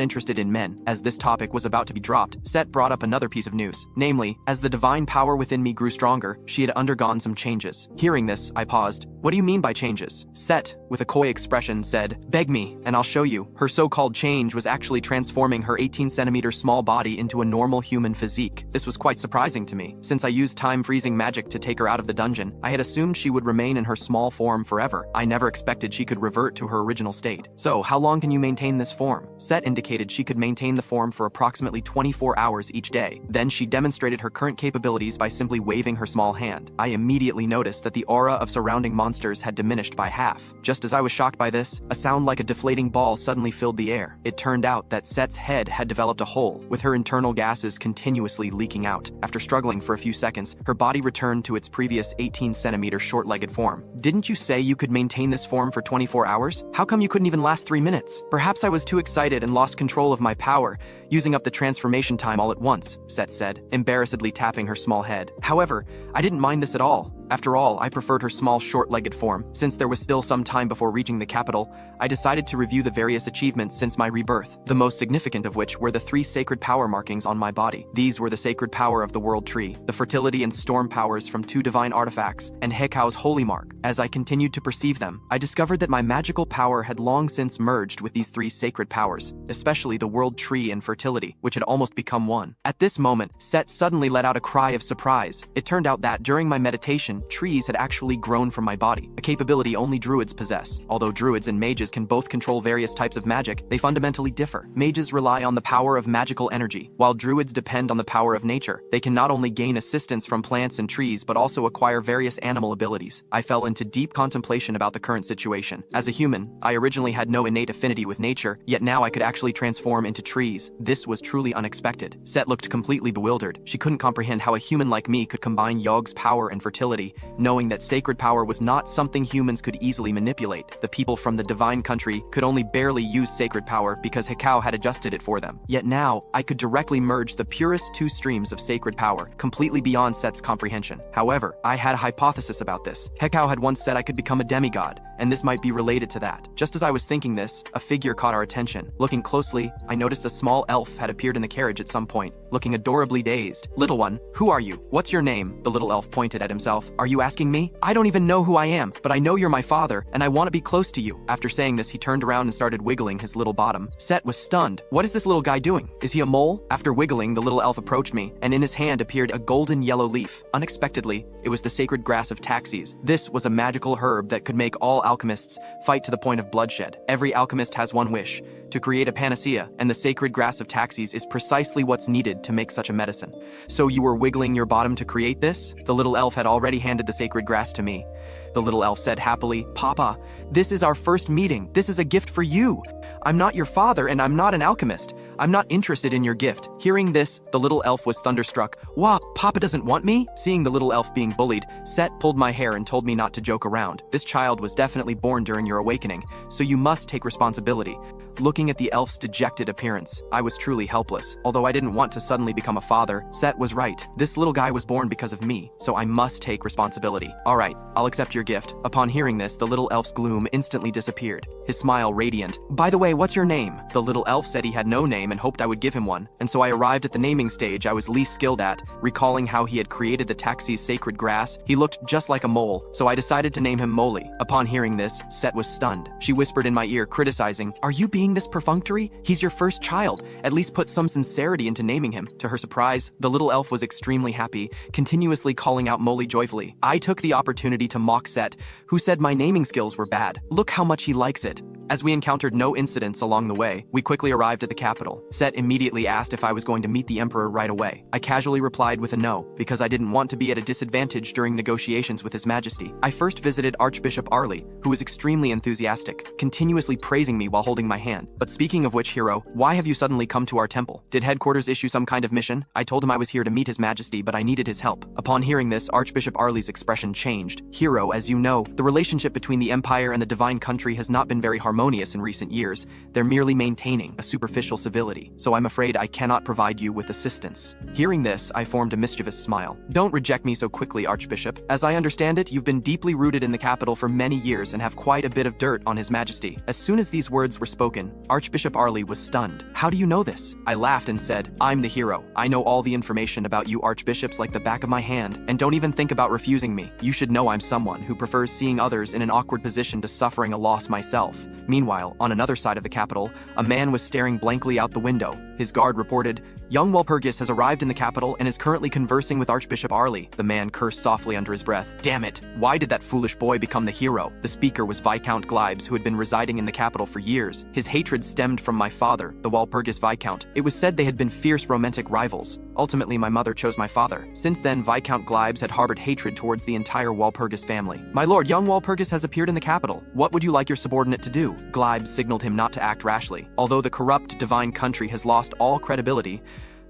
interested in men." As this topic was about to be dropped, Set brought up another piece of news. Namely, as the divine power within me grew stronger, she had undergone some changes. Hearing this, I paused. "What do you mean by changes?" Set, with a coy expression, said, "Beg me, and I'll show you." Her so-called change was actually transforming her 18-centimeter small body into a normal human physique. This was quite surprising to me. Since I used time-freezing magic to take her out of the dungeon, I had assumed she would remain in her small form forever. I never expected she could revert to her original state. "So, how long can you maintain this form?" Set indicated she could maintain the form for approximately 24 hours each day. Then she demonstrated her current capabilities by simply waving her small hand. I immediately noticed that the aura of surrounding monsters had diminished by half. Just as I was shocked by this, a sound like a deflating ball suddenly filled the air. It turned out that Set's head had developed a hole, with her internal gases continuously leaking out. After struggling for a few seconds, her body returned to its previous 18-centimeter short-legged form. "Didn't you say you could maintain this form for 24 hours? How come you couldn't even last 3 minutes?" "Perhaps I was too excited and lost control of my power, using up the transformation time all at once," Set said, embarrassedly tapping her small head. "However, I didn't mind this at all. After all, I preferred her small, short-legged form. Since there was still some time before reaching the capital, I decided to review the various achievements since my rebirth, the most significant of which were the 3 sacred power markings on my body. These were the sacred power of the World Tree, the fertility and storm powers from 2 divine artifacts, and Hekao's holy mark. As I continued to perceive them, I discovered that my magical power had long since merged with these 3 sacred powers, especially the World Tree and fertility, which had almost become one. At this moment, Set suddenly let out a cry of surprise. It turned out that, during my meditation, trees had actually grown from my body, a capability only druids possess. Although druids and mages can both control various types of magic, they fundamentally differ. Mages rely on the power of magical energy, while druids depend on the power of nature. They can not only gain assistance from plants and trees, but also acquire various animal abilities. I fell into deep contemplation about the current situation. As a human, I originally had no innate affinity with nature, yet now I could actually transform into trees. This was truly unexpected. Set looked completely bewildered. She couldn't comprehend how a human like me could combine Yog's power and fertility, knowing that sacred power was not something humans could easily manipulate. The people from the divine country could only barely use sacred power because Hekao had adjusted it for them. Yet now, I could directly merge the purest 2 streams of sacred power, completely beyond Set's comprehension. However, I had a hypothesis about this. Hekao had once said I could become a demigod, and this might be related to that. Just as I was thinking this, a figure caught our attention. Looking closely, I noticed a small elf had appeared in the carriage at some point, looking adorably dazed. "Little one, who are you? What's your name?" The little elf pointed at himself. "Are you asking me? I don't even know who I am, but I know you're my father, and I want to be close to you." After saying this, he turned around and started wiggling his little bottom. Set was stunned. "What is this little guy doing? Is he a mole?" After wiggling, the little elf approached me, and in his hand appeared a golden yellow leaf. Unexpectedly, it was the sacred grass of Taxis. This was a magical herb that could make all alchemists fight to the point of bloodshed. Every alchemist has one wish: to create a panacea, and the sacred grass of Taxis is precisely what's needed to make such a medicine. "So you were wiggling your bottom to create this?" The little elf had already handed the sacred grass to me. The little elf said happily, "Papa, this is our first meeting. This is a gift for you. I'm not your father, and I'm not an alchemist. I'm not interested in your gift." Hearing this, the little elf was thunderstruck. "Wah, Papa doesn't want me?" Seeing the little elf being bullied, Set pulled my hair and told me not to joke around. "This child was definitely born during your awakening, so you must take responsibility." Looking at the elf's dejected appearance, I was truly helpless. Although I didn't want to suddenly become a father, Set was right. This little guy was born because of me, so I must take responsibility. "All right, I'll accept your gift." Upon hearing this, the little elf's gloom instantly disappeared, his smile radiant. "By the way, what's your name?" The little elf said he had no name and hoped I would give him one, and so I arrived at the naming stage I was least skilled at. Recalling how he had created the Taxi's sacred grass, he looked just like a mole, so I decided to name him Molly. Upon hearing this, Set was stunned. She whispered in my ear, criticizing, "Are you being this perfunctory? He's your first child. At least put some sincerity into naming him." To her surprise, the little elf was extremely happy, continuously calling out Molly joyfully. I took the opportunity to mock Set, who said my naming skills were bad. "Look how much he likes it." As we encountered no incidents along the way, we quickly arrived at the capital. Set immediately asked if I was going to meet the emperor right away. I casually replied with a no, because I didn't want to be at a disadvantage during negotiations with His Majesty. I first visited Archbishop Arlie, who was extremely enthusiastic, continuously praising me while holding my hand. But speaking of which, hero, why have you suddenly come to our temple? Did headquarters issue some kind of mission? I told him I was here to meet His Majesty, but I needed his help. Upon hearing this, Archbishop Arlie's expression changed. Hero, as you know, the relationship between the Empire and the Divine Country has not been very harmonious in recent years. They're merely maintaining a superficial civility, so I'm afraid I cannot provide you with assistance. Hearing this, I formed a mischievous smile. Don't reject me so quickly, Archbishop. As I understand it, you've been deeply rooted in the capital for many years and have quite a bit of dirt on His Majesty. As soon as these words were spoken, Archbishop Arlie was stunned. How do you know this? I laughed and said, I'm the hero. I know all the information about you archbishops like the back of my hand, and don't even think about refusing me. You should know I'm someone who prefers seeing others in an awkward position to suffering a loss myself. Meanwhile, on another side of the capital, a man was staring blankly out the window. His guard reported, Young Walpurgis has arrived in the capital and is currently conversing with Archbishop Arlie. The man cursed softly under his breath. Damn it, why did that foolish boy become the hero? The speaker was Viscount Glibes, who had been residing in the capital for years. His hatred stemmed from my father, the Walpurgis Viscount. It was said they had been fierce romantic rivals. Ultimately, my mother chose my father. Since then, Viscount Glibes had harbored hatred towards the entire Walpurgis family. My lord, young Walpurgis has appeared in the capital. What would you like your subordinate to do? Glibes signaled him not to act rashly. Although the corrupt Divine Country has lost all credibility,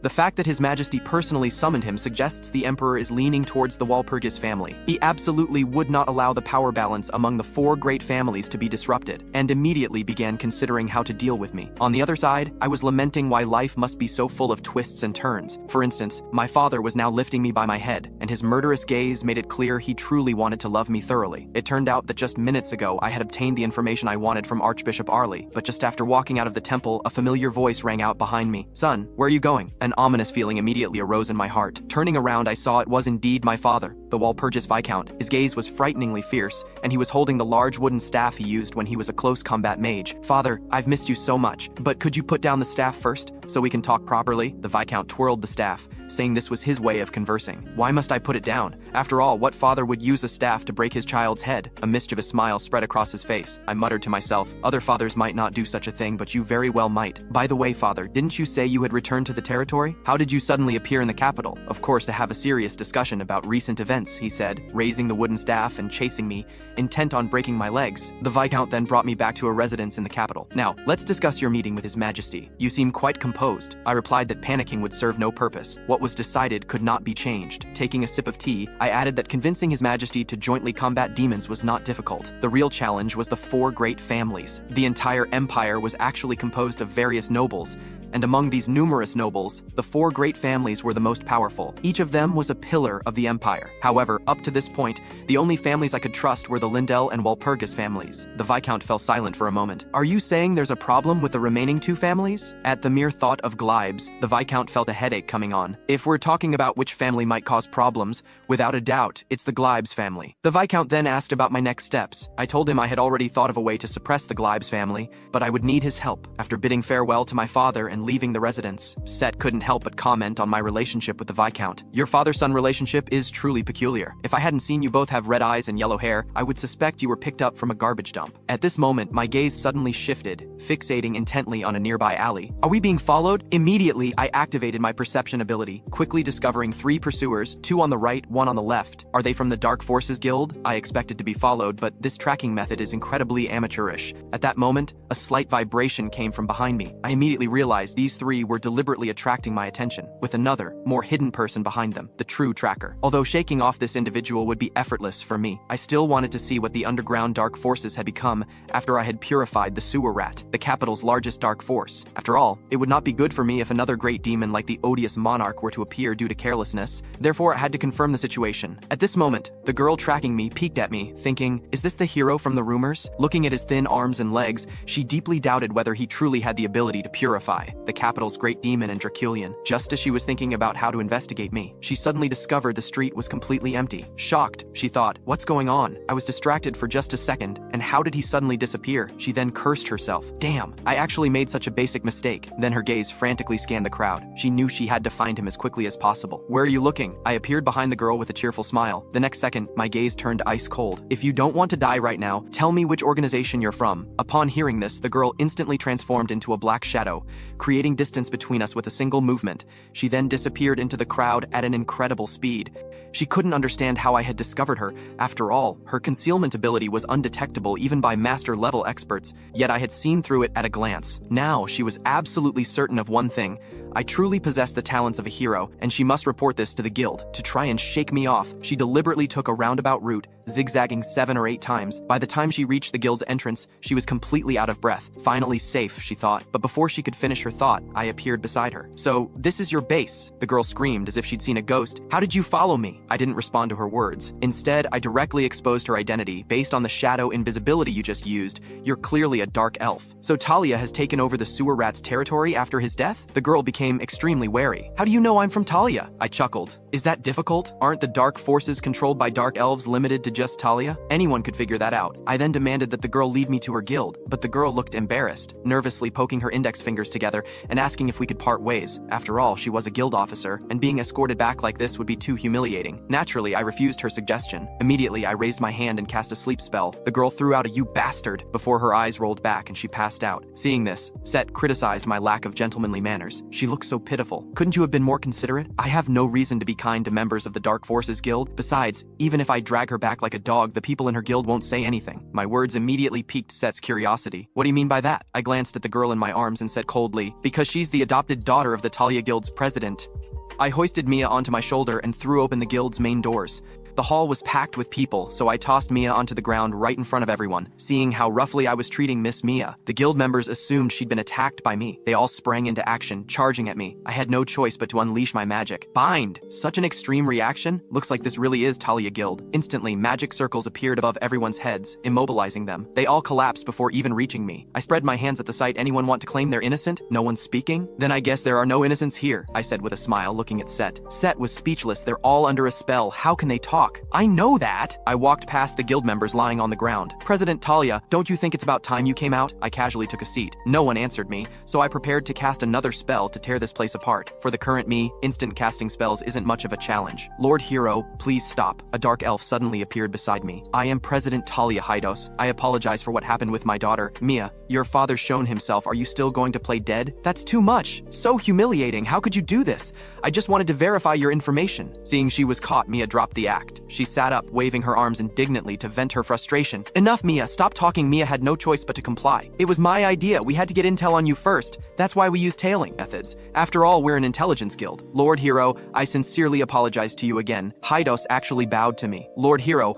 the fact that His Majesty personally summoned him suggests the Emperor is leaning towards the Walpurgis family. He absolutely would not allow the power balance among the four great families to be disrupted, and immediately began considering how to deal with me. On the other side, I was lamenting why life must be so full of twists and turns. For instance, my father was now lifting me by my head, and his murderous gaze made it clear he truly wanted to love me thoroughly. It turned out that just minutes ago I had obtained the information I wanted from Archbishop Arlie, but just after walking out of the temple, a familiar voice rang out behind me. Son, where are you going? An ominous feeling immediately arose in my heart. Turning around, I saw it was indeed my father, the Walpurgis Viscount. His gaze was frighteningly fierce, and he was holding the large wooden staff he used when he was a close combat mage. Father, I've missed you so much, but could you put down the staff first, so we can talk properly? The Viscount twirled the staff, saying this was his way of conversing. Why must I put it down? After all, what father would use a staff to break his child's head? A mischievous smile spread across his face. I muttered to myself, other fathers might not do such a thing, but you very well might. By the way, father, didn't you say you had returned to the territory? How did you suddenly appear in the capital? Of course, to have a serious discussion about recent events, he said, raising the wooden staff and chasing me, intent on breaking my legs. The Viscount then brought me back to a residence in the capital. Now, let's discuss your meeting with His Majesty. You seem quite composed. I replied that panicking would serve no purpose. What was decided could not be changed. Taking a sip of tea, I added that convincing His Majesty to jointly combat demons was not difficult. The real challenge was the four great families. The entire empire was actually composed of various nobles, and among these numerous nobles, the four great families were the most powerful. Each of them was a pillar of the empire. However, up to this point, the only families I could trust were the Lindell and Walpurgis families. The Viscount fell silent for a moment. Are you saying there's a problem with the remaining two families? At the mere thought of Glibes, the Viscount felt a headache coming on. If we're talking about which family might cause problems, without a doubt, it's the Glibes family. The Viscount then asked about my next steps. I told him I had already thought of a way to suppress the Glibes family, but I would need his help. After bidding farewell to my father and leaving the residence, Set couldn't help but comment on my relationship with the Viscount. Your father-son relationship is truly peculiar. If I hadn't seen you both have red eyes and yellow hair, I would suspect you were picked up from a garbage dump. At this moment, my gaze suddenly shifted, fixating intently on a nearby alley. Are we being followed? Immediately, I activated my perception ability, quickly discovering 3 pursuers, 2 on the right, 1 on the left. Are they from the Dark Forces Guild? I expected to be followed, but this tracking method is incredibly amateurish. At that moment, a slight vibration came from behind me. I immediately realized these 3 were deliberately attracting my attention, with another, more hidden person behind them, the true tracker. Although shaking off this individual would be effortless for me, I still wanted to see what the underground dark forces had become after I had purified the sewer rat, the capital's largest dark force. After all, it would not be good for me if another great demon like the odious monarch were to appear due to carelessness. Therefore, I had to confirm the situation. At this moment, the girl tracking me peeked at me, thinking, is this the hero from the rumors? Looking at his thin arms and legs, she deeply doubted whether he truly had the ability to purify the capital's great demon and Draculian. Just as she was thinking about how to investigate me, she suddenly discovered the street was completely empty. Shocked, she thought, what's going on? I was distracted for just a second, and how did he suddenly disappear? She then cursed herself. Damn, I actually made such a basic mistake. Then her gaze frantically scanned the crowd. She knew she had to find him as quickly as possible. Where are you looking? I appeared behind the girl with a cheerful smile. The next second, my gaze turned ice cold. If you don't want to die right now, tell me which organization you're from. Upon hearing this, the girl instantly transformed into a black shadow, creating distance between us with a single movement. She then disappeared into the crowd at an incredible speed. She couldn't understand how I had discovered her. After all, her concealment ability was undetectable even by master-level experts, yet I had seen through it at a glance. Now, she was absolutely certain of one thing. I truly possessed the talents of a hero, and she must report this to the guild. To try and shake me off, she deliberately took a roundabout route, zigzagging 7 or 8 times. By the time she reached the guild's entrance, she was completely out of breath. Finally safe, she thought. But before she could finish her thought, I appeared beside her. "So, this is your base," the girl screamed as if she'd seen a ghost. "How did you follow me?" I didn't respond to her words. Instead, I directly exposed her identity. "Based on the shadow invisibility you just used, you're clearly a dark elf. So Talia has taken over the sewer rat's territory after his death?" The girl became extremely wary. "How do you know I'm from Talia?" I chuckled. "Is that difficult? Aren't the dark forces controlled by dark elves limited to just Talia? Anyone could figure that out." I then demanded that the girl lead me to her guild, but the girl looked embarrassed, nervously poking her index fingers together and asking if we could part ways. After all, she was a guild officer, and being escorted back like this would be too humiliating. Naturally, I refused her suggestion. Immediately, I raised my hand and cast a sleep spell. The girl threw out a "you bastard" before her eyes rolled back and she passed out. Seeing this, Set criticized my lack of gentlemanly manners. "She looks so pitiful. Couldn't you have been more considerate? I have no reason to be kind to members of the Dark Forces Guild. Besides, even if I drag her back like a dog, the people in her guild won't say anything." My words immediately piqued Set's curiosity. "What do you mean by that?" I glanced at the girl in my arms and said coldly, "Because she's the adopted daughter of the Talia Guild's president." I hoisted Mia onto my shoulder and threw open the guild's main doors. The hall was packed with people, so I tossed Mia onto the ground right in front of everyone. Seeing how roughly I was treating Miss Mia, the guild members assumed she'd been attacked by me. They all sprang into action, charging at me. I had no choice but to unleash my magic. Bind! Such an extreme reaction? Looks like this really is Talia Guild. Instantly, magic circles appeared above everyone's heads, immobilizing them. They all collapsed before even reaching me. I spread my hands at the sight. "Anyone want to claim they're innocent? No one's speaking? Then I guess there are no innocents here," I said with a smile, looking at Set. Set was speechless. They're all under a spell. How can they talk? "I know that." I walked past the guild members lying on the ground. "President Talia, don't you think it's about time you came out?" I casually took a seat. No one answered me, so I prepared to cast another spell to tear this place apart. For the current me, instant casting spells isn't much of a challenge. "Lord Hero, please stop." A dark elf suddenly appeared beside me. "I am President Talia Hydos. I apologize for what happened with my daughter. Mia, your father's shown himself. Are you still going to play dead? That's too much. So humiliating. How could you do this? I just wanted to verify your information." Seeing she was caught, Mia dropped the act. She sat up, waving her arms indignantly to vent her frustration. "Enough, Mia. Stop talking." Mia had no choice but to comply. "It was my idea. We had to get intel on you first. That's why we use tailing methods. After all, we're an intelligence guild." "Lord Hero, I sincerely apologize to you again." Hydos actually bowed to me. "Lord Hero,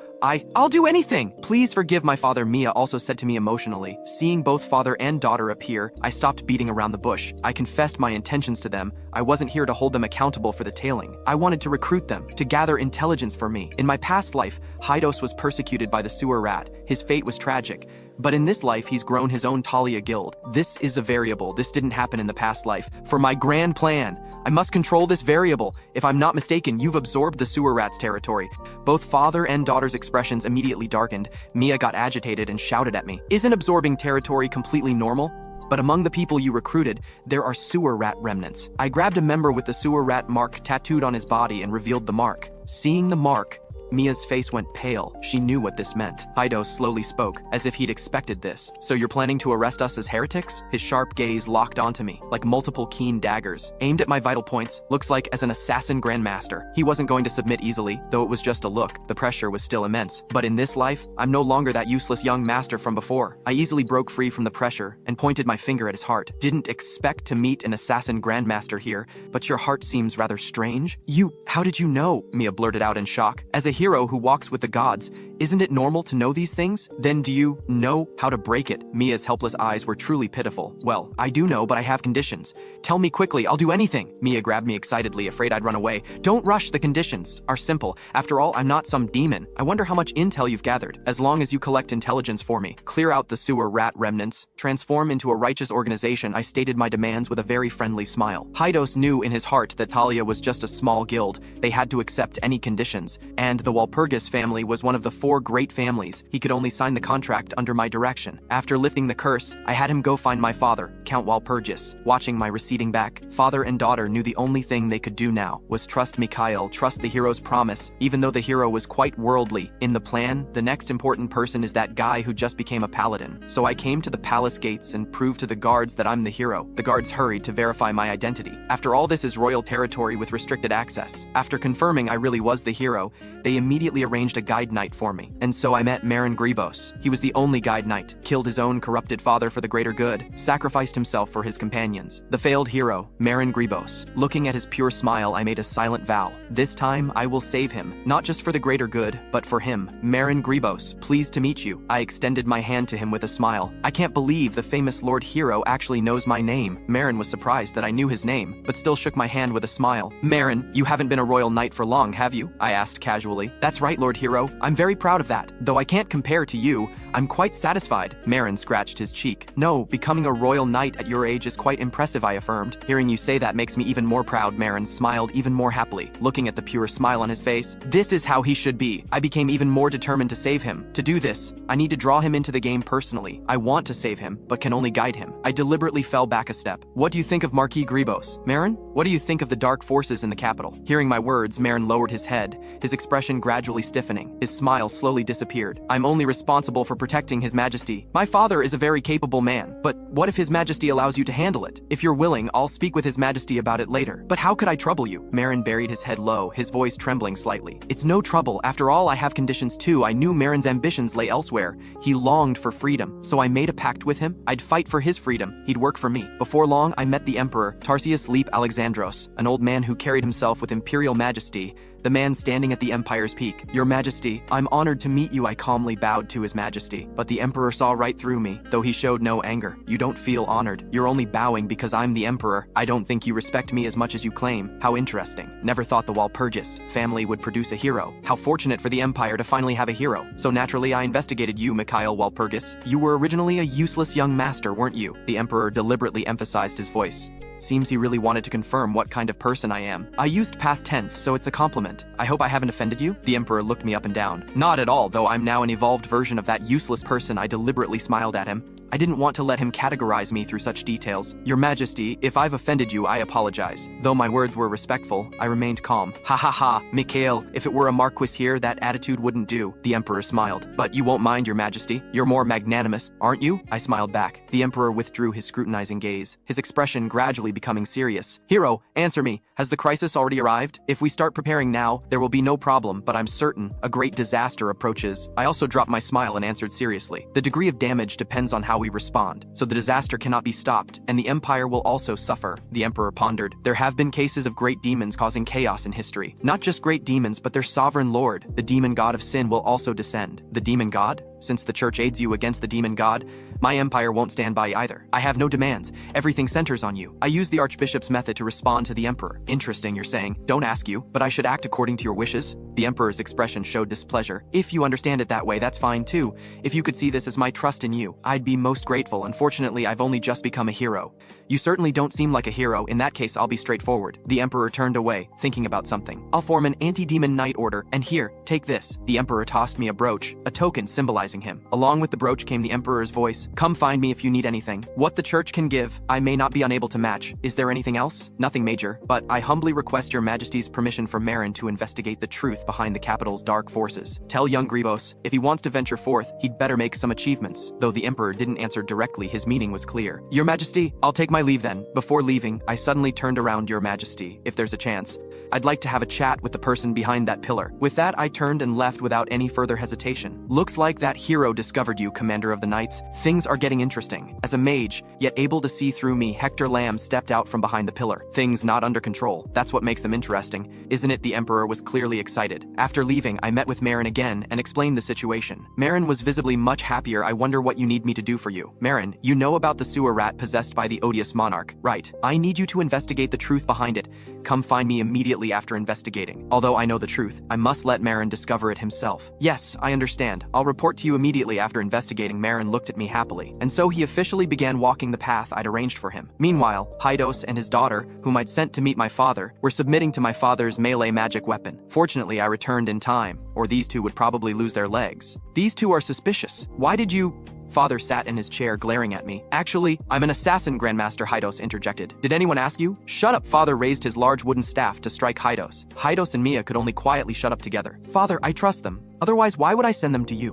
I'll do anything. Please forgive my father," Mia also said to me emotionally. Seeing both father and daughter appear, I stopped beating around the bush. I confessed my intentions to them. I wasn't here to hold them accountable for the tailing. I wanted to recruit them, to gather intelligence for me. In my past life, Hydos was persecuted by the sewer rat. His fate was tragic. But in this life, he's grown his own Talia guild. This is a variable. This didn't happen in the past life. For my grand plan, I must control this variable. If I'm not mistaken, you've absorbed the sewer rat's territory. Both father and daughter's expressions immediately darkened. Mia got agitated and shouted at me. "Isn't absorbing territory completely normal? But among the people you recruited, there are sewer rat remnants." I grabbed a member with the sewer rat mark tattooed on his body and revealed the mark. Seeing the mark, Mia's face went pale. She knew what this meant. Hydos slowly spoke, as if he'd expected this. "So you're planning to arrest us as heretics?" His sharp gaze locked onto me, like multiple keen daggers, aimed at my vital points. Looks like as an assassin grandmaster. He wasn't going to submit easily, though it was just a look. The pressure was still immense. But in this life, I'm no longer that useless young master from before. I easily broke free from the pressure and pointed my finger at his heart. "Didn't expect to meet an assassin grandmaster here, but your heart seems rather strange." How did you know?" Mia blurted out in shock. "As a hero who walks with the gods, isn't it normal to know these things? Then do you know how to break it?" Mia's helpless eyes were truly pitiful. "Well, I do know, but I have conditions. Tell me quickly, I'll do anything." Mia grabbed me excitedly, afraid I'd run away. "Don't rush. The conditions are simple. After all, I'm not some demon. I wonder how much intel you've gathered. As long as you collect intelligence for me, clear out the sewer rat remnants, transform into a righteous organization." I stated my demands with a very friendly smile. Hydos knew in his heart that Talia was just a small guild. They had to accept any conditions, and the Walpurgis family was one of the 4 great families, he could only sign the contract under my direction. After lifting the curse, I had him go find my father, Count Walpurgis. Watching my receding back, father and daughter knew the only thing they could do now was trust Mikhail, trust the hero's promise, even though the hero was quite worldly. In the plan, the next important person is that guy who just became a paladin. So I came to the palace gates and proved to the guards that I'm the hero. The guards hurried to verify my identity. After all, this is royal territory with restricted access. After confirming I really was the hero, they immediately arranged a guide knight for me. And so I met Marin Gribos. He was the only guide knight, killed his own corrupted father for the greater good, sacrificed himself for his companions. The failed hero, Marin Gribos. Looking at his pure smile, I made a silent vow. This time, I will save him, not just for the greater good, but for him. Marin Gribos, pleased to meet you. I extended my hand to him with a smile. I can't believe the famous Lord Hero actually knows my name. Marin was surprised that I knew his name, but still shook my hand with a smile. Marin, you haven't been a royal knight for long, have you? I asked casually. That's right, Lord Hero. I'm very proud of that. Though I can't compare to you, I'm quite satisfied. Marin scratched his cheek. No, becoming a royal knight at your age is quite impressive, I affirmed. Hearing you say that makes me even more proud. Marin smiled even more happily, looking at the pure smile on his face. This is how he should be. I became even more determined to save him. To do this, I need to draw him into the game personally. I want to save him, but can only guide him. I deliberately fell back a step. What do you think of Marquis Gribos? Marin, what do you think of the dark forces in the capital? Hearing my words, Marin lowered his head, his expression gradually stiffening. His smile slowly disappeared. I'm only responsible for protecting His Majesty. My father is a very capable man, but what if His Majesty allows you to handle it? If you're willing, I'll speak with His Majesty about it later. But how could I trouble you? Marin buried his head low, his voice trembling slightly. It's no trouble. After all, I have conditions too. I knew Marin's ambitions lay elsewhere. He longed for freedom, so I made a pact with him. I'd fight for his freedom. He'd work for me. Before long, I met the Emperor, Tarsius Leap Alexandros, an old man who carried himself with imperial majesty, the man standing at the empire's peak. Your Majesty, I'm honored to meet you. I calmly bowed to His Majesty, but the Emperor saw right through me, though he showed no anger. You don't feel honored. You're only bowing because I'm the Emperor. I don't think you respect me as much as you claim. How interesting. Never thought the Walpurgis family would produce a hero. How fortunate for the Empire to finally have a hero. So naturally, I investigated you, Mikhail Walpurgis. You were originally a useless young master, weren't you? The Emperor deliberately emphasized his voice. Seems he really wanted to confirm what kind of person I am. I used past tense, so it's a compliment. I hope I haven't offended you? The Emperor looked me up and down. Not at all, though I'm now an evolved version of that useless person. I deliberately smiled at him. I didn't want to let him categorize me through such details. Your Majesty, if I've offended you, I apologize. Though my words were respectful, I remained calm. Ha ha ha, Mikhail, if it were a marquis here, that attitude wouldn't do. The Emperor smiled. But you won't mind, Your Majesty. You're more magnanimous, aren't you? I smiled back. The Emperor withdrew his scrutinizing gaze, his expression gradually becoming serious. Hero, answer me. Has the crisis already arrived? If we start preparing now, there will be no problem, but I'm certain a great disaster approaches. I also dropped my smile and answered seriously. The degree of damage depends on how we respond, so the disaster cannot be stopped, and the Empire will also suffer. The Emperor pondered. There have been cases of great demons causing chaos in history. Not just great demons, but their sovereign lord, the demon god of sin, will also descend. The demon god? Since the church aids you against the demon god, my empire won't stand by either. I have no demands. Everything centers on you. I use the archbishop's method to respond to the emperor. Interesting, you're saying. Don't ask you, but I should act according to your wishes? The emperor's expression showed displeasure. If you understand it that way, that's fine too. If you could see this as my trust in you, I'd be most grateful. Unfortunately, I've only just become a hero. You certainly don't seem like a hero. In that case, I'll be straightforward. The emperor turned away, thinking about something. I'll form an anti-demon knight order, and here, take this. The emperor tossed me a brooch, a token symbolizing him. Along with the brooch came the emperor's voice. Come find me if you need anything. What the church can give, I may not be unable to match. Is there anything else? Nothing major, but I humbly request your majesty's permission for Marin to investigate the truth behind the capital's dark forces. Tell young Gribos, if he wants to venture forth, he'd better make some achievements. Though the emperor didn't answer directly, his meaning was clear. Your majesty, I'll take my leave then. Before leaving, I suddenly turned around. Your majesty, if there's a chance, I'd like to have a chat with the person behind that pillar. With that, I turned and left without any further hesitation. Looks like that hero discovered you, Commander of the Knights. Things are getting interesting. As a mage, yet able to see through me, Hector Lamb stepped out from behind the pillar. Things not under control. That's what makes them interesting, isn't it? The emperor was clearly excited. After leaving, I met with Marin again and explained the situation. Marin was visibly much happier. I wonder what you need me to do for you. Marin, you know about the sewer rat possessed by the odious previous monarch. Right. I need you to investigate the truth behind it. Come find me immediately after investigating. Although I know the truth, I must let Marin discover it himself. Yes, I understand. I'll report to you immediately after investigating. Marin looked at me happily, and so he officially began walking the path I'd arranged for him. Meanwhile, Hydos and his daughter, whom I'd sent to meet my father, were submitting to my father's melee magic weapon. Fortunately, I returned in time, or these two would probably lose their legs. These two are suspicious. Why did you... Father sat in his chair glaring at me. Actually, I'm an assassin, Grandmaster Hydos interjected. Did anyone ask you? Shut up. Father raised his large wooden staff to strike Hydos. Hydos and Mia could only quietly shut up together. Father, I trust them. Otherwise, why would I send them to you?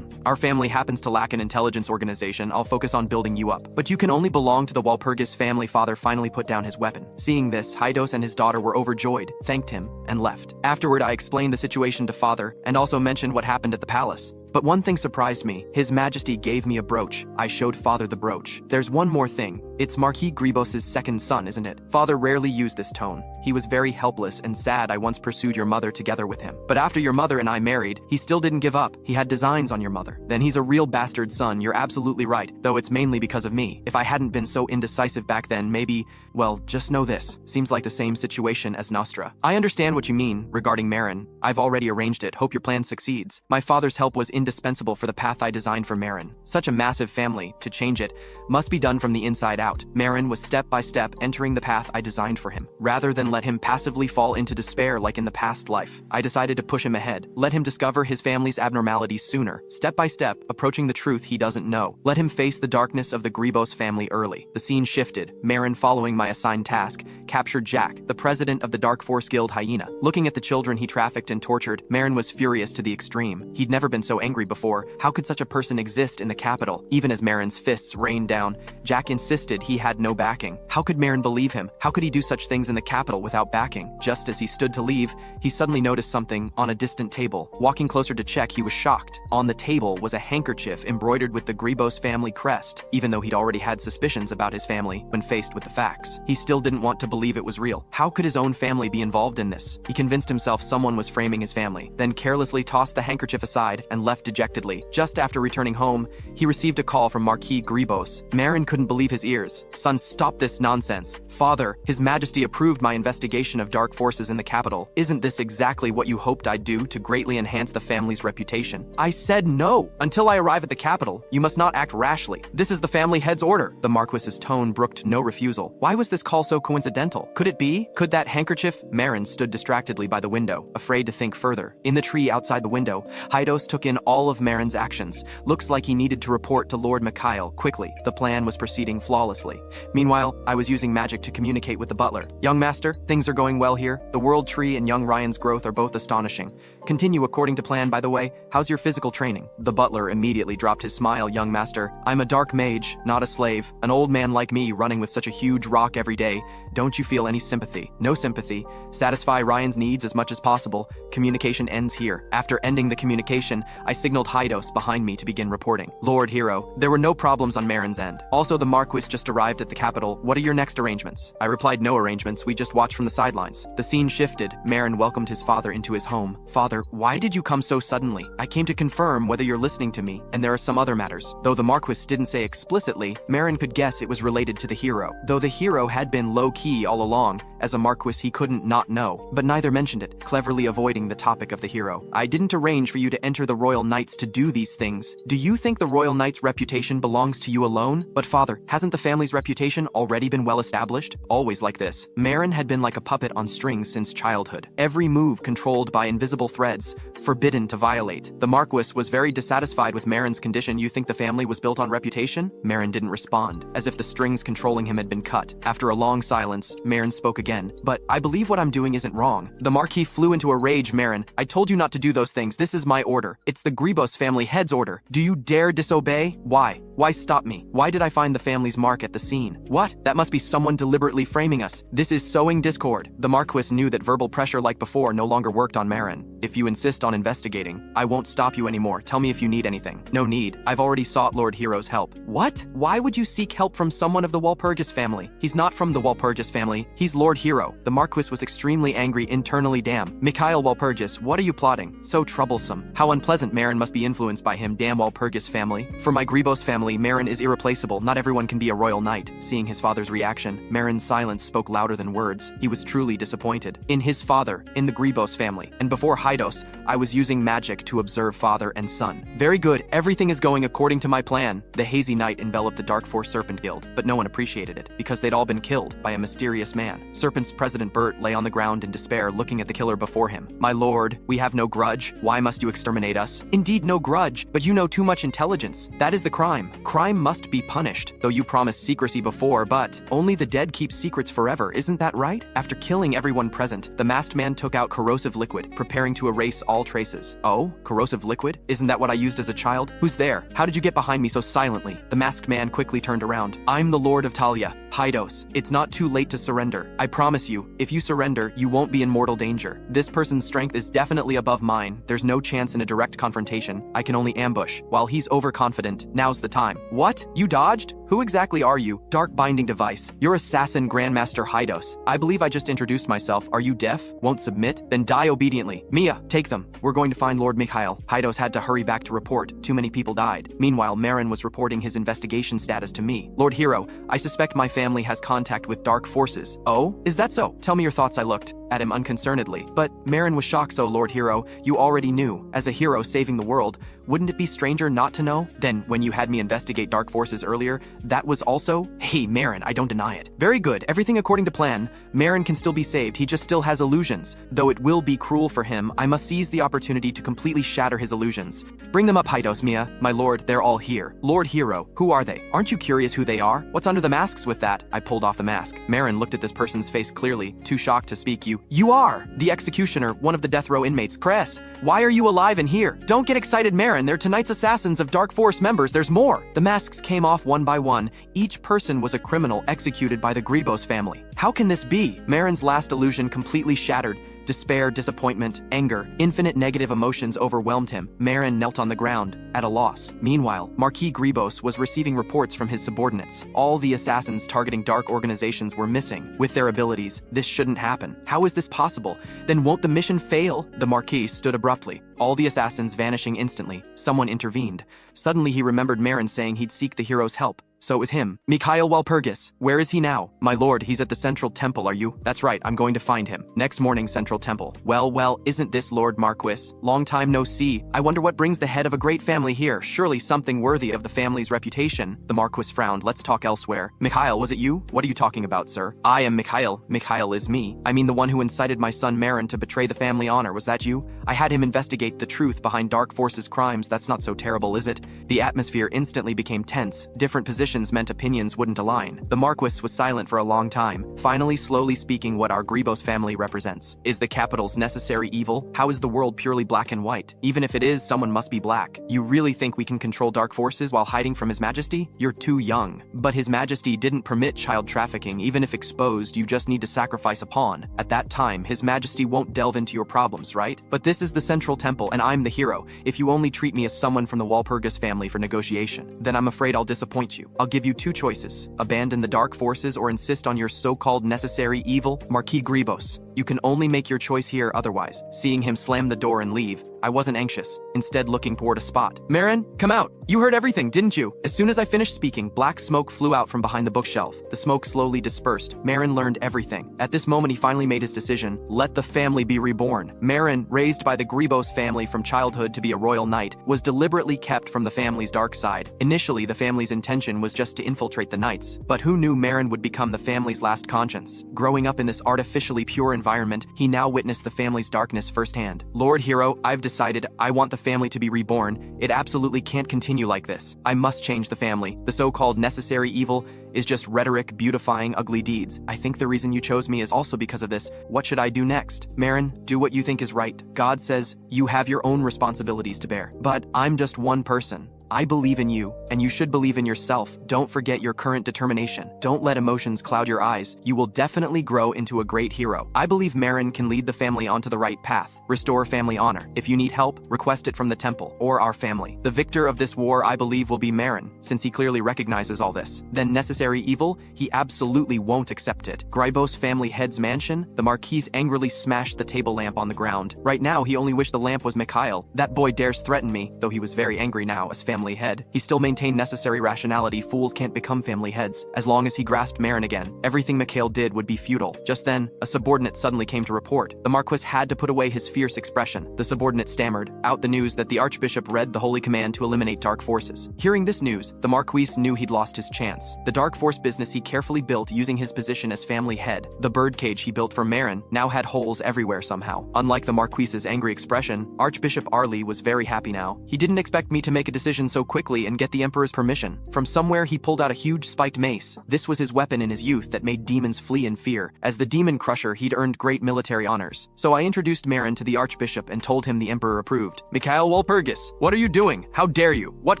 Our family happens to lack an intelligence organization. I'll focus on building you up. But you can only belong to the Walpurgis family. Father finally put down his weapon. Seeing this, Hydos and his daughter were overjoyed, thanked him, and left. Afterward, I explained the situation to Father and also mentioned what happened at the palace. But one thing surprised me. His Majesty gave me a brooch. I showed Father the brooch. There's one more thing. It's Marquis Gribos's second son, isn't it? Father rarely used this tone. He was very helpless and sad. I once pursued your mother together with him. But after your mother and I married, he still didn't give up. He had designs on your mother. Then he's a real bastard son. You're absolutely right, though it's mainly because of me. If I hadn't been so indecisive back then, maybe, well, just know this. Seems like the same situation as Nostra. I understand what you mean regarding Marin. I've already arranged it. Hope your plan succeeds. My father's help was indispensable for the path I designed for Marin. Such a massive family, to change it, must be done from the inside out. Marin was step by step entering the path I designed for him. Rather than let him passively fall into despair like in the past life, I decided to push him ahead. Let him discover his family's abnormalities sooner, step by step, approaching the truth he doesn't know. Let him face the darkness of the Gribos family early. The scene shifted. Marin, following my assigned task, captured Jack, the president of the Dark Force Guild Hyena. Looking at the children he trafficked and tortured, Marin was furious to the extreme. He'd never been so angry before. How could such a person exist in the capital? Even as Marin's fists rained down, Jack insisted he had no backing. How could Marin believe him? How could he do such things in the capital without backing? Just as he stood to leave, he suddenly noticed something on a distant table. Walking closer to check, he was shocked. On the table was a handkerchief embroidered with the Gribos family crest. Even though he'd already had suspicions about his family when faced with the facts, he still didn't want to believe it was real. How could his own family be involved in this? He convinced himself someone was framing his family, then carelessly tossed the handkerchief aside and left dejectedly. Just after returning home, he received a call from Marquis Gribos. Marin couldn't believe his ears. Son, stop this nonsense. Father, His Majesty approved my investigation of dark forces in the capital. Isn't this exactly what you hoped I'd do to greatly enhance the family's reputation? I said no. Until I arrive at the capital, you must not act rashly. This is the family head's order. The Marquis's tone brooked no refusal. Why was this call so coincidental? Could it be? Could that handkerchief? Marin stood distractedly by the window, afraid to think further. In the tree outside the window, Hydos took in all of Marin's actions. Looks like he needed to report to Lord Mikhail quickly. The plan was proceeding flawlessly. Meanwhile, I was using magic to communicate with the butler. Young master, things are going well here. The world tree and young Ryan's growth are both astonishing. Continue according to plan, by the way. How's your physical training? The butler immediately dropped his smile. Young master, I'm a dark mage, not a slave. An old man like me running with such a huge rock every day. Don't you feel any sympathy? No sympathy. Satisfy Ryan's needs as much as possible. Communication ends here. After ending the communication, I signaled Hydos behind me to begin reporting. Lord Hero, there were no problems on Marin's end. Also, the Marquis just arrived at the capital. What are your next arrangements? I replied, no arrangements. We just watch from the sidelines. The scene shifted. Marin welcomed his father into his home. Father, why did you come so suddenly? I came to confirm whether you're listening to me, and there are some other matters. Though the Marquis didn't say explicitly, Marin could guess it was related to the hero. Though the hero had been low-key all along, as a Marquis he couldn't not know, but neither mentioned it, cleverly avoiding the topic of the hero. I didn't arrange for you to enter the Royal Knights to do these things. Do you think the Royal Knight's reputation belongs to you alone? But father, hasn't the family's reputation already been well established? Always like this. Marin had been like a puppet on strings since childhood. Every move controlled by invisible threads, forbidden to violate. The Marquis was very dissatisfied with Marin's condition. You think the family was built on reputation? Marin didn't respond, as if the strings controlling him had been cut. After a long silence, Marin spoke again. But I believe what I'm doing isn't wrong. The Marquis flew into a rage. Marin, I told you not to do those things. This is my order. It's the Gribos family head's order. Do you dare disobey? Why? Why stop me? Why did I find the family's mark at the scene? What? That must be someone deliberately framing us. This is sowing discord. The Marquis knew that verbal pressure like before no longer worked on Marin. If you insist on investigating, I won't stop you anymore. Tell me if you need anything. No need. I've already sought Lord Hero's help. What? Why would you seek help from someone of the Walpurgis family? He's not from the Walpurgis family. He's Lord Lord Hero, the Marquis was extremely angry internally. Damn, Mikhail Walpurgis, what are you plotting? So troublesome. How unpleasant. Marin must be influenced by him. Damn Walpurgis family. For my Grebos family, Marin is irreplaceable. Not everyone can be a royal knight. Seeing his father's reaction, Marin's silence spoke louder than words. He was truly disappointed. In his father, in the Grebos family, and before Hydos, I was using magic to observe father and son. Very good, everything is going according to my plan. The hazy night enveloped the Dark Force Serpent Guild, but no one appreciated it, because they'd all been killed by a mysterious man. Serpent's President Bert lay on the ground in despair, looking at the killer before him. My lord, we have no grudge. Why must you exterminate us? Indeed, no grudge, but you know too much intelligence. That is the crime. Crime must be punished, though you promised secrecy before, but only the dead keep secrets forever, isn't that right? After killing everyone present, the masked man took out corrosive liquid, preparing to erase all traces. Oh, corrosive liquid? Isn't that what I used as a child? Who's there? How did you get behind me so silently? The masked man quickly turned around. I'm the Lord of Talia, Hydos. It's not too late to surrender. I promise you, if you surrender, you won't be in mortal danger. This person's strength is definitely above mine. There's no chance in a direct confrontation. I can only ambush. While he's overconfident, now's the time. What? You dodged? Who exactly are you? Dark binding device. You're assassin Grandmaster Hydos. I believe I just introduced myself. Are you deaf? Won't submit? Then die obediently. Mia, take them. We're going to find Lord Mikhail. Hydos had to hurry back to report. Too many people died. Meanwhile, Marin was reporting his investigation status to me. Lord Hero, I suspect my family has contact with dark forces. Oh? Is that so? Tell me your thoughts. I looked at him unconcernedly. But Marin was shocked. So, Lord Hero, you already knew. As a hero saving the world, wouldn't it be stranger not to know? Then, when you had me investigate dark forces earlier, that was also? Hey, Marin, I don't deny it. Very good, everything according to plan. Marin can still be saved, he just still has illusions. Though it will be cruel for him, I must seize the opportunity to completely shatter his illusions. Bring them up, Hydos, Mia. My lord, they're all here. Lord Hero, who are they? Aren't you curious who they are? What's under the masks with that? I pulled off the mask. Marin looked at this person's face clearly, too shocked to speak. You are the executioner, one of the death row inmates. Cress, why are you alive and here? Don't get excited, Marin. They're tonight's assassins of Dark Force members. There's more. The masks came off one by one. Each person was a criminal executed by the Grebos family. How can this be? Marin's last illusion completely shattered. Despair, disappointment, anger, infinite negative emotions overwhelmed him. Marin knelt on the ground, at a loss. Meanwhile, Marquis Grebos was receiving reports from his subordinates. All the assassins targeting dark organizations were missing. With their abilities, this shouldn't happen. How is this possible? Then won't the mission fail? The Marquis stood abruptly, all the assassins vanishing instantly. Someone intervened. Suddenly he remembered Marin saying he'd seek the hero's help. So it was him. Mikhail Walpurgis. Where is he now? My lord, he's at the Central Temple, are you? That's right, I'm going to find him. Next morning, Central Temple. Well, isn't this Lord Marquis? Long time no see. I wonder what brings the head of a great family here. Surely something worthy of the family's reputation. The Marquis frowned. Let's talk elsewhere. Mikhail, was it you? What are you talking about, sir? I am Mikhail. Mikhail is me. I mean the one who incited my son Marin to betray the family honor. Was that you? I had him investigate the truth behind Dark Force's crimes. That's not so terrible, is it? The atmosphere instantly became tense. Different positions meant opinions wouldn't align. The Marquis was silent for a long time, finally slowly speaking. What our Grebos family represents. Is the capital's necessary evil? How is the world purely black and white? Even if it is, someone must be black. You really think we can control dark forces while hiding from His Majesty? You're too young. But His Majesty didn't permit child trafficking. Even if exposed, you just need to sacrifice a pawn. At that time, His Majesty won't delve into your problems, right? But this is the Central Temple, and I'm the hero. If you only treat me as someone from the Walpurgis family for negotiation, then I'm afraid I'll disappoint you. I'll give you two choices. Abandon the dark forces or insist on your so-called necessary evil. Marquis Grebos, you can only make your choice here otherwise. Seeing him slam the door and leave, I wasn't anxious, instead looking toward a spot. Marin, come out. You heard everything, didn't you? As soon as I finished speaking, black smoke flew out from behind the bookshelf. The smoke slowly dispersed. Marin learned everything. At this moment, he finally made his decision. Let the family be reborn. Marin, raised by the Grebos family from childhood to be a royal knight, was deliberately kept from the family's dark side. Initially, the family's intention was just to infiltrate the knights. But who knew Marin would become the family's last conscience? Growing up in this artificially pure environment, he now witnessed the family's darkness firsthand. Lord Hero, I've decided I want the family to be reborn. It absolutely can't continue like this. I must change the family. The so-called necessary evil is just rhetoric beautifying ugly deeds. I think the reason you chose me is also because of this. What should I do next? Marin, do what you think is right. God says you have your own responsibilities to bear. But I'm just one person. I believe in you, and you should believe in yourself. Don't forget your current determination. Don't let emotions cloud your eyes. You will definitely grow into a great hero. I believe Marin can lead the family onto the right path. Restore family honor. If you need help, request it from the temple, or our family. The victor of this war, I believe, will be Marin, since he clearly recognizes all this. Then necessary evil? He absolutely won't accept it. Grybos family head's mansion? The Marquis angrily smashed the table lamp on the ground. Right now, he only wished the lamp was Mikhail. That boy dares threaten me, though he was very angry now as family head. He still maintained necessary rationality. Fools can't become family heads. As long as he grasped Marin again, everything Mikhail did would be futile. Just then, a subordinate suddenly came to report. The Marquis had to put away his fierce expression. The subordinate stammered out the news that the Archbishop read the holy command to eliminate dark forces. Hearing this news, the Marquis knew he'd lost his chance. The dark force business he carefully built using his position as family head. The birdcage he built for Marin now had holes everywhere somehow. Unlike the Marquis's angry expression, Archbishop Arlie was very happy now. He didn't expect me to make a decision so quickly and get the Emperor's permission. From somewhere he pulled out a huge spiked mace. This was his weapon in his youth that made demons flee in fear. As the demon crusher, he'd earned great military honors. So I introduced Marin to the Archbishop and told him the Emperor approved. Mikhail Walpurgis, what are you doing? How dare you? What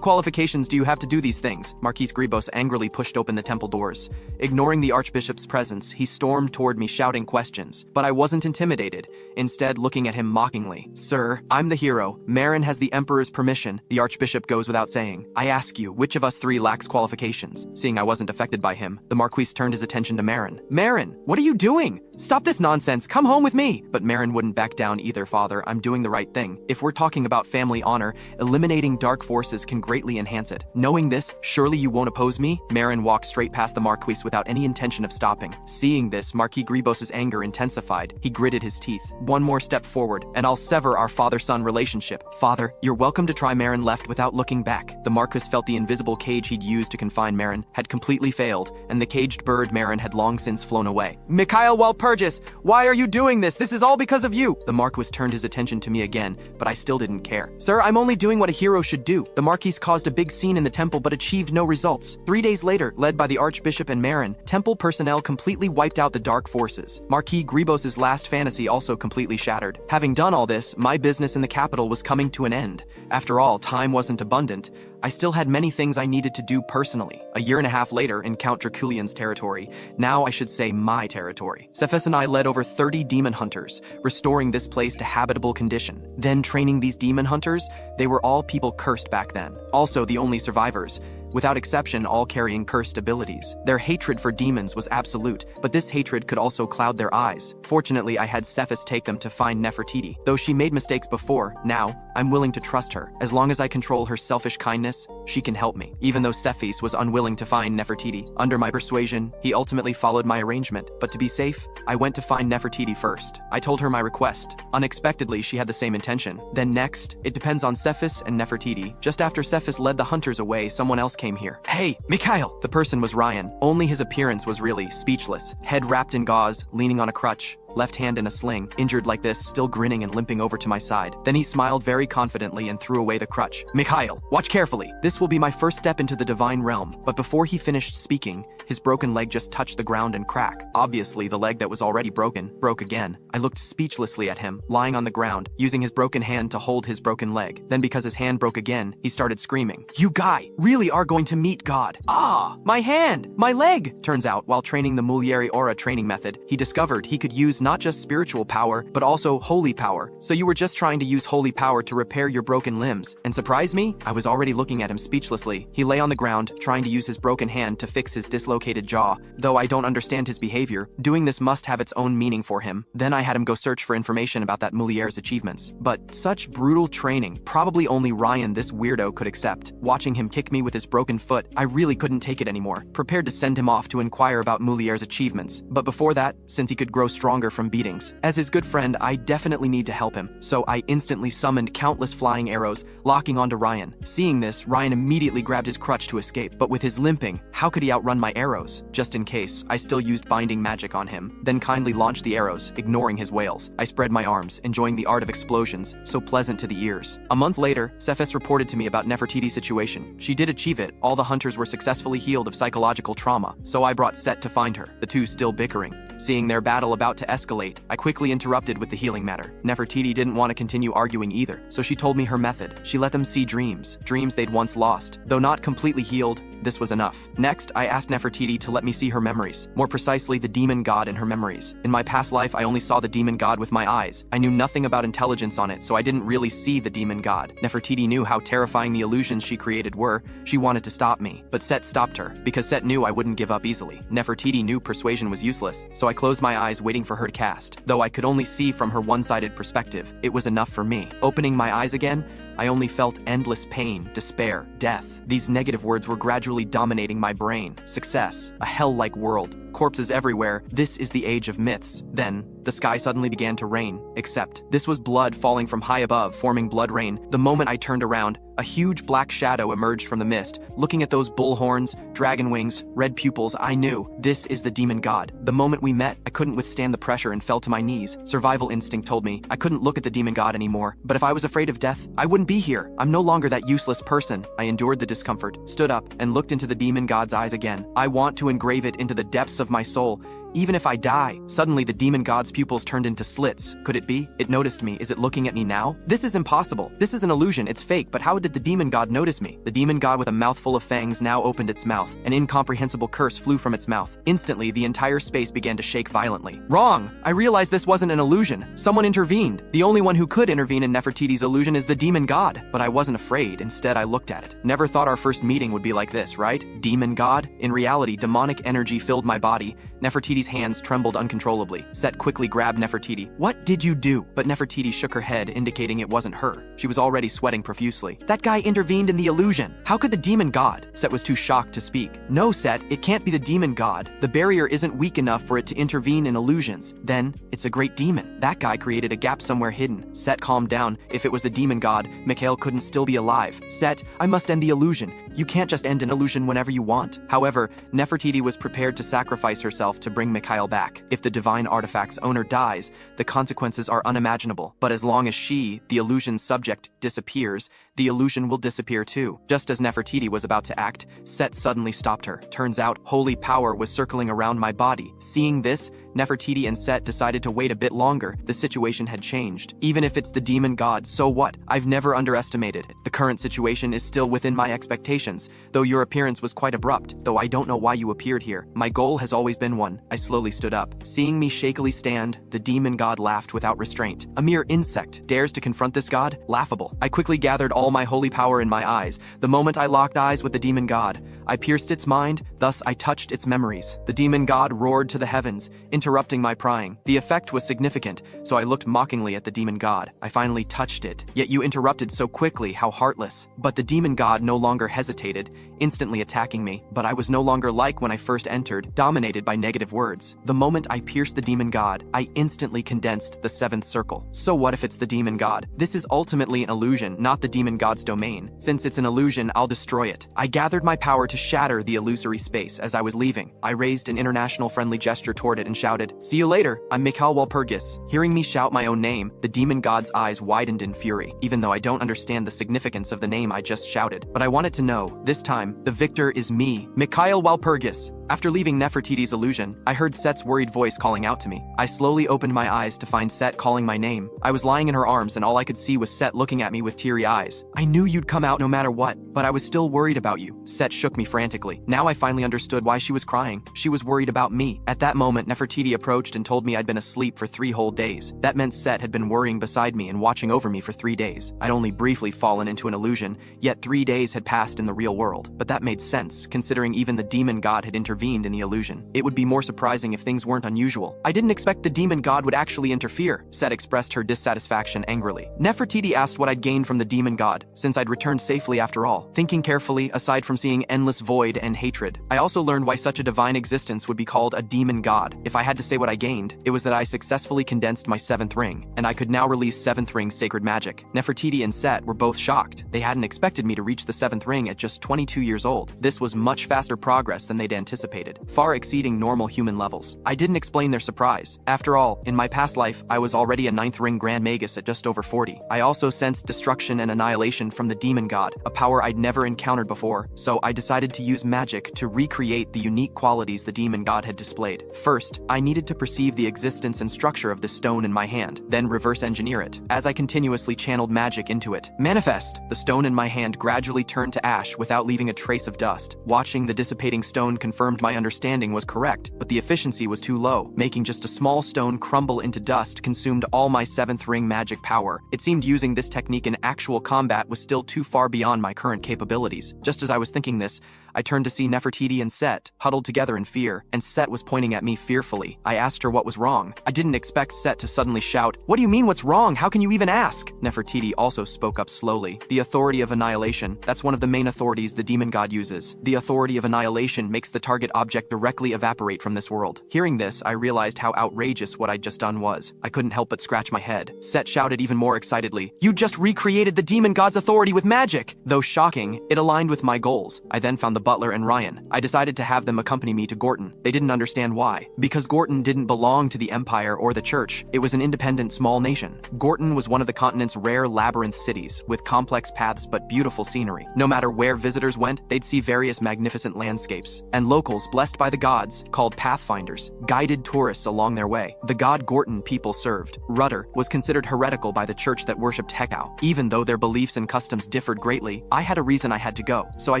qualifications do you have to do these things? Marquis Grybos angrily pushed open the temple doors. Ignoring the Archbishop's presence, he stormed toward me shouting questions. But I wasn't intimidated, instead looking at him mockingly. Sir, I'm the hero. Marin has the Emperor's permission. The Archbishop goes without saying. I ask you, which of us three lacks qualifications? Seeing I wasn't affected by him, the Marquis turned his attention to Marin. Marin, what are you doing? Stop this nonsense, come home with me! But Marin wouldn't back down either. Father, I'm doing the right thing. If we're talking about family honor, eliminating dark forces can greatly enhance it. Knowing this, surely you won't oppose me? Marin walked straight past the Marquis without any intention of stopping. Seeing this, Marquis Grybos' anger intensified. He gritted his teeth. One more step forward, and I'll sever our father-son relationship. Father, you're welcome to try. Marin left without looking back. The Marquis felt the invisible cage he'd used to confine Marin had completely failed, and the caged bird Marin had long since flown away. Mikhail Walpurgis, why are you doing this? This is all because of you! The Marquis turned his attention to me again, but I still didn't care. Sir, I'm only doing what a hero should do. The Marquis caused a big scene in the temple but achieved no results. 3 days later, led by the Archbishop and Marin, temple personnel completely wiped out the dark forces. Marquis Grybos' last fantasy also completely shattered. Having done all this, my business in the capital was coming to an end. After all, time wasn't abundant. I still had many things I needed to do personally. A year and a half later, in Count Draculian's territory, now I should say my territory, Cephas and I led over 30 demon hunters, restoring this place to habitable condition. Then training these demon hunters, they were all people cursed back then. Also the only survivors, without exception all carrying cursed abilities. Their hatred for demons was absolute, but this hatred could also cloud their eyes. Fortunately, I had Cephas take them to find Nefertiti. Though she made mistakes before, now, I'm willing to trust her. As long as I control her selfish kindness, she can help me. Even though Cephas was unwilling to find Nefertiti, under my persuasion, he ultimately followed my arrangement. But to be safe, I went to find Nefertiti first. I told her my request. Unexpectedly, she had the same intention. Then next, it depends on Cephas and Nefertiti. Just after Cephas led the hunters away, someone else came here. Hey, Mikhail! The person was Ryan. Only his appearance was really speechless. Head wrapped in gauze, leaning on a crutch. Left hand in a sling, injured like this, still grinning and limping over to my side. Then he smiled very confidently and threw away the crutch. Mikhail, watch carefully. This will be my first step into the divine realm. But before he finished speaking, his broken leg just touched the ground and cracked. Obviously, the leg that was already broken, broke again. I looked speechlessly at him, lying on the ground, using his broken hand to hold his broken leg. Then because his hand broke again, he started screaming. You guy really are going to meet God. Ah, my hand, my leg! Turns out, while training the Mulieri Aura training method, he discovered he could use not just spiritual power, but also holy power. So you were just trying to use holy power to repair your broken limbs. And surprise me, I was already looking at him speechlessly. He lay on the ground, trying to use his broken hand to fix his dislocated jaw. Though I don't understand his behavior, doing this must have its own meaning for him. Then I had him go search for information about that Mulier's achievements. But such brutal training, probably only Ryan, this weirdo, could accept. Watching him kick me with his broken foot, I really couldn't take it anymore. Prepared to send him off to inquire about Mulier's achievements. But before that, since he could grow stronger from beatings, as his good friend, I definitely need to help him. So I instantly summoned countless flying arrows, locking onto Ryan. Seeing this, Ryan immediately grabbed his crutch to escape. But with his limping, how could he outrun my arrows? Just in case, I still used binding magic on him, then kindly launched the arrows, ignoring his wails. I spread my arms, enjoying the art of explosions, so pleasant to the ears. A month later, Cephas reported to me about Nefertiti's situation. She did achieve it. All the hunters were successfully healed of psychological trauma, so I brought Set to find her, the two still bickering. Seeing their battle about to escalate, I quickly interrupted with the healing matter. Nefertiti didn't want to continue arguing either, so she told me her method. She let them see dreams they'd once lost. Though not completely healed, this was enough. Next, I asked Nefertiti to let me see her memories, more precisely the demon god in her memories. In my past life, I only saw the demon god with my eyes. I knew nothing about intelligence on it, so I didn't really see the demon god. Nefertiti knew how terrifying the illusions she created were. She wanted to stop me, but Set stopped her, because Set knew I wouldn't give up easily. Nefertiti knew persuasion was useless, so I closed my eyes waiting for her to cast. Though I could only see from her one-sided perspective, it was enough for me. Opening my eyes again, I only felt endless pain, despair, death. These negative words were gradually dominating my brain. Success, a hell-like world, corpses everywhere, this is the age of myths. Then, the sky suddenly began to rain, except this was blood falling from high above, forming blood rain. The moment I turned around, a huge black shadow emerged from the mist. Looking at those bull horns, dragon wings, red pupils, I knew, this is the demon god. The moment we met, I couldn't withstand the pressure and fell to my knees. Survival instinct told me I couldn't look at the demon god anymore, but if I was afraid of death, I wouldn't be here. I'm no longer that useless person. I endured the discomfort, stood up, and looked into the demon god's eyes again. I want to engrave it into the depths of my soul. Even if I die. Suddenly the demon god's pupils turned into slits. Could it be? It noticed me. Is it looking at me now? This is impossible. This is an illusion. It's fake. But how did the demon god notice me? The demon god with a mouthful of fangs now opened its mouth. An incomprehensible curse flew from its mouth. Instantly, the entire space began to shake violently. Wrong! I realized this wasn't an illusion. Someone intervened. The only one who could intervene in Nefertiti's illusion is the demon god. But I wasn't afraid. Instead, I looked at it. Never thought our first meeting would be like this, right? Demon god? In reality, demonic energy filled my body. Nefertiti's hands trembled uncontrollably. Set quickly grabbed Nefertiti. What did you do? But Nefertiti shook her head, indicating it wasn't her. She was already sweating profusely. That guy intervened in the illusion. How could the demon god? Set was too shocked to speak. No, Set, it can't be the demon god. The barrier isn't weak enough for it to intervene in illusions. Then, it's a great demon. That guy created a gap somewhere hidden. Set calmed down. If it was the demon god, Mikhail couldn't still be alive. Set, I must end the illusion. You can't just end an illusion whenever you want. However, Nefertiti was prepared to sacrifice herself to bring Mikhail back. If the divine artifact's owner dies, the consequences are unimaginable. But as long as she, the illusion's subject, disappears, the illusion will disappear too. Just as Nefertiti was about to act, Set suddenly stopped her. Turns out, holy power was circling around my body. Seeing this, Nefertiti and Set decided to wait a bit longer. The situation had changed. Even if it's the demon god, so what? I've never underestimated it. The current situation is still within my expectations, though your appearance was quite abrupt, though I don't know why you appeared here. My goal has always been one. I slowly stood up. Seeing me shakily stand, the demon god laughed without restraint. A mere insect dares to confront this god? Laughable. I quickly gathered all my holy power in my eyes. The moment I locked eyes with the demon god, I pierced its mind, thus I touched its memories. The demon god roared to the heavens, interrupting my prying. The effect was significant, so I looked mockingly at the demon god. I finally touched it. Yet you interrupted so quickly, how heartless. But the demon god no longer hesitated, instantly attacking me. But I was no longer like when I first entered, dominated by negative words. The moment I pierced the demon god, I instantly condensed the seventh circle. So what if it's the demon god? This is ultimately an illusion, not the demon god's domain. Since it's an illusion, I'll destroy it. I gathered my power to shatter the illusory space. As I was leaving, I raised an international friendly gesture toward it and shouted, "See you later, I'm Mikhail Walpurgis." Hearing me shout my own name, the demon god's eyes widened in fury, even though I don't understand the significance of the name I just shouted. But I wanted to know, this time, the victor is me, Mikhail Walpurgis. After leaving Nefertiti's illusion, I heard Set's worried voice calling out to me. I slowly opened my eyes to find Set calling my name. I was lying in her arms and all I could see was Set looking at me with teary eyes. I knew you'd come out no matter what, but I was still worried about you. Set shook me frantically. Now I finally understood why she was crying. She was worried about me. At that moment, Nefertiti approached and told me I'd been asleep for 3 whole days. That meant Set had been worrying beside me and watching over me for 3 days. I'd only briefly fallen into an illusion, yet 3 days had passed in the real world. But that made sense, considering even the demon god had intervened in the illusion. It would be more surprising if things weren't unusual. I didn't expect the demon god would actually interfere. Set expressed her dissatisfaction angrily. Nefertiti asked what I'd gained from the demon god, since I'd returned safely after all. Thinking carefully, aside from seeing endless void and hatred, I also learned why such a divine existence would be called a demon god. If I had to say what I gained, it was that I successfully condensed my 7th ring, and I could now release 7th ring sacred magic. Nefertiti and Set were both shocked. They hadn't expected me to reach the 7th ring at just 22 years old. This was much faster progress than they'd anticipated. dissipated, far exceeding normal human levels. I didn't explain their surprise. After all, in my past life, I was already a 9th ring Grand Magus at just over 40. I also sensed destruction and annihilation from the demon god, a power I'd never encountered before, so I decided to use magic to recreate the unique qualities the demon god had displayed. First, I needed to perceive the existence and structure of the stone in my hand, then reverse engineer it. As I continuously channeled magic into it, manifest! The stone in my hand gradually turned to ash without leaving a trace of dust. Watching the dissipating stone confirmed my understanding was correct, but the efficiency was too low. Making just a small stone crumble into dust consumed all my 7th ring magic power. It seemed using this technique in actual combat was still too far beyond my current capabilities. Just as I was thinking this, I turned to see Nefertiti and Set, huddled together in fear, and Set was pointing at me fearfully. I asked her what was wrong. I didn't expect Set to suddenly shout, "What do you mean what's wrong? How can you even ask?" Nefertiti also spoke up slowly. "The authority of annihilation, that's one of the main authorities the demon god uses. The authority of annihilation makes the target object directly evaporate from this world." Hearing this, I realized how outrageous what I'd just done was. I couldn't help but scratch my head. Set shouted even more excitedly, "You just recreated the demon god's authority with magic!" Though shocking, it aligned with my goals. I then found the butler and Ryan. I decided to have them accompany me to Gorton. They didn't understand why. Because Gorton didn't belong to the Empire or the Church. It was an independent small nation. Gorton was one of the continent's rare labyrinth cities, with complex paths but beautiful scenery. No matter where visitors went, they'd see various magnificent landscapes. And locals, blessed by the gods, called pathfinders, guided tourists along their way. The god Gorton people served, Rudder, was considered heretical by the church that worshipped Hekau. Even though their beliefs and customs differed greatly, I had a reason I had to go. So I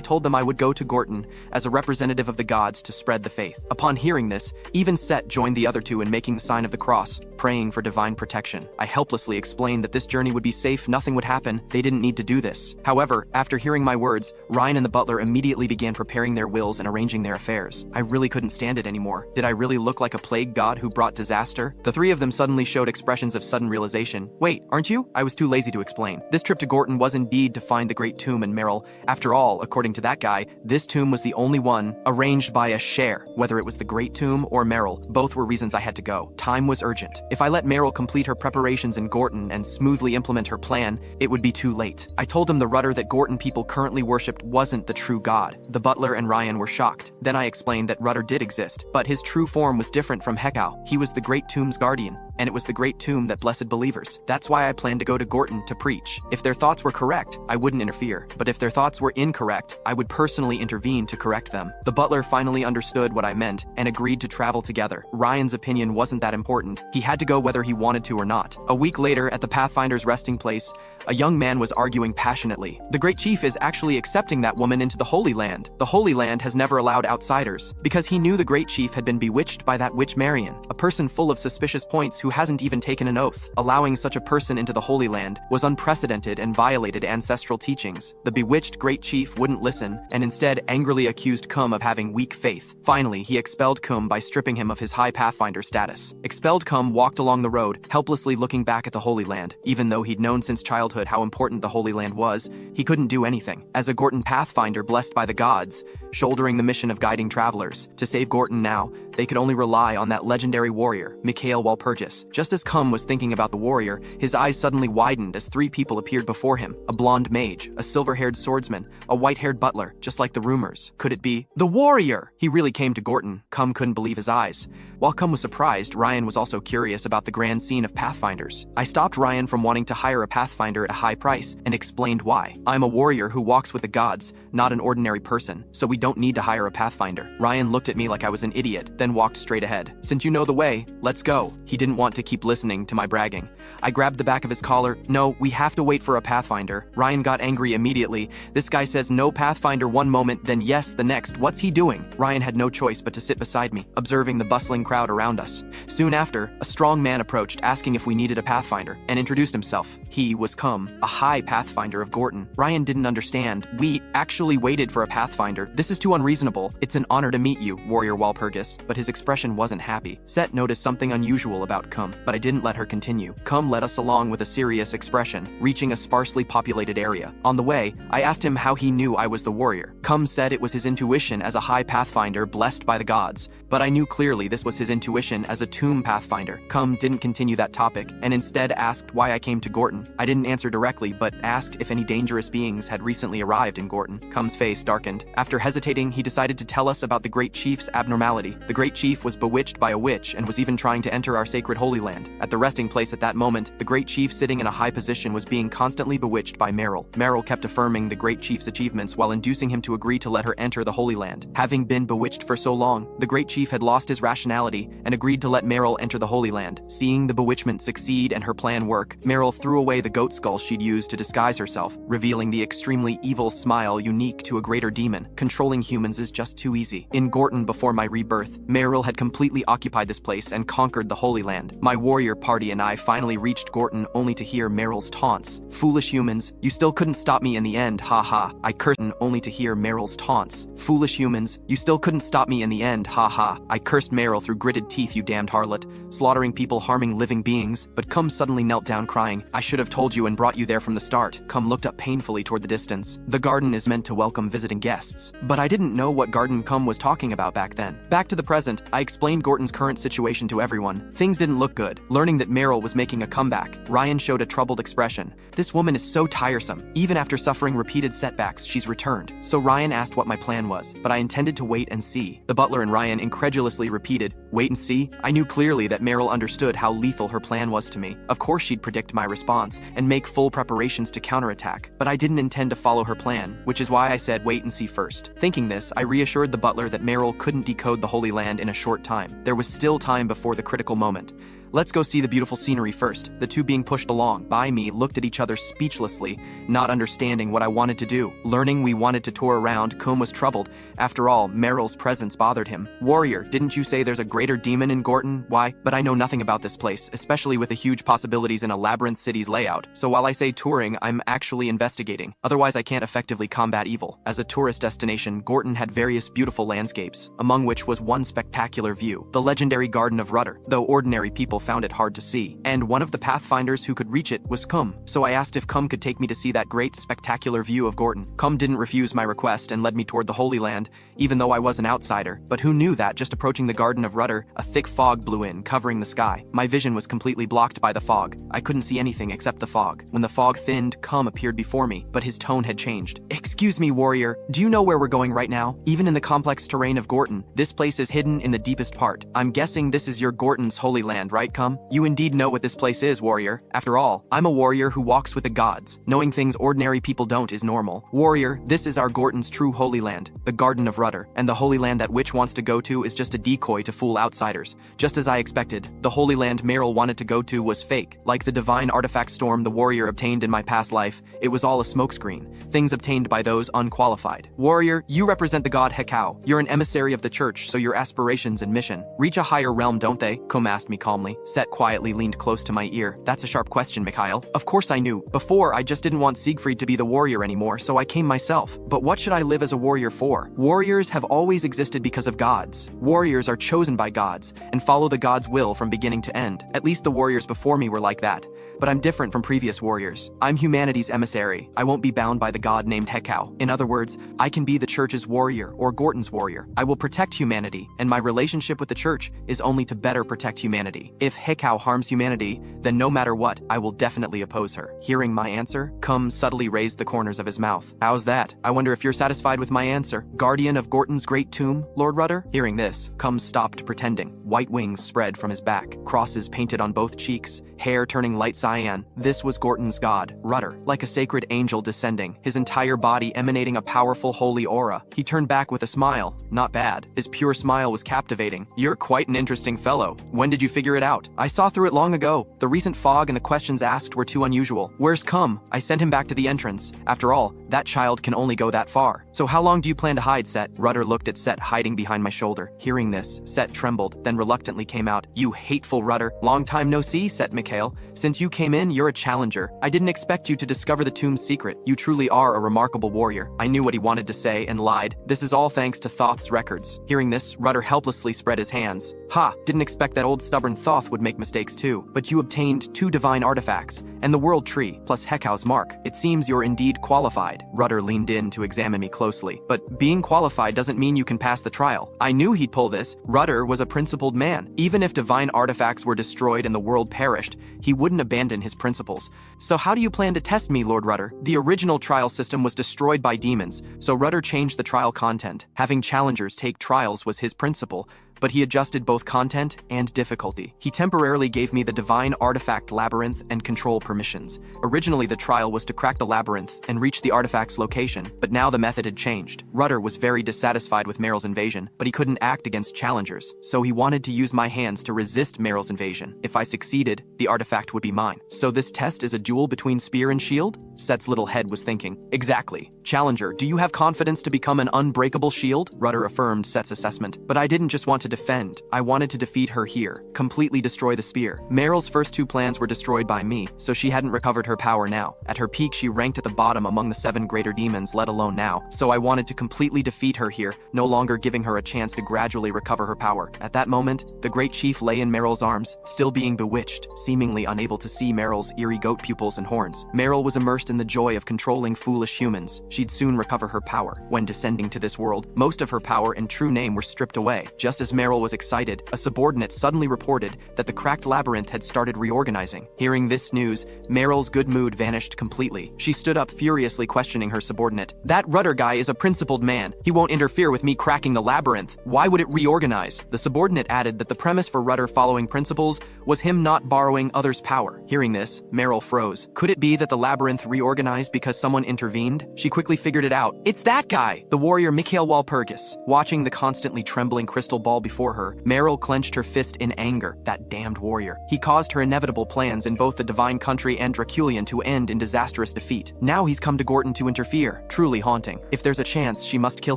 told them I would go to Gorton as a representative of the gods to spread the faith. Upon hearing this, even Set joined the other two in making the sign of the cross, praying for divine protection. I helplessly explained that this journey would be safe, nothing would happen, they didn't need to do this. However, after hearing my words, Ryan and the butler immediately began preparing their wills and arranging their affairs. I really couldn't stand it anymore. Did I really look like a plague god who brought disaster? The three of them suddenly showed expressions of sudden realization. "Wait, aren't you?" I was too lazy to explain. This trip to Gorton was indeed to find the great tomb and Meryl. After all, according to that guy, this tomb was the only one arranged by a share. Whether it was the great tomb or Meryl, both were reasons I had to go. Time was urgent. If I let Meryl complete her preparations in Gorton and smoothly implement her plan, it would be too late. I told them the Rudder that Gorton people currently worshipped wasn't the true god. The butler and Ryan were shocked. Then I explained that Rudder did exist, but his true form was different from Hekau. He was the great tomb's guardian, and it was the great tomb that blessed believers. That's why I planned to go to Gorton to preach. If their thoughts were correct, I wouldn't interfere. But if their thoughts were incorrect, I would personally intervene to correct them. The butler finally understood what I meant and agreed to travel together. Ryan's opinion wasn't that important. He had to go whether he wanted to or not. A week later, at the Pathfinder's resting place, a young man was arguing passionately. The Great Chief is actually accepting that woman into the Holy Land. The Holy Land has never allowed outsiders, because he knew the Great Chief had been bewitched by that witch Marion, a person full of suspicious points who hasn't even taken an oath. Allowing such a person into the Holy Land was unprecedented and violated ancestral teachings. The bewitched Great Chief wouldn't listen, and instead angrily accused Kum of having weak faith. Finally, he expelled Kum by stripping him of his high Pathfinder status. Expelled Kum walked along the road, helplessly looking back at the Holy Land. Even though he'd known since childhood how important the Holy Land was, he couldn't do anything. As a Gorton Pathfinder blessed by the gods, shouldering the mission of guiding travelers, to save Gorton now, they could only rely on that legendary warrior, Mikhail Walpurgis. Just as Kum was thinking about the warrior, his eyes suddenly widened as three people appeared before him. A blonde mage, a silver-haired swordsman, a white-haired butler, just like the rumors. Could it be the warrior? He really came to Gorton. Kum couldn't believe his eyes. While Kum was surprised, Ryan was also curious about the grand scene of Pathfinders. I stopped Ryan from wanting to hire a Pathfinder at a high price and explained why. I'm a warrior who walks with the gods, not an ordinary person, so we don't need to hire a Pathfinder. Ryan looked at me like I was an idiot, then walked straight ahead. Since you know the way, let's go. He didn't want to keep listening to my bragging. I grabbed the back of his collar. No, we have to wait for a Pathfinder. Ryan got angry immediately. This guy says no Pathfinder one moment, then yes the next. What's he doing? Ryan had no choice but to sit beside me, observing the bustling crowd around us. Soon after, a strong man approached, asking if we needed a Pathfinder, and introduced himself. He was Kum, a high Pathfinder of Gorton. Ryan didn't understand. We actually waited for a Pathfinder. This is too unreasonable. It's an honor to meet you, Warrior Walpurgis, but his expression wasn't happy. Set noticed something unusual about Kum. Cum, but I didn't let her continue. Cum led us along with a serious expression, reaching a sparsely populated area. On the way, I asked him how he knew I was the warrior. Cum said it was his intuition as a high pathfinder blessed by the gods, but I knew clearly this was his intuition as a tomb pathfinder. Cum didn't continue that topic, and instead asked why I came to Gorton. I didn't answer directly, but asked if any dangerous beings had recently arrived in Gorton. Cum's face darkened. After hesitating, he decided to tell us about the Great Chief's abnormality. The Great Chief was bewitched by a witch and was even trying to enter our sacred Holy Land. At the resting place at that moment, the Great Chief sitting in a high position was being constantly bewitched by Meryl. Meryl kept affirming the Great Chief's achievements while inducing him to agree to let her enter the Holy Land. Having been bewitched for so long, the Great Chief had lost his rationality and agreed to let Meryl enter the Holy Land. Seeing the bewitchment succeed and her plan work, Meryl threw away the goat skull she'd used to disguise herself, revealing the extremely evil smile unique to a greater demon. Controlling humans is just too easy. In Gorton before my rebirth, Meryl had completely occupied this place and conquered the Holy Land. My warrior party and I finally reached Gorton only to hear Meryl's taunts. Foolish humans, you still couldn't stop me in the end, haha. I cursed only to hear Meryl's taunts. Foolish humans, you still couldn't stop me in the end, haha. I cursed Meryl through gritted teeth, you damned harlot. Slaughtering people, harming living beings. But Cum suddenly knelt down crying. I should have told you and brought you there from the start. Cum looked up painfully toward the distance. The garden is meant to welcome visiting guests. But I didn't know what garden Cum was talking about back then. Back to the present, I explained Gorton's current situation to everyone. Things didn't look good. Learning that Meryl was making a comeback, Ryan showed a troubled expression. This woman is so tiresome. Even after suffering repeated setbacks, she's returned. So Ryan asked what my plan was, but I intended to wait and see. The butler and Ryan incredulously repeated, wait and see? I knew clearly that Meryl understood how lethal her plan was to me. Of course she'd predict my response and make full preparations to counterattack, but I didn't intend to follow her plan, which is why I said wait and see first. Thinking this, I reassured the butler that Meryl couldn't decode the Holy Land in a short time. There was still time before the critical moment. Let's go see the beautiful scenery first. The two being pushed along by me looked at each other speechlessly, not understanding what I wanted to do. Learning we wanted to tour around, Cum was troubled. After all, Meryl's presence bothered him. Warrior, didn't you say there's a greater demon in Gorton? Why? But I know nothing about this place, especially with the huge possibilities in a labyrinth city's layout. So while I say touring, I'm actually investigating. Otherwise I can't effectively combat evil. As a tourist destination, Gorton had various beautiful landscapes, among which was one spectacular view, the legendary Garden of Rudder, though ordinary people found it hard to see. And one of the pathfinders who could reach it was Cum. So I asked if Cum could take me to see that great spectacular view of Gorton. Cum didn't refuse my request and led me toward the Holy Land, even though I was an outsider. But who knew that just approaching the Garden of Rudder, a thick fog blew in, covering the sky. My vision was completely blocked by the fog. I couldn't see anything except the fog. When the fog thinned, Cum appeared before me, but his tone had changed. Excuse me, warrior, do you know where we're going right now? Even in the complex terrain of Gorton, this place is hidden in the deepest part. I'm guessing this is your Gorton's Holy Land, right, Cum? You indeed know what this place is, warrior. After all, I'm a warrior who walks with the gods. Knowing things ordinary people don't is normal. Warrior, this is our Gorton's true Holy Land, the Garden of Rudder, and the Holy Land that witch wants to go to is just a decoy to fool outsiders. Just as I expected, the Holy Land Meryl wanted to go to was fake. Like the divine artifact storm the warrior obtained in my past life, it was all a smokescreen, things obtained by those unqualified. Warrior, you represent the god Hekau. You're an emissary of the church, so your aspirations and mission reach a higher realm, don't they? Cum asked me calmly. Set quietly leaned close to my ear. That's a sharp question, Mikhail. Of course I knew. Before, I just didn't want Siegfried to be the warrior anymore, so I came myself. But what should I live as a warrior for? Warriors have always existed because of gods. Warriors are chosen by gods, and follow the god's will from beginning to end. At least the warriors before me were like that. But I'm different from previous warriors. I'm humanity's emissary. I won't be bound by the god named Hekau. In other words, I can be the church's warrior, or Gorton's warrior. I will protect humanity, and my relationship with the church is only to better protect humanity. If Hekau harms humanity, then no matter what, I will definitely oppose her. Hearing my answer, Cum subtly raised the corners of his mouth. How's that? I wonder if you're satisfied with my answer. Guardian of Gorton's great tomb, Lord Rudder? Hearing this, Cum stopped pretending. White wings spread from his back, crosses painted on both cheeks, hair turning light cyan. This was Gorton's god, Rudder, like a sacred angel descending, his entire body emanating a powerful holy aura. He turned back with a smile. Not bad. His pure smile was captivating. You're quite an interesting fellow. When did you figure it out? I saw through it long ago. The recent fog and the questions asked were too unusual. Where's Cum? I sent him back to the entrance. After all, that child can only go that far. So how long do you plan to hide, Set? Rudder looked at Set hiding behind my shoulder. Hearing this, Set trembled, then reluctantly came out. You hateful Rudder. Long time no see, Set Mikhail. Since you came in, you're a challenger. I didn't expect you to discover the tomb's secret. You truly are a remarkable warrior. I knew what he wanted to say and lied. This is all thanks to Thoth's records. Hearing this, Rudder helplessly spread his hands. Ha, didn't expect that old stubborn Thoth would make mistakes too. But you obtained 2 divine artifacts, and the world tree, plus Hekau's mark. It seems you're indeed qualified. Rudder leaned in to examine me closely. But being qualified doesn't mean you can pass the trial. I knew he'd pull this. Rudder was a principled man. Even if divine artifacts were destroyed and the world perished, he wouldn't abandon his principles. So how do you plan to test me, Lord Rudder? The original trial system was destroyed by demons, so Rudder changed the trial content. Having challengers take trials was his principle, but he adjusted both content and difficulty. He temporarily gave me the divine artifact labyrinth and control permissions. Originally, the trial was to crack the labyrinth and reach the artifact's location, but now the method had changed. Rudder was very dissatisfied with Meryl's invasion, but he couldn't act against challengers, so he wanted to use my hands to resist Meryl's invasion. If I succeeded, the artifact would be mine. So this test is a duel between spear and shield? Set's little head was thinking. Exactly. Challenger, do you have confidence to become an unbreakable shield? Rudder affirmed Set's assessment. But I didn't just want to defend. I wanted to defeat her here, completely destroy the spear. Meryl's first 2 plans were destroyed by me, so she hadn't recovered her power now. At her peak, she ranked at the bottom among the 7 greater demons, let alone now. So I wanted to completely defeat her here, no longer giving her a chance to gradually recover her power. At that moment, the great chief lay in Meryl's arms, still being bewitched, seemingly unable to see Meryl's eerie goat pupils and horns. Meryl was immersed in the joy of controlling foolish humans. She'd soon recover her power. When descending to this world, most of her power and true name were stripped away. Just as Meryl was excited, a subordinate suddenly reported that the cracked labyrinth had started reorganizing. Hearing this news, Meryl's good mood vanished completely. She stood up furiously questioning her subordinate. That Rudder guy is a principled man. He won't interfere with me cracking the labyrinth. Why would it reorganize? The subordinate added that the premise for Rudder following principles was him not borrowing others' power. Hearing this, Meryl froze. Could it be that the labyrinth reorganized because someone intervened? She quickly figured it out. It's that guy! The warrior Mikhail Walpurgis. Watching the constantly trembling crystal ball before her, Meryl clenched her fist in anger. That damned warrior. He caused her inevitable plans in both the Divine Country and Draculian to end in disastrous defeat. Now he's come to Gorton to interfere. Truly haunting. If there's a chance, she must kill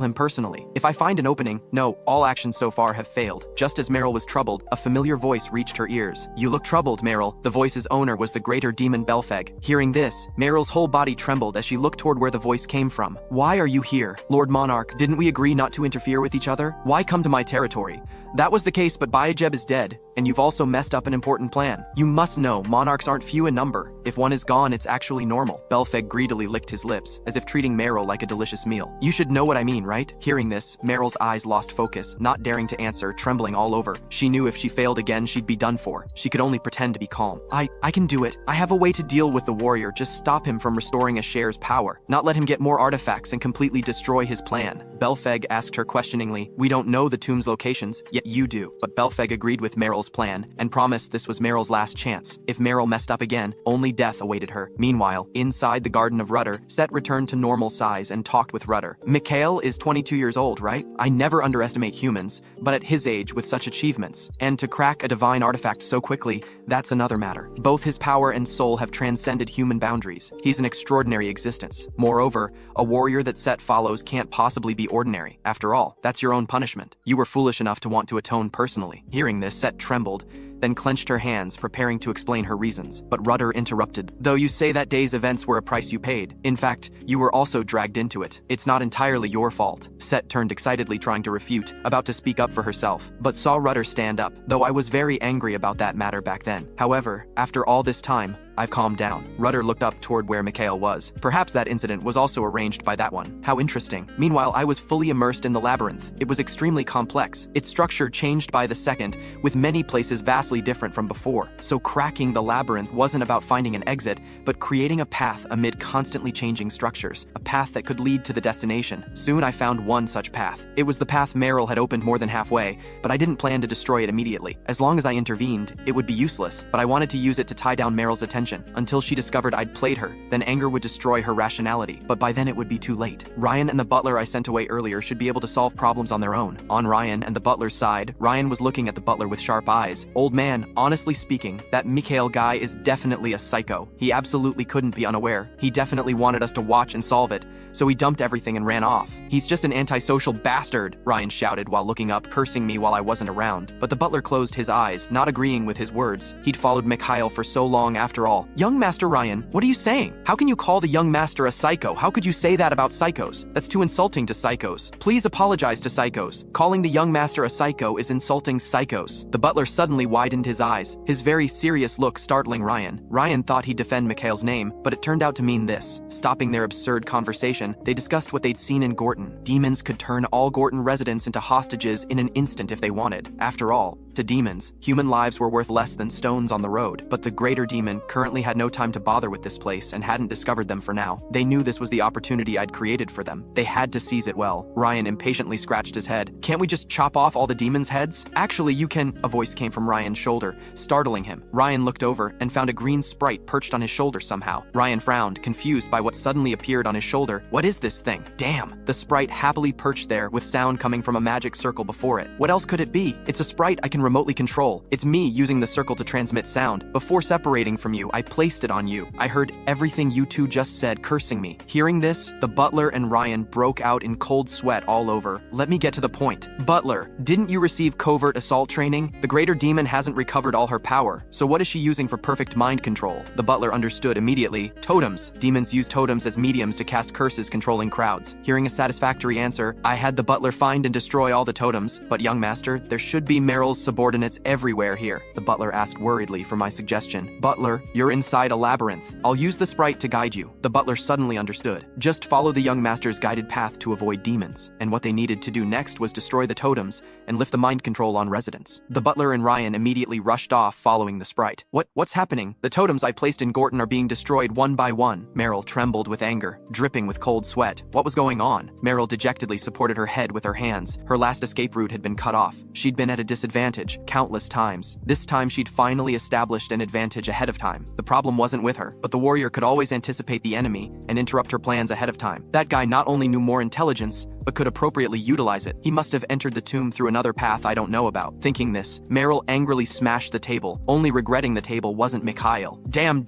him personally. If I find an opening, no, all actions so far have failed. Just as Meryl was troubled, a familiar voice reached her ears. You look troubled, Meryl. The voice's owner was the greater demon Belpheg. Hearing this, Meryl's whole body trembled as she looked toward where the voice came from. Why are you here? Lord Monarch, didn't we agree not to interfere with each other? Why come to my territory? That was the case, but Bayajeb is dead, and you've also messed up an important plan. You must know, monarchs aren't few in number. If one is gone, it's actually normal. Belpheg greedily licked his lips, as if treating Meryl like a delicious meal. You should know what I mean, right? Hearing this, Meryl's eyes lost focus, not daring to answer, trembling all over. She knew if she failed again, she'd be done for. She could only pretend to be calm. I can do it. I have a way to deal with the warrior. Just stop him from restoring Asher's power. Not let him get more artifacts and completely destroy his plan. Belpheg asked her questioningly. We don't know the tomb's locations, yet you do. But Belpheg agreed with Meryl's plan and promised this was Meryl's last chance. If Meryl messed up again, only death awaited her. Meanwhile, inside the Garden of Rudder, Set returned to normal size and talked with Rudder. Mikhail is 22 years old, right? I never underestimate humans, but at his age with such achievements, and to crack a divine artifact so quickly, that's another matter. Both his power and soul have transcended human boundaries. He's an extraordinary existence. Moreover, a warrior that Set follows can't possibly be ordinary. After all, that's your own punishment. You were foolish enough to want to atone personally. Hearing this, Set trembled, then clenched her hands, preparing to explain her reasons. But Rudder interrupted. Though you say that day's events were a price you paid, in fact, you were also dragged into it. It's not entirely your fault. Set turned excitedly, trying to refute, about to speak up for herself, but saw Rudder stand up, though I was very angry about that matter back then. However, after all this time, I've calmed down. Rudder looked up toward where Mikhail was. Perhaps that incident was also arranged by that one. How interesting. Meanwhile, I was fully immersed in the labyrinth. It was extremely complex. Its structure changed by the second, with many places vastly different from before. So cracking the labyrinth wasn't about finding an exit, but creating a path amid constantly changing structures. A path that could lead to the destination. Soon I found one such path. It was the path Meryl had opened more than halfway, but I didn't plan to destroy it immediately. As long as I intervened, it would be useless, but I wanted to use it to tie down Meryl's attention until she discovered I'd played her. Then anger would destroy her rationality, but by then it would be too late. Ryan and the butler I sent away earlier should be able to solve problems on their own. On Ryan and the butler's side, Ryan was looking at the butler with sharp eyes. Old man, honestly speaking, that Mikhail guy is definitely a psycho. He absolutely couldn't be unaware. He definitely wanted us to watch and solve it, so he dumped everything and ran off. He's just an antisocial bastard, Ryan shouted while looking up, cursing me while I wasn't around. But the butler closed his eyes, not agreeing with his words. He'd followed Mikhail for so long after all. Young Master Ryan, what are you saying? How can you call the young master a psycho? How could you say that about psychos? That's too insulting to psychos. Please apologize to psychos. Calling the young master a psycho is insulting psychos. The butler suddenly widened his eyes, his very serious look startling Ryan. Ryan thought he'd defend Mikhail's name, but it turned out to mean this. Stopping their absurd conversation, they discussed what they'd seen in Gorton. Demons could turn all Gorton residents into hostages in an instant if they wanted. After all, to demons, human lives were worth less than stones on the road. But the greater demon currently had no time to bother with this place and hadn't discovered them for now. They knew this was the opportunity I'd created for them. They had to seize it well. Ryan impatiently scratched his head. Can't we just chop off all the demons' heads? Actually, you can. A voice came from Ryan's shoulder, startling him. Ryan looked over and found a green sprite perched on his shoulder somehow. Ryan frowned, confused by what suddenly appeared on his shoulder. What is this thing? Damn! The sprite happily perched there with sound coming from a magic circle before it. What else could it be? It's a sprite I can remotely control. It's me using the circle to transmit sound. Before separating from you, I placed it on you. I heard everything you two just said, cursing me. Hearing this, the butler and Ryan broke out in cold sweat all over. Let me get to the point. Butler, didn't you receive covert assault training? The greater demon hasn't recovered all her power, so what is she using for perfect mind control? The butler understood immediately. Totems. Demons use totems as mediums to cast curses controlling crowds. Hearing a satisfactory answer, I had the butler find and destroy all the totems, but young master, there should be Meryl's subordinates everywhere here. The butler asked worriedly for my suggestion. Butler, you're inside a labyrinth. I'll use the sprite to guide you. The butler suddenly understood. Just follow the young master's guided path to avoid demons. And what they needed to do next was destroy the totems and lift the mind control on residents. The butler and Ryan immediately rushed off following the sprite. What's happening? The totems I placed in Gorton are being destroyed one by one. Meryl trembled with anger, dripping with cold sweat. What was going on? Meryl dejectedly supported her head with her hands. Her last escape route had been cut off. She'd been at a disadvantage countless times. This time she'd finally established an advantage ahead of time. The problem wasn't with her, but the warrior could always anticipate the enemy and interrupt her plans ahead of time. That guy not only knew more intelligence, but could appropriately utilize it. He must have entered the tomb through another path I don't know about. Thinking this, Meryl angrily smashed the table, only regretting the table wasn't Mikhail. Damn!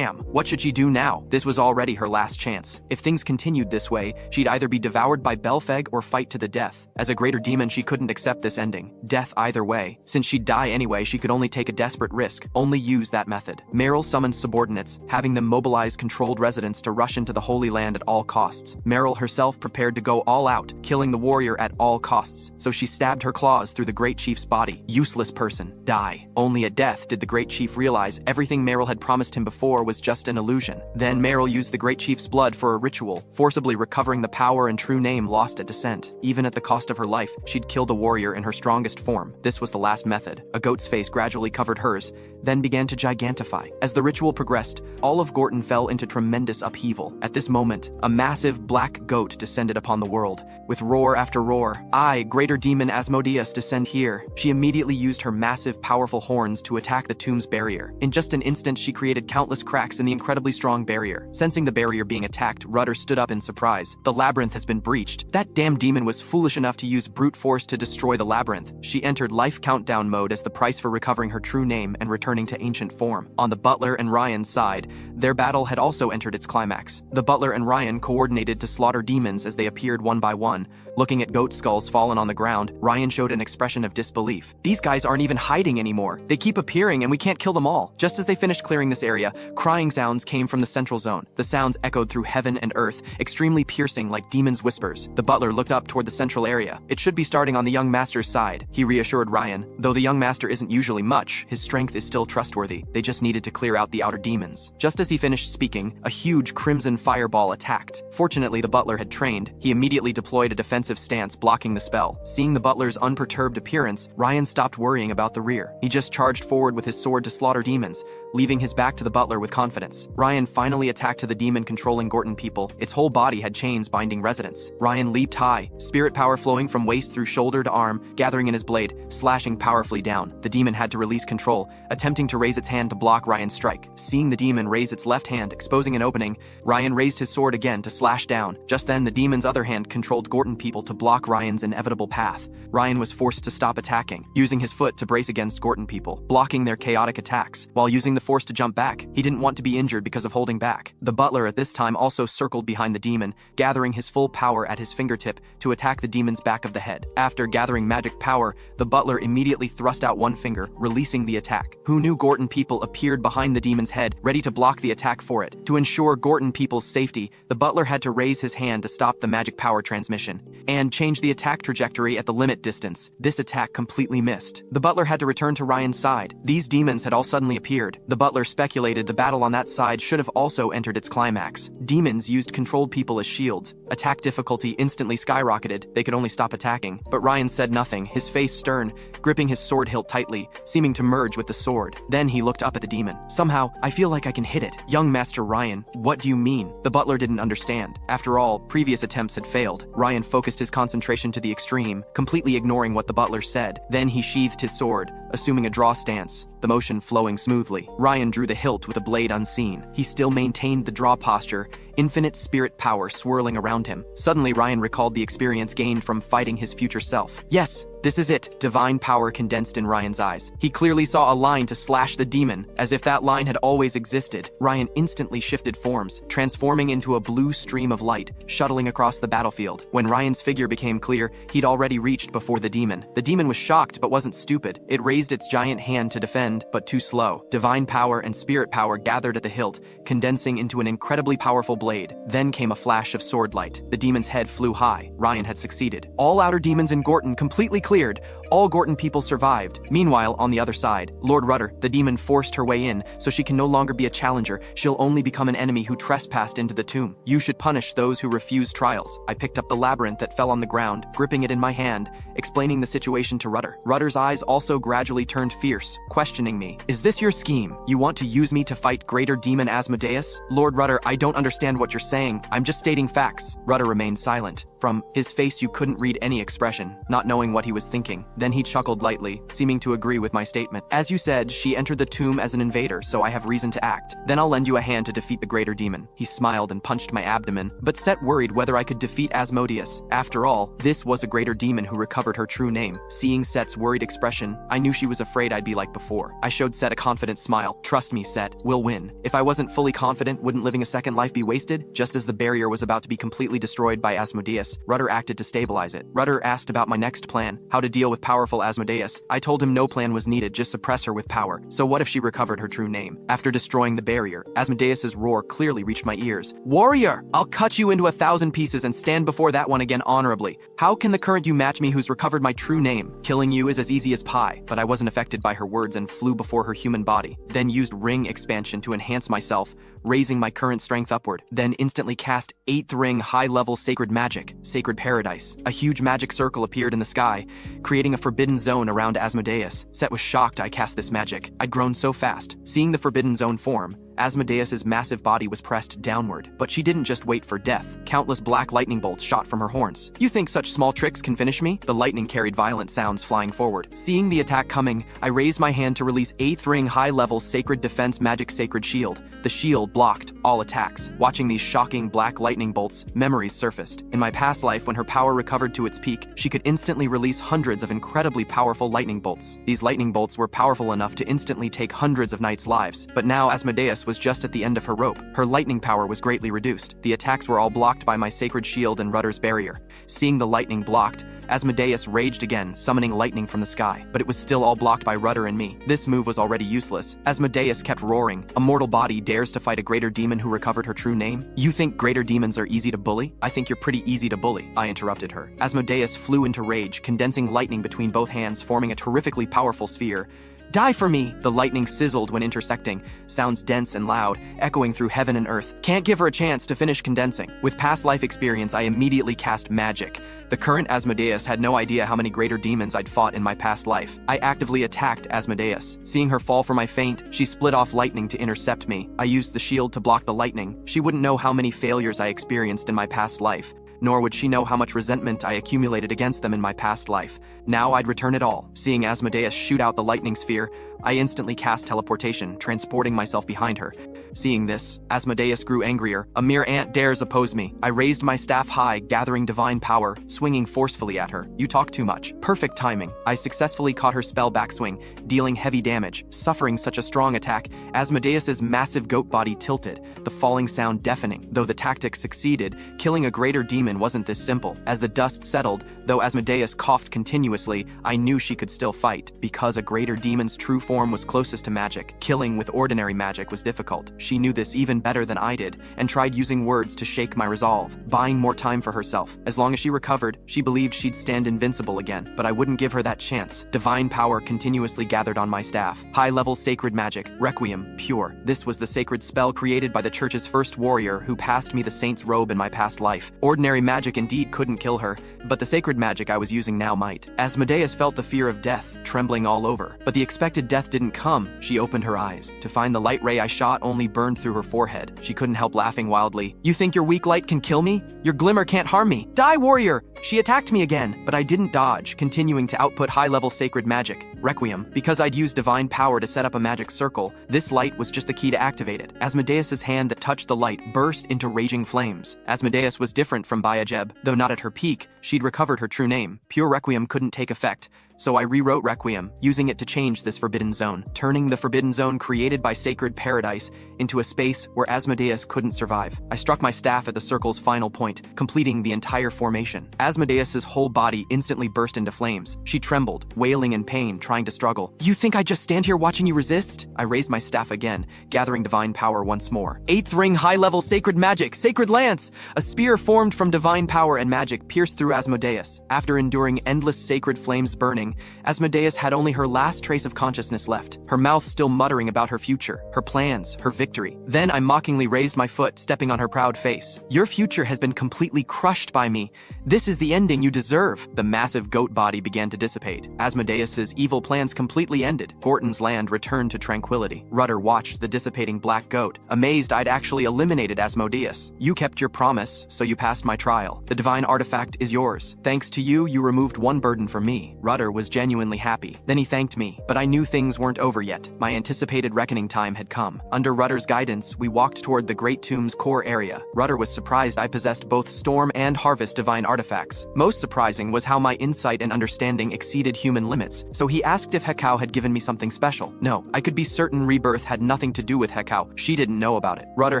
What should she do now? This was already her last chance. If things continued this way, she'd either be devoured by Belfeg or fight to the death. As a greater demon, she couldn't accept this ending. Death either way. Since she'd die anyway, she could only take a desperate risk, only use that method. Meryl summoned subordinates, having them mobilize controlled residents to rush into the Holy Land at all costs. Meryl herself prepared to go all out, killing the warrior at all costs, so she stabbed her claws through the great chief's body. Useless person, die. Only at death did the great chief realize everything Meryl had promised him before was just an illusion. Then Meryl used the great chief's blood for a ritual, forcibly recovering the power and true name lost at descent. Even at the cost of her life, she'd kill the warrior in her strongest form. This was the last method. A goat's face gradually covered hers, then began to gigantify. As the ritual progressed, all of Gorton fell into tremendous upheaval. At this moment, a massive black goat descended upon the world. With roar after roar, I, greater demon Asmodeus, descend here. She immediately used her massive, powerful horns to attack the tomb's barrier. In just an instant, she created countless cracks in the incredibly strong barrier. Sensing the barrier being attacked, Rudder stood up in surprise. The labyrinth has been breached. That damn demon was foolish enough to use brute force to destroy the labyrinth. She entered life countdown mode as the price for recovering her true name and returning to ancient form. On the butler and Ryan's side, their battle had also entered its climax. The butler and Ryan coordinated to slaughter demons as they appeared one by one. Looking at goat skulls fallen on the ground, Ryan showed an expression of disbelief. These guys aren't even hiding anymore. They keep appearing and we can't kill them all. Just as they finished clearing this area, crying sounds came from the central zone. The sounds echoed through heaven and earth, extremely piercing like demons' whispers. The butler looked up toward the central area. It should be starting on the young master's side. He reassured Ryan. Though the young master isn't usually much, his strength is still trustworthy. They just needed to clear out the outer demons. Just as he finished speaking, a huge crimson fireball attacked. Fortunately, the butler had trained. He immediately deployed a defensive stance, blocking the spell. Seeing the butler's unperturbed appearance, Ryan stopped worrying about the rear. He just charged forward with his sword to slaughter demons, leaving his back to the butler with confidence. Ryan finally attacked the demon controlling Gorton people. Its whole body had chains binding residents. Ryan leaped high, spirit power flowing from waist through shoulder to arm, gathering in his blade, slashing powerfully down. The demon had to release control, attempting to raise its hand to block Ryan's strike. Seeing the demon raise its left hand, exposing an opening, Ryan raised his sword again to slash down. Just then, the demon's other hand controlled Gorton people to block Ryan's inevitable path. Ryan was forced to stop attacking, using his foot to brace against Gorton people, blocking their chaotic attacks, while using the force to jump back. He didn't want to be injured because of holding back. The butler at this time also circled behind the demon, gathering his full power at his fingertip to attack the demon's back of the head. After gathering magic power, the butler immediately thrust out one finger, releasing the attack. Who knew Gorton people appeared behind the demon's head, ready to block the attack for it. To ensure Gorton people's safety, the butler had to raise his hand to stop the magic power transmission and change the attack trajectory at the limit distance. This attack completely missed. The butler had to return to Ryan's side. These demons had all suddenly appeared. The butler speculated the battle on that side should have also entered its climax. Demons used controlled people as shields. Attack difficulty instantly skyrocketed. They could only stop attacking. But Ryan said nothing, his face stern, gripping his sword hilt tightly, seeming to merge with the sword. Then he looked up at the demon. Somehow, I feel like I can hit it. Young Master Ryan, what do you mean? The butler didn't understand. After all, previous attempts had failed. Ryan focused his concentration to the extreme, completely ignoring what the butler said. Then he sheathed his sword, assuming a draw stance, the motion flowing smoothly. Ryan drew the hilt with a blade unseen. He still maintained the draw posture, infinite spirit power swirling around him. Suddenly, Ryan recalled the experience gained from fighting his future self. Yes, this is it. Divine power condensed in Ryan's eyes. He clearly saw a line to slash the demon, as if that line had always existed. Ryan instantly shifted forms, transforming into a blue stream of light, shuttling across the battlefield. When Ryan's figure became clear, he'd already reached before the demon. The demon was shocked but wasn't stupid. It raised its giant hand to defend, but too slow. Divine power and spirit power gathered at the hilt, condensing into an incredibly powerful blade. Then came a flash of sword light. The demon's head flew high. Ryan had succeeded. All outer demons in Gorton completely cleared. All Gorton people survived. Meanwhile, on the other side, Lord Rudder, the demon, forced her way in, so she can no longer be a challenger. She'll only become an enemy who trespassed into the tomb. You should punish those who refuse trials. I picked up the labyrinth that fell on the ground, gripping it in my hand, explaining the situation to Rudder. Rudder's eyes also gradually turned fierce, questioning me. Is this your scheme? You want to use me to fight greater demon Asmodeus? Lord Rudder, I don't understand what you're saying. I'm just stating facts. Rudder remained silent. From his face you couldn't read any expression, not knowing what he was thinking. Then he chuckled lightly, seeming to agree with my statement. As you said, she entered the tomb as an invader, so I have reason to act. Then I'll lend you a hand to defeat the greater demon. He smiled and punched my abdomen, but Set worried whether I could defeat Asmodeus. After all, this was a greater demon who recovered her true name. Seeing Set's worried expression, I knew she was afraid I'd be like before. I showed Set a confident smile. Trust me, Set, we'll win. If I wasn't fully confident, wouldn't living a second life be wasted? Just as the barrier was about to be completely destroyed by Asmodeus, Rudder acted to stabilize it. Rudder asked about my next plan, how to deal with powerful Asmodeus. I told him no plan was needed, just suppress her with power. So what if she recovered her true name? After destroying the barrier, Asmodeus's roar clearly reached my ears. Warrior! I'll cut you into 1,000 pieces and stand before that one again honorably. How can the current you match me who's recovered my true name? Killing you is as easy as pie, but I wasn't affected by her words and flew before her human body. Then used ring expansion to enhance myself, raising my current strength upward. Then instantly cast 8th ring high-level sacred magic, Sacred Paradise. A huge magic circle appeared in the sky, creating a forbidden zone around Asmodeus. Set was shocked I cast this magic. I'd grown so fast. Seeing the forbidden zone form, Asmodeus's massive body was pressed downward. But she didn't just wait for death. Countless black lightning bolts shot from her horns. You think such small tricks can finish me? The lightning carried violent sounds flying forward. Seeing the attack coming, I raised my hand to release 8th ring high-level sacred defense magic sacred shield. The shield blocked all attacks. Watching these shocking black lightning bolts, memories surfaced. In my past life, when her power recovered to its peak, she could instantly release hundreds of incredibly powerful lightning bolts. These lightning bolts were powerful enough to instantly take hundreds of knights' lives. But now Asmodeus was just at the end of her rope. Her lightning power was greatly reduced. The attacks were all blocked by my sacred shield and Rudder's barrier. Seeing the lightning blocked, Asmodeus raged again, summoning lightning from the sky, but it was still all blocked by Rudder and me. This move was already useless. Asmodeus kept roaring. A mortal body dares to fight a greater demon who recovered her true name? You think greater demons are easy to bully? I think you're pretty easy to bully, I interrupted her. Asmodeus flew into rage, condensing lightning between both hands, forming a terrifically powerful sphere. Die for me! The lightning sizzled when intersecting, sounds dense and loud, echoing through heaven and earth. Can't give her a chance to finish condensing. With past life experience, I immediately cast magic. The current Asmodeus had no idea how many greater demons I'd fought in my past life. I actively attacked Asmodeus. Seeing her fall for my feint, she split off lightning to intercept me. I used the shield to block the lightning. She wouldn't know how many failures I experienced in my past life. nor would she know how much resentment I accumulated against them in my past life. Now I'd return it all. Seeing Asmodeus shoot out the lightning sphere, I instantly cast teleportation, transporting myself behind her. Seeing this, Asmodeus grew angrier. A mere ant dares oppose me. I raised my staff high, gathering divine power, swinging forcefully at her. You talk too much. Perfect timing. I successfully caught her spell backswing, dealing heavy damage. Suffering such a strong attack, Asmodeus's massive goat body tilted, the falling sound deafening. Though the tactic succeeded, killing a greater demon wasn't this simple. As the dust settled, though Asmodeus coughed continuously, I knew she could still fight. Because a greater demon's true form was closest to magic, killing with ordinary magic was difficult. She knew this even better than I did, and tried using words to shake my resolve, buying more time for herself. As long as she recovered, she believed she'd stand invincible again, but I wouldn't give her that chance. Divine power continuously gathered on my staff. High-level sacred magic, Requiem, pure. This was the sacred spell created by the church's first warrior who passed me the saint's robe in my past life. Ordinary magic indeed couldn't kill her, but the sacred magic I was using now might. Asmodeus felt the fear of death, trembling all over. But the expected death didn't come. She opened her eyes to find the light ray I shot only burned through her forehead. She couldn't help laughing wildly. You think your weak light can kill me? Your glimmer can't harm me. Die, warrior! She attacked me again, but I didn't dodge, continuing to output high-level sacred magic, Requiem. Because I'd used divine power to set up a magic circle, this light was just the key to activate it. Asmodeus's hand that touched the light burst into raging flames. Asmodeus was different from Bayajeb, though not at her peak. She'd recovered her true name. Pure Requiem couldn't take effect, so I rewrote Requiem, using it to change this forbidden zone, turning the forbidden zone created by sacred paradise into a space where Asmodeus couldn't survive. I struck my staff at the circle's final point, completing the entire formation. Asmodeus's whole body instantly burst into flames. She trembled, wailing in pain, trying to struggle. You think I'd just stand here watching you resist? I raised my staff again, gathering divine power once more. 8th ring high-level sacred magic, sacred lance! A spear formed from divine power and magic pierced through Asmodeus. After enduring endless sacred flames burning, Asmodeus had only her last trace of consciousness left, her mouth still muttering about her future, her plans, her victory. Then I mockingly raised my foot, stepping on her proud face. Your future has been completely crushed by me. This is the ending you deserve. The massive goat body began to dissipate. Asmodeus's evil plans completely ended. Gorton's land returned to tranquility. Rudder watched the dissipating black goat, amazed I'd actually eliminated Asmodeus. You kept your promise, so you passed my trial. The divine artifact is yours. Thanks to you, you removed one burden from me. Rudder was genuinely happy. Then he thanked me, but I knew things weren't over yet. My anticipated reckoning time had come. Under Rudder's guidance, we walked toward the Great Tomb's core area. Rudder was surprised I possessed both Storm and Harvest divine artifacts. Most surprising was how my insight and understanding exceeded human limits, so he asked if Hekau had given me something special. No, I could be certain Rebirth had nothing to do with Hekau. She didn't know about it. Rudder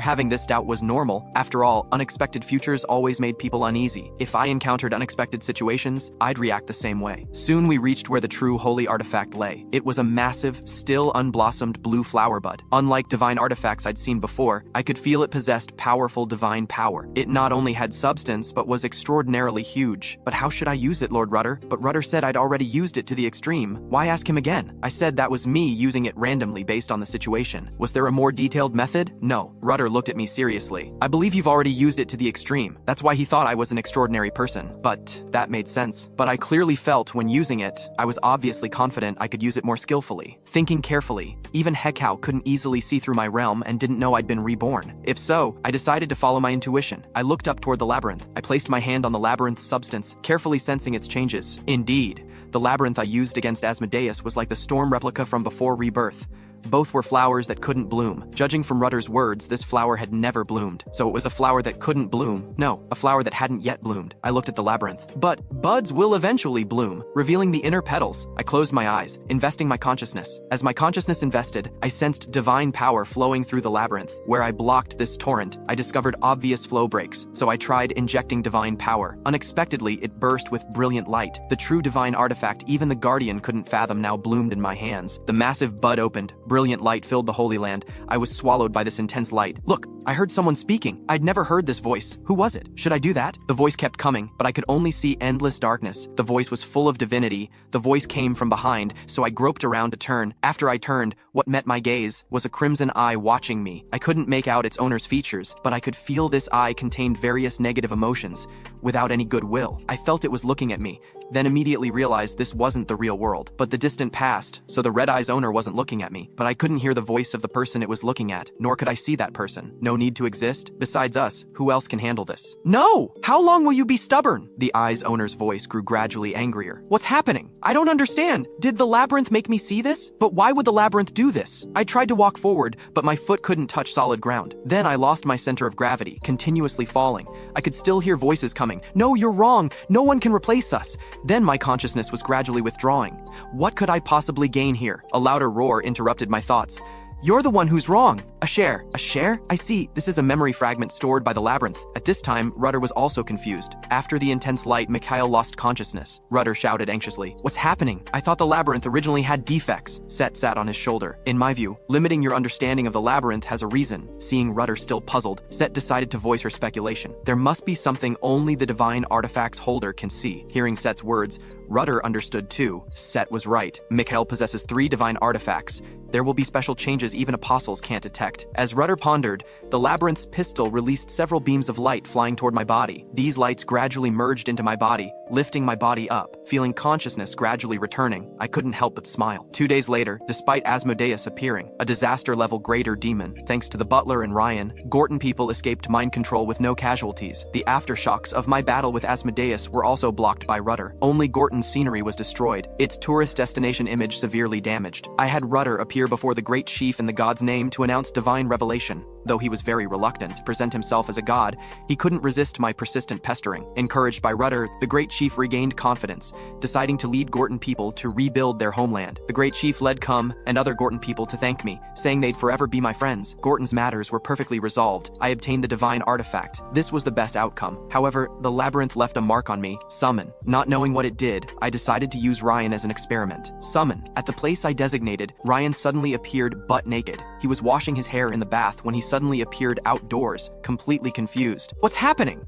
having this doubt was normal. After all, unexpected futures always made people uneasy. If I encountered unexpected situations, I'd react the same way. Soon we reached where the true holy artifact lay. It was a massive, still unblossomed blue flower bud. Unlike divine artifacts I'd seen before, I could feel it possessed powerful divine power. It not only had substance, but was extraordinarily huge. But how should I use it, Lord Rudder? But Rudder said I'd already used it to the extreme. Why ask him again? I said that was me using it randomly based on the situation. Was there a more detailed method? No. Rudder looked at me seriously. I believe you've already used it to the extreme. That's why he thought I was an extraordinary person. But that made sense. But I clearly felt when using it, I was obviously confident I could use it more skillfully. Thinking carefully, even Hekau couldn't easily see through my realm and didn't know I'd been reborn. If so, I decided to follow my intuition. I looked up toward the labyrinth. I placed my hand on the labyrinth's substance, carefully sensing its changes. Indeed, the labyrinth I used against Asmodeus was like the storm replica from before Rebirth. Both were flowers that couldn't bloom. Judging from Rudder's words, this flower had never bloomed. So it was a flower that couldn't bloom. No, a flower that hadn't yet bloomed. I looked at the labyrinth. But buds will eventually bloom, revealing the inner petals. I closed my eyes, investing my consciousness. As my consciousness invested, I sensed divine power flowing through the labyrinth. Where I blocked this torrent, I discovered obvious flow breaks. So I tried injecting divine power. Unexpectedly, it burst with brilliant light. The true divine artifact even the Guardian couldn't fathom now bloomed in my hands. The massive bud opened. Brilliant light filled the Holy Land. I was swallowed by this intense light. Look, I heard someone speaking. I'd never heard this voice. Who was it? Should I do that? The voice kept coming, but I could only see endless darkness. The voice was full of divinity. The voice came from behind, so I groped around to turn. After I turned, what met my gaze was a crimson eye watching me. I couldn't make out its owner's features, but I could feel this eye contained various negative emotions, without any goodwill. I felt it was looking at me, then immediately realized this wasn't the real world, but the distant past, so the red eye's owner wasn't looking at me. But I couldn't hear the voice of the person it was looking at, nor could I see that person. No no need to exist? Besides us, who else can handle this? No! How long will you be stubborn? The eye's owner's voice grew gradually angrier. What's happening? I don't understand. Did the labyrinth make me see this? But why would the labyrinth do this? I tried to walk forward, but my foot couldn't touch solid ground. Then I lost my center of gravity, continuously falling. I could still hear voices coming. No, you're wrong. No one can replace us. Then my consciousness was gradually withdrawing. What could I possibly gain here? A louder roar interrupted my thoughts. You're the one who's wrong. A share. A share? I see. This is a memory fragment stored by the labyrinth. At this time, Rudder was also confused. After the intense light, Mikhail lost consciousness. Rudder shouted anxiously. What's happening? I thought the labyrinth originally had defects. Set sat on his shoulder. In my view, limiting your understanding of the labyrinth has a reason. Seeing Rudder still puzzled, Set decided to voice her speculation. There must be something only the divine artifacts holder can see. Hearing Set's words, Rudder understood too. Set was right. Mikhail possesses 3 divine artifacts. There will be special changes even apostles can't detect. As Rudder pondered, the labyrinth's pistol released several beams of light flying toward my body. These lights gradually merged into my body, lifting my body up. Feeling consciousness gradually returning, I couldn't help but smile. 2 days later, despite Asmodeus appearing, a disaster-level greater demon, thanks to the butler and Ryan, Gorton people escaped mind control with no casualties. The aftershocks of my battle with Asmodeus were also blocked by Rudder. Only Gorton's scenery was destroyed, its tourist destination image severely damaged. I had Rudder appear before the great chief in the god's name to announce divine revelation. Though he was very reluctant to present himself as a god, he couldn't resist my persistent pestering. Encouraged by Rudder, the great chief regained confidence, deciding to lead Gorton people to rebuild their homeland. The great chief led Cum and other Gorton people to thank me, saying they'd forever be my friends. Gorton's matters were perfectly resolved. I obtained the divine artifact. This was the best outcome. However, the labyrinth left a mark on me. Summon. Not knowing what it did, I decided to use Ryan as an experiment. Summon. At the place I designated, Ryan suddenly appeared butt naked. He was washing his hair in the bath when he suddenly appeared outdoors, completely confused. What's happening?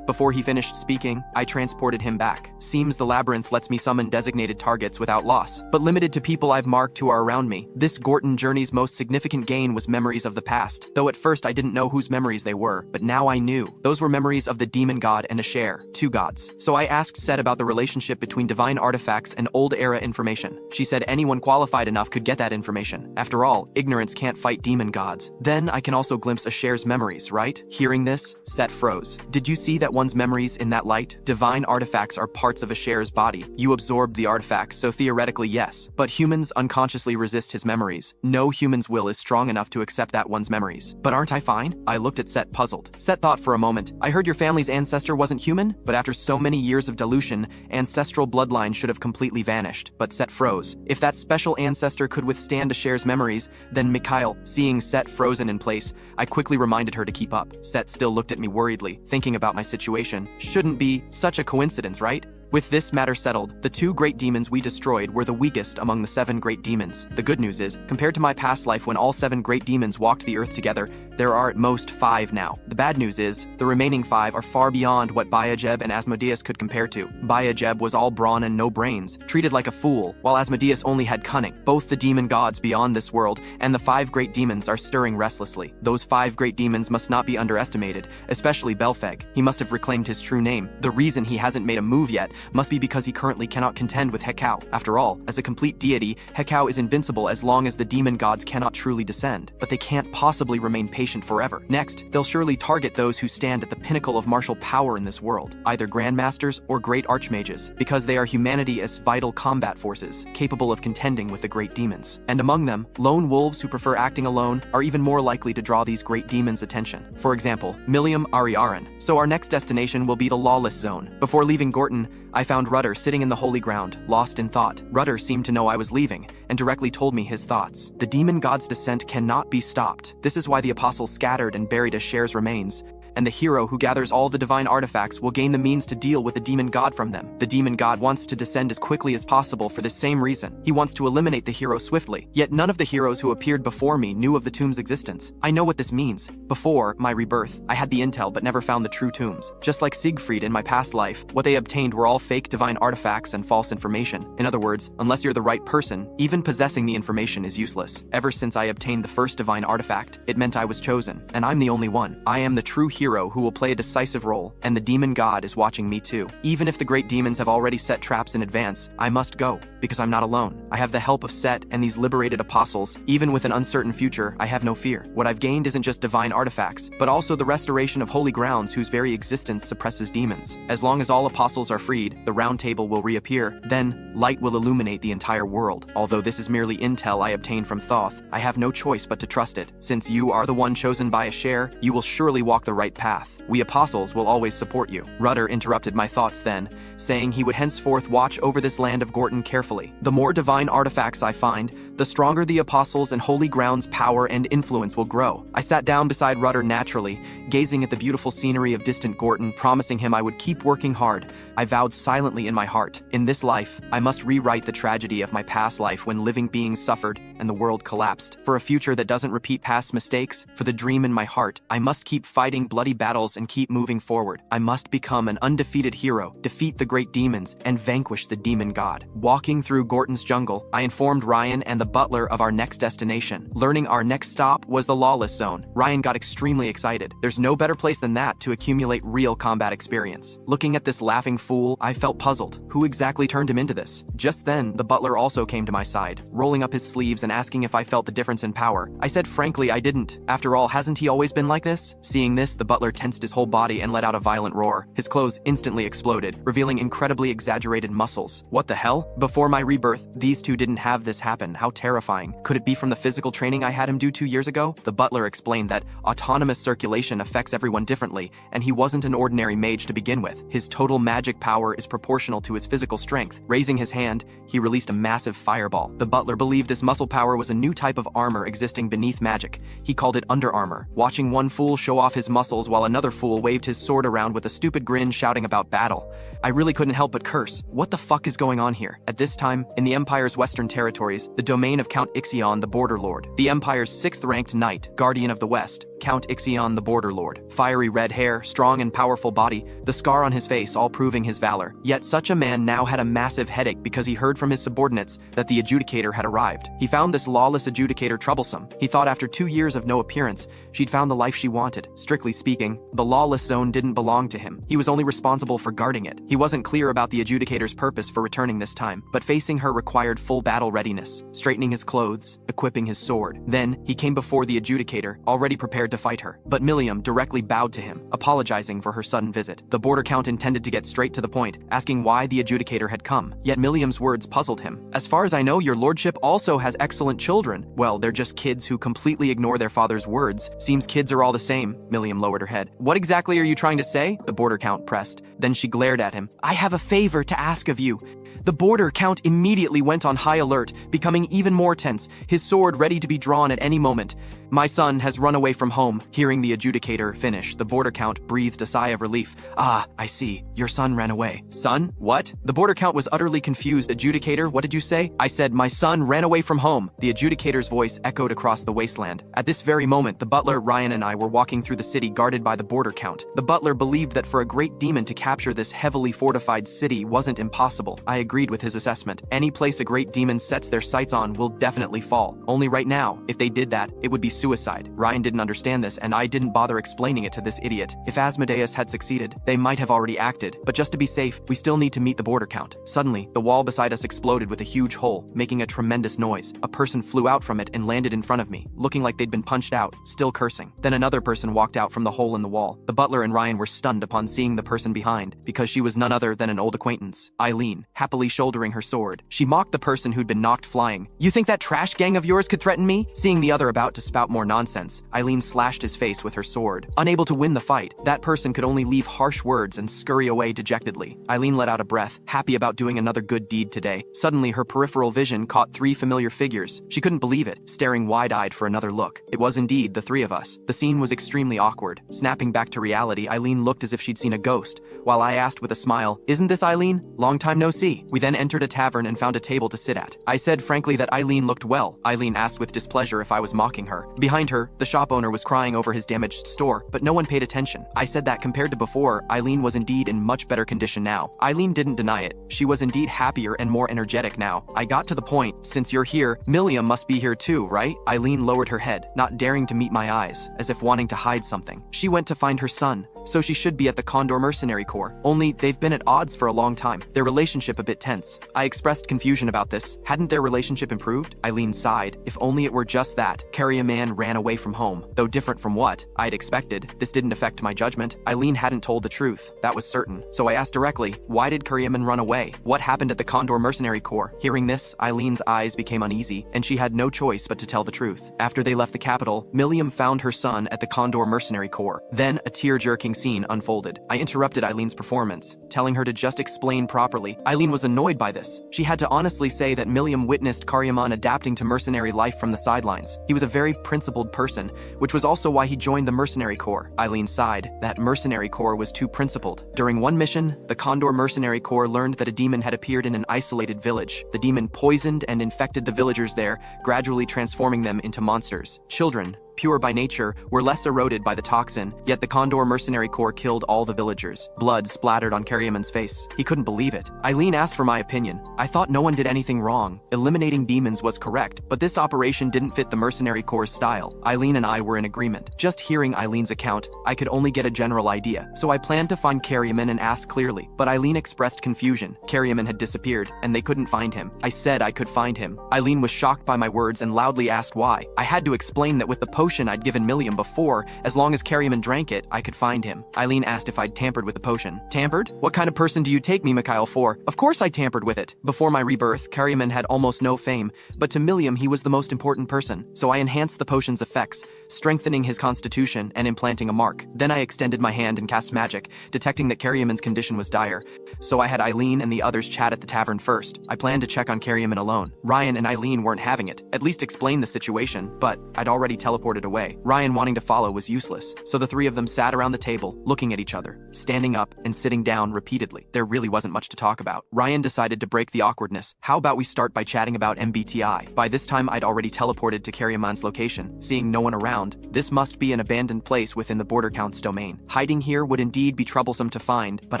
Before he finished speaking, I transported him back. Seems the labyrinth lets me summon designated targets without loss, but limited to people I've marked who are around me. This Gorton journey's most significant gain was memories of the past, though at first I didn't know whose memories they were, but now I knew. Those were memories of the demon god and Asher, 2 gods. So I asked Set about the relationship between divine artifacts and old era information. She said anyone qualified enough could get that information. After all, ignorance can't fight demon gods. Then I can also glimpse Asher's memories, right? Hearing this, Set froze. Did you see that one's memories in that light? Divine artifacts are parts of Asher's body. You absorbed the artifact, so theoretically yes. But humans unconsciously resist his memories. No human's will is strong enough to accept that one's memories. But aren't I fine? I looked at Set puzzled. Set thought for a moment. I heard your family's ancestor wasn't human, but after so many years of dilution, ancestral bloodline should have completely vanished. But Set froze. If that special ancestor could withstand Asher's memories, then Mikhail. Seeing Set frozen in place, I quickly reminded her to keep up. Set still looked at me worriedly, thinking about my situation. Shouldn't be such a coincidence, right? With this matter settled, the 2 great demons we destroyed were the weakest among the 7 great demons. The good news is, compared to my past life when all 7 great demons walked the earth together, there are at most 5 now. The bad news is, the remaining 5 are far beyond what Bayajeb and Asmodeus could compare to. Bayajeb was all brawn and no brains, treated like a fool, while Asmodeus only had cunning. Both the demon gods beyond this world and the 5 great demons are stirring restlessly. Those 5 great demons must not be underestimated, especially Belfeg. He must have reclaimed his true name. The reason he hasn't made a move yet must be because he currently cannot contend with Hekau. After all, as a complete deity, Hekau is invincible as long as the demon gods cannot truly descend, but they can't possibly remain patient forever. Next, they'll surely target those who stand at the pinnacle of martial power in this world, either grandmasters or great archmages, because they are humanity as vital combat forces, capable of contending with the great demons. And among them, lone wolves who prefer acting alone are even more likely to draw these great demons' attention. For example, Milium Ariaran. So our next destination will be the Lawless Zone. Before leaving Gorton, I found Rudder sitting in the holy ground, lost in thought. Rudder seemed to know I was leaving, and directly told me his thoughts. The demon god's descent cannot be stopped. This is why the apostles scattered and buried Asher's remains, and the hero who gathers all the divine artifacts will gain the means to deal with the demon god from them. The demon god wants to descend as quickly as possible for this same reason. He wants to eliminate the hero swiftly. Yet none of the heroes who appeared before me knew of the tomb's existence. I know what this means. Before my rebirth, I had the intel but never found the true tombs. Just like Siegfried in my past life, what they obtained were all fake divine artifacts and false information. In other words, unless you're the right person, even possessing the information is useless. Ever since I obtained the first divine artifact, it meant I was chosen, and I'm the only one. I am the true hero who will play a decisive role, and the demon god is watching me too. Even if the great demons have already set traps in advance, I must go. because I'm not alone. I have the help of Set and these liberated apostles. Even with an uncertain future, I have no fear. What I've gained isn't just divine artifacts, but also the restoration of holy grounds whose very existence suppresses demons. As long as all apostles are freed, the round table will reappear. Then, light will illuminate the entire world. Although this is merely intel I obtained from Thoth, I have no choice but to trust it. Since you are the one chosen by a share, you will surely walk the right path. We apostles will always support you. Rudder interrupted my thoughts then, saying he would henceforth watch over this land of Gorton carefully. The more divine artifacts I find, the stronger the apostles and holy grounds' power and influence will grow. I sat down beside Rudder naturally, gazing at the beautiful scenery of distant Gorton, promising him I would keep working hard. I vowed silently in my heart, in this life, I must rewrite the tragedy of my past life when living beings suffered and the world collapsed. For a future that doesn't repeat past mistakes, for the dream in my heart, I must keep fighting bloody battles and keep moving forward. I must become an undefeated hero, defeat the great demons, and vanquish the demon god. Walking through Gorton's jungle, I informed Ryan and the butler of our next destination. Learning our next stop was the Lawless Zone. Ryan got extremely excited. There's no better place than that to accumulate real combat experience. Looking at this laughing fool, I felt puzzled. Who exactly turned him into this? Just then, the butler also came to my side, rolling up his sleeves and asking if I felt the difference in power. I said frankly I didn't. After all, hasn't he always been like this? Seeing this, the butler tensed his whole body and let out a violent roar. His clothes instantly exploded, revealing incredibly exaggerated muscles. What the hell? Before my rebirth, these two didn't have this happen. How terrifying. Could it be from the physical training I had him do 2 years ago? The butler explained that autonomous circulation affects everyone differently, and he wasn't an ordinary mage to begin with. His total magic power is proportional to his physical strength. Raising his hand, he released a massive fireball. The butler believed this muscle power was a new type of armor existing beneath magic. He called it under armor. Watching one fool show off his muscles while another fool waved his sword around with a stupid grin shouting about battle, I really couldn't help but curse. What the fuck is going on here? At this time, in the Empire's western territories, the domain of Count Ixion the Border Lord, the Empire's 6th-ranked knight, Guardian of the West, Count Ixion the Border Lord. Fiery red hair, strong and powerful body, the scar on his face all proving his valor. Yet such a man now had a massive headache because he heard from his subordinates that the adjudicator had arrived. He found this lawless adjudicator troublesome. He thought after 2 years of no appearance, she'd found the life she wanted. Strictly speaking, the lawless zone didn't belong to him. He was only responsible for guarding it. He wasn't clear about the adjudicator's purpose for returning this time, but facing her required full battle readiness, straightening his clothes, equipping his sword. Then, he came before the adjudicator, already prepared to fight her. But Milliam directly bowed to him, apologizing for her sudden visit. The border count intended to get straight to the point, asking why the adjudicator had come. Yet Milliam's words puzzled him. As far as I know, your lordship also has excellent children. Well, they're just kids who completely ignore their father's words. Seems kids are all the same. Milliam lowered her head. What exactly are you trying to say? The border count pressed. Then she glared at him. I have a favor to ask of you. The border count immediately went on high alert, becoming even more tense, his sword ready to be drawn at any moment. My son has run away from home. Hearing the adjudicator finish, the border count breathed a sigh of relief. Ah, I see. Your son ran away. Son? What? The border count was utterly confused. Adjudicator, what did you say? I said, my son ran away from home. The adjudicator's voice echoed across the wasteland. At this very moment, the butler, Ryan, and I were walking through the city guarded by the border count. The butler believed that for a great demon to capture this heavily fortified city wasn't impossible. I agreed with his assessment. Any place a great demon sets their sights on will definitely fall. Only right now, if they did that, it would be suicide. Ryan didn't understand this, and I didn't bother explaining it to this idiot. If Asmodeus had succeeded, they might have already acted, but just to be safe, we still need to meet the border count. Suddenly, the wall beside us exploded with a huge hole, making a tremendous noise. A person flew out from it and landed in front of me, looking like they'd been punched out, still cursing. Then another person walked out from the hole in the wall. The butler and Ryan were stunned upon seeing the person behind, because she was none other than an old acquaintance, Eileen, happily shouldering her sword. She mocked the person who'd been knocked flying. You think that trash gang of yours could threaten me? Seeing the other about to spout more nonsense, Eileen slashed his face with her sword. Unable to win the fight, that person could only leave harsh words and scurry away dejectedly. Eileen let out a breath, happy about doing another good deed today. Suddenly, her peripheral vision caught 3 familiar figures. She couldn't believe it, staring wide-eyed for another look. It was indeed the 3 of us. The scene was extremely awkward. Snapping back to reality, Eileen looked as if she'd seen a ghost, while I asked with a smile, "Isn't this Eileen? Long time no see." We then entered a tavern and found a table to sit at. I said frankly that Eileen looked well. Eileen asked with displeasure if I was mocking her. Behind her, the shop owner was crying over his damaged store, but no one paid attention. I said that compared to before, Eileen was indeed in much better condition now. Eileen didn't deny it. She was indeed happier and more energetic now. I got to the point, since you're here, Milliam must be here too, right? Eileen lowered her head, not daring to meet my eyes, as if wanting to hide something. She went to find her son, so she should be at the Condor Mercenary Corps. Only, they've been at odds for a long time. Their relationship a bit tense. I expressed confusion about this. Hadn't their relationship improved? Eileen sighed. If only it were just that. Carry a man ran away from home. Though different from what I'd expected, this didn't affect my judgment. Eileen hadn't told the truth. That was certain. So I asked directly, why did Kuryaman run away? What happened at the Condor Mercenary Corps? Hearing this, Eileen's eyes became uneasy, and she had no choice but to tell the truth. After they left the capital, Milliam found her son at the Condor Mercenary Corps. Then, a tear-jerking scene unfolded. I interrupted Eileen's performance, telling her to just explain properly. Eileen was annoyed by this. She had to honestly say that Milliam witnessed Karyaman adapting to mercenary life from the sidelines. He was a very principled person, which was also why he joined the Mercenary Corps. Eileen sighed. That Mercenary Corps was too principled. During one mission, the Condor Mercenary Corps learned that a demon had appeared in an isolated village. The demon poisoned and infected the villagers there, gradually transforming them into monsters. Children, pure by nature, were less eroded by the toxin, yet the Condor Mercenary Corps killed all the villagers. Blood splattered on Karyaman's face. He couldn't believe it. Eileen asked for my opinion. I thought no one did anything wrong. Eliminating demons was correct, but this operation didn't fit the Mercenary Corps' style. Eileen and I were in agreement. Just hearing Eileen's account, I could only get a general idea, so I planned to find Karyaman and ask clearly, but Eileen expressed confusion. Karyaman had disappeared, and they couldn't find him. I said I could find him. Eileen was shocked by my words and loudly asked why. I had to explain that with the potion I'd given Milliam before, as long as Karyaman drank it, I could find him. Eileen asked if I'd tampered with the potion. Tampered? What kind of person do you take me, Mikhail, for? Of course I tampered with it. Before my rebirth, Karyaman had almost no fame, but to Milliam he was the most important person, so I enhanced the potion's effects, strengthening his constitution and implanting a mark. Then I extended my hand and cast magic, detecting that Karyaman's condition was dire, so I had Eileen and the others chat at the tavern first. I planned to check on Karyaman alone. Ryan and Eileen weren't having it, at least explain the situation, but I'd already teleported away. Ryan wanting to follow was useless, so the three of them sat around the table, looking at each other, standing up and sitting down repeatedly. There really wasn't much to talk about. Ryan decided to break the awkwardness. How about we start by chatting about MBTI? By this time I'd already teleported to Karyaman's location, seeing no one around. This must be an abandoned place within the Border Count's domain. Hiding here would indeed be troublesome to find, but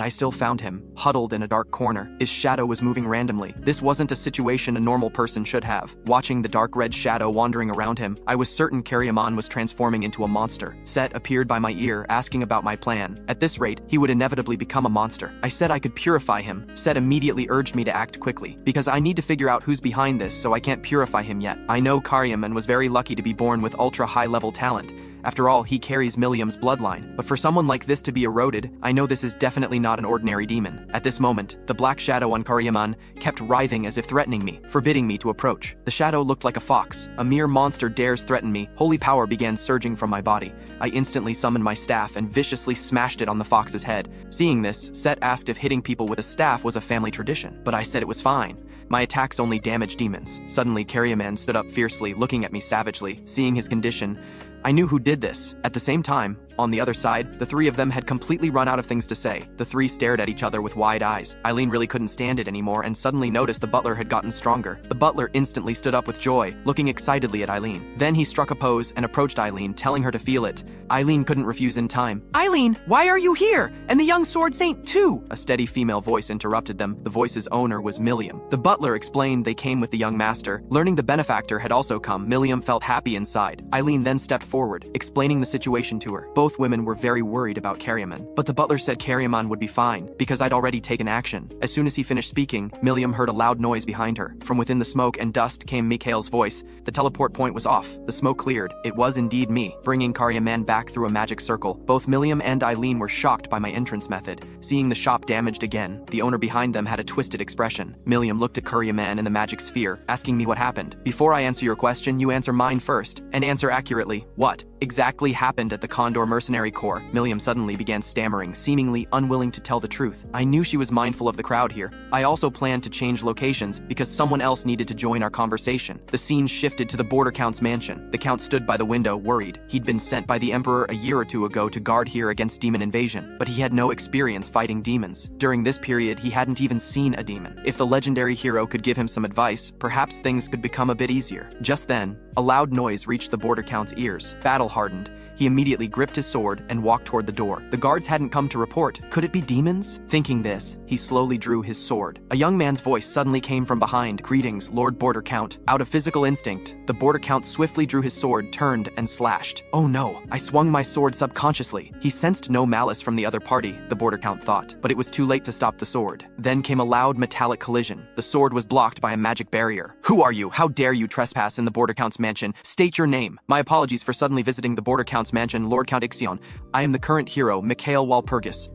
I still found him, huddled in a dark corner. His shadow was moving randomly. This wasn't a situation a normal person should have. Watching the dark red shadow wandering around him, I was certain Karyaman was transforming into a monster. Set appeared by my ear, asking about my plan. At this rate, he would inevitably become a monster. I said I could purify him. Set immediately urged me to act quickly, because I need to figure out who's behind this, so I can't purify him yet. I know Karyaman was very lucky to be born with ultra-high-level talent. After all, he carries Milliam's bloodline. But for someone like this to be eroded, I know this is definitely not an ordinary demon. At this moment, the black shadow on Karyaman kept writhing as if threatening me, forbidding me to approach. The shadow looked like a fox. A mere monster dares threaten me. Holy power began surging from my body. I instantly summoned my staff and viciously smashed it on the fox's head. Seeing this, Set asked if hitting people with a staff was a family tradition, but I said it was fine. My attacks only damaged demons. Suddenly, Karyaman stood up fiercely, looking at me savagely. Seeing his condition, I knew who did this. At the same time, on the other side, the three of them had completely run out of things to say. The three stared at each other with wide eyes. Eileen really couldn't stand it anymore and suddenly noticed the butler had gotten stronger. The butler instantly stood up with joy, looking excitedly at Eileen. Then he struck a pose and approached Eileen, telling her to feel it. Eileen couldn't refuse in time. "Eileen, why are you here? And the young sword saint too?" A steady female voice interrupted them. The voice's owner was Milliam. The butler explained they came with the young master. Learning the benefactor had also come, Milliam felt happy inside. Eileen then stepped forward, explaining the situation to her. Both women were very worried about Karyaman, but the butler said Karyaman would be fine, because I'd already taken action. As soon as he finished speaking, Milliam heard a loud noise behind her. From within the smoke and dust came Mikhail's voice. The teleport point was off. The smoke cleared. It was indeed me, bringing Karyaman back through a magic circle. Both Milliam and Eileen were shocked by my entrance method. Seeing the shop damaged again, the owner behind them had a twisted expression. Milliam looked at Karyaman in the magic sphere, asking me what happened. "Before I answer your question, you answer mine first, and answer accurately." "What?" exactly happened at the Condor Mercenary Corps? Milliam suddenly began stammering, seemingly unwilling to tell the truth. I knew she was mindful of the crowd here. I also planned to change locations because someone else needed to join our conversation. The scene shifted to the Border Count's mansion. The Count stood by the window, worried. He'd been sent by the Emperor a year or two ago to guard here against demon invasion, but he had no experience fighting demons. During this period, he hadn't even seen a demon. If the legendary hero could give him some advice, perhaps things could become a bit easier. Just then, a loud noise reached the Border Count's ears. Battle-hardened, he immediately gripped his sword and walked toward the door. The guards hadn't come to report. Could it be demons? Thinking this, he slowly drew his sword. A young man's voice suddenly came from behind. Greetings, Lord Border Count. Out of physical instinct, the Border Count swiftly drew his sword, turned, and slashed. Oh no, I swung my sword subconsciously. He sensed no malice from the other party, the Border Count thought, but it was too late to stop the sword. Then came a loud metallic collision. The sword was blocked by a magic barrier. Who are you? How dare you trespass in the Border Count's mansion? State your name. My apologies for suddenly visiting the Border Count's mansion, Lord Count Ixion. I am the current hero, Mikhail Walpurgis.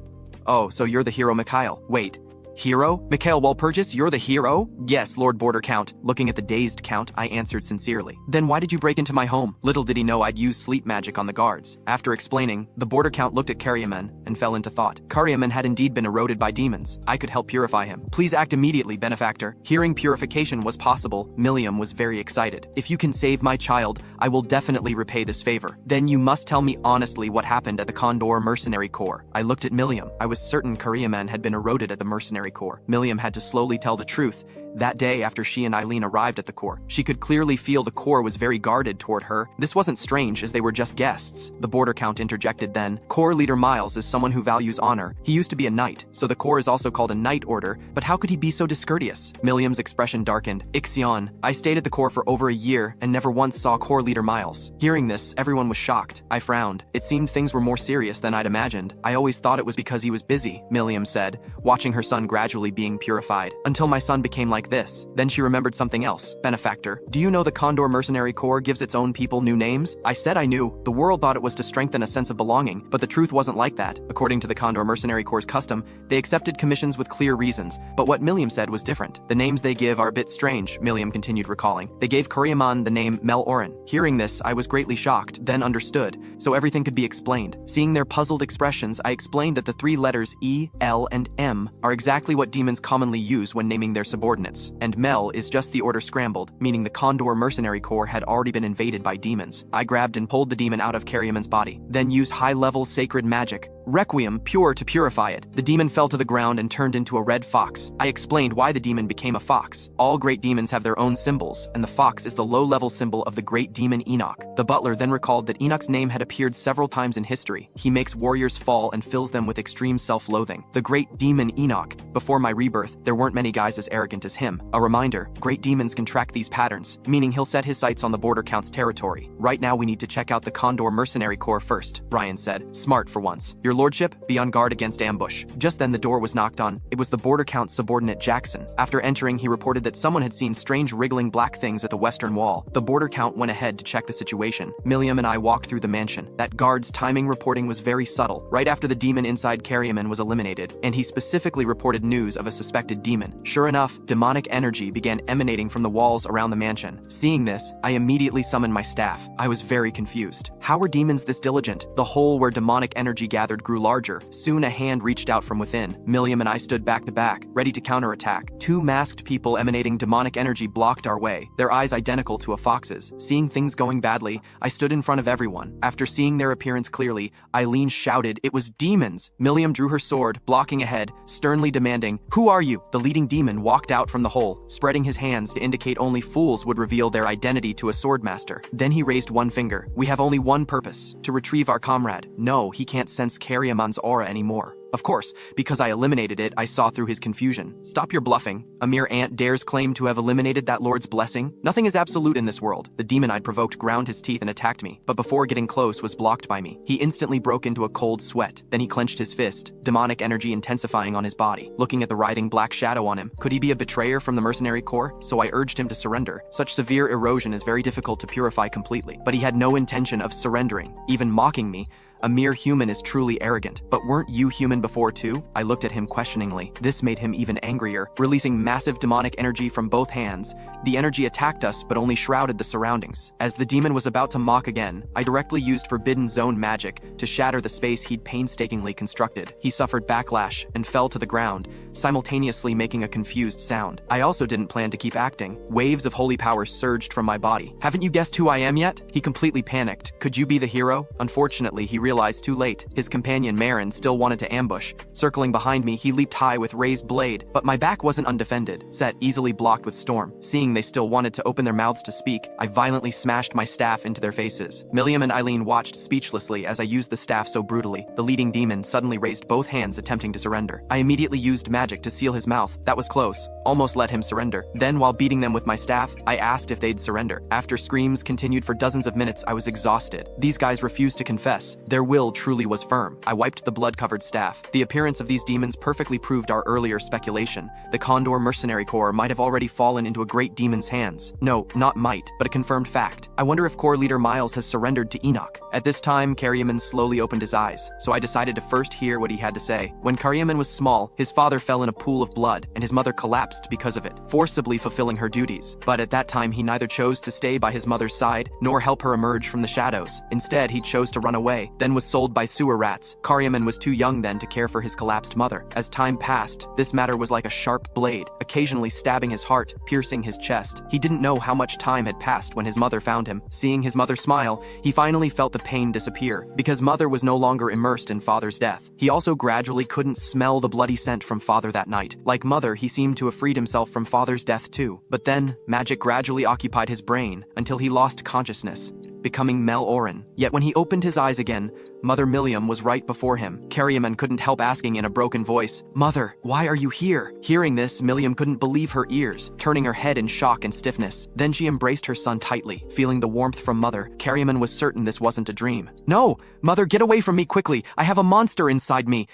Oh, so you're the hero Mikhail. Wait. Hero? Mikhail Walpurgis, you're the hero? Yes, Lord Border Count. Looking at the dazed Count, I answered sincerely. Then why did you break into my home? Little did he know I'd use sleep magic on the guards. After explaining, the Border Count looked at Karyaman and fell into thought. Karyaman had indeed been eroded by demons. I could help purify him. Please act immediately, benefactor. Hearing purification was possible, Milliam was very excited. If you can save my child, I will definitely repay this favor. Then you must tell me honestly what happened at the Condor Mercenary Corps. I looked at Milliam. I was certain Karyaman had been eroded at the Mercenary Corps. Milliam had to slowly tell the truth. That day after she and Eileen arrived at the Corps, she could clearly feel the Corps was very guarded toward her. This wasn't strange, as they were just guests. The Border Count interjected then. Corps leader Miles is someone who values honor. He used to be a knight, so the Corps is also called a knight order, but how could he be so discourteous? Milliam's expression darkened. Ixion, I stayed at the Corps for over a year and never once saw Corps leader Miles. Hearing this, everyone was shocked. I frowned. It seemed things were more serious than I'd imagined. I always thought it was because he was busy, Milliam said, watching her son gradually being purified. Until my son became like this. Then she remembered something else. Benefactor, do you know the Condor Mercenary Corps gives its own people new names? I said I knew. The world thought it was to strengthen a sense of belonging, but the truth wasn't like that. According to the Condor Mercenary Corps' custom, they accepted commissions with clear reasons, but what Milliam said was different. The names they give are a bit strange, Milliam continued recalling. They gave Karyaman the name Mel Oren. Hearing this, I was greatly shocked, then understood, so everything could be explained. Seeing their puzzled expressions, I explained that the three letters E, L, and M are exactly what demons commonly use when naming their subordinates, and Mel is just the order scrambled, meaning the Condor Mercenary Corps had already been invaded by demons. I grabbed and pulled the demon out of Karyaman's body, then used high-level sacred magic. Requiem, pure to purify it. The demon fell to the ground and turned into a red fox. I explained why the demon became a fox. All great demons have their own symbols, and the fox is the low-level symbol of the great demon Enoch. The butler then recalled that Enoch's name had appeared several times in history. He makes warriors fall and fills them with extreme self-loathing. The great demon Enoch. Before my rebirth, there weren't many guys as arrogant as him. A reminder, great demons can track these patterns, meaning he'll set his sights on the Border Count's territory. Right now we need to check out the Condor Mercenary Corps first, Brian said. Smart for once. Your lordship, be on guard against ambush. Just then the door was knocked on. It was the Border Count's subordinate Jackson. After entering, he reported that someone had seen strange wriggling black things at the western wall. The Border Count went ahead to check the situation. Milliam and I walked through the mansion. That guard's timing reporting was very subtle. Right after the demon inside Karyaman was eliminated, and he specifically reported news of a suspected demon. Sure enough, demonic energy began emanating from the walls around the mansion. Seeing this, I immediately summoned my staff. I was very confused. How were demons this diligent? The hole where demonic energy gathered grew larger. Soon a hand reached out from within. Milliam and I stood back to back, ready to counterattack. Two masked people emanating demonic energy blocked our way, their eyes identical to a fox's. Seeing things going badly, I stood in front of everyone. After seeing their appearance clearly, Eileen shouted, "It was demons!" Milliam drew her sword, blocking ahead, sternly demanding, "Who are you?" The leading demon walked out from the hole, spreading his hands to indicate only fools would reveal their identity to a swordmaster. Then he raised one finger. "We have only one purpose, to retrieve our comrade. No, he can't sense Karyaman's aura anymore." Of course, because I eliminated it, I saw through his confusion. Stop your bluffing. A mere ant dares claim to have eliminated that lord's blessing? Nothing is absolute in this world. The demon I'd provoked ground his teeth and attacked me, but before getting close was blocked by me. He instantly broke into a cold sweat. Then he clenched his fist, demonic energy intensifying on his body. Looking at the writhing black shadow on him, could he be a betrayer from the mercenary corps? So I urged him to surrender. Such severe erosion is very difficult to purify completely, but he had no intention of surrendering. Even mocking me, A mere human is truly arrogant. But weren't you human before too? I looked at him questioningly. This made him even angrier, releasing massive demonic energy from both hands. The energy attacked us but only shrouded the surroundings. As the demon was about to mock again, I directly used Forbidden Zone magic to shatter the space he'd painstakingly constructed. He suffered backlash and fell to the ground, simultaneously making a confused sound. I also didn't plan to keep acting. Waves of holy power surged from my body. Haven't you guessed who I am yet? He completely panicked. Could you be the hero? Unfortunately, he realized too late. His companion Marin still wanted to ambush. Circling behind me, he leaped high with raised blade, but my back wasn't undefended, set easily blocked with storm. Seeing they still wanted to open their mouths to speak, I violently smashed my staff into their faces. Milliam and Eileen watched speechlessly as I used the staff so brutally. The leading demon suddenly raised both hands, attempting to surrender. I immediately used magic to seal his mouth. That was close. Almost let him surrender. Then, while beating them with my staff, I asked if they'd surrender. After screams continued for dozens of minutes, I was exhausted. These guys refused to confess. Their will truly was firm. I wiped the blood-covered staff. The appearance of these demons perfectly proved our earlier speculation. The Condor Mercenary Corps might have already fallen into a great demon's hands. No, not might, but a confirmed fact. I wonder if Corps leader Miles has surrendered to Enoch. At this time, Karyaman slowly opened his eyes, so I decided to first hear what he had to say. When Karyaman was small, his father fell in a pool of blood, and his mother collapsed because of it, forcibly fulfilling her duties. But at that time, he neither chose to stay by his mother's side, nor help her emerge from the shadows. Instead, he chose to run away, then was sold by sewer rats. Karyaman was too young then to care for his collapsed mother. As time passed, this matter was like a sharp blade, occasionally stabbing his heart, piercing his chest. He didn't know how much time had passed when his mother found him. Seeing his mother smile, he finally felt the pain disappear, because mother was no longer immersed in father's death. He also gradually couldn't smell the bloody scent from father that night. Like mother, he seemed to have freed himself from father's death too. But then, magic gradually occupied his brain until he lost consciousness, becoming Mel Oren. Yet when he opened his eyes again, Mother Milliam was right before him. Karyaman couldn't help asking in a broken voice, "Mother, why are you here?" Hearing this, Milliam couldn't believe her ears, turning her head in shock and stiffness. Then she embraced her son tightly. Feeling the warmth from Mother, Karyaman was certain this wasn't a dream. "No! Mother, get away from me quickly! I have a monster inside me!"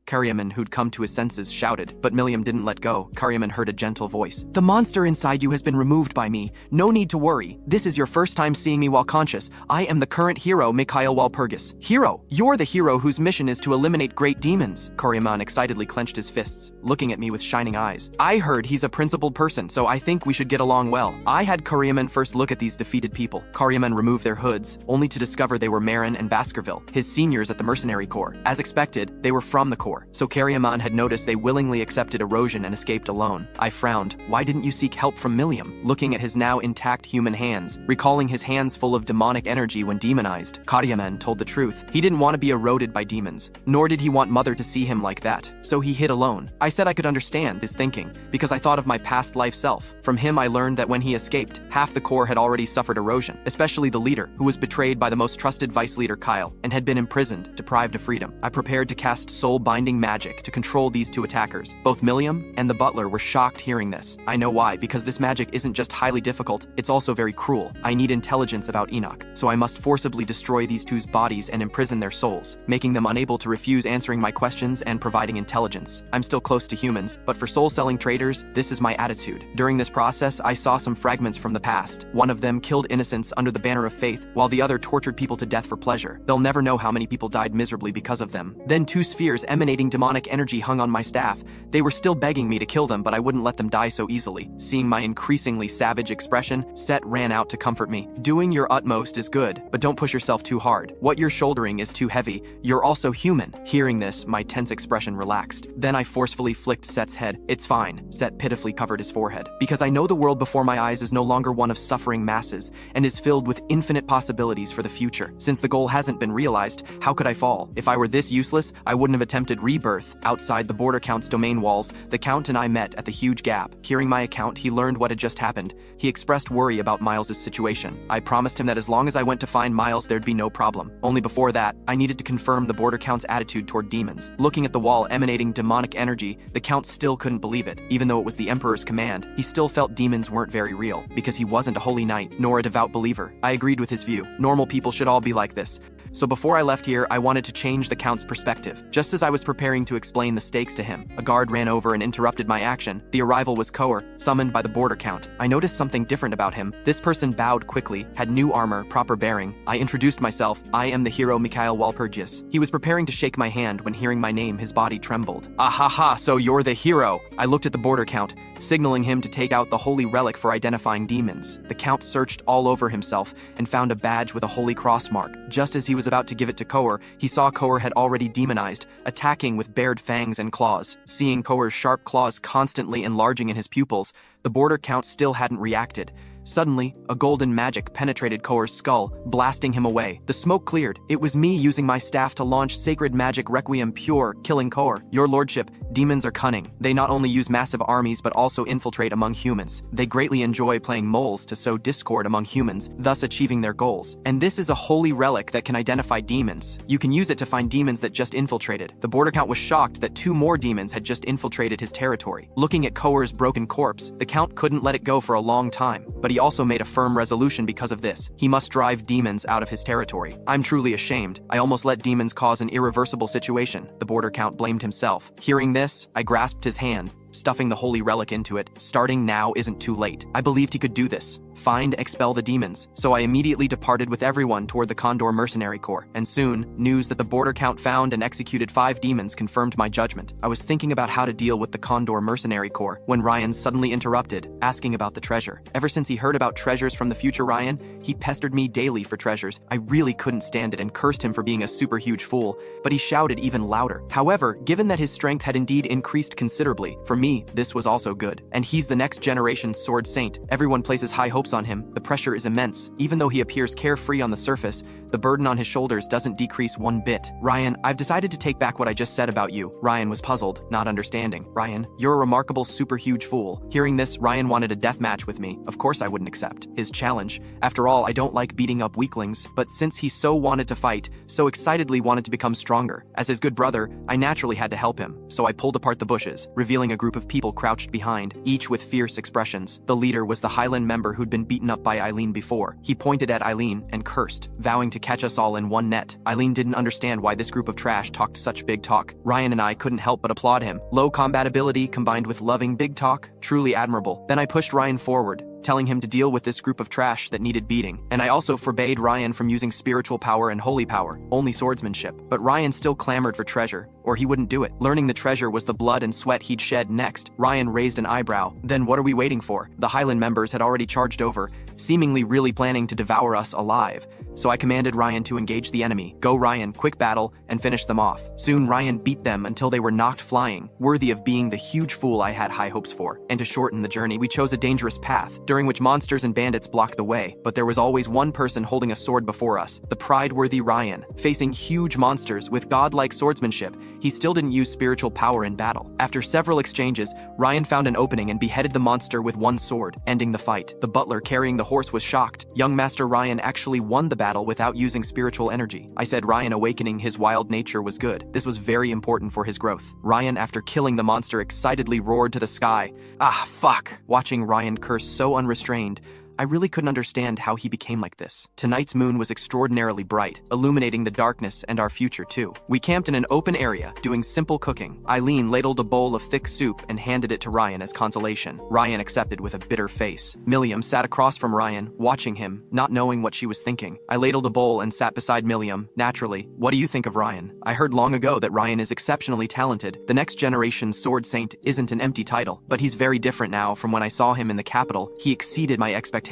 Karyaman, who'd come to his senses, shouted, but Milliam didn't let go. Karyaman heard a gentle voice. "The monster inside you has been removed by me. No need to worry. This is your first time seeing me while conscious. I am the current hero, Mikhail Walpurgis." "Hero? You're the hero whose mission is to eliminate great demons." Karyaman excitedly clenched his fists, looking at me with shining eyes. "I heard he's a principled person, so I think we should get along well." I had Karyaman first look at these defeated people. Karyaman removed their hoods, only to discover they were Marin and Baskerville, his seniors at the Mercenary Corps. As expected, they were from the Corps, so Karyaman had noticed they willingly accepted erosion and escaped alone. I frowned. Why didn't you seek help from Milliam? Looking at his now intact human hands, recalling his hands full of demonic energy when demonized, Karyaman told the truth. He didn't want to be eroded by demons, nor did he want Mother to see him like that, so he hid alone. I said I could understand his thinking, because I thought of my past life self. From him I learned that when he escaped, half the Corps had already suffered erosion, especially the leader, who was betrayed by the most trusted vice leader Kyle, and had been imprisoned, deprived of freedom. I prepared to cast soul-binding magic to control these two attackers. Both Milliam and the butler were shocked hearing this. I know why, because this magic isn't just highly difficult, it's also very cruel. I need intelligence about Enoch, so I must forcibly destroy these two's bodies and imprison their souls, making them unable to refuse answering my questions and providing intelligence. I'm still close to humans, but for soul-selling traders, this is my attitude. During this process, I saw some fragments from the past. One of them killed innocents under the banner of faith, while the other tortured people to death for pleasure. They'll never know how many people died miserably because of them. Then two spheres emanating demonic energy hung on my staff. They were still begging me to kill them, but I wouldn't let them die so easily. Seeing my increasingly savage expression, Set ran out to comfort me. "Doing your utmost is good, but don't push yourself too hard. What you're shouldering is too heavy. You're also human." Hearing this, my tense expression relaxed. Then I forcefully flicked Set's head. "It's fine." Set pitifully covered his forehead. "Because I know the world before my eyes is no longer one of suffering masses, and is filled with infinite possibilities for the future. Since the goal hasn't been realized, how could I fall? If I were this useless, I wouldn't have attempted rebirth." Outside the Border Count's domain walls, the Count and I met at the huge gap. Hearing my account, he learned what had just happened. He expressed worry about Miles's situation. I promised him that as long as I went to find Miles, there'd be no problem. Only before that, I needed to confirm the Border Count's attitude toward demons. Looking at the wall emanating demonic energy, the Count still couldn't believe it. Even though it was the Emperor's command, he still felt demons weren't very real, because he wasn't a holy knight, nor a devout believer. I agreed with his view. Normal people should all be like this. So before I left here, I wanted to change the Count's perspective. Just as I was preparing to explain the stakes to him, a guard ran over and interrupted my action. The arrival was Koer, summoned by the border Count. I noticed something different about him. This person bowed quickly, had new armor, proper bearing. I introduced myself. I am the hero Mikhail Walpurgis. He was preparing to shake my hand when hearing my name, his body trembled. Ahaha, so you're the hero. I looked at the border Count, signaling him to take out the holy relic for identifying demons. The Count searched all over himself and found a badge with a holy cross mark. Just as he was about to give it to Koer, he saw Koer had already demonized, attacking with bared fangs and claws. Seeing Koer's sharp claws constantly enlarging in his pupils, the border Count still hadn't reacted. Suddenly, a golden magic penetrated Koer's skull, blasting him away. The smoke cleared. It was me using my staff to launch sacred magic Requiem Pure, killing Koer. Your lordship, demons are cunning. They not only use massive armies but also infiltrate among humans. They greatly enjoy playing moles to sow discord among humans, thus achieving their goals. And this is a holy relic that can identify demons. You can use it to find demons that just infiltrated. The border Count was shocked that 2 more demons had just infiltrated his territory. Looking at Koer's broken corpse, the Count couldn't let it go for a long time, but he also made a firm resolution because of this. He must drive demons out of his territory. I'm truly ashamed. I almost let demons cause an irreversible situation. The border Count blamed himself. Hearing this, I grasped his hand, stuffing the holy relic into it. Starting now isn't too late. I believed he could do this. Find, expel the demons. So I immediately departed with everyone toward the Condor Mercenary Corps, and soon, news that the border Count found and executed 5 demons confirmed my judgment. I was thinking about how to deal with the Condor Mercenary Corps when Ryan suddenly interrupted, asking about the treasure. Ever since he heard about treasures from the future Ryan, he pestered me daily for treasures. I really couldn't stand it and cursed him for being a super huge fool, but he shouted even louder. However, given that his strength had indeed increased considerably, for me, this was also good. And he's the next generation sword saint. Everyone places high hopes on him. The pressure is immense. Even though he appears carefree on the surface, the burden on his shoulders doesn't decrease one bit. Ryan, I've decided to take back what I just said about you. Ryan was puzzled, not understanding. Ryan, you're a remarkable super huge fool. Hearing this, Ryan wanted a death match with me. Of course I wouldn't accept his challenge. After all, I don't like beating up weaklings, but since he so wanted to fight, so excitedly wanted to become stronger, as his good brother, I naturally had to help him. So I pulled apart the bushes, revealing a group of people crouched behind, each with fierce expressions. The leader was the Highland member who'd been beaten up by Eileen before. He pointed at Eileen and cursed, vowing to catch us all in one net. Eileen didn't understand why this group of trash talked such big talk. Ryan and I couldn't help but applaud him. Low combat ability combined with loving big talk, truly admirable. Then I pushed Ryan forward, telling him to deal with this group of trash that needed beating. And I also forbade Ryan from using spiritual power and holy power, only swordsmanship. But Ryan still clamored for treasure, or he wouldn't do it. Learning the treasure was the blood and sweat he'd shed next, Ryan raised an eyebrow. Then what are we waiting for? The Highland members had already charged over, seemingly really planning to devour us alive. So I commanded Ryan to engage the enemy. Go Ryan, quick battle, and finish them off. Soon Ryan beat them until they were knocked flying, worthy of being the huge fool I had high hopes for. And to shorten the journey, we chose a dangerous path, during which monsters and bandits blocked the way, but there was always one person holding a sword before us, the pride-worthy Ryan. Facing huge monsters with godlike swordsmanship, he still didn't use spiritual power in battle. After several exchanges, Ryan found an opening and beheaded the monster with one sword, ending the fight. The butler carrying the horse was shocked. Young Master Ryan actually won the battle without using spiritual energy. I said Ryan awakening his wild nature was good. This was very important for his growth. Ryan, after killing the monster, excitedly roared to the sky. Ah, fuck! Watching Ryan curse so unrestrained, I really couldn't understand how he became like this. Tonight's moon was extraordinarily bright, illuminating the darkness and our future too. We camped in an open area, doing simple cooking. Eileen ladled a bowl of thick soup and handed it to Ryan as consolation. Ryan accepted with a bitter face. Milliam sat across from Ryan, watching him, not knowing what she was thinking. I ladled a bowl and sat beside Milliam. Naturally, what do you think of Ryan? I heard long ago that Ryan is exceptionally talented. The next generation sword saint isn't an empty title, but he's very different now from when I saw him in the capital. He exceeded my expectations.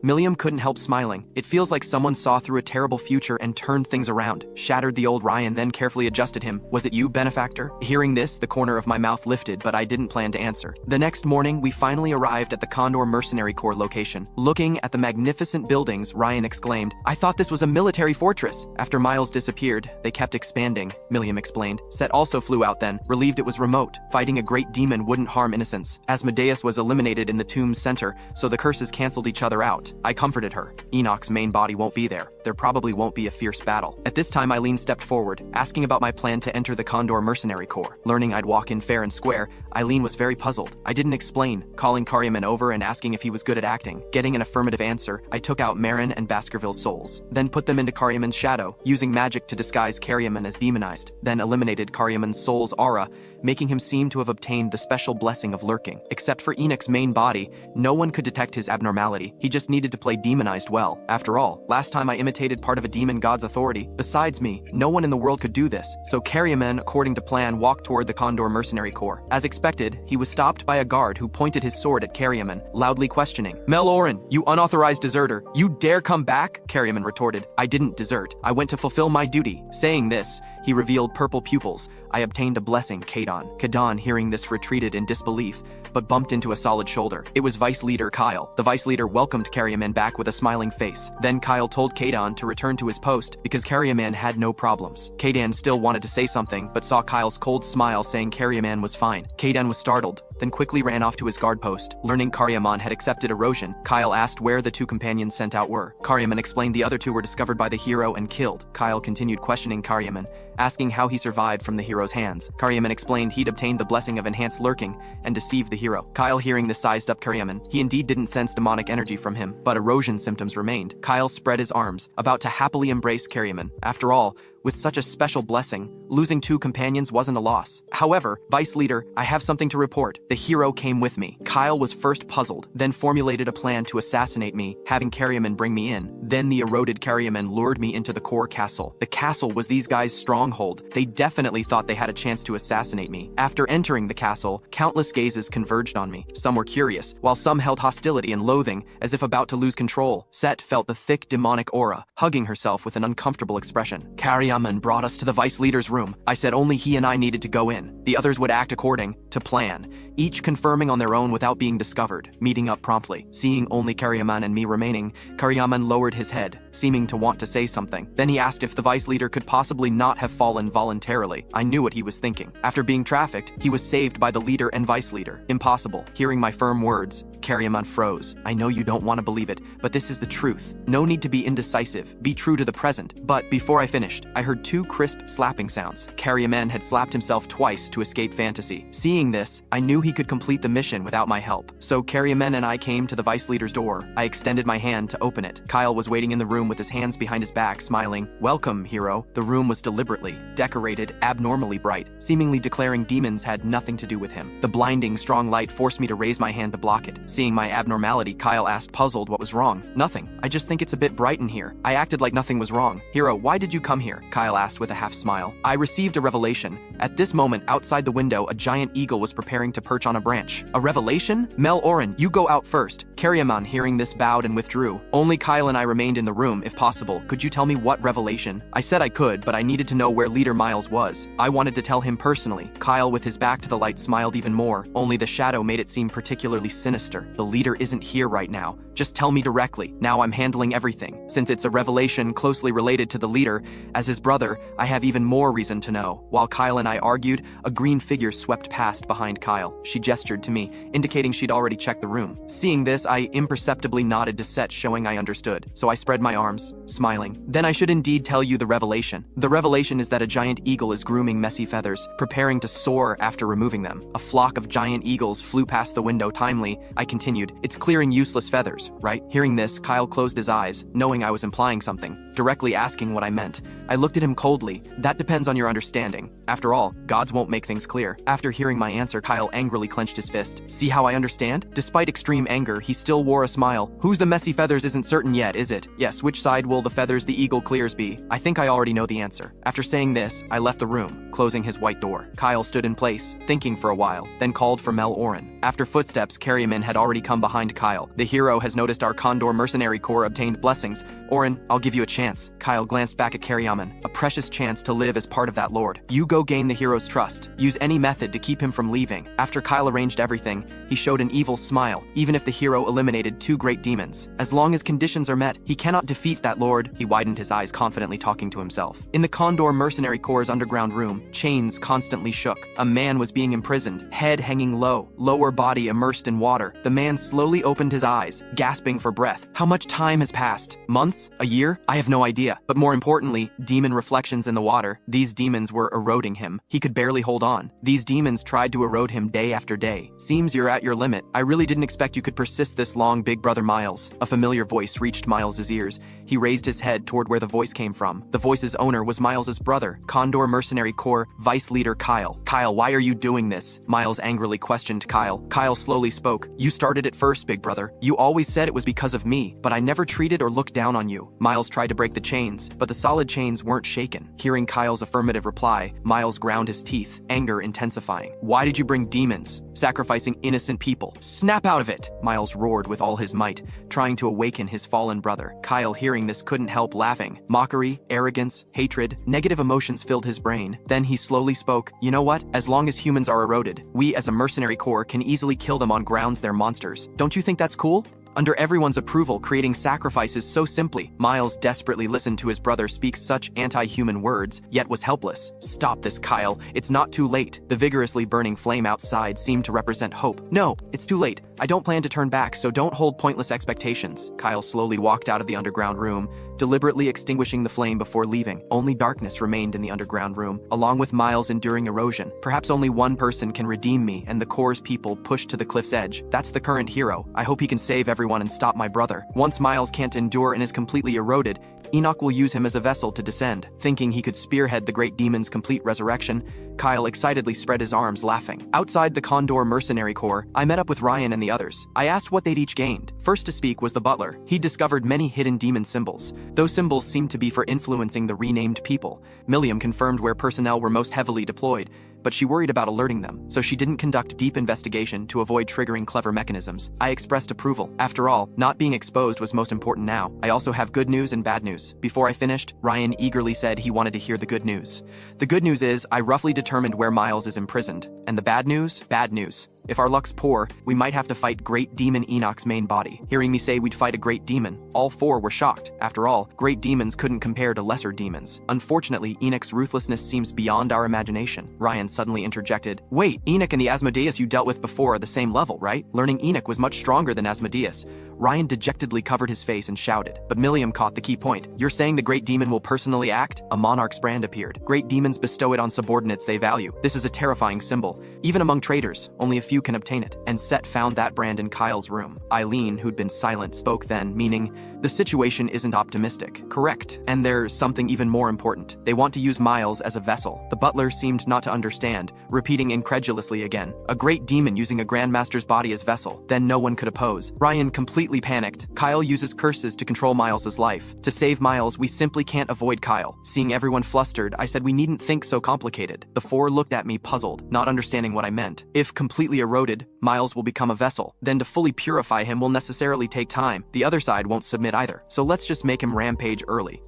Milliam couldn't help smiling. It feels like someone saw through a terrible future and turned things around. Shattered the old Ryan, then carefully adjusted him. Was it you, benefactor? Hearing this, the corner of my mouth lifted, but I didn't plan to answer. The next morning, we finally arrived at the Condor Mercenary Corps location. Looking at the magnificent buildings, Ryan exclaimed, I thought this was a military fortress. After Miles disappeared, they kept expanding, Milliam explained. Set also flew out then, relieved it was remote. Fighting a great demon wouldn't harm innocents. Asmodeus was eliminated in the tomb's center, so the curses canceled each other out. I comforted her. Enoch's main body won't be there. there probably won't be a fierce battle. At this time, Eileen stepped forward, asking about my plan to enter the Condor Mercenary Corps. Learning I'd walk in fair and square, Eileen was very puzzled. I didn't explain, calling Karyaman over and asking if he was good at acting. Getting an affirmative answer, I took out Marin and Baskerville's souls, then put them into Karyaman's shadow, using magic to disguise Karyaman as demonized, then eliminated Karyaman's soul's aura, making him seem to have obtained the special blessing of lurking. Except for Enoch's main body, no one could detect his abnormality. He just needed to play demonized well. After all, last time I imitated part of a demon god's authority. Besides me, no one in the world could do this. So Karyaman, according to plan, walked toward the Condor Mercenary Corps. As expected, he was stopped by a guard who pointed his sword at Karyaman, loudly questioning, "Mel Oren, you unauthorized deserter, you dare come back?" Karyaman retorted, "I didn't desert. I went to fulfill my duty." Saying this, he revealed purple pupils. I obtained a blessing, Kadon. Kadon, hearing this, retreated in disbelief, but bumped into a solid shoulder. It was Vice Leader Kyle. The Vice Leader welcomed Karyaman back with a smiling face. Then Kyle told Kadon to return to his post because Karyaman had no problems. Kadon still wanted to say something, but saw Kyle's cold smile saying Karyaman was fine. Kadon was startled, then quickly ran off to his guard post. Learning Karyaman had accepted erosion, Kyle asked where the two companions sent out were. Karyaman explained the other two were discovered by the hero and killed. Kyle continued questioning Karyaman, asking how he survived from the hero's hands. Karyaman explained he'd obtained the blessing of enhanced lurking and deceived the hero. Kyle, hearing this, sized up Karyaman. He indeed didn't sense demonic energy from him, but erosion symptoms remained. Kyle spread his arms, about to happily embrace Karyaman. After all, with such a special blessing, losing two companions wasn't a loss. However, Vice Leader, I have something to report. The hero came with me. Kyle was first puzzled, then formulated a plan to assassinate me, having Karyaman bring me in. Then the eroded Karyaman lured me into the core castle. The castle was these guys' stronghold. They definitely thought they had a chance to assassinate me. After entering the castle, countless gazes converged on me. Some were curious, while some held hostility and loathing, as if about to lose control. Set felt the thick demonic aura, hugging herself with an uncomfortable expression. Karyaman brought us to the Vice Leader's room. I said only he and I needed to go in. The others would act according to plan, each confirming on their own without being discovered, meeting up promptly. Seeing only Karyaman and me remaining, Karyaman lowered his head, seeming to want to say something. Then he asked if the Vice Leader could possibly not have fallen voluntarily. I knew what he was thinking. After being trafficked, he was saved by the leader and Vice Leader. Impossible. Hearing my firm words, Karyaman froze. I know you don't want to believe it, but this is the truth. No need to be indecisive. Be true to the present. But before I finished, I heard two crisp slapping sounds. Karyaman had slapped himself twice to escape fantasy. Seeing this, I knew he could complete the mission without my help. So Karyaman and I came to the Vice Leader's door. I extended my hand to open it. Kyle was waiting in the room with his hands behind his back, smiling. Welcome, hero. The room was deliberately decorated, abnormally bright, seemingly declaring demons had nothing to do with him. The blinding, strong light forced me to raise my hand to block it. Seeing my abnormality, Kyle asked, puzzled, what was wrong? Nothing. I just think it's a bit bright in here. I acted like nothing was wrong. Hero, why did you come here? Kyle asked with a half smile. I received a revelation. At this moment, outside the window, a giant eagle was preparing to perch on a branch. A revelation? Mel Oren, you go out first. Karyaman, hearing this, bowed and withdrew. Only Kyle and I remained in the room, if possible. Could you tell me what revelation? I said I could, but I needed to know where Leader Miles was. I wanted to tell him personally. Kyle, with his back to the light, smiled even more. Only the shadow made it seem particularly sinister. The leader isn't here right now. Just tell me directly. Now I'm handling everything. Since it's a revelation closely related to the leader, as his brother, I have even more reason to know. While Kyle and I argued, a green figure swept past behind Kyle. She gestured to me, indicating she'd already checked the room. Seeing this, I imperceptibly nodded to Set, showing I understood. So I spread my arms, smiling. Then I should indeed tell you the revelation. The revelation is that a giant eagle is grooming messy feathers, preparing to soar after removing them. A flock of giant eagles flew past the window timely. I continued, it's clearing useless feathers, right? Hearing this, Kyle closed his eyes, knowing I was implying something, directly asking what I meant. I looked at him coldly. That depends on your understanding. After all, gods won't make things clear. After hearing my answer, Kyle angrily clenched his fist. See how I understand? Despite extreme anger, he still wore a smile. Whose the messy feathers isn't certain yet, is it? Yes, which side will the feathers the eagle clears be? I think I already know the answer. After saying this, I left the room, closing his white door. Kyle stood in place, thinking for a while, then called for Mel Oren. After footsteps, Karyaman had already come behind Kyle. The hero has noticed our Condor Mercenary Corps obtained blessings. Oren, I'll give you a chance. Kyle glanced back at Karyaman. A precious chance to live as part of that lord. You go gain the hero's trust. Use any method to keep him from leaving. After Kyle arranged everything, he showed an evil smile, even if the hero eliminated two great demons. As long as conditions are met, he cannot defeat that lord. He widened his eyes, confidently talking to himself. In the Condor Mercenary Corps' underground room, chains constantly shook. A man was being imprisoned, head hanging low, lower body immersed in water. The man slowly opened his eyes, gasping for breath. How much time has passed? Months? A year? I have no no idea. But more importantly, demon reflections in the water. These demons were eroding him. He could barely hold on. These demons tried to erode him day after day. Seems you're at your limit. I really didn't expect you could persist this long, big brother Miles. A familiar voice reached Miles's ears. He raised his head toward where the voice came from. The voice's owner was Miles's brother, Condor Mercenary Corps Vice Leader Kyle. Kyle, why are you doing this? Miles angrily questioned Kyle. Kyle slowly spoke. You started it first, big brother. You always said it was because of me, but I never treated or looked down on you. Miles tried to break the chains, but the solid chains weren't shaken. Hearing Kyle's affirmative reply, Miles ground his teeth, anger intensifying. Why did you bring demons, sacrificing innocent people? Snap out of it! Miles roared with all his might, trying to awaken his fallen brother. Kyle, hearing this, couldn't help laughing. Mockery, arrogance, hatred, negative emotions filled his brain. Then he slowly spoke. You know what? As long as humans are eroded, we as a mercenary corps can easily kill them on grounds they're monsters. Don't you think that's cool? Under everyone's approval, creating sacrifices so simply. Miles desperately listened to his brother speak such anti-human words, yet was helpless. Stop this, Kyle. It's not too late. The vigorously burning flame outside seemed to represent hope. No, it's too late. I don't plan to turn back, so don't hold pointless expectations. Kyle slowly walked out of the underground room, deliberately extinguishing the flame before leaving. Only darkness remained in the underground room, along with Miles enduring erosion. Perhaps only one person can redeem me, and the Corps' people pushed to the cliff's edge. That's the current hero. I hope he can save everyone and stop my brother. Once Miles can't endure and is completely eroded, Enoch will use him as a vessel to descend. Thinking he could spearhead the great demon's complete resurrection, Kyle excitedly spread his arms, laughing. Outside the Condor Mercenary Corps, I met up with Ryan and the others. I asked what they'd each gained. First to speak was the butler. He'd discovered many hidden demon symbols. Those symbols seemed to be for influencing the renamed people. Milliam confirmed where personnel were most heavily deployed, but she worried about alerting them, so she didn't conduct deep investigation to avoid triggering clever mechanisms. I expressed approval. After all, not being exposed was most important now. I also have good news and bad news. Before I finished, Ryan eagerly said he wanted to hear the good news. The good news is, I roughly determined where Miles is imprisoned. And the bad news? Bad news. If our luck's poor, we might have to fight Great Demon Enoch's main body. Hearing me say we'd fight a Great Demon, all four were shocked. After all, Great Demons couldn't compare to lesser demons. Unfortunately, Enoch's ruthlessness seems beyond our imagination. Ryan suddenly interjected. Wait, Enoch and the Asmodeus you dealt with before are the same level, right? Learning Enoch was much stronger than Asmodeus. Ryan dejectedly covered his face and shouted. But Milliam caught the key point. You're saying the Great Demon will personally act? A monarch's brand appeared. Great demons bestow it on subordinates they value. This is a terrifying symbol. Even among traitors, only a few can obtain it. And Set found that brand in Kyle's room. Eileen, who'd been silent, spoke then, meaning, the situation isn't optimistic. Correct. And there's something even more important. They want to use Miles as a vessel. The butler seemed not to understand, repeating incredulously again. A great demon using a grandmaster's body as vessel. Then no one could oppose. Ryan completely panicked. Kyle uses curses to control Miles's life. To save Miles, we simply can't avoid Kyle. Seeing everyone flustered, I said we needn't think so complicated. The four looked at me puzzled, not understanding what I meant. If completely eroded, Miles will become a vessel. Then to fully purify him will necessarily take time. The other side won't submit either. So let's just make him rampage early.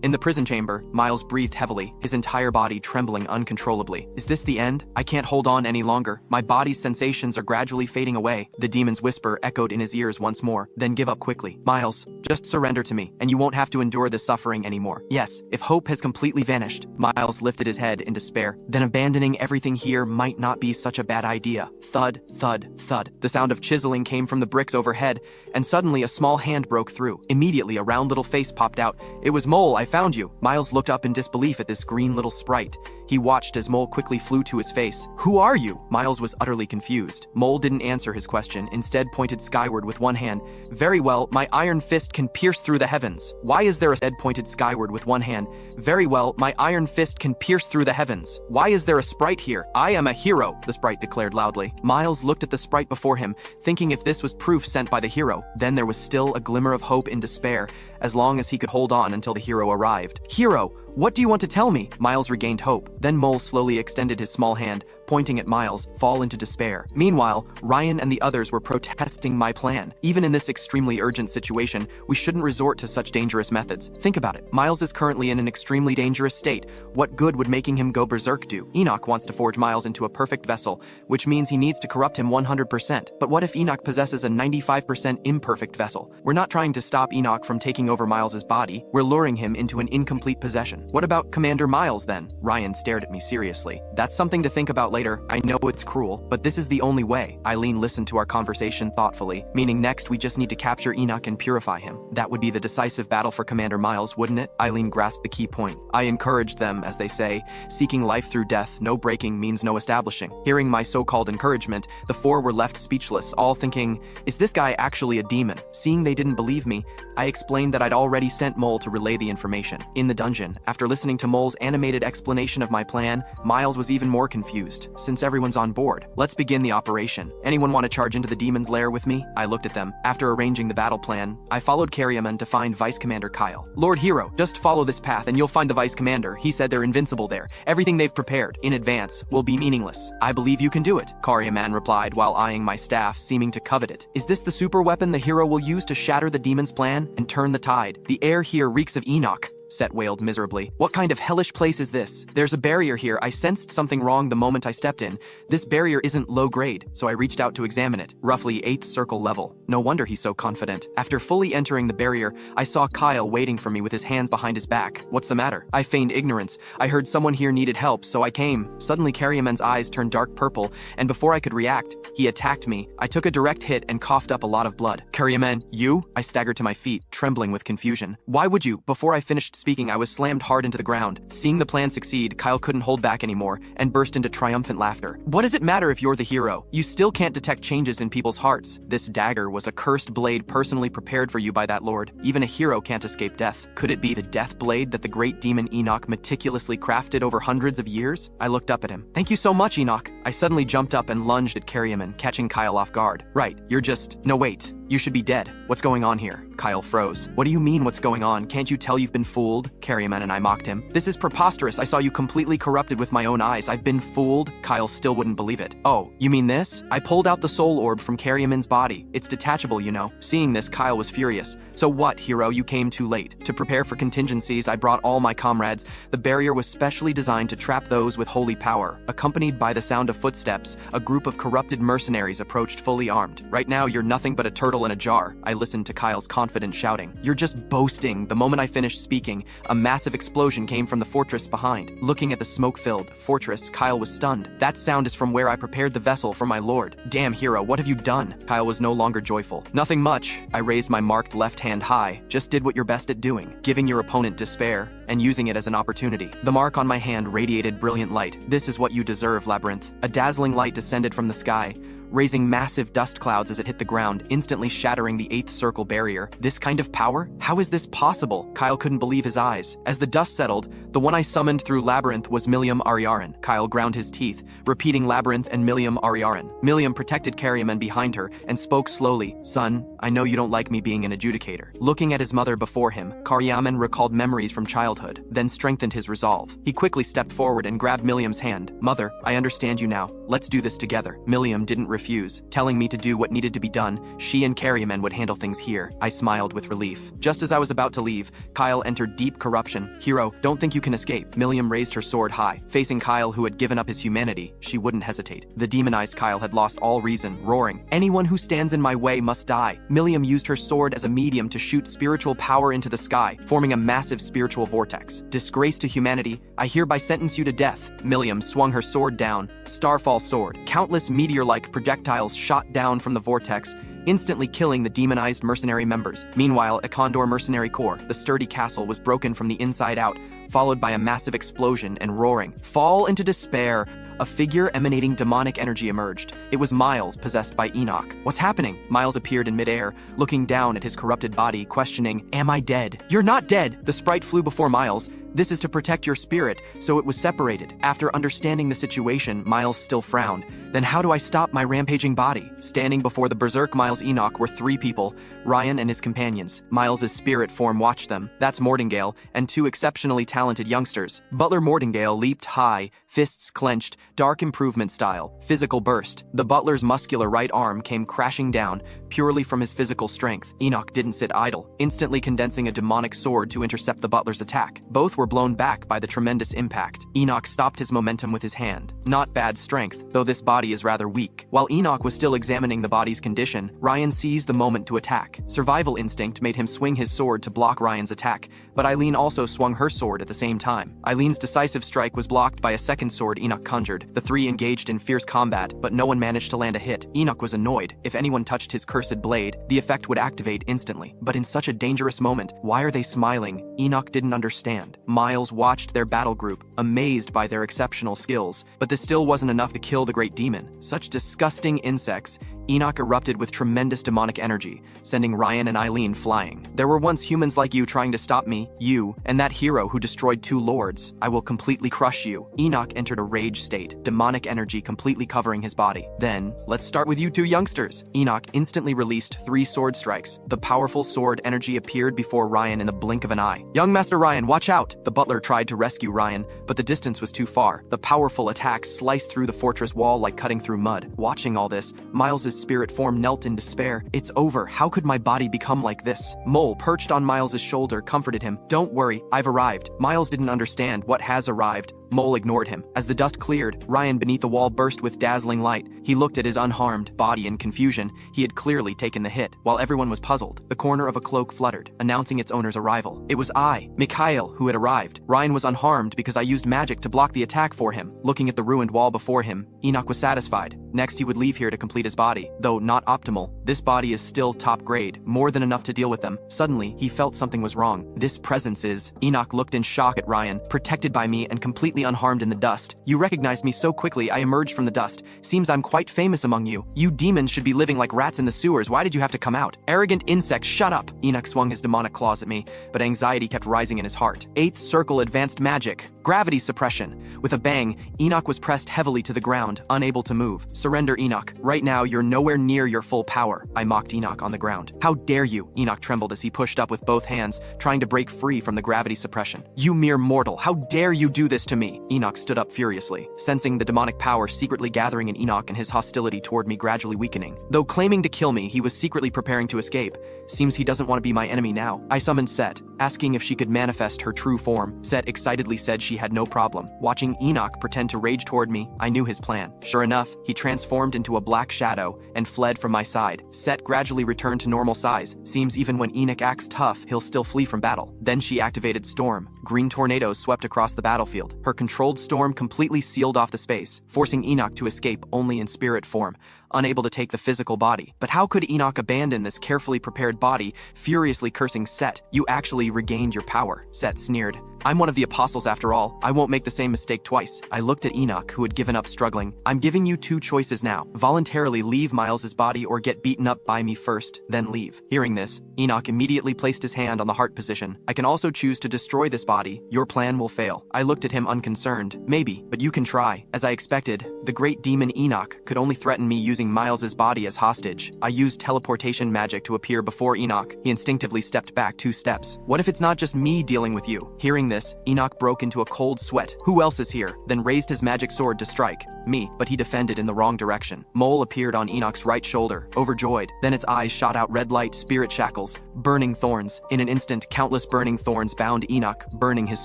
In the prison chamber, Miles breathed heavily, his entire body trembling uncontrollably. Is this the end? I can't hold on any longer. My body's sensations are gradually fading away. The demon's whisper echoed in his ears once more, then give up quickly. Miles, just surrender to me, and you won't have to endure this suffering anymore. Yes, if hope has completely vanished. Miles lifted his head in despair. Then abandoning everything here might not be such a bad idea. Thud, thud, thud. The sound of chiseling came from the bricks overhead, and suddenly a small hand broke through. Immediately, a round little face popped out. It was Mole. I found you. Miles looked up in disbelief at this green little sprite. He watched as Mole quickly flew to his face. Who are you? Miles was utterly confused. Mole didn't answer his question, instead pointed skyward with one hand. Very well, my iron fist can pierce through the heavens. Why is there a Ed pointed skyward with one hand. Very well, my iron fist can pierce through the heavens. Why is there a sprite here? I am a hero, the sprite declared loudly. Miles looked at the sprite before him, thinking if this was proof sent by the hero. Then there was still a glimmer of hope in despair, as long as he could hold on until the hero arrived. Hero, what do you want to tell me? Miles regained hope. Then Mole slowly extended his small hand, pointing at Miles, fall into despair. Meanwhile, Ryan and the others were protesting my plan. Even in this extremely urgent situation, we shouldn't resort to such dangerous methods. Think about it. Miles is currently in an extremely dangerous state. What good would making him go berserk do? Enoch wants to forge Miles into a perfect vessel, which means he needs to corrupt him 100%. But what if Enoch possesses a 95% imperfect vessel? We're not trying to stop Enoch from taking over Miles's body. We're luring him into an incomplete possession. What about Commander Miles then? Ryan stared at me seriously. That's something to think about later. I know it's cruel, but this is the only way. Eileen listened to our conversation thoughtfully, meaning next we just need to capture Enoch and purify him. That would be the decisive battle for Commander Miles, wouldn't it? Eileen grasped the key point. I encouraged them, as they say, seeking life through death, no breaking means no establishing. Hearing my so-called encouragement, the four were left speechless, all thinking, is this guy actually a demon? Seeing they didn't believe me, I explained that I'd already sent Mole to relay the information. In the dungeon, after listening to Mole's animated explanation of my plan, Miles was even more confused, since everyone's on board. Let's begin the operation. Anyone want to charge into the demon's lair with me? I looked at them. After arranging the battle plan, I followed Carriaman to find Vice Commander Kyle. Lord Hero, just follow this path and you'll find the Vice Commander. He said they're invincible there. Everything they've prepared in advance will be meaningless. I believe you can do it, Carriaman replied while eyeing my staff, seeming to covet it. Is this the super weapon the hero will use to shatter the demon's plan and turn the tide? The air here reeks of Enoch. Set wailed miserably. What kind of hellish place is this? There's a barrier here. I sensed something wrong the moment I stepped in. This barrier isn't low grade, so I reached out to examine it. Roughly 8th circle level. No wonder he's so confident. After fully entering the barrier, I saw Kyle waiting for me with his hands behind his back. What's the matter? I feigned ignorance. I heard someone here needed help, so I came. Suddenly Carriaman's eyes turned dark purple, and before I could react, he attacked me. I took a direct hit and coughed up a lot of blood. Carriaman, you? I staggered to my feet, trembling with confusion. Why would you? Before I finished speaking, I was slammed hard into the ground. Seeing the plan succeed, Kyle couldn't hold back anymore and burst into triumphant laughter. What does it matter if you're the hero? You still can't detect changes in people's hearts. This dagger was a cursed blade personally prepared for you by that lord. Even a hero can't escape death. Could it be the death blade that the great demon Enoch meticulously crafted over hundreds of years? I looked up at him. Thank you so much, Enoch. I suddenly jumped up and lunged at Carriaman, catching Kyle off guard. Right, you're just... No, wait. You should be dead. What's going on here? Kyle froze. What do you mean what's going on? Can't you tell you've been fooled? Carriaman and I mocked him. This is preposterous. I saw you completely corrupted with my own eyes. I've been fooled. Kyle still wouldn't believe it. Oh, you mean this? I pulled out the soul orb from Carriaman's body. It's detachable, you know. Seeing this, Kyle was furious. So what, hero? You came too late. To prepare for contingencies, I brought all my comrades. The barrier was specially designed to trap those with holy power. Accompanied by the sound of footsteps, a group of corrupted mercenaries approached fully armed. Right now, you're nothing but a turtle in a jar. I listened to Kyle's confident shouting. You're just boasting. The moment I finished speaking, a massive explosion came from the fortress behind. Looking at the smoke-filled fortress, Kyle was stunned. That sound is from where I prepared the vessel for my lord. Damn, hero, what have you done? Kyle was no longer joyful. Nothing much. I raised my marked left hand high. Just did what you're best at doing, giving your opponent despair and using it as an opportunity. The mark on my hand radiated brilliant light. This is what you deserve, Labyrinth. A dazzling light descended from the sky, raising massive dust clouds as it hit the ground, instantly shattering the 8th circle barrier. This kind of power? How is this possible? Kyle couldn't believe his eyes. As the dust settled, the one I summoned through Labyrinth was Milium Ariaran. Kyle ground his teeth, repeating Labyrinth and Milium Ariaran. Milium protected Carriaman behind her and spoke slowly. Son, I know you don't like me being an adjudicator. Looking at his mother before him, Carriaman recalled memories from childhood, then strengthened his resolve. He quickly stepped forward and grabbed Milium's hand. Mother, I understand you now. Let's do this together. Milium didn't refuse, telling me to do what needed to be done. She and Carriaman would handle things here. I smiled with relief. Just as I was about to leave, Kyle entered deep corruption. Hero, don't think you can escape. Milium raised her sword high. Facing Kyle, who had given up his humanity, she wouldn't hesitate. The demonized Kyle had lost all reason, roaring, anyone who stands in my way must die. Milium used her sword as a medium to shoot spiritual power into the sky, forming a massive spiritual vortex. Disgrace to humanity, I hereby sentence you to death. Milium swung her sword down. Starfall sword. Countless meteor-like projectiles shot down from the vortex, instantly killing the demonized mercenary members. Meanwhile, at Condor Mercenary Corps, the sturdy castle was broken from the inside out, followed by a massive explosion and roaring. Fall into despair. A figure emanating demonic energy emerged. It was Miles, possessed by Enoch. What's happening? Miles appeared in midair, looking down at his corrupted body, questioning, am I dead? You're not dead! The sprite flew before Miles. This is to protect your spirit, so it was separated. After understanding the situation, Miles still frowned. Then how do I stop my rampaging body? Standing before the berserk Miles Enoch were 3 people, Ryan and his companions. Miles's spirit form watched them. That's Mordingale and 2 exceptionally talented youngsters. Butler Mordingale leaped high, fists clenched, dark improvement style, physical burst. The butler's muscular right arm came crashing down, purely from his physical strength. Enoch didn't sit idle, instantly condensing a demonic sword to intercept the butler's attack. Both were blown back by the tremendous impact. Enoch stopped his momentum with his hand. Not bad strength, though this body is rather weak. While Enoch was still examining the body's condition, Ryan seized the moment to attack. Survival instinct made him swing his sword to block Ryan's attack, but Eileen also swung her sword at the same time. Eileen's decisive strike was blocked by a second sword Enoch conjured. The three engaged in fierce combat, but no one managed to land a hit. Enoch was annoyed. If anyone touched his cursed blade, the effect would activate instantly. But in such a dangerous moment, why are they smiling? Enoch didn't understand. Miles watched their battle group, amazed by their exceptional skills, but this still wasn't enough to kill the great demon. Such disgusting insects. Enoch erupted with tremendous demonic energy, sending Ryan and Eileen flying. There were once humans like you trying to stop me, you, and that hero who destroyed 2 lords. I will completely crush you. Enoch entered a rage state, demonic energy completely covering his body. Then, let's start with you 2 youngsters. Enoch instantly released 3 sword strikes. The powerful sword energy appeared before Ryan in the blink of an eye. Young Master Ryan, watch out! The butler tried to rescue Ryan, but the distance was too far. The powerful attack sliced through the fortress wall like cutting through mud. Watching all this, Miles's spirit form knelt in despair. It's over. How could my body become like this? Mole, perched on Miles's shoulder, comforted him. Don't worry, I've arrived. Miles didn't understand what has arrived. Mole ignored him. As the dust cleared, Ryan beneath the wall burst with dazzling light. He looked at his unharmed body in confusion. He had clearly taken the hit. While everyone was puzzled, the corner of a cloak fluttered, announcing its owner's arrival. It was I, Mikhail, who had arrived. Ryan was unharmed because I used magic to block the attack for him. Looking at the ruined wall before him, Enoch was satisfied. Next, he would leave here to complete his body. Though not optimal, this body is still top grade, more than enough to deal with them. Suddenly, he felt something was wrong. This presence is... Enoch looked in shock at Ryan, protected by me and completely unharmed in the dust. You recognized me so quickly I emerged from the dust. Seems I'm quite famous among you. You demons should be living like rats in the sewers. Why did you have to come out? Arrogant insect, shut up! Enoch swung his demonic claws at me, but anxiety kept rising in his heart. 8th circle advanced magic. Gravity suppression. With a bang, Enoch was pressed heavily to the ground, unable to move. Surrender, Enoch. Right now, you're nowhere near your full power. I mocked Enoch on the ground. How dare you? Enoch trembled as he pushed up with both hands, trying to break free from the gravity suppression. You mere mortal, how dare you do this to me? Enoch stood up furiously, sensing the demonic power secretly gathering in Enoch and his hostility toward me gradually weakening. Though claiming to kill me, he was secretly preparing to escape. Seems he doesn't want to be my enemy now. I summoned Set, asking if she could manifest her true form. Set excitedly said she had no problem. Watching Enoch pretend to rage toward me, I knew his plan. Sure enough, he transformed into a black shadow and fled from my side. Set gradually returned to normal size. Seems even when Enoch acts tough, he'll still flee from battle. Then she activated Storm. Green tornadoes swept across the battlefield. Her controlled storm completely sealed off the space, forcing Enoch to escape only in spirit form, unable to take the physical body. But how could Enoch abandon this carefully prepared body, furiously cursing Set? You actually regained your power, Set sneered. I'm one of the apostles after all. I won't make the same mistake twice. I looked at Enoch, who had given up struggling. I'm giving you 2 choices now. Voluntarily leave Miles's body or get beaten up by me first, then leave. Hearing this, Enoch immediately placed his hand on the heart position. I can also choose to destroy this body. Your plan will fail. I looked at him unconcerned. Maybe, but you can try. As I expected, the great demon Enoch could only threaten me using Miles's body as hostage. I used teleportation magic to appear before Enoch. He instinctively stepped back 2 steps. What if it's not just me dealing with you? Hearing this, Enoch broke into a cold sweat. Who else is here? Then raised his magic sword to strike. Me, but he defended in the wrong direction. Mole appeared on Enoch's right shoulder, overjoyed. Then its eyes shot out red light spirit shackles, burning thorns. In an instant, countless burning thorns bound Enoch, burning his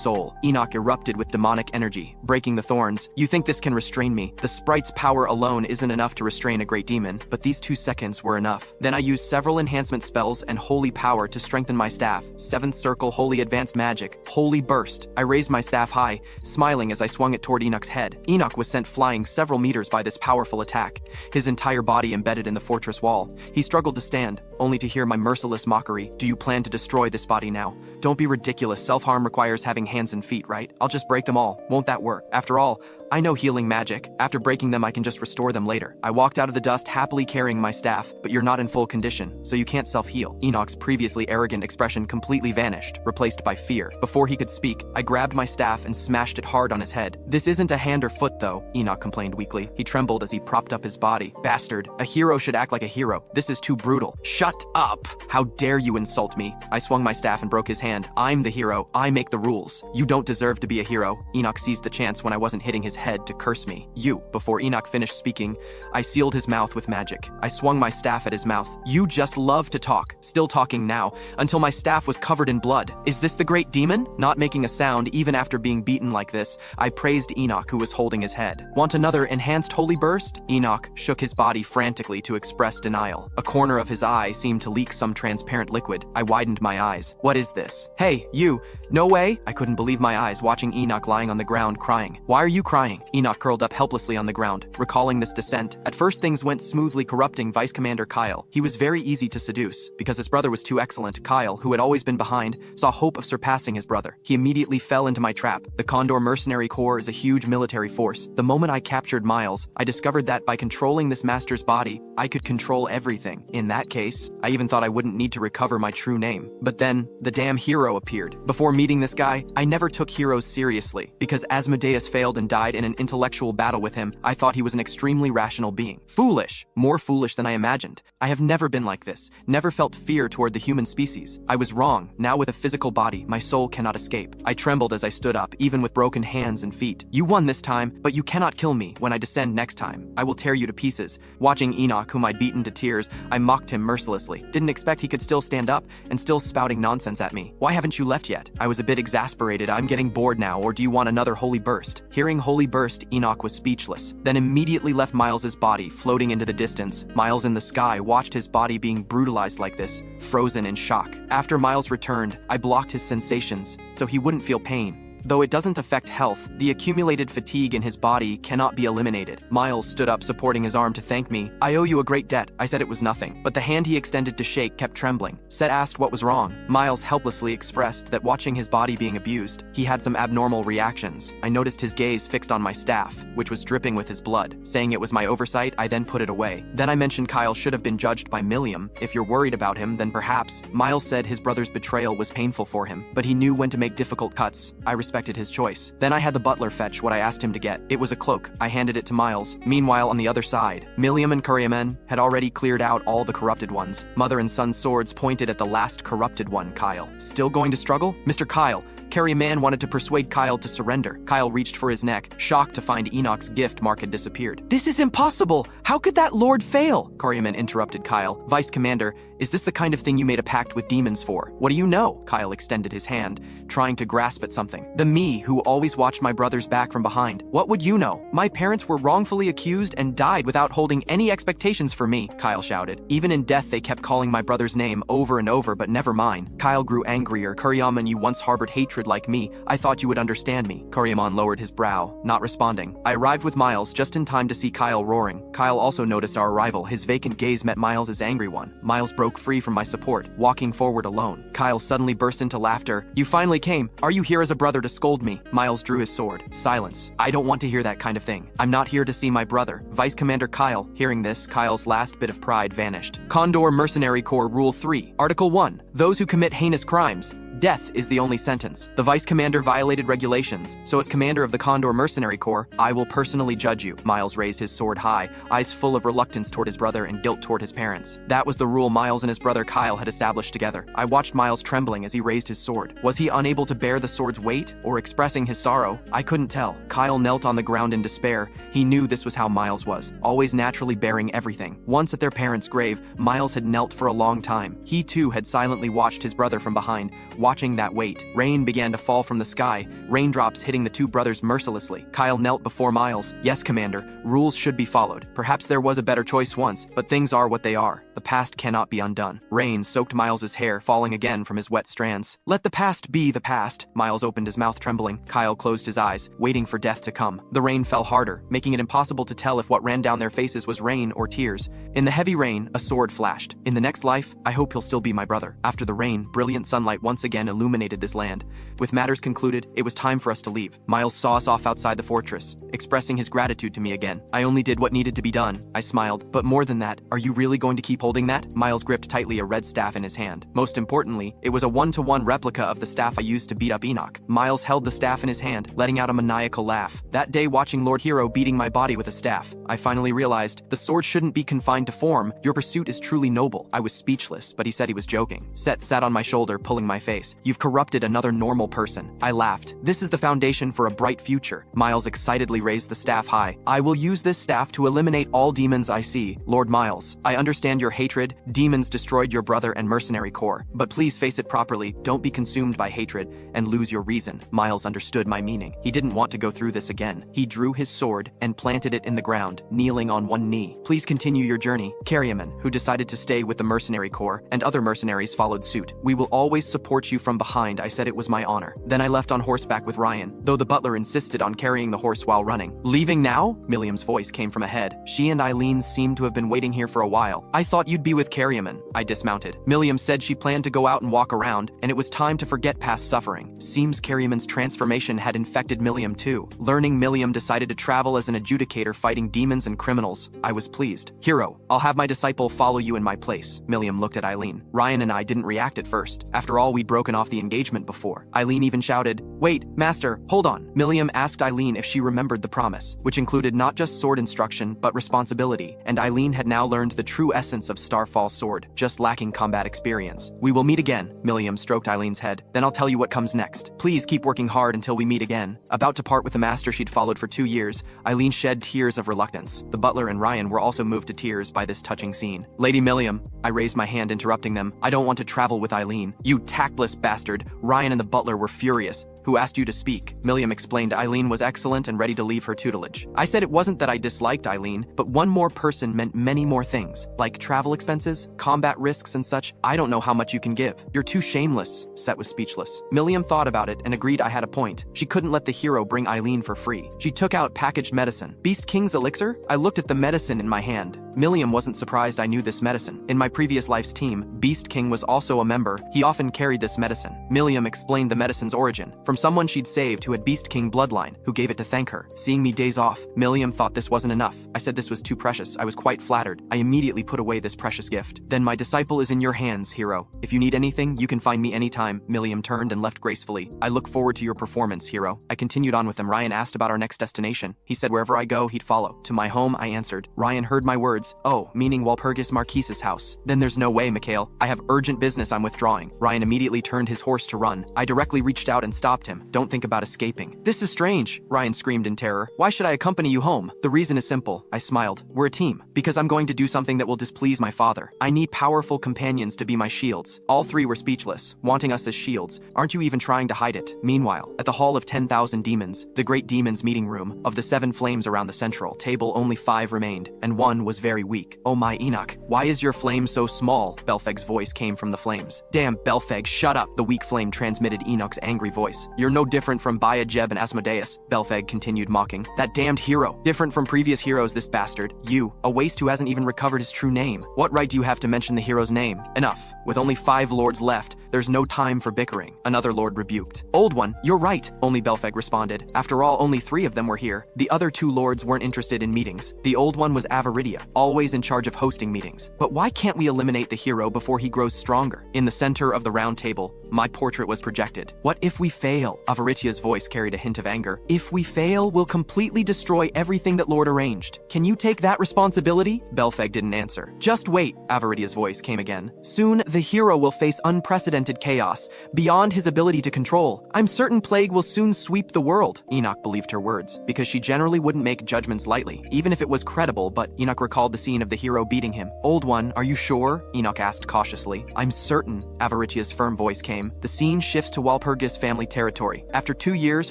soul. Enoch erupted with demonic energy, breaking the thorns. You think this can restrain me? The sprite's power alone isn't enough to restrain a great demon, but these 2 seconds were enough. Then I used several enhancement spells and holy power to strengthen my staff. 7th circle holy advanced magic, holy burst. I raised my staff high, smiling as I swung it toward Enoch's head. Enoch was sent flying several meters by this powerful attack, his entire body embedded in the fortress wall. He struggled to stand, only to hear my merciless mockery. Do you plan to destroy this body now? Don't be ridiculous. Self-harm requires having hands and feet, right? I'll just break them all. Won't that work? After all, I know healing magic. After breaking them, I can just restore them later. I walked out of the dust happily carrying my staff, but you're not in full condition, so you can't self-heal. Enoch's previously arrogant expression completely vanished, replaced by fear. Before he could speak, I grabbed my staff and smashed it hard on his head. This isn't a hand or foot, though, Enoch complained weakly. He trembled as he propped up his body. Bastard, a hero should act like a hero. This is too brutal. Shut up! How dare you insult me? I swung my staff and broke his hand. I'm the hero. I make the rules. You don't deserve to be a hero. Enoch seized the chance when I wasn't hitting his head to curse me. You. Before Enoch finished speaking, I sealed his mouth with magic. I swung my staff at his mouth. You just love to talk. Still talking now, until my staff was covered in blood. Is this the great demon? Not making a sound even after being beaten like this, I praised Enoch, who was holding his head. Want another? Another enhanced holy burst? Enoch shook his body frantically to express denial. A corner of his eye seemed to leak some transparent liquid. I widened my eyes. What is this? Hey, you! No way! I couldn't believe my eyes watching Enoch lying on the ground crying. Why are you crying? Enoch curled up helplessly on the ground, recalling this descent. At first things went smoothly, corrupting Vice Commander Kyle. He was very easy to seduce. Because his brother was too excellent, Kyle, who had always been behind, saw hope of surpassing his brother. He immediately fell into my trap. The Condor Mercenary Corps is a huge military force. The moment I captured Miles, I discovered that by controlling this master's body, I could control everything. In that case, I even thought I wouldn't need to recover my true name. But then, the damn hero appeared. Before meeting this guy, I never took heroes seriously. Because Asmodeus failed and died in an intellectual battle with him, I thought he was an extremely rational being. Foolish. More foolish than I imagined. I have never been like this. Never felt fear toward the human species. I was wrong. Now with a physical body, my soul cannot escape. I trembled as I stood up, even with broken hands and feet. You won this time, but you cannot kill me. When I descend next time, I will tear you to pieces. Watching Enoch, whom I'd beaten to tears, I mocked him mercilessly. Didn't expect he could still stand up and still spouting nonsense at me. Why haven't you left yet? I was a bit exasperated. I'm getting bored now, or do you want another holy burst? Hearing holy burst, Enoch was speechless, then immediately left Miles's body floating into the distance. Miles in the sky watched his body being brutalized like this, frozen in shock. After Miles returned, I blocked his sensations so he wouldn't feel pain. Though it doesn't affect health, the accumulated fatigue in his body cannot be eliminated. Miles stood up, supporting his arm to thank me. I owe you a great debt. I said it was nothing, but the hand he extended to shake kept trembling. Set asked what was wrong. Miles helplessly expressed that watching his body being abused, he had some abnormal reactions. I noticed his gaze fixed on my staff, which was dripping with his blood. Saying it was my oversight, I then put it away. Then I mentioned Kyle should have been judged by Milliam. If you're worried about him, then perhaps. Miles said his brother's betrayal was painful for him, but he knew when to make difficult cuts. I respected his choice. Then I had the butler fetch what I asked him to get. It was a cloak. I handed it to Miles. Meanwhile, on the other side, Milliam and Kuryamen had already cleared out all the corrupted ones. Mother and son swords pointed at the last corrupted one, Kyle. Still going to struggle? Mr. Kyle. Curryman wanted to persuade Kyle to surrender. Kyle reached for his neck, shocked to find Enoch's gift mark had disappeared. This is impossible! How could that lord fail? Curryman interrupted Kyle. Vice Commander, is this the kind of thing you made a pact with demons for? What do you know? Kyle extended his hand, trying to grasp at something. The me who always watched my brother's back from behind. What would you know? My parents were wrongfully accused and died without holding any expectations for me, Kyle shouted. Even in death they kept calling my brother's name over and over, but never mine. Kyle grew angrier. Kuryaman, you once harbored hatred like me. I thought you would understand me. Kuryaman lowered his brow, not responding. I arrived with Miles just in time to see Kyle roaring. Kyle also noticed our arrival. His vacant gaze met Miles's angry one. Miles broke free from my support, walking forward alone. Kyle suddenly burst into laughter. You finally came. Are you here as a brother to scold me? Miles drew his sword. Silence. I don't want to hear that kind of thing. I'm not here to see my brother. Vice Commander Kyle. Hearing this, Kyle's last bit of pride vanished. Condor Mercenary Corps Rule 3. Article 1. Those who commit heinous crimes, death is the only sentence. The Vice Commander violated regulations, so as Commander of the Condor Mercenary Corps, I will personally judge you. Miles raised his sword high, eyes full of reluctance toward his brother and guilt toward his parents. That was the rule Miles and his brother Kyle had established together. I watched Miles trembling as he raised his sword. Was he unable to bear the sword's weight, or expressing his sorrow? I couldn't tell. Kyle knelt on the ground in despair. He knew this was how Miles was, always naturally bearing everything. Once at their parents' grave, Miles had knelt for a long time. He too had silently watched his brother from behind, watching that weight. Rain began to fall from the sky, raindrops hitting the two brothers mercilessly. Kyle knelt before Miles. Yes, Commander, rules should be followed. Perhaps there was a better choice once, but things are what they are. The past cannot be undone. Rain soaked Miles's hair, falling again from his wet strands. Let the past be the past. Miles opened his mouth, trembling. Kyle closed his eyes, waiting for death to come. The rain fell harder, making it impossible to tell if what ran down their faces was rain or tears. In the heavy rain, a sword flashed. In the next life, I hope he'll still be my brother. After the rain, brilliant sunlight once again illuminated this land. With matters concluded, it was time for us to leave. Miles saw us off outside the fortress, expressing his gratitude to me again. I only did what needed to be done. I smiled. But more than that, are you really going to keep holding that? Miles gripped tightly a red staff in his hand. Most importantly, it was a one-to-one replica of the staff I used to beat up Enoch. Miles held the staff in his hand, letting out a maniacal laugh. That day, watching Lord Hero beating my body with a staff, I finally realized the sword shouldn't be confined to form. Your pursuit is truly noble. I was speechless, but he said he was joking. Set sat on my shoulder, pulling my face. You've corrupted another normal person. I laughed. This is the foundation for a bright future. Miles excitedly raised the staff high. I will use this staff to eliminate all demons I see. Lord Miles, I understand your hatred, demons destroyed your brother and mercenary corps. But please face it properly, don't be consumed by hatred and lose your reason. Miles understood my meaning. He didn't want to go through this again. He drew his sword and planted it in the ground, kneeling on one knee. Please continue your journey. Carriaman, who decided to stay with the mercenary corps, and other mercenaries followed suit. We will always support you from behind. I said it was my honor. Then I left on horseback with Ryan, though the butler insisted on carrying the horse while running. Leaving now? Milliam's voice came from ahead. She and Eileen seemed to have been waiting here for a while. I thought you'd be with Carriaman. I dismounted. Milliam said she planned to go out and walk around, and it was time to forget past suffering. Seems Carriaman's transformation had infected Milliam too. Learning Milliam decided to travel as an adjudicator fighting demons and criminals, I was pleased. Hero, I'll have my disciple follow you in my place. Milliam looked at Eileen. Ryan and I didn't react at first. After all, we'd broken off the engagement before. Eileen even shouted, "Wait, master, hold on." Milliam asked Eileen if she remembered the promise, which included not just sword instruction, but responsibility, and Eileen had now learned the true essence of Starfall's sword, just lacking combat experience. "We will meet again." Milliam stroked Eileen's head. "Then I'll tell you what comes next. Please keep working hard until we meet again." About to part with the master she'd followed for 2 years, Eileen shed tears of reluctance. The butler and Ryan were also moved to tears by this touching scene. "Lady Milliam," I raised my hand interrupting them, "I don't want to travel with Eileen." "You tactless bastard." Ryan and the butler were furious. "Who asked you to speak?" Milliam explained Eileen was excellent and ready to leave her tutelage. I said it wasn't that I disliked Eileen, but one more person meant many more things, like travel expenses, combat risks and such. "I don't know how much you can give. You're too shameless." Set was speechless. Milliam thought about it and agreed I had a point. She couldn't let the hero bring Eileen for free. She took out packaged medicine. Beast King's elixir? I looked at the medicine in my hand. Milliam wasn't surprised I knew this medicine. In my previous life's team, Beast King was also a member. He often carried this medicine. Milliam explained the medicine's origin, from someone she'd saved who had Beast King bloodline, who gave it to thank her. Seeing me daze off, Milliam thought this wasn't enough. I said this was too precious. I was quite flattered. I immediately put away this precious gift. "Then my disciple is in your hands, hero. If you need anything, you can find me anytime." Milliam turned and left gracefully. "I look forward to your performance, hero." I continued on with him. Ryan asked about our next destination. He said wherever I go, he'd follow. "To my home," I answered. Ryan heard my words. "Oh, meaning Walpurgis Marquise's house." "Then there's no way, Mikhail. I have urgent business. I'm withdrawing." Ryan immediately turned his horse to run. I directly reached out and stopped him. "Don't think about escaping." "This is strange," Ryan screamed in terror. "Why should I accompany you home?" "The reason is simple." I smiled. "We're a team. Because I'm going to do something that will displease my father. I need powerful companions to be my shields." All three were speechless, wanting us as shields. "Aren't you even trying to hide it?" Meanwhile, at the Hall of 10,000 Demons, the great demons meeting room, of the 7 flames around the central table, only 5 remained, and one was very weak. "Oh my Enoch, why is your flame so small?" Belfeg's voice came from the flames. "Damn, Belfeg, shut up!" The weak flame transmitted Enoch's angry voice. "You're no different from Baya Jeb and Asmodeus," Belfeg continued mocking. "That damned hero. Different from previous heroes, this bastard. You, a waste who hasn't even recovered his true name. What right do you have to mention the hero's name?" "Enough. With only 5 lords left, there's no time for bickering," another lord rebuked. "Old one, you're right," only Belfeg responded. After all, only 3 of them were here. The other 2 lords weren't interested in meetings. The old one was Avaritia, always in charge of hosting meetings. "But why can't we eliminate the hero before he grows stronger?" In the center of the round table, my portrait was projected. "What if we fail?" Avaritia's voice carried a hint of anger. "If we fail, we'll completely destroy everything that Lord arranged. Can you take that responsibility?" Belfeg didn't answer. "Just wait," Avaritia's voice came again. "Soon, the hero will face unprecedented chaos, beyond his ability to control. I'm certain plague will soon sweep the world." Enoch believed her words, because she generally wouldn't make judgments lightly, even if it was credible, but Enoch recalled the scene of the hero beating him. "Old one, are you sure?" Enoch asked cautiously. "I'm certain," Avaritia's firm voice came. The scene shifts to Walpurgis family territory. After 2 years,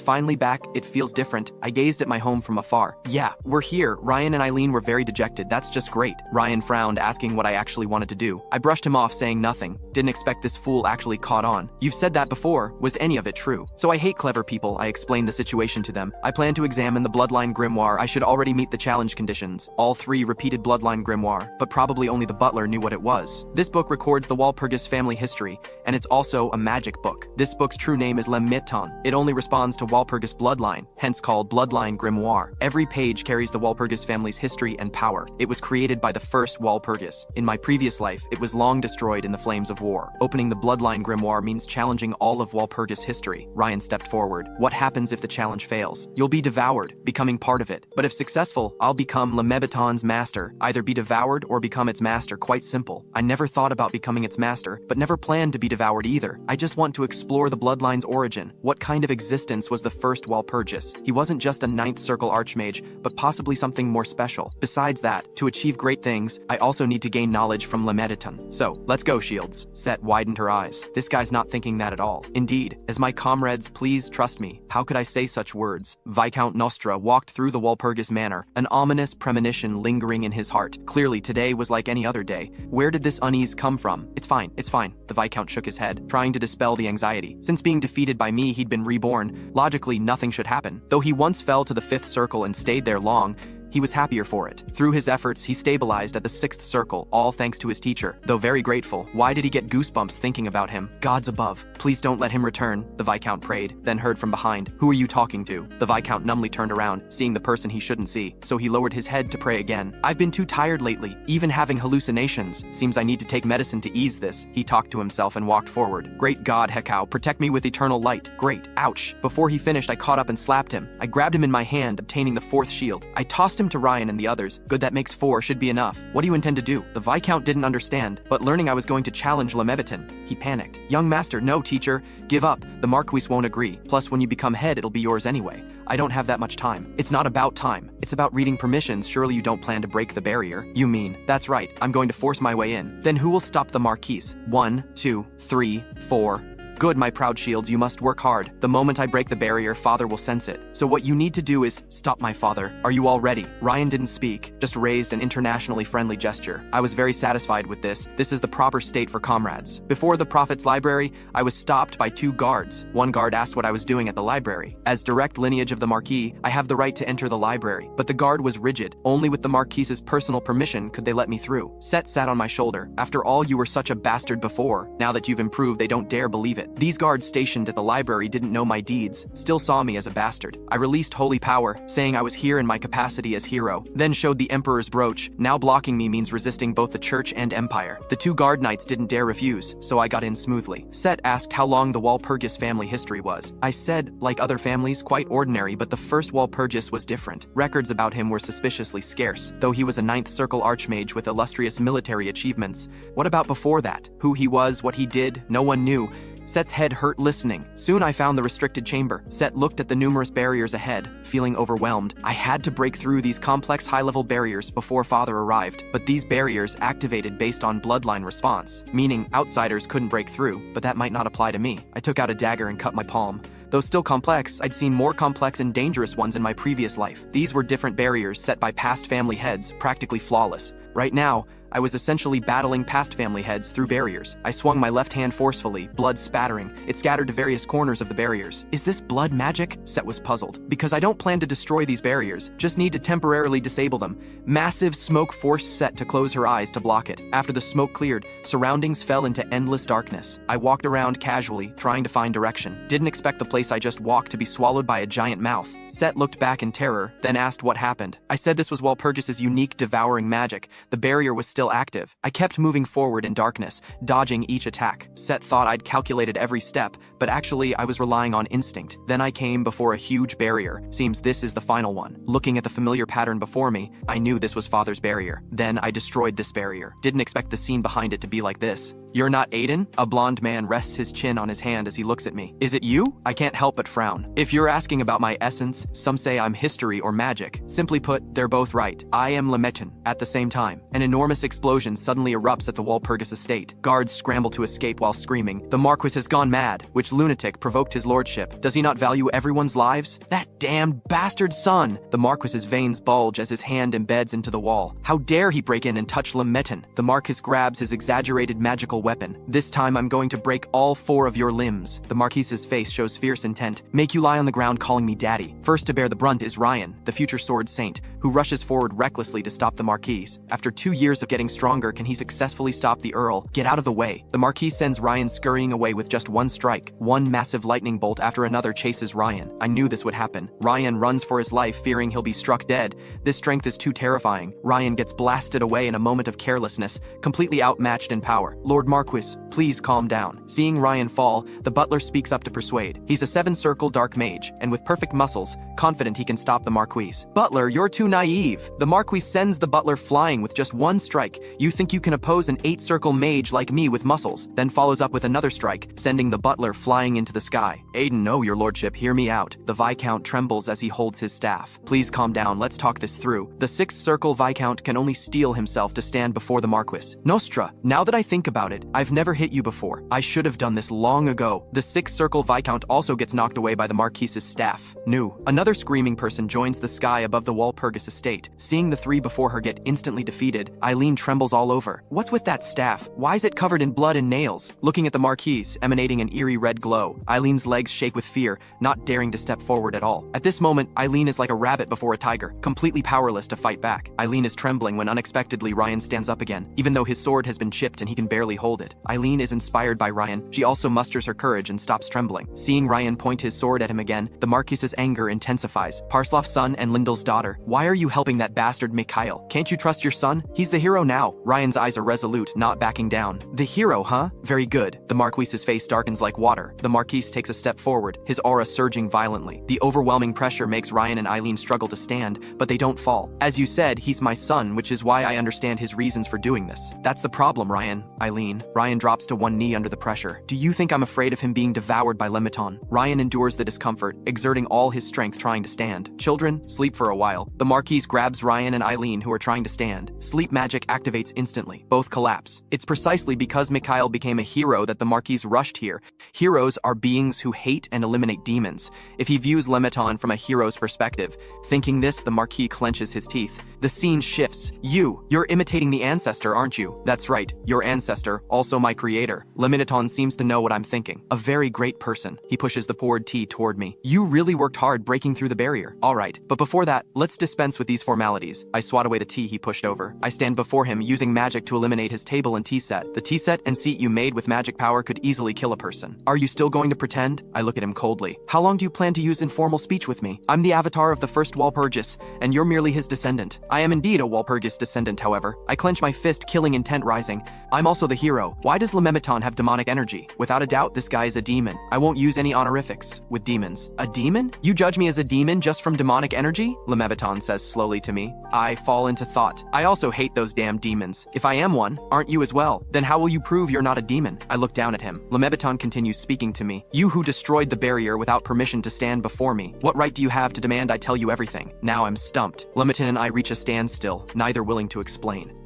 finally back, it feels different. I gazed at my home from afar. "Yeah, we're here." Ryan and Eileen were very dejected. "That's just great." Ryan frowned, asking what I actually wanted to do. I brushed him off, saying nothing. Didn't expect this fool actually caught on. "You've said that before. Was any of it true?" "So I hate clever people." I explained the situation to them. "I plan to examine the Bloodline Grimoire. I should already meet the challenge conditions." All 3 repeated Bloodline Grimoire, but probably only the butler knew what it was. This book records the Walpurgis family history, and it's also a magic book. This book's true name is Lem Miton. It only responds to Walpurgis bloodline, hence called Bloodline Grimoire. Every page carries the Walpurgis family's history and power. It was created by the first Walpurgis. In my previous life, it was long destroyed in the flames of war. Opening the Bloodline bloodline grimoire means challenging all of Walpurgis history. Ryan stepped forward. What happens if the challenge fails? You'll be devoured, becoming part of it. But if successful, I'll become Lemebaton's master. Either be devoured or become its master, quite simple. I never thought about becoming its master, but never planned to be devoured either. I just want to explore the bloodline's origin. What kind of existence was the first Walpurgis? He wasn't just a ninth circle archmage, but possibly something more special. Besides that, to achieve great things, I also need to gain knowledge from Lemebaton. So, let's go, Shields. Set widened her eyes. This guy's not thinking that at all. Indeed, as my comrades, please trust me. How could I say such words? Viscount Nostra walked through the Walpurgis manor, an ominous premonition lingering in his heart. Clearly, today was like any other day. Where did this unease come from? It's fine, it's fine. The Viscount shook his head, trying to dispel the anxiety. Since being defeated by me, he'd been reborn. Logically, nothing should happen. Though he once fell to the 5th circle and stayed there long, he was happier for it. Through his efforts, he stabilized at the 6th circle, all thanks to his teacher. Though very grateful, why did he get goosebumps thinking about him? Gods above, please don't let him return, the Viscount prayed, then heard from behind. Who are you talking to? The Viscount numbly turned around, seeing the person he shouldn't see, so he lowered his head to pray again. I've been too tired lately, even having hallucinations. Seems I need to take medicine to ease this. He talked to himself and walked forward. Great God, Hekau, protect me with eternal light. Great. Ouch. Before he finished, I caught up and slapped him. I grabbed him in my hand, obtaining the 4th shield. I tossed him to Ryan and the others. Good, that makes 4, should be enough. What do you intend to do? The Viscount didn't understand, but learning I was going to challenge Lemebaton, he panicked. Young master, no teacher, give up. The Marquis won't agree. Plus, when you become head, it'll be yours anyway. I don't have that much time. It's not about time. It's about reading permissions. Surely you don't plan to break the barrier. You mean? That's right. I'm going to force my way in. Then who will stop the Marquis? 1, 2, 3, 4... Good, my proud shields, you must work hard. The moment I break the barrier, father will sense it. So what you need to do is stop my father. Are you all ready? Ryan didn't speak, just raised an internationally friendly gesture. I was very satisfied with this. This is the proper state for comrades. Before the Prophet's library, I was stopped by 2 guards. One guard asked what I was doing at the library. As direct lineage of the Marquis, I have the right to enter the library. But the guard was rigid. Only with the Marquis's personal permission could they let me through. Set sat on my shoulder. After all, you were such a bastard before. Now that you've improved, they don't dare believe it. These guards stationed at the library didn't know my deeds, still saw me as a bastard. I released holy power, saying I was here in my capacity as hero, then showed the Emperor's brooch. Now blocking me means resisting both the church and empire. The 2 guard knights didn't dare refuse, so I got in smoothly. Set asked how long the Walpurgis family history was. I said, like other families, quite ordinary, but the first Walpurgis was different. Records about him were suspiciously scarce, though he was a 9th circle archmage with illustrious military achievements. What about before that? Who he was, what he did, no one knew. Set's head hurt listening. Soon I found the restricted chamber. Set looked at the numerous barriers ahead, feeling overwhelmed. I had to break through these complex high-level barriers before father arrived, but these barriers activated based on bloodline response, meaning outsiders couldn't break through, but that might not apply to me. I took out a dagger and cut my palm. Though still complex, I'd seen more complex and dangerous ones in my previous life. These were different barriers set by past family heads, practically flawless. Right now, I was essentially battling past family heads through barriers. I swung my left hand forcefully, blood spattering. It scattered to various corners of the barriers. Is this blood magic? Set was puzzled. Because I don't plan to destroy these barriers, just need to temporarily disable them. Massive smoke forced Set to close her eyes to block it. After the smoke cleared, surroundings fell into endless darkness. I walked around casually, trying to find direction. Didn't expect the place I just walked to be swallowed by a giant mouth. Set looked back in terror, then asked what happened. I said this was Walpurgis's unique devouring magic. The barrier was still active. I kept moving forward in darkness, dodging each attack. Set thought I'd calculated every step, but actually I was relying on instinct. Then I came before a huge barrier. Seems this is the final one. Looking at the familiar pattern before me, I knew this was father's barrier. Then I destroyed this barrier. Didn't expect the scene behind it to be like this. You're not Aiden? A blonde man rests his chin on his hand as he looks at me. Is it you? I can't help but frown. If you're asking about my essence, some say I'm history or magic. Simply put, they're both right. I am Lemebaton. At the same time, an enormous explosion suddenly erupts at the Walpurgis estate. Guards scramble to escape while screaming. The Marquis has gone mad. Which lunatic provoked his lordship? Does he not value everyone's lives? That damned bastard son! The Marquis's veins bulge as his hand embeds into the wall. How dare he break in and touch Lemebaton? The Marquis grabs his exaggerated magical weapon. This time I'm going to break all 4 of your limbs. The Marquis's face shows fierce intent. Make you lie on the ground calling me daddy. First to bear the brunt is Ryan, the future sword saint. who rushes forward recklessly to stop the Marquis. After 2 years of getting stronger, can he successfully stop the Earl? Get out of the way. The Marquis sends Ryan scurrying away with just one strike. One massive lightning bolt after another chases Ryan. I knew this would happen. Ryan runs for his life, fearing he'll be struck dead. This strength is too terrifying. Ryan gets blasted away in a moment of carelessness, completely outmatched in power. Lord Marquis, please calm down. Seeing Ryan fall, the butler speaks up to persuade. He's a 7-circle dark mage, and with perfect muscles, confident he can stop the Marquis. Butler, you're too naive. The Marquis sends the butler flying with just one strike. You think you can oppose an 8-circle mage like me with muscles, then follows up with another strike, sending the butler flying into the sky. Aiden, no, your lordship, hear me out. The Viscount trembles as he holds his staff. Please calm down, let's talk this through. The 6th-circle Viscount can only steel himself to stand before the Marquis. Nostra, now that I think about it, I've never hit you before. I should have done this long ago. The 6th-circle Viscount also gets knocked away by the Marquis's staff. New. Another screaming person joins the sky above the Walpurgis estate. Seeing the 3 before her get instantly defeated, Eileen trembles all over. What's with that staff? Why is it covered in blood and nails? Looking at the Marquis, emanating an eerie red glow, Eileen's legs shake with fear, not daring to step forward at all. At this moment, Eileen is like a rabbit before a tiger, completely powerless to fight back. Eileen is trembling when unexpectedly Ryan stands up again, even though his sword has been chipped and he can barely hold it. Eileen is inspired by Ryan. She also musters her courage and stops trembling. Seeing Ryan point his sword at him again, the Marquis's anger intensifies. Parslov's son and Lyndall's daughter, why are you helping that bastard Mikhail? Can't you trust your son? He's the hero now. Ryan's eyes are resolute, not backing down. The hero, huh? Very good. The Marquis's face darkens like water. The Marquis takes a step forward, his aura surging violently. The overwhelming pressure makes Ryan and Eileen struggle to stand, but they don't fall. As you said, he's my son, which is why I understand his reasons for doing this. That's the problem, Ryan. Eileen. Ryan drops to one knee under the pressure. Do you think I'm afraid of him being devoured by Lemiton? Ryan endures the discomfort, exerting all his strength trying to stand. Children, sleep for a while. The Marquis grabs Ryan and Eileen, who are trying to stand. Sleep magic activates instantly. Both collapse. It's precisely because Mikhail became a hero that the Marquis rushed here. Heroes are beings who hate and eliminate demons. If he views Lemiton from a hero's perspective, thinking this, the Marquis clenches his teeth. The scene shifts. You're imitating the ancestor, aren't you? That's right, your ancestor, also my creator. Lemiton seems to know what I'm thinking. A very great person. He pushes the poured tea toward me. You really worked hard breaking through the barrier. All right, but before that, let's dispense with these formalities. I swat away the tea he pushed over. I stand before him, using magic to eliminate his table and tea set. The tea set and seat you made with magic power could easily kill a person. Are you still going to pretend? I look at him coldly. How long do you plan to use informal speech with me? I'm the avatar of the first Walpurgis, and you're merely his descendant. I am indeed a Walpurgis descendant, however. I clench my fist, killing intent rising. I'm also the hero. Why does Lememiton have demonic energy? Without a doubt, this guy is a demon. I won't use any honorifics with demons. A demon? You judge me as a demon just from demonic energy? Lememiton says slowly to me. I fall into thought. I also hate those damn demons. If I am one, aren't you as well? Then how will you prove you're not a demon? I look down at him. Lememiton continues speaking to me. You who destroyed the barrier without permission to stand before me. What right do you have to demand I tell you everything? Now I'm stumped. Lemiton and I reach a standstill, neither willing to explain.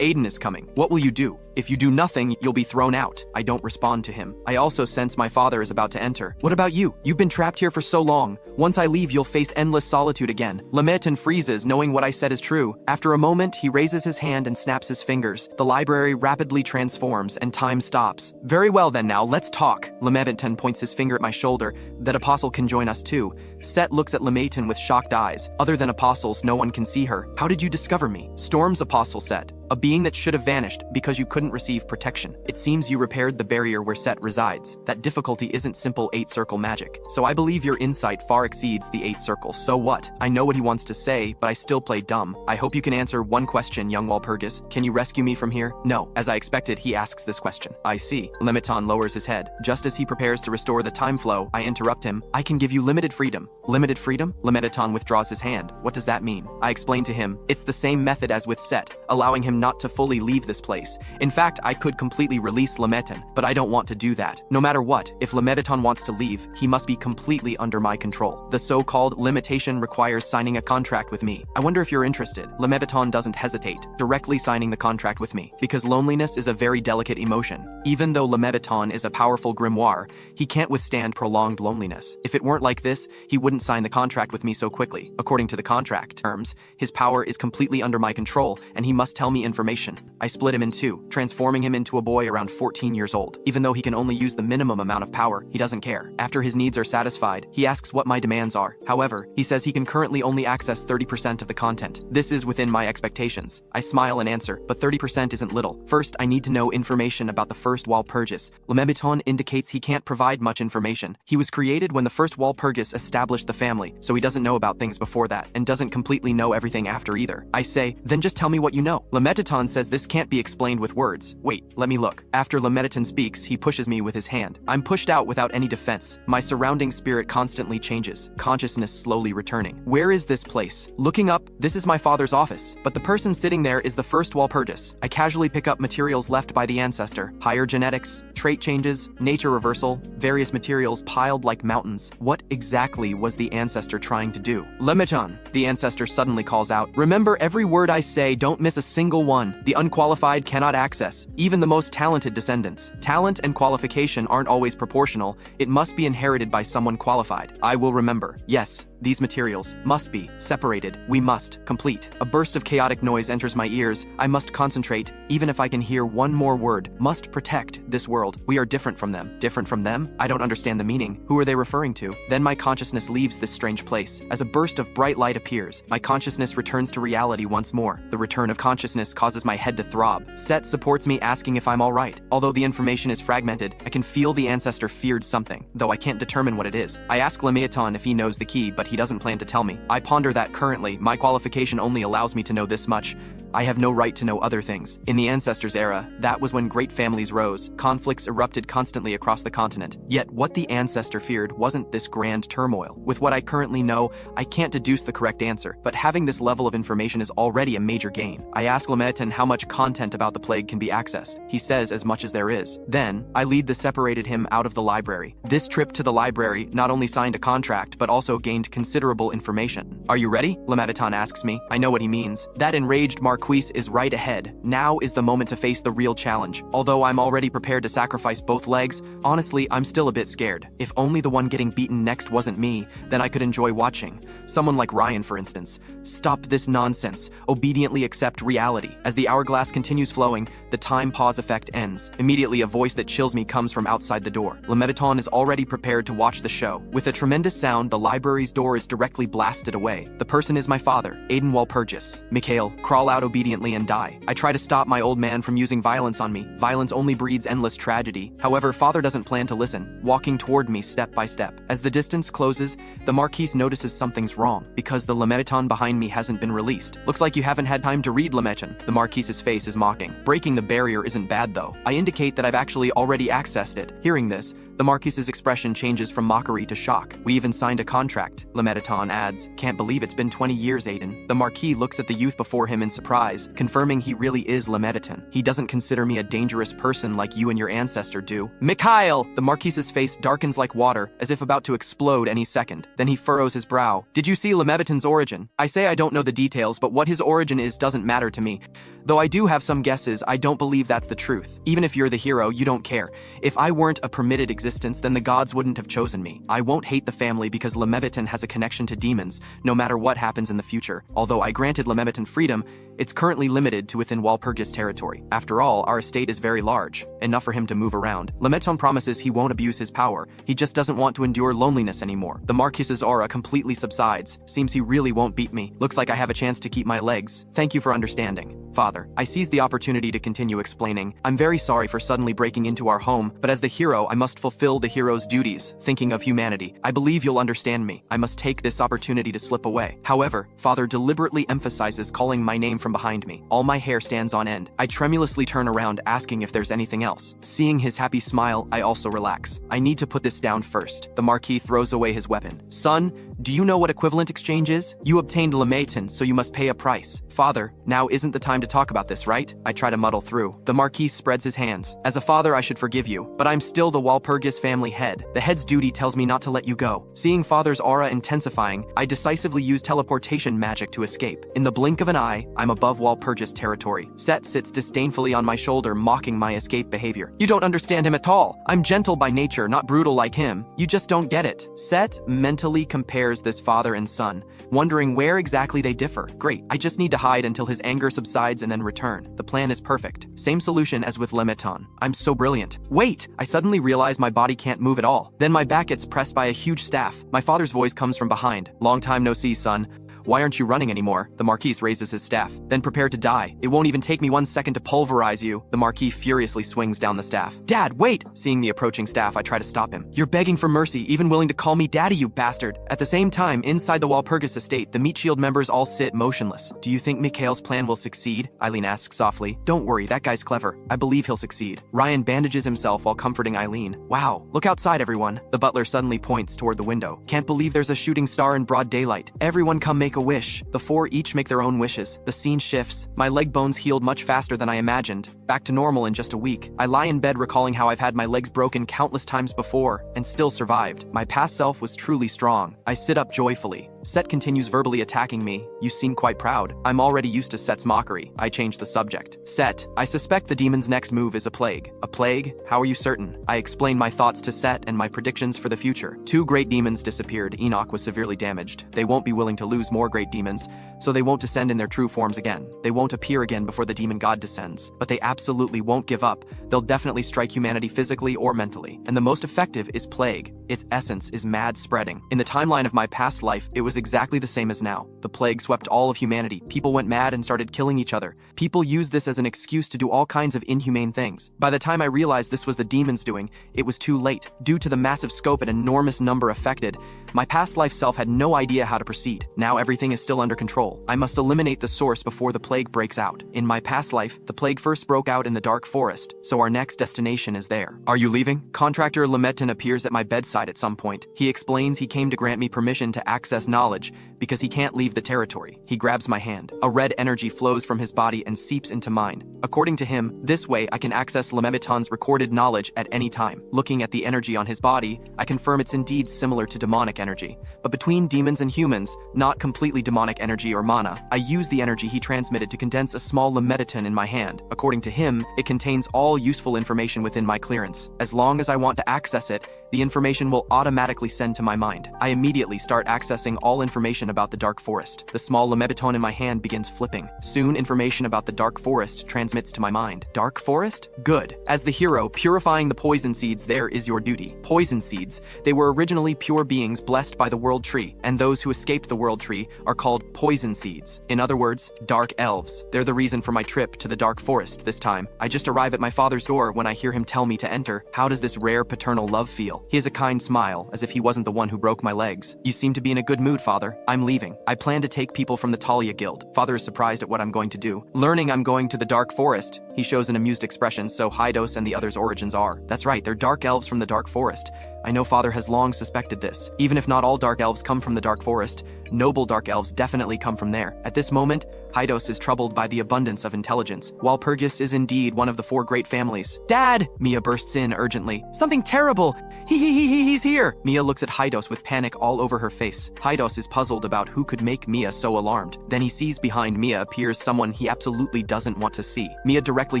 Aiden is coming. What will you do? If you do nothing, you'll be thrown out. I don't respond to him. I also sense my father is about to enter. What about you? You've been trapped here for so long. Once I leave, you'll face endless solitude again. Lememiton freezes, knowing what I said is true. After a moment, he raises his hand and snaps his fingers. The library rapidly transforms, and time stops. Very well then, now, let's talk. Lememiton points his finger at my shoulder. That apostle can join us too. Set looks at Lememiton with shocked eyes. Other than apostles, no one can see her. How did you discover me? Storm's apostle said. A being that should have vanished because you couldn't receive protection. It seems you repaired the barrier where Set resides. That difficulty isn't simple 8-circle magic. So I believe your insight far exceeds the 8 circles. So what? I know what he wants to say, but I still play dumb. I hope you can answer one question, young Walpurgis. Can you rescue me from here? No. As I expected, he asks this question. I see. Lemiton lowers his head. Just as he prepares to restore the time flow, I interrupt him. I can give you limited freedom. Limited freedom? Lememiton withdraws his hand. What does that mean? I explain to him. It's the same method as with Set, allowing him not to fully leave this place. In fact, I could completely release Lememiton, but I don't want to do that. No matter what, if Lememiton wants to leave, he must be completely under my control. The so-called limitation requires signing a contract with me. I wonder if you're interested. Lememiton doesn't hesitate, directly signing the contract with me, because loneliness is a very delicate emotion. Even though Lememiton is a powerful grimoire, he can't withstand prolonged loneliness. If it weren't like this, he wouldn't sign the contract with me so quickly. According to the contract terms, his power is completely under my control, and he must tell me information. I split him in two, transforming him into a boy around 14 years old. Even though he can only use the minimum amount of power, he doesn't care. After his needs are satisfied, he asks what my demands are. However, he says he can currently only access 30% of the content. This is within my expectations. I smile and answer, but 30% isn't little. First, I need to know information about the first Walpurgis. Lemeton indicates he can't provide much information. He was created when the first Walpurgis established the family, so he doesn't know about things before that, and doesn't completely know everything after either. I say, then just tell me what you know. Lemeton says this can't be explained with words. Wait, let me look. After Lemeton speaks, he pushes me with his hand. I'm pushed out without any defense. My surrounding spirit constantly changes, consciousness slowly returning. Where is this place? Looking up, this is my father's office, but the person sitting there is the first Walpurgis. I casually pick up materials left by the ancestor. Higher genetics, trait changes, nature reversal, various materials piled like mountains. What exactly was the ancestor trying to do? Lemeton, the ancestor suddenly calls out. Remember every word I say, don't miss a single one. The unqualified cannot access, even the most talented descendants. Talent and qualification aren't always proportional. It must be inherited by someone qualified. I will remember. Yes, these materials must be separated. We must complete. A burst of chaotic noise enters my ears. I must concentrate, even if I can hear one more word. Must protect this world. We are different from them. Different from them? I don't understand the meaning. Who are they referring to? Then my consciousness leaves this strange place. As a burst of bright light appears, my consciousness returns to reality once more. The return of consciousness causes my head to throb. Set supports me, asking if I'm all right. Although the information is fragmented, I can feel the ancestor feared something, though I can't determine what it is. I ask Lemeton if he knows the key, but he doesn't plan to tell me. I ponder that currently, my qualification only allows me to know this much. I have no right to know other things. In the ancestors' era, that was when great families rose. Conflicts erupted constantly across the continent. Yet what the ancestor feared wasn't this grand turmoil. With what I currently know, I can't deduce the correct answer, but having this level of information is already a major gain. I ask Lemeton how much content about the plague can be accessed. He says as much as there is. Then, I lead the separated him out of the library. This trip to the library not only signed a contract, but also gained considerable information. Are you ready? Lemeton asks me. I know what he means. That enraged Marquis is right ahead. Now is the moment to face the real challenge. Although I'm already prepared to sacrifice both legs, honestly, I'm still a bit scared. If only the one getting beaten next wasn't me, then I could enjoy watching. Someone like Ryan, for instance. Stop this nonsense. Obediently accept reality. As the hourglass continues flowing, the time pause effect ends. Immediately, a voice that chills me comes from outside the door. Lemeton is already prepared to watch the show. With a tremendous sound, the library's door is directly blasted away. The person is my father, Aiden Walpurgis. Mikhail, crawl out obediently and die. I try to stop my old man from using violence on me. Violence only breeds endless tragedy. However, father doesn't plan to listen, walking toward me step by step. As the distance closes, the Marquise notices something's wrong, because the Lemeton behind me hasn't been released. Looks like you haven't had time to read Lemeton. The Marquise's face is mocking. Breaking the barrier isn't bad though. I indicate that I've actually already accessed it. Hearing this, the Marquise's expression changes from mockery to shock. We even signed a contract. Lemeton adds, can't believe it's been 20 years, Aiden. The Marquis looks at the youth before him in surprise, confirming he really is Lemeton. He doesn't consider me a dangerous person like you and your ancestor do. Mikhail! The Marquise's face darkens like water, as if about to explode any second. Then he furrows his brow. Did you see Lemeton's origin? I say I don't know the details, but what his origin is doesn't matter to me. Though I do have some guesses, I don't believe that's the truth. Even if you're the hero, you don't care. If I weren't a permitted existence, then the gods wouldn't have chosen me. I won't hate the family because Lemeton has a connection to demons, no matter what happens in the future. Although I granted Lemeton freedom, it's currently limited to within Walpurgis territory. After all, our estate is very large, enough for him to move around. Lemeton promises he won't abuse his power. He just doesn't want to endure loneliness anymore. The Marquis's aura completely subsides. Seems he really won't beat me. Looks like I have a chance to keep my legs. Thank you for understanding. Father, I seize the opportunity to continue explaining. I'm very sorry for suddenly breaking into our home, but as the hero, I must fulfill the hero's duties, thinking of humanity. I believe you'll understand me. I must take this opportunity to slip away. However, Father deliberately emphasizes calling my name from behind me. All my hair stands on end. I tremulously turn around, asking if there's anything else. Seeing his happy smile, I also relax. I need to put this down first. The Marquis throws away his weapon. Son, do you know what equivalent exchange is? You obtained Lemeton, so you must pay a price. Father, now isn't the time to talk about this, right? I try to muddle through. The Marquis spreads his hands. As a father, I should forgive you, but I'm still the Walpurgis family head. The head's duty tells me not to let you go. Seeing Father's aura intensifying, I decisively use teleportation magic to escape. In the blink of an eye, I'm above Walpurgis territory. Set sits disdainfully on my shoulder, mocking my escape behavior. You don't understand him at all. I'm gentle by nature, not brutal like him. You just don't get it. Set mentally compares compares this father and son, wondering where exactly they differ. Great, I just need to hide until his anger subsides and then return. The plan is perfect. Same solution as with Lemeton. I'm so brilliant. Wait! I suddenly realize my body can't move at all. Then my back gets pressed by a huge staff. My father's voice comes from behind. Long time no see, son. Why aren't you running anymore? The Marquis raises his staff. Then prepare to die. It won't even take me 1 second to pulverize you. The Marquis furiously swings down the staff. Dad, wait! Seeing the approaching staff, I try to stop him. You're begging for mercy, even willing to call me daddy, you bastard. At the same time, inside the Walpurgis estate, the Meat Shield members all sit motionless. Do you think Mikhail's plan will succeed? Eileen asks softly. Don't worry, that guy's clever. I believe he'll succeed. Ryan bandages himself while comforting Eileen. Wow, look outside, everyone. The butler suddenly points toward the window. Can't believe there's a shooting star in broad daylight. Everyone come make a wish. The four each make their own wishes. The scene shifts. My leg bones healed much faster than I imagined. Back to normal in just a week. I lie in bed recalling how I've had my legs broken countless times before and still survived. My past self was truly strong. I sit up joyfully. Set continues verbally attacking me. You seem quite proud. I'm already used to Set's mockery. I change the subject. Set, I suspect the demon's next move is a plague. A plague? How are you certain? I explain my thoughts to Set and my predictions for the future. 2 great demons disappeared. Enoch was severely damaged. They won't be willing to lose more great demons, so they won't descend in their true forms again. They won't appear again before the demon god descends. But they absolutely won't give up. They'll definitely strike humanity physically or mentally. And the most effective is plague. Its essence is mad spreading. In the timeline of my past life, it was exactly the same as now. The plague swept all of humanity. People went mad and started killing each other. People used this as an excuse to do all kinds of inhumane things. By the time I realized this was the demons doing, it was too late. Due to the massive scope and enormous number affected, my past life self had no idea how to proceed. Now everything is still under control. I must eliminate the source before the plague breaks out. In my past life, the plague first broke out in the dark forest, so our next destination is there. Are you leaving? Contractor Lemeton appears at my bedside at some point. He explains he came to grant me permission to access knowledge because he can't leave the territory. He grabs my hand. A red energy flows from his body and seeps into mine. According to him, this way I can access Lemeton's recorded knowledge at any time. Looking at the energy on his body, I confirm it's indeed similar to demonic energy. But between demons and humans, not completely demonic energy or mana, I use the energy he transmitted to condense a small Lemeton in my hand. According to him, it contains all useful information within my clearance. As long as I want to access it, the information will automatically send to my mind. I immediately start accessing all information about the dark forest. The small Lemeton in my hand begins flipping. Soon, information about the dark forest transmits to my mind. Dark forest? Good. As the hero, purifying the poison seeds there is your duty. Poison seeds. They were originally pure beings blessed by the world tree, and those who escaped the world tree are called poison seeds. In other words, dark elves. They're the reason for my trip to the dark forest this time. I just arrive at my father's door when I hear him tell me to enter. How does this rare paternal love feel? He has a kind smile, as if he wasn't the one who broke my legs. You seem to be in a good mood, Father. I'm leaving. I plan to take people from the Talia Guild. Father is surprised at what I'm going to do. Learning I'm going to the dark forest, he shows an amused expression, so Hydos and the others' origins are. That's right, they're dark elves from the dark forest. I know Father has long suspected this. Even if not all dark elves come from the dark forest, noble dark elves definitely come from there. At this moment, Hydos is troubled by the abundance of intelligence. Walpurgis is indeed one of the 4 great families. Dad! Mia bursts in urgently. Something terrible! He's here! Mia looks at Hydos with panic all over her face. Hydos is puzzled about who could make Mia so alarmed. Then he sees behind Mia appears someone he absolutely doesn't want to see. Mia directly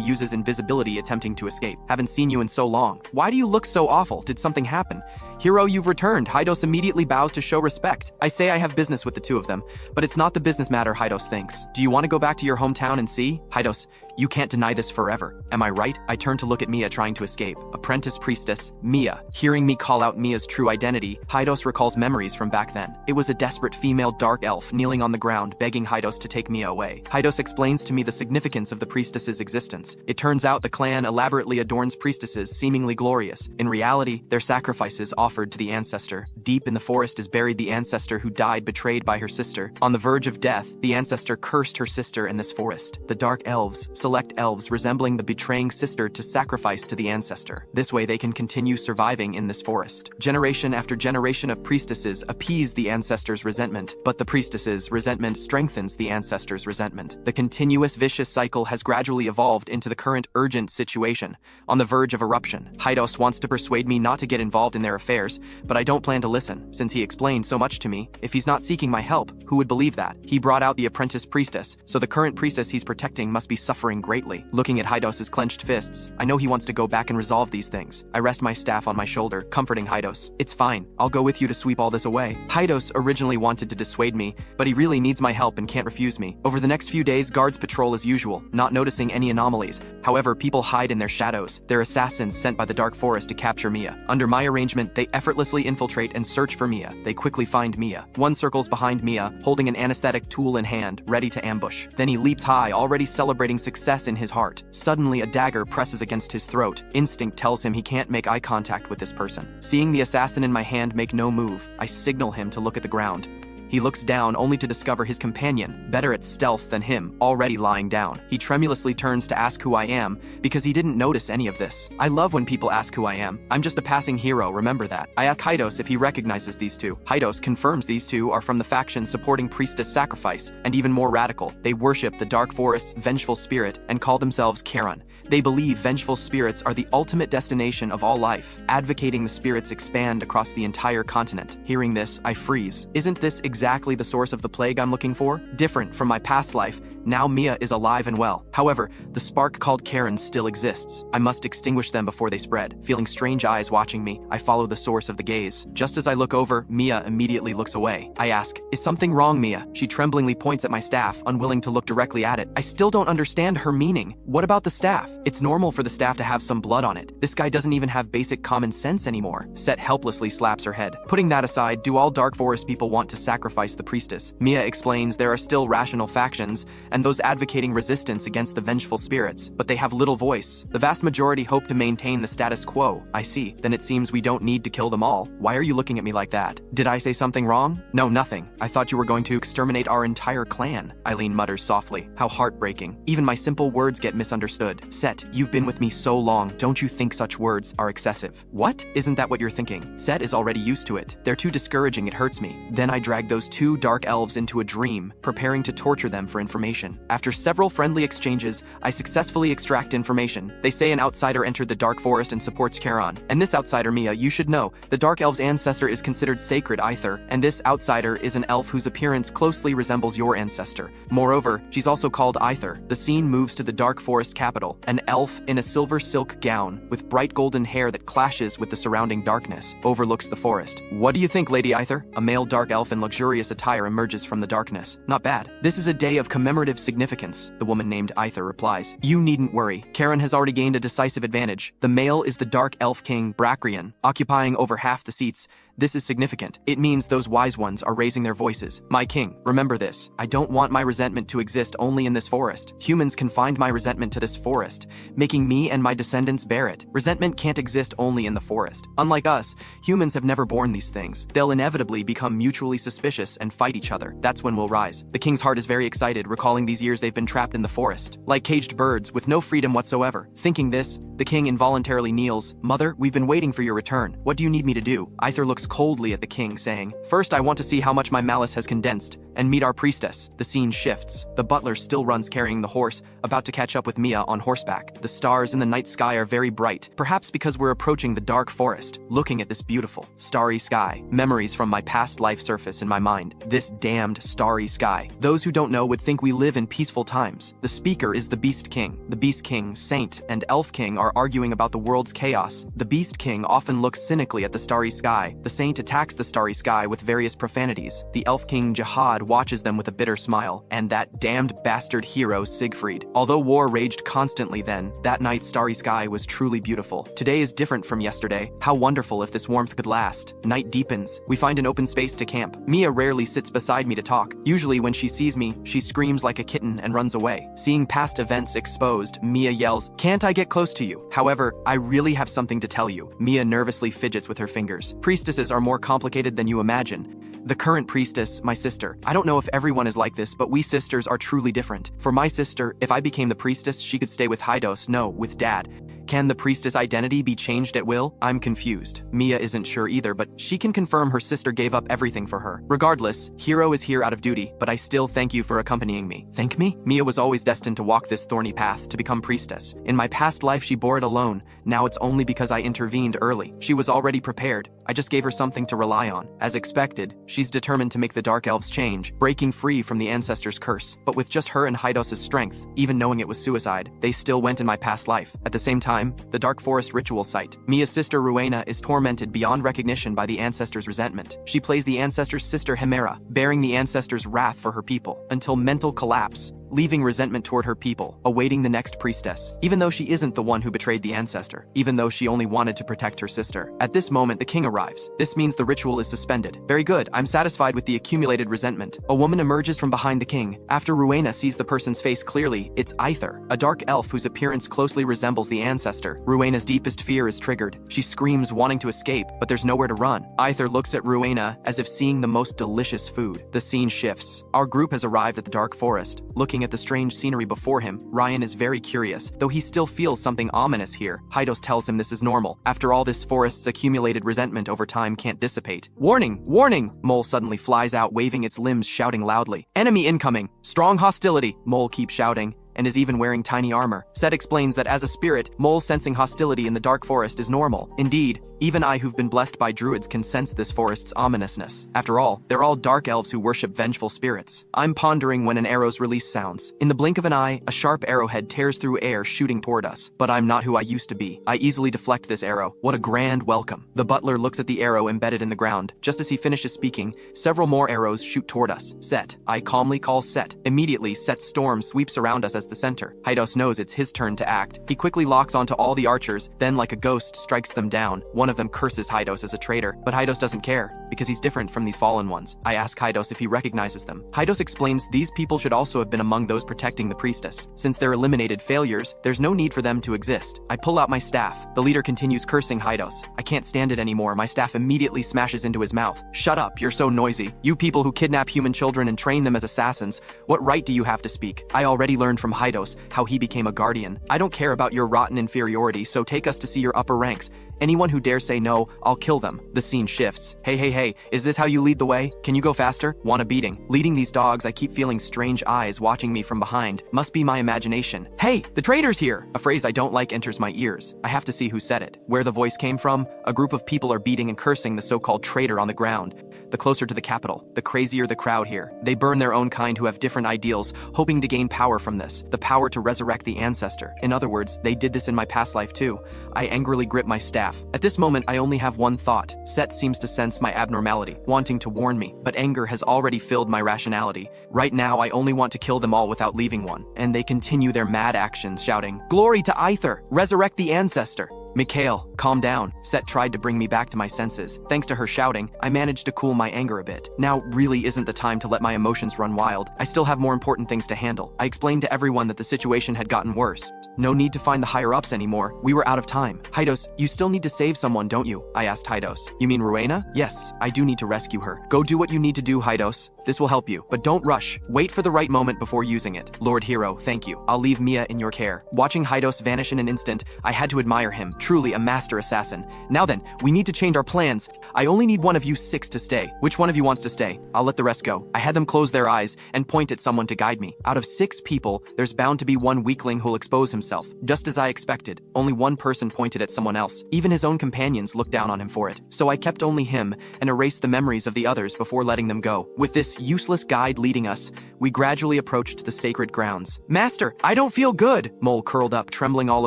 uses invisibility attempting to escape. Haven't seen you in so long. Why do you look so awful? Did something happen? Hero, you've returned. Hydos immediately bows to show respect. I say I have business with the 2 of them, but it's not the business matter, Hydos thinks. Do you want to go back to your hometown and see? Hydos, you can't deny this forever. Am I right? I turn to look at Mia trying to escape. Apprentice priestess, Mia. Hearing me call out Mia's true identity, Hydos recalls memories from back then. It was a desperate female dark elf kneeling on the ground begging Hydos to take Mia away. Hydos explains to me the significance of the priestess's existence. It turns out the clan elaborately adorns priestesses seemingly glorious. In reality, their sacrifices offered to the ancestor. Deep in the forest is buried the ancestor who died betrayed by her sister. On the verge of death, the ancestor cursed her sister in this forest. The dark elves select elves resembling the betraying sister to sacrifice to the ancestor. This way they can continue surviving in this forest. Generation after generation of priestesses appease the ancestor's resentment, but the priestess's resentment strengthens the ancestor's resentment. The continuous vicious cycle has gradually evolved into the current urgent situation, on the verge of eruption. Hydos wants to persuade me not to get involved in their affairs, affairs, but I don't plan to listen, since he explained so much to me. If he's not seeking my help, who would believe that? He brought out the apprentice priestess, so the current priestess he's protecting must be suffering greatly. Looking at Hydos's clenched fists, I know he wants to go back and resolve these things. I rest my staff on my shoulder, comforting Hydos. It's fine, I'll go with you to sweep all this away. Hydos originally wanted to dissuade me, but he really needs my help and can't refuse me. Over the next few days, guards patrol as usual, not noticing any anomalies. However, people hide in their shadows. They're assassins sent by the Dark Forest to capture Mia. Under my arrangement, they effortlessly infiltrate and search for Mia. They quickly find Mia. One circles behind Mia, holding an anesthetic tool in hand, ready to ambush. Then he leaps high, already celebrating success in his heart. Suddenly, a dagger presses against his throat. Instinct tells him he can't make eye contact with this person. Seeing the assassin in my hand make no move, I signal him to look at the ground. He looks down only to discover his companion, better at stealth than him, already lying down. He tremulously turns to ask who I am, because he didn't notice any of this. I love when people ask who I am. I'm just a passing hero, remember that. I ask Hydos if he recognizes these two. Hydos confirms these two are from the faction supporting priestess sacrifice, and even more radical, they worship the Dark Forest's vengeful spirit and call themselves Charon. They believe vengeful spirits are the ultimate destination of all life, advocating the spirits expand across the entire continent. Hearing this, I freeze. Isn't this exactly the source of the plague I'm looking for? Different from my past life, now Mia is alive and well. However, the spark called Charon still exists. I must extinguish them before they spread. Feeling strange eyes watching me, I follow the source of the gaze. Just as I look over, Mia immediately looks away. I ask, "Is something wrong, Mia?" She tremblingly points at my staff, unwilling to look directly at it. I still don't understand her meaning. What about the staff? It's normal for the staff to have some blood on it. This guy doesn't even have basic common sense anymore. Set helplessly slaps her head. Putting that aside, do all Dark Forest people want to sacrifice the priestess? Mia explains there are still rational factions, and those advocating resistance against the vengeful spirits, but they have little voice. The vast majority hope to maintain the status quo. I see. Then it seems we don't need to kill them all. Why are you looking at me like that? Did I say something wrong? No, nothing. I thought you were going to exterminate our entire clan. Eileen mutters softly. How heartbreaking. Even my simple words get misunderstood. Set, you've been with me so long. Don't you think such words are excessive? What? Isn't that what you're thinking? Set is already used to it. They're too discouraging, it hurts me. Then I drag those two dark elves into a dream, preparing to torture them for information. After several friendly exchanges, I successfully extract information. They say an outsider entered the Dark Forest and supports Charon. And this outsider, Mia, you should know, the Dark Elf's ancestor is considered sacred Aether, and this outsider is an elf whose appearance closely resembles your ancestor. Moreover, she's also called Aether. The scene moves to the Dark Forest capital, an elf in a silver silk gown, with bright golden hair that clashes with the surrounding darkness, overlooks the forest. What do you think, Lady Aether? A male dark elf in luxurious attire emerges from the darkness. Not bad. This is a day of commemorative significance, the woman named Aether replies. You needn't worry. Charon has already gained a decisive advantage. The male is the dark elf king Bracrian, occupying over half the seats. This is significant. It means those wise ones are raising their voices. My king, remember this. I don't want my resentment to exist only in this forest. Humans confined my resentment to this forest, making me and my descendants bear it. Resentment can't exist only in the forest. Unlike us, humans have never borne these things. They'll inevitably become mutually suspicious and fight each other. That's when we'll rise. The king's heart is very excited, recalling these years they've been trapped in the forest, like caged birds with no freedom whatsoever. Thinking this, the king involuntarily kneels. Mother, we've been waiting for your return. What do you need me to do? Aether looks coldly at the king, saying, First, I want to see how much my malice has condensed, and meet our priestess. The scene shifts. The butler still runs carrying the horse, about to catch up with Mia on horseback. The stars in the night sky are very bright, perhaps because we're approaching the dark forest. Looking at this beautiful, starry sky, memories from my past life surface in my mind. This damned starry sky. Those who don't know would think we live in peaceful times. The speaker is the Beast King. The Beast King, Saint, and Elf King are arguing about the world's chaos. The Beast King often looks cynically at the starry sky. The Saint attacks the starry sky with various profanities. The Elf King, Jihad, watches them with a bitter smile. And that damned bastard hero, Siegfried. Although war raged constantly then, that night's starry sky was truly beautiful. Today is different from yesterday. How wonderful if this warmth could last. Night deepens. We find an open space to camp. Mia rarely sits beside me to talk. Usually when she sees me, she screams like a kitten and runs away. Seeing past events exposed, Mia yells, Can't I get close to you? However, I really have something to tell you. Mia nervously fidgets with her fingers. Priestesses are more complicated than you imagine. The current priestess, my sister. I don't know if everyone is like this, but we sisters are truly different. For my sister, if I became the priestess, she could stay with Hydos, no, with Dad. Can the priestess identity be changed at will? I'm confused. Mia isn't sure either, but she can confirm her sister gave up everything for her. Regardless, Hero is here out of duty, but I still thank you for accompanying me. Thank me? Mia was always destined to walk this thorny path, to become priestess. In my past life, she bore it alone. Now it's only because I intervened early. She was already prepared. I just gave her something to rely on. As expected, she's determined to make the Dark Elves change, breaking free from the ancestors' curse. But with just her and Hydos's strength, even knowing it was suicide, they still went in my past life. At the same time, the Dark Forest ritual site. Mia's sister Rowena is tormented beyond recognition by the ancestors' resentment. She plays the ancestors' sister Hemera, bearing the ancestors' wrath for her people, until mental collapse, leaving resentment toward her people, awaiting the next priestess, even though she isn't the one who betrayed the ancestor, even though she only wanted to protect her sister. At this moment, the king arrives. This means the ritual is suspended. Very good, I'm satisfied with the accumulated resentment. A woman emerges from behind the king. After Rowena sees the person's face clearly, it's Aether, a dark elf whose appearance closely resembles the ancestor. Rowena's deepest fear is triggered. She screams, wanting to escape, but there's nowhere to run. Aether looks at Rowena as if seeing the most delicious food. The scene shifts. Our group has arrived at the Dark Forest. Looking at the strange scenery before him, Ryan is very curious, though he still feels something ominous here. Hydos tells him this is normal. After all, this forest's accumulated resentment over time can't dissipate. Warning! Warning! Mole suddenly flies out, waving its limbs, shouting loudly. Enemy incoming! Strong hostility! Mole keeps shouting, and is even wearing tiny armor. Set explains that as a spirit, Mole sensing hostility in the Dark Forest is normal. Indeed, even I who've been blessed by druids can sense this forest's ominousness. After all, they're all dark elves who worship vengeful spirits. I'm pondering when an arrow's release sounds. In the blink of an eye, a sharp arrowhead tears through air, shooting toward us. But I'm not who I used to be. I easily deflect this arrow. What a grand welcome. The butler looks at the arrow embedded in the ground. Just as he finishes speaking, several more arrows shoot toward us. Set. I calmly call Set. Immediately, Set's storm sweeps around us as the center. Hydos knows it's his turn to act. He quickly locks onto all the archers, then like a ghost strikes them down. One of them curses Hydos as a traitor, but Hydos doesn't care, because he's different from these fallen ones. I ask Hydos if he recognizes them. Hydos explains these people should also have been among those protecting the priestess. Since they're eliminated failures, there's no need for them to exist. I pull out my staff. The leader continues cursing Hydos. I can't stand it anymore. My staff immediately smashes into his mouth. Shut up, you're so noisy. You people who kidnap human children and train them as assassins, what right do you have to speak? I already learned from Hydos how he became a guardian. I don't care about your rotten inferiority, so take us to see your upper ranks. Anyone who dares say no, I'll kill them. The scene shifts. Hey, is this how you lead the way? Can you go faster? Want a beating? Leading these dogs, I keep feeling strange eyes watching me from behind. Must be my imagination. Hey, the traitor's here! A phrase I don't like enters my ears. I have to see who said it. Where the voice came from, a group of people are beating and cursing the so-called traitor on the ground. The closer to the capital, the crazier the crowd here. They burn their own kind who have different ideals, hoping to gain power from this. The power to resurrect the ancestor. In other words, they did this in my past life too. I angrily grip my staff. At this moment, I only have one thought. Set seems to sense my abnormality, wanting to warn me, but anger has already filled my rationality. Right now, I only want to kill them all without leaving one. And they continue their mad actions, shouting, "Glory to Aether! Resurrect the ancestor!" Mikhail, calm down. Set tried to bring me back to my senses. Thanks to her shouting, I managed to cool my anger a bit. Now really isn't the time to let my emotions run wild. I still have more important things to handle. I explained to everyone that the situation had gotten worse. No need to find the higher-ups anymore. We were out of time. Hydos, you still need to save someone, don't you? I asked Hydos. You mean Rowena? Yes, I do need to rescue her. Go do what you need to do, Hydos. This will help you, but don't rush. Wait for the right moment before using it. Lord Hero, thank you. I'll leave Mia in your care. Watching Hydos vanish in an instant, I had to admire him. Truly a master assassin. Now then, we need to change our plans. I only need one of you 6 to stay. Which one of you wants to stay? I'll let the rest go. I had them close their eyes and point at someone to guide me. Out of 6 people, there's bound to be one weakling who'll expose himself. Just as I expected, only one person pointed at someone else. Even his own companions looked down on him for it. So I kept only him and erased the memories of the others before letting them go. With this useless guide leading us, we gradually approached the sacred grounds. Master, I don't feel good! Mole curled up, trembling all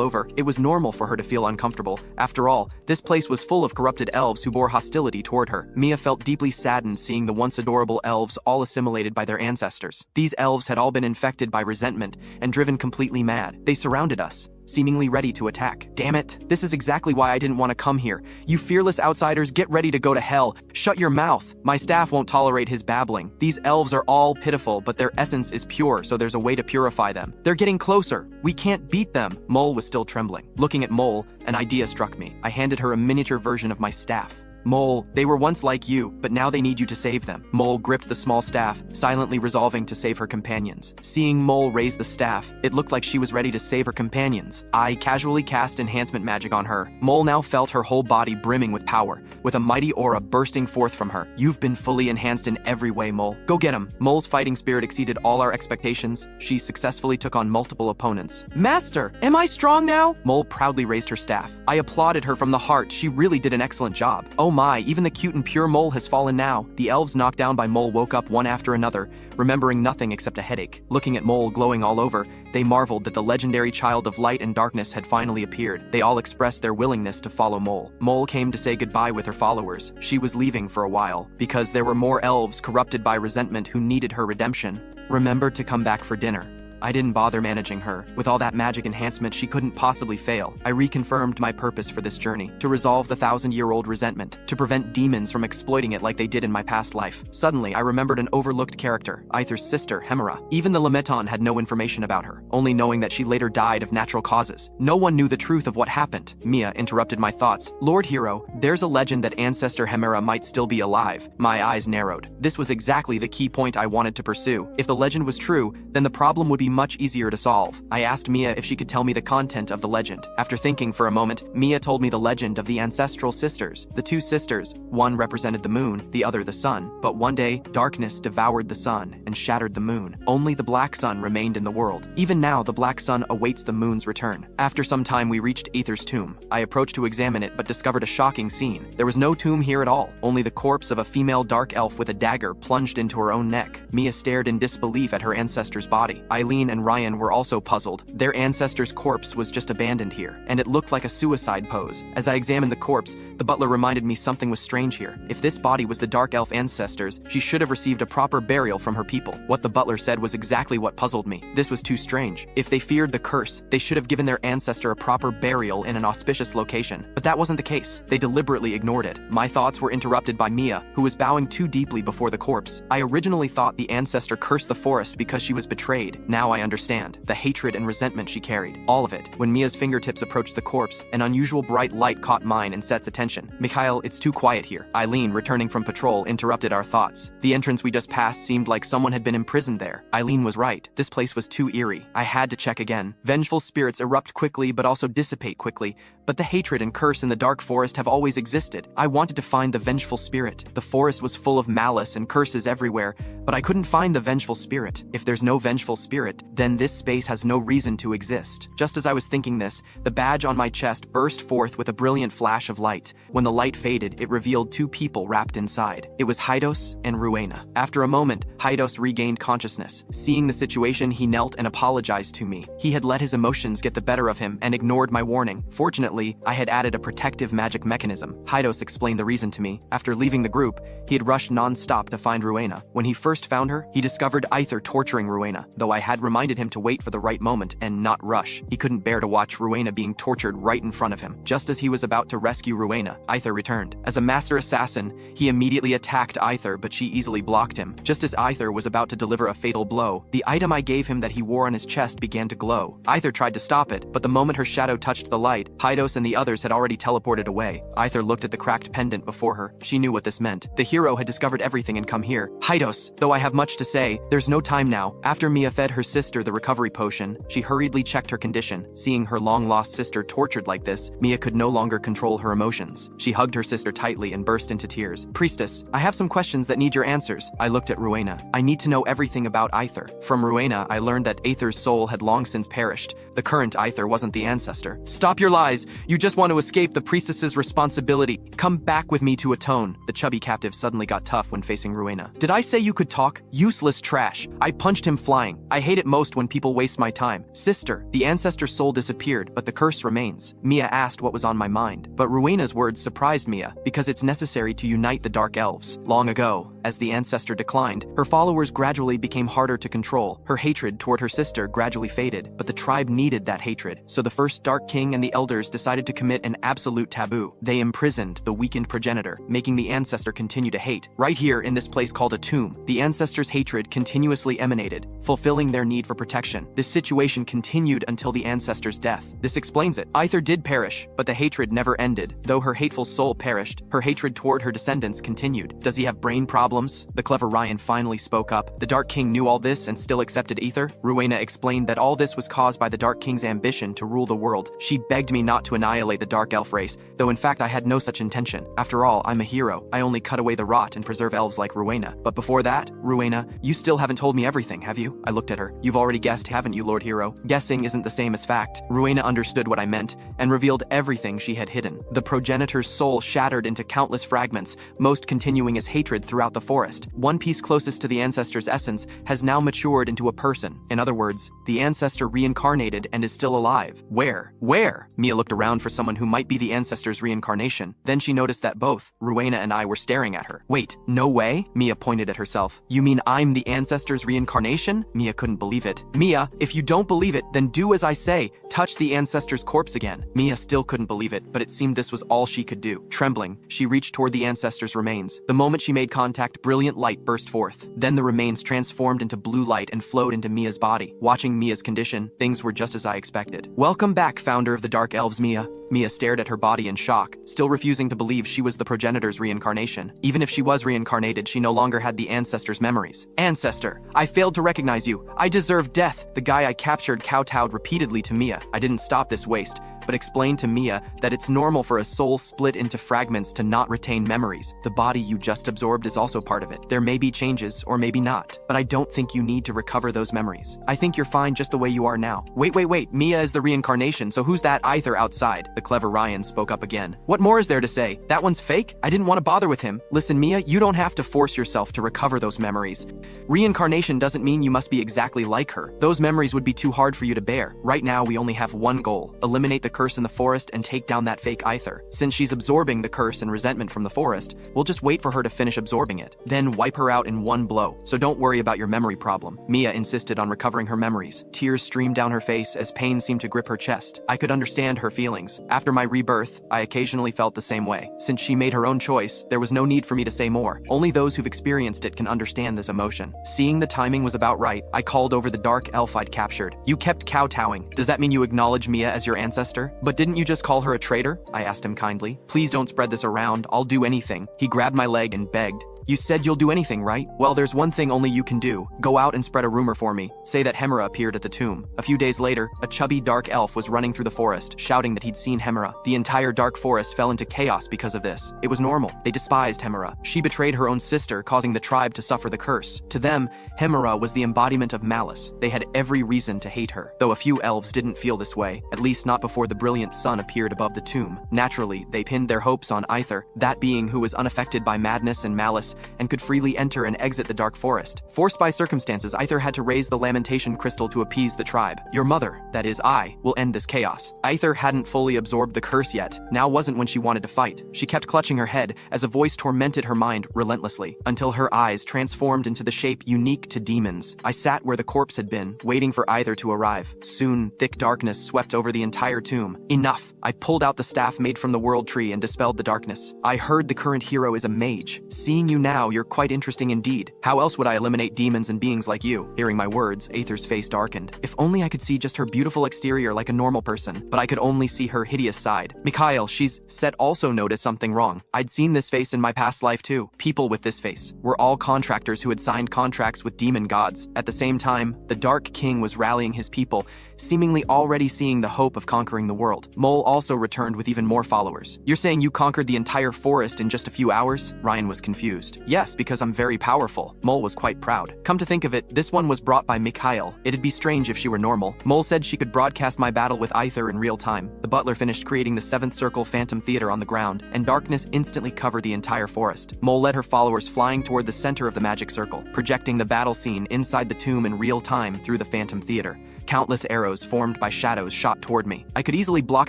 over. It was normal for her to feel uncomfortable. After all, this place was full of corrupted elves who bore hostility toward her. Mia felt deeply saddened seeing the once adorable elves all assimilated by their ancestors. These elves had all been infected by resentment and driven completely mad. They surrounded us, seemingly ready to attack. Damn it, this is exactly why I didn't want to come here. You fearless outsiders, get ready to go to hell. Shut your mouth. My staff won't tolerate his babbling. These elves are all pitiful, but their essence is pure, so there's a way to purify them. They're getting closer. We can't beat them. Mole was still trembling. Looking at Mole, an idea struck me. I handed her a miniature version of my staff. Mole, they were once like you, but now they need you to save them. Mole gripped the small staff, silently resolving to save her companions. Seeing Mole raise the staff, it looked like she was ready to save her companions. I casually cast enhancement magic on her. Mole now felt her whole body brimming with power, with a mighty aura bursting forth from her. You've been fully enhanced in every way, Mole. Go get him. Mole's fighting spirit exceeded all our expectations. She successfully took on multiple opponents. Master, am I strong now? Mole proudly raised her staff. I applauded her from the heart. She really did an excellent job. Oh my, even the cute and pure mole has fallen now. The elves knocked down by Mole woke up one after another, remembering nothing except a headache. Looking at Mole glowing all over, they marveled that the legendary child of light and darkness had finally appeared. They all expressed their willingness to follow Mole. Mole came to say goodbye with her followers. She was leaving for a while, because there were more elves corrupted by resentment who needed her redemption. Remember to come back for dinner. I didn't bother managing her. With all that magic enhancement, she couldn't possibly fail. I reconfirmed my purpose for this journey, to resolve the 1,000-year-old resentment, to prevent demons from exploiting it like they did in my past life. Suddenly, I remembered an overlooked character, Aether's sister, Hemera. Even the Lameton had no information about her, only knowing that she later died of natural causes. No one knew the truth of what happened. Mia interrupted my thoughts. Lord Hero, there's a legend that ancestor Hemera might still be alive. My eyes narrowed. This was exactly the key point I wanted to pursue. If the legend was true, then the problem would be much easier to solve. I asked Mia if she could tell me the content of the legend. After thinking for a moment, Mia told me the legend of the ancestral sisters. The two sisters, one represented the moon, the other the sun. But one day, darkness devoured the sun and shattered the moon. Only the black sun remained in the world. Even now, the black sun awaits the moon's return. After some time, we reached Aether's tomb. I approached to examine it, but discovered a shocking scene. There was no tomb here at all, only the corpse of a female dark elf with a dagger plunged into her own neck. Mia stared in disbelief at her ancestor's body. Eileen and Ryan were also puzzled. Their ancestor's corpse was just abandoned here, and it looked like a suicide pose. As I examined the corpse, the butler reminded me something was strange here. If this body was the dark elf ancestor's, she should have received a proper burial from her people. What the butler said was exactly what puzzled me. This was too strange. If they feared the curse, they should have given their ancestor a proper burial in an auspicious location. But that wasn't the case. They deliberately ignored it. My thoughts were interrupted by Mia, who was bowing too deeply before the corpse. I originally thought the ancestor cursed the forest because she was betrayed. Now I understand. The hatred and resentment she carried. All of it. When Mia's fingertips approached the corpse, an unusual bright light caught mine and Set's attention. Mikhail, it's too quiet here. Eileen, returning from patrol, interrupted our thoughts. The entrance we just passed seemed like someone had been imprisoned there. Eileen was right. This place was too eerie. I had to check again. Vengeful spirits erupt quickly but also dissipate quickly. But the hatred and curse in the dark forest have always existed. I wanted to find the vengeful spirit. The forest was full of malice and curses everywhere, but I couldn't find the vengeful spirit. If there's no vengeful spirit, then this space has no reason to exist. Just as I was thinking this, the badge on my chest burst forth with a brilliant flash of light. When the light faded, it revealed two people wrapped inside. It was Hydos and Rowena. After a moment, Hydos regained consciousness. Seeing the situation, he knelt and apologized to me. He had let his emotions get the better of him and ignored my warning. Fortunately, I had added a protective magic mechanism. Hydos explained the reason to me. After leaving the group, he had rushed non-stop to find Rowena. When he first found her, he discovered Aether torturing Rowena, though I had reminded him to wait for the right moment and not rush. He couldn't bear to watch Rowena being tortured right in front of him. Just as he was about to rescue Rowena, Aether returned. As a master assassin, he immediately attacked Aether, but she easily blocked him. Just as Aether was about to deliver a fatal blow, the item I gave him that he wore on his chest began to glow. Aether tried to stop it, but the moment her shadow touched the light, Hydos and the others had already teleported away. Aether looked at the cracked pendant before her. She knew what this meant. The hero had discovered everything and come here. Hydos, though I have much to say, there's no time now. After Mia fed her sister the recovery potion, she hurriedly checked her condition. Seeing her long-lost sister tortured like this, Mia could no longer control her emotions. She hugged her sister tightly and burst into tears. Priestess, I have some questions that need your answers. I looked at Rowena. I need to know everything about Aether. From Rowena, I learned that Aether's soul had long since perished. The current Aether wasn't the ancestor. Stop your lies! You just want to escape the priestess's responsibility. Come back with me to atone. The chubby captive suddenly got tough when facing Rowena. Did I say you could talk? Useless trash. I punched him flying. I hate it most when people waste my time. Sister, the ancestor's soul disappeared, but the curse remains. Mia asked what was on my mind, but Rowena's words surprised Mia, because it's necessary to unite the Dark Elves. Long ago, as the ancestor declined, her followers gradually became harder to control. Her hatred toward her sister gradually faded, but the tribe needed that hatred. So the first Dark King and the elders decided to commit an absolute taboo. They imprisoned the weakened progenitor, making the ancestor continue to hate. Right here in this place called a tomb, the ancestor's hatred continuously emanated, fulfilling their need for protection. This situation continued until the ancestor's death. This explains it. Aether did perish, but the hatred never ended. Though her hateful soul perished, her hatred toward her descendants continued. Does he have brain problems? The clever Ryan finally spoke up. The Dark King knew all this and still accepted Aether. Rowena explained that all this was caused by the Dark King's ambition to rule the world. She begged me not to annihilate the dark elf race, though in fact I had no such intention. After all, I'm a hero. I only cut away the rot and preserve elves like Rowena. But before that, Rowena, you still haven't told me everything, have you? I looked at her. You've already guessed, haven't you, Lord Hero? Guessing isn't the same as fact. Rowena understood what I meant and revealed everything she had hidden. The progenitor's soul shattered into countless fragments, most continuing as hatred throughout the forest. One piece closest to the ancestor's essence has now matured into a person. In other words, the ancestor reincarnated and is still alive. Where? Where? Mia looked around for someone who might be the ancestor's reincarnation. Then she noticed that both Rowena and I were staring at her. Wait, no way? Mia pointed at herself. You mean I'm the ancestor's reincarnation? Mia couldn't believe it. Mia, if you don't believe it, then do as I say. Touch the ancestor's corpse again. Mia still couldn't believe it, but it seemed this was all she could do. Trembling, she reached toward the ancestor's remains. The moment she made contact, brilliant light burst forth. Then the remains transformed into blue light and flowed into Mia's body. Watching Mia's condition, things were just as I expected. Welcome back, founder of the Dark Elves, Mia. Mia stared at her body in shock, still refusing to believe she was the progenitor's reincarnation. Even if she was reincarnated, she no longer had the ancestor's memories. Ancestor, I failed to recognize you. I deserve death. The guy I captured kowtowed repeatedly to Mia. I didn't stop this waste, but explained to Mia that it's normal for a soul split into fragments to not retain memories. The body you just absorbed is also part of it. There may be changes, or maybe not, but I don't think you need to recover those memories. I think you're fine just the way you are now. Wait, Mia is the reincarnation, so who's that Aether outside? The clever Ryan spoke up again. What more is there to say? That one's fake? I didn't want to bother with him. Listen, Mia, you don't have to force yourself to recover those memories. Reincarnation doesn't mean you must be exactly like her. Those memories would be too hard for you to bear. Right now, we only have one goal: eliminate the curse in the forest and take down that fake Aether. Since she's absorbing the curse and resentment from the forest, we'll just wait for her to finish absorbing it, then wipe her out in one blow. So don't worry about your memory problem. Mia insisted on recovering her memories. Tears streamed down her face as pain seemed to grip her chest. I could understand her feelings. After my rebirth, I occasionally felt the same way. Since she made her own choice, there was no need for me to say more. Only those who've experienced it can understand this emotion. Seeing the timing was about right, I called over the dark elf I'd captured. You kept kowtowing. Does that mean you acknowledge Mia as your ancestor? But didn't you just call her a traitor? I asked him kindly. Please don't spread this around. I'll do anything. He grabbed my leg and begged. You said you'll do anything, right? Well, there's one thing only you can do. Go out and spread a rumor for me. Say that Hemera appeared at the tomb. A few days later, a chubby dark elf was running through the forest, shouting that he'd seen Hemera. The entire dark forest fell into chaos because of this. It was normal. They despised Hemera. She betrayed her own sister, causing the tribe to suffer the curse. To them, Hemera was the embodiment of malice. They had every reason to hate her. Though a few elves didn't feel this way, at least not before the brilliant sun appeared above the tomb. Naturally, they pinned their hopes on Aether, that being who was unaffected by madness and malice, and could freely enter and exit the dark forest. Forced by circumstances, Aether had to raise the lamentation crystal to appease the tribe. Your mother, that is I, will end this chaos. Aether hadn't fully absorbed the curse yet. Now wasn't when she wanted to fight. She kept clutching her head as a voice tormented her mind relentlessly, until her eyes transformed into the shape unique to demons. I sat where the corpse had been, waiting for Aether to arrive. Soon, thick darkness swept over the entire tomb. Enough! I pulled out the staff made from the world tree and dispelled the darkness. I heard the current hero is a mage. Seeing you now, you're quite interesting indeed. How else would I eliminate demons and beings like you? Hearing my words, Aether's face darkened. If only I could see just her beautiful exterior like a normal person, but I could only see her hideous side. Mikhail, she's said also noticed something wrong. I'd seen this face in my past life too. People with this face were all contractors who had signed contracts with demon gods. At the same time, the Dark King was rallying his people, seemingly already seeing the hope of conquering the world. Mole also returned with even more followers. You're saying you conquered the entire forest in just a few hours? Ryan was confused. Yes, because I'm very powerful. Mole was quite proud. Come to think of it, this one was brought by Mikhail. It'd be strange if she were normal. Mole said she could broadcast my battle with Aether in real time. The butler finished creating the 7th Circle Phantom Theater on the ground, and darkness instantly covered the entire forest. Mole led her followers flying toward the center of the magic circle, projecting the battle scene inside the tomb in real time through the Phantom Theater. Countless arrows formed by shadows shot toward me. I could easily block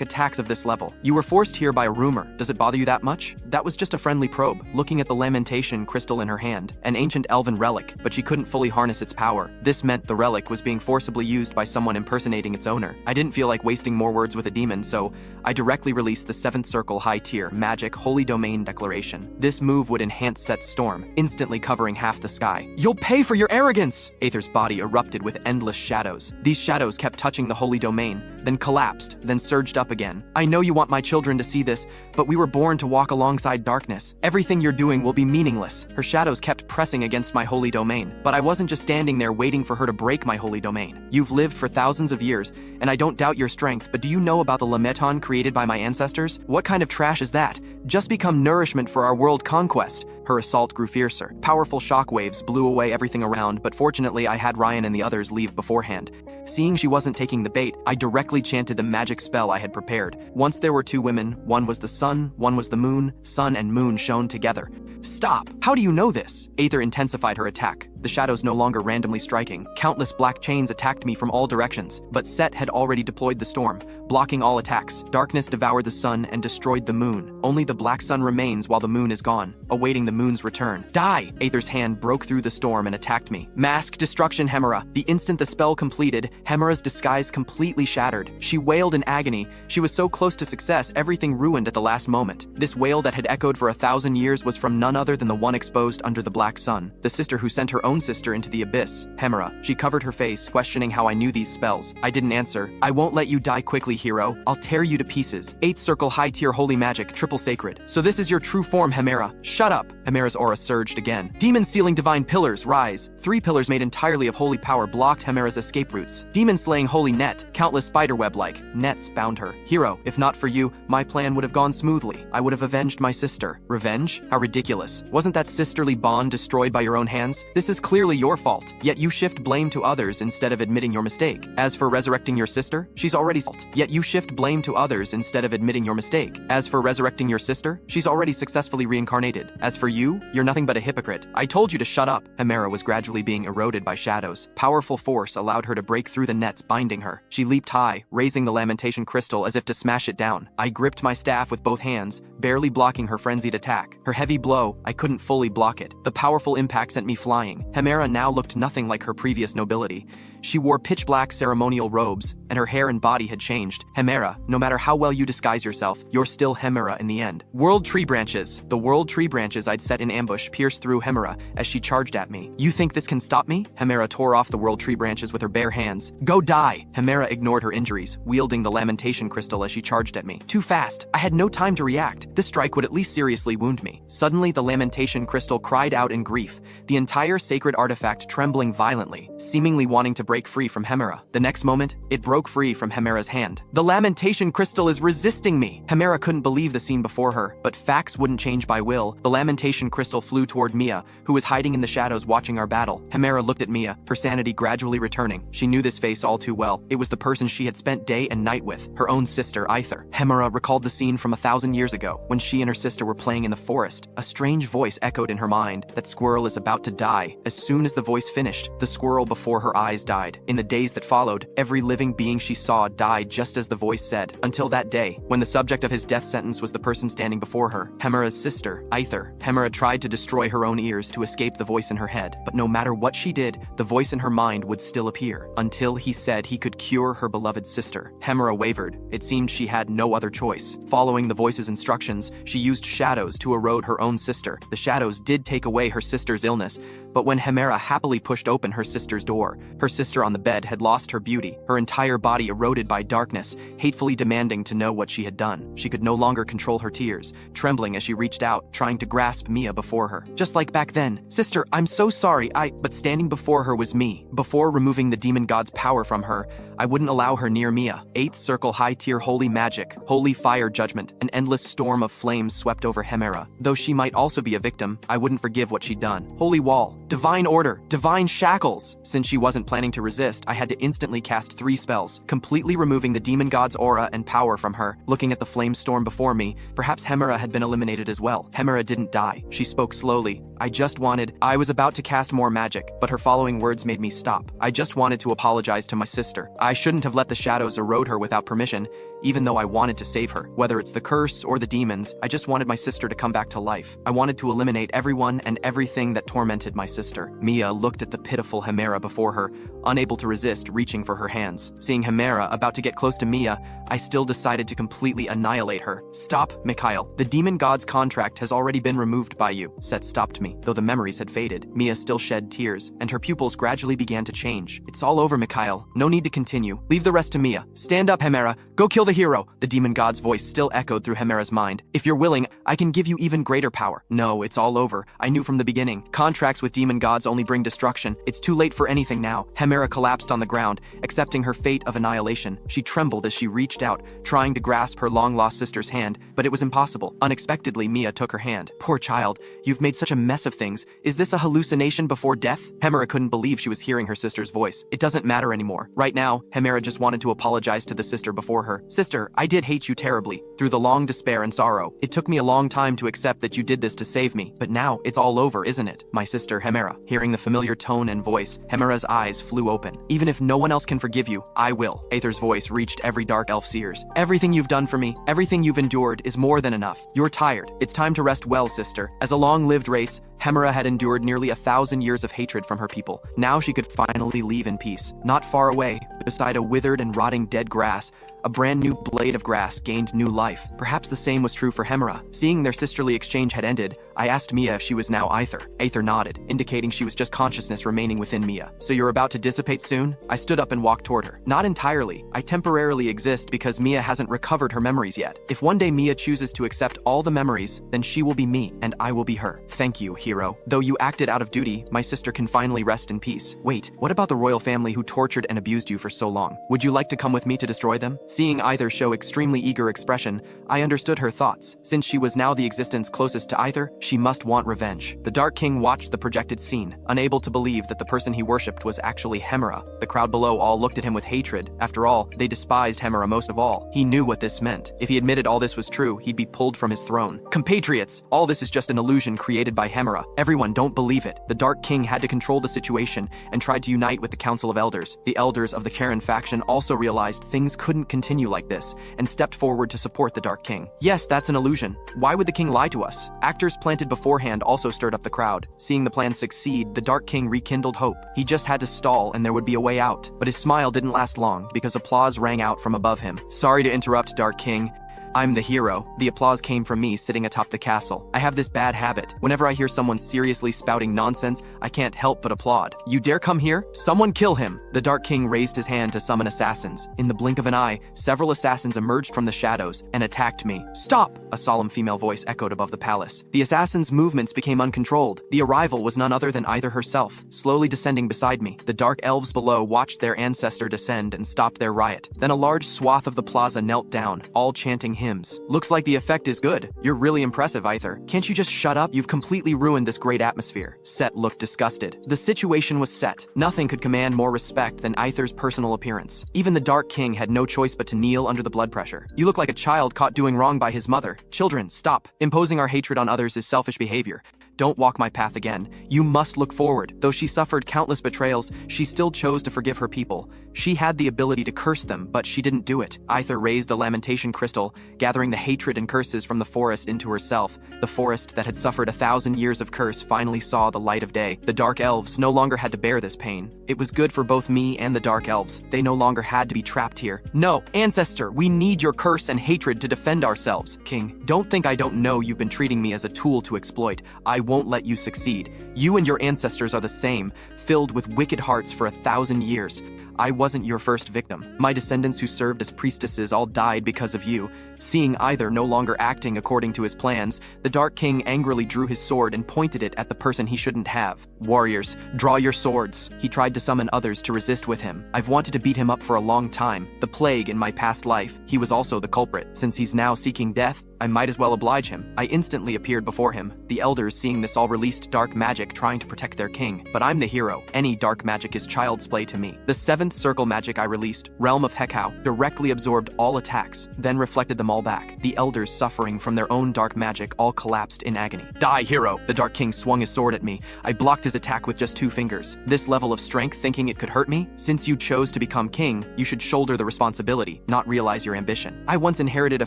attacks of this level. You were forced here by a rumor. Does it bother you that much? That was just a friendly probe, looking at the lamentation crystal in her hand, an ancient elven relic, but she couldn't fully harness its power. This meant the relic was being forcibly used by someone impersonating its owner. I didn't feel like wasting more words with a demon, so I directly released the 7th Circle High Tier Magic Holy Domain Declaration. This move would enhance Set's storm, instantly covering half the sky. You'll pay for your arrogance! Aether's body erupted with endless shadows. These shadows kept touching the holy domain, then collapsed, then surged up again. I know you want my children to see this, but we were born to walk alongside darkness. Everything you're doing will be meaningless. relentless. Her shadows kept pressing against my holy domain. But I wasn't just standing there waiting for her to break my holy domain. You've lived for thousands of years, and I don't doubt your strength, but do you know about the Lameton created by my ancestors? What kind of trash is that? Just become nourishment for our world conquest. Her assault grew fiercer. Powerful shockwaves blew away everything around, but fortunately I had Ryan and the others leave beforehand. Seeing she wasn't taking the bait, I directly chanted the magic spell I had prepared. Once there were two women, one was the sun, one was the moon. Sun and moon shone together. Stop! How do you know this? Aether intensified her attack, the shadows no longer randomly striking. Countless black chains attacked me from all directions, but Set had already deployed the storm, blocking all attacks. Darkness devoured the sun and destroyed the moon. Only the black sun remains while the moon is gone, awaiting the moon's return. Die! Aether's hand broke through the storm and attacked me. Mask Destruction Hemera. The instant the spell completed, Hemera's disguise completely shattered. She wailed in agony. She was so close to success, everything ruined at the last moment. This wail that had echoed for 1,000 years was from none other than the one exposed under the black sun, the sister who sent her own sister into the abyss, Hemera. She covered her face, questioning how I knew these spells. I didn't answer. I won't let you die quickly, hero. I'll tear you to pieces. 8th circle high tier holy magic, triple sacred. So this is your true form, Hemera. Shut up. Hemera's aura surged again. Demon sealing divine pillars, rise. 3 pillars made entirely of holy power blocked Hemera's escape routes. Demon slaying holy net, countless spiderweb-like nets bound her. Hero, if not for you, my plan would have gone smoothly. I would have avenged my sister. Revenge? How ridiculous. Wasn't that sisterly bond destroyed by your own hands? This is clearly your fault, yet you shift blame to others instead of admitting your mistake. As for resurrecting your sister, she's already yet you shift blame to others instead of admitting your mistake. As for resurrecting your sister, she's already successfully reincarnated. As for you, you're nothing but a hypocrite. I told you to shut up. Hemera was gradually being eroded by shadows. Powerful force allowed her to break through the nets binding her. She leaped high, raising the lamentation crystal as if to smash it down. I gripped my staff with both hands, barely blocking her frenzied attack. Her heavy blow, I couldn't fully block it. The powerful impact sent me flying. Hemera now looked nothing like her previous nobility. She wore pitch-black ceremonial robes, and her hair and body had changed. Hemera, no matter how well you disguise yourself, you're still Hemera in the end. World tree branches. The world tree branches I'd set in ambush pierced through Hemera as she charged at me. You think this can stop me? Hemera tore off the world tree branches with her bare hands. Go die! Hemera ignored her injuries, wielding the lamentation crystal as she charged at me. Too fast. I had no time to react. This strike would at least seriously wound me. Suddenly, the lamentation crystal cried out in grief, the entire sacred artifact trembling violently, seemingly wanting to break free from Hemera. The next moment, it broke free from Hemera's hand. The lamentation crystal is resisting me! Hemera couldn't believe the scene before her, but facts wouldn't change by will. The lamentation crystal flew toward Mia, who was hiding in the shadows watching our battle. Hemera looked at Mia, her sanity gradually returning. She knew this face all too well. It was the person she had spent day and night with, her own sister, Aether. Hemera recalled the scene from 1,000 years ago, when she and her sister were playing in the forest. A strange voice echoed in her mind, that squirrel is about to die. As soon as the voice finished, the squirrel before her eyes died. In the days that followed, every living being she saw died just as the voice said, until that day, when the subject of his death sentence was the person standing before her, Hemera's sister, Aether. Hemera tried to destroy her own ears to escape the voice in her head, but no matter what she did, the voice in her mind would still appear, until he said he could cure her beloved sister. Hemera wavered. It seemed she had no other choice. Following the voice's instructions, she used shadows to erode her own sister. The shadows did take away her sister's illness, but when Hemera happily pushed open her sister's door, her sister on the bed had lost her beauty, her entire body eroded by darkness, hatefully demanding to know what she had done. She could no longer control her tears, trembling as she reached out, trying to grasp Mia before her. Just like back then. Sister, I'm so sorry, But standing before her was me. Before removing the demon god's power from her, I wouldn't allow her near Mia. 8th circle high tier holy magic, holy fire judgment, an endless storm of flames swept over Hemera. Though she might also be a victim, I wouldn't forgive what she'd done. Holy wall, divine order, divine shackles. Since she wasn't planning to resist, I had to instantly cast 3 spells, completely removing the demon god's aura and power from her. Looking at the flame storm before me, perhaps Hemera had been eliminated as well. Hemera didn't die. She spoke slowly. I was about to cast more magic, but her following words made me stop. I just wanted to apologize to my sister. I shouldn't have let the shadows erode her without permission, even though I wanted to save her. Whether it's the curse or the demons, I just wanted my sister to come back to life. I wanted to eliminate everyone and everything that tormented my sister. Mia looked at the pitiful Hemera before her, unable to resist reaching for her hands. Seeing Hemera about to get close to Mia, I still decided to completely annihilate her. Stop, Mikhail. The demon god's contract has already been removed by you. Set stopped me. me. Though the memories had faded, Mia still shed tears, and her pupils gradually began to change. It's all over, Mikhail. No need to continue. Leave the rest to Mia. Stand up, Hemera. Go kill the hero. The demon god's voice still echoed through Hemera's mind. If you're willing, I can give you even greater power. No, it's all over. I knew from the beginning. Contracts with demon gods only bring destruction. It's too late for anything now. Hemera collapsed on the ground, accepting her fate of annihilation. She trembled as she reached out, trying to grasp her long-lost sister's hand, but it was impossible. Unexpectedly, Mia took her hand. Poor child, you've made such a mess of things. Is this a hallucination before death? Hemera couldn't believe she was hearing her sister's voice. It doesn't matter anymore. Right now, Hemera just wanted to apologize to the sister before her. Sister, I did hate you terribly. Through the long despair and sorrow. It took me a long time to accept that you did this to save me, but now it's all over, isn't it? My sister, Hemera. Hearing the familiar tone and voice, Hemera's eyes flew open. Even if no one else can forgive you, I will. Aether's voice reached every dark elf's ears. Everything you've done for me, everything you've endured is more than enough. You're tired. It's time to rest well, sister. As a long-lived race, Hemera had endured nearly 1,000 years of hatred from her people. Now she could finally leave in peace. Not far away, beside a withered and rotting dead grass, a brand new blade of grass gained new life. Perhaps the same was true for Hemera. Seeing their sisterly exchange had ended, I asked Mia if she was now Aether. Aether nodded, indicating she was just consciousness remaining within Mia. So you're about to dissipate soon? I stood up and walked toward her. Not entirely. I temporarily exist because Mia hasn't recovered her memories yet. If one day Mia chooses to accept all the memories, then she will be me, and I will be her. Thank you, hero. Though you acted out of duty, my sister can finally rest in peace. Wait, what about the royal family who tortured and abused you for so long? Would you like to come with me to destroy them? Seeing Aether show extremely eager expression, I understood her thoughts. Since she was now the existence closest to Aether, she must want revenge. The Dark King watched the projected scene, unable to believe that the person he worshipped was actually Hemera. The crowd below all looked at him with hatred. After all, they despised Hemera most of all. He knew what this meant. If he admitted all this was true, he'd be pulled from his throne. Compatriots, all this is just an illusion created by Hemera. Everyone, don't believe it. The Dark King had to control the situation and tried to unite with the Council of Elders. The elders of the Karen faction also realized things couldn't continue like this and stepped forward to support the Dark King. Yes, that's an illusion. Why would the king lie to us? Actors planted beforehand also stirred up the crowd. Seeing the plan succeed, the Dark King rekindled hope. He just had to stall and there would be a way out. But his smile didn't last long because applause rang out from above him. Sorry to interrupt, Dark King. I'm the hero. The applause came from me sitting atop the castle. I have this bad habit. Whenever I hear someone seriously spouting nonsense, I can't help but applaud. You dare come here? Someone kill him! The Dark King raised his hand to summon assassins. In the blink of an eye, several assassins emerged from the shadows and attacked me. Stop! A solemn female voice echoed above the palace. The assassins' movements became uncontrolled. The arrival was none other than Aether herself, slowly descending beside me. The dark elves below watched their ancestor descend and stopped their riot. Then a large swath of the plaza knelt down, all chanting hymns. Looks like the effect is good. You're really impressive, Aether. Can't you just shut up? You've completely ruined this great atmosphere. Set looked disgusted. The situation was set. Nothing could command more respect than Aether's personal appearance. Even the Dark King had no choice but to kneel under the blood pressure. You look like a child caught doing wrong by his mother. Children, stop. Imposing our hatred on others is selfish behavior. Don't walk my path again. You must look forward. Though she suffered countless betrayals, she still chose to forgive her people. She had the ability to curse them, but she didn't do it. Aether raised the lamentation crystal, gathering the hatred and curses from the forest into herself. The forest that had suffered 1,000 years of curse finally saw the light of day. The Dark Elves no longer had to bear this pain. It was good for both me and the Dark Elves. They no longer had to be trapped here. No, Ancestor, we need your curse and hatred to defend ourselves. King, don't think I don't know you've been treating me as a tool to exploit. I won't let you succeed. You and your ancestors are the same, filled with wicked hearts for 1,000 years. I wasn't your first victim. My descendants who served as priestesses all died because of you. Seeing Aether no longer acting according to his plans, the Dark King angrily drew his sword and pointed it at the person he shouldn't have. Warriors, draw your swords. He tried to summon others to resist with him. I've wanted to beat him up for a long time. The plague in my past life, he was also the culprit. Since he's now seeking death, I might as well oblige him. I instantly appeared before him. The elders, seeing this, all released dark magic trying to protect their king. But I'm the hero. Any dark magic is child's play to me. The 7th circle magic I released, Realm of Hekau, directly absorbed all attacks, then reflected them all back. The elders, suffering from their own dark magic, all collapsed in agony. Die, hero! The Dark King swung his sword at me. I blocked his attack with just 2 fingers. This level of strength, thinking it could hurt me? Since you chose to become king, you should shoulder the responsibility, not realize your ambition. I once inherited a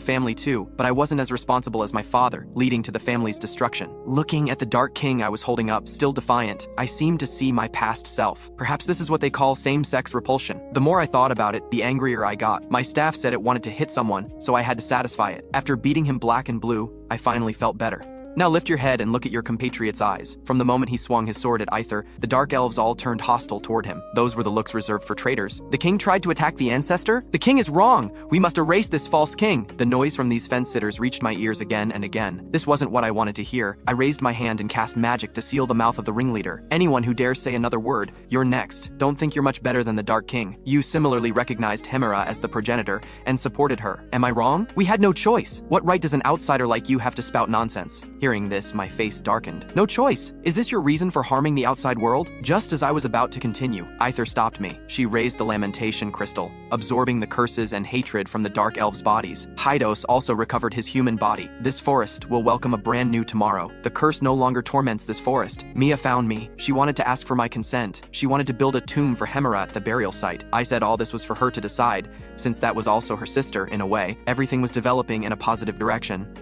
family too, but I wasn't as responsible as my father, leading to the family's destruction. Looking at the Dark King I was holding up, still defiant, I seemed to see my past self. Perhaps this is what they call same-sex repulsion. The more I thought about it, the angrier I got. My staff said it wanted to hit someone, so I had to satisfy it. After beating him black and blue, I finally felt better. Now lift your head and look at your compatriot's eyes. From the moment he swung his sword at Aether, the dark elves all turned hostile toward him. Those were the looks reserved for traitors. The king tried to attack the ancestor? The king is wrong! We must erase this false king! The noise from these fence-sitters reached my ears again and again. This wasn't what I wanted to hear. I raised my hand and cast magic to seal the mouth of the ringleader. Anyone who dares say another word, you're next. Don't think you're much better than the Dark King. You similarly recognized Hemera as the progenitor and supported her. Am I wrong? We had no choice. What right does an outsider like you have to spout nonsense? Hearing this, my face darkened. No choice? Is this your reason for harming the outside world? Just as I was about to continue, Aether stopped me. She raised the lamentation crystal, absorbing the curses and hatred from the dark elves' bodies. Hydos also recovered his human body. This forest will welcome a brand new tomorrow. The curse no longer torments this forest. Mia found me. She wanted to ask for my consent. She wanted to build a tomb for Hemera at the burial site. I said all this was for her to decide, since that was also her sister, in a way. Everything was developing in a positive direction.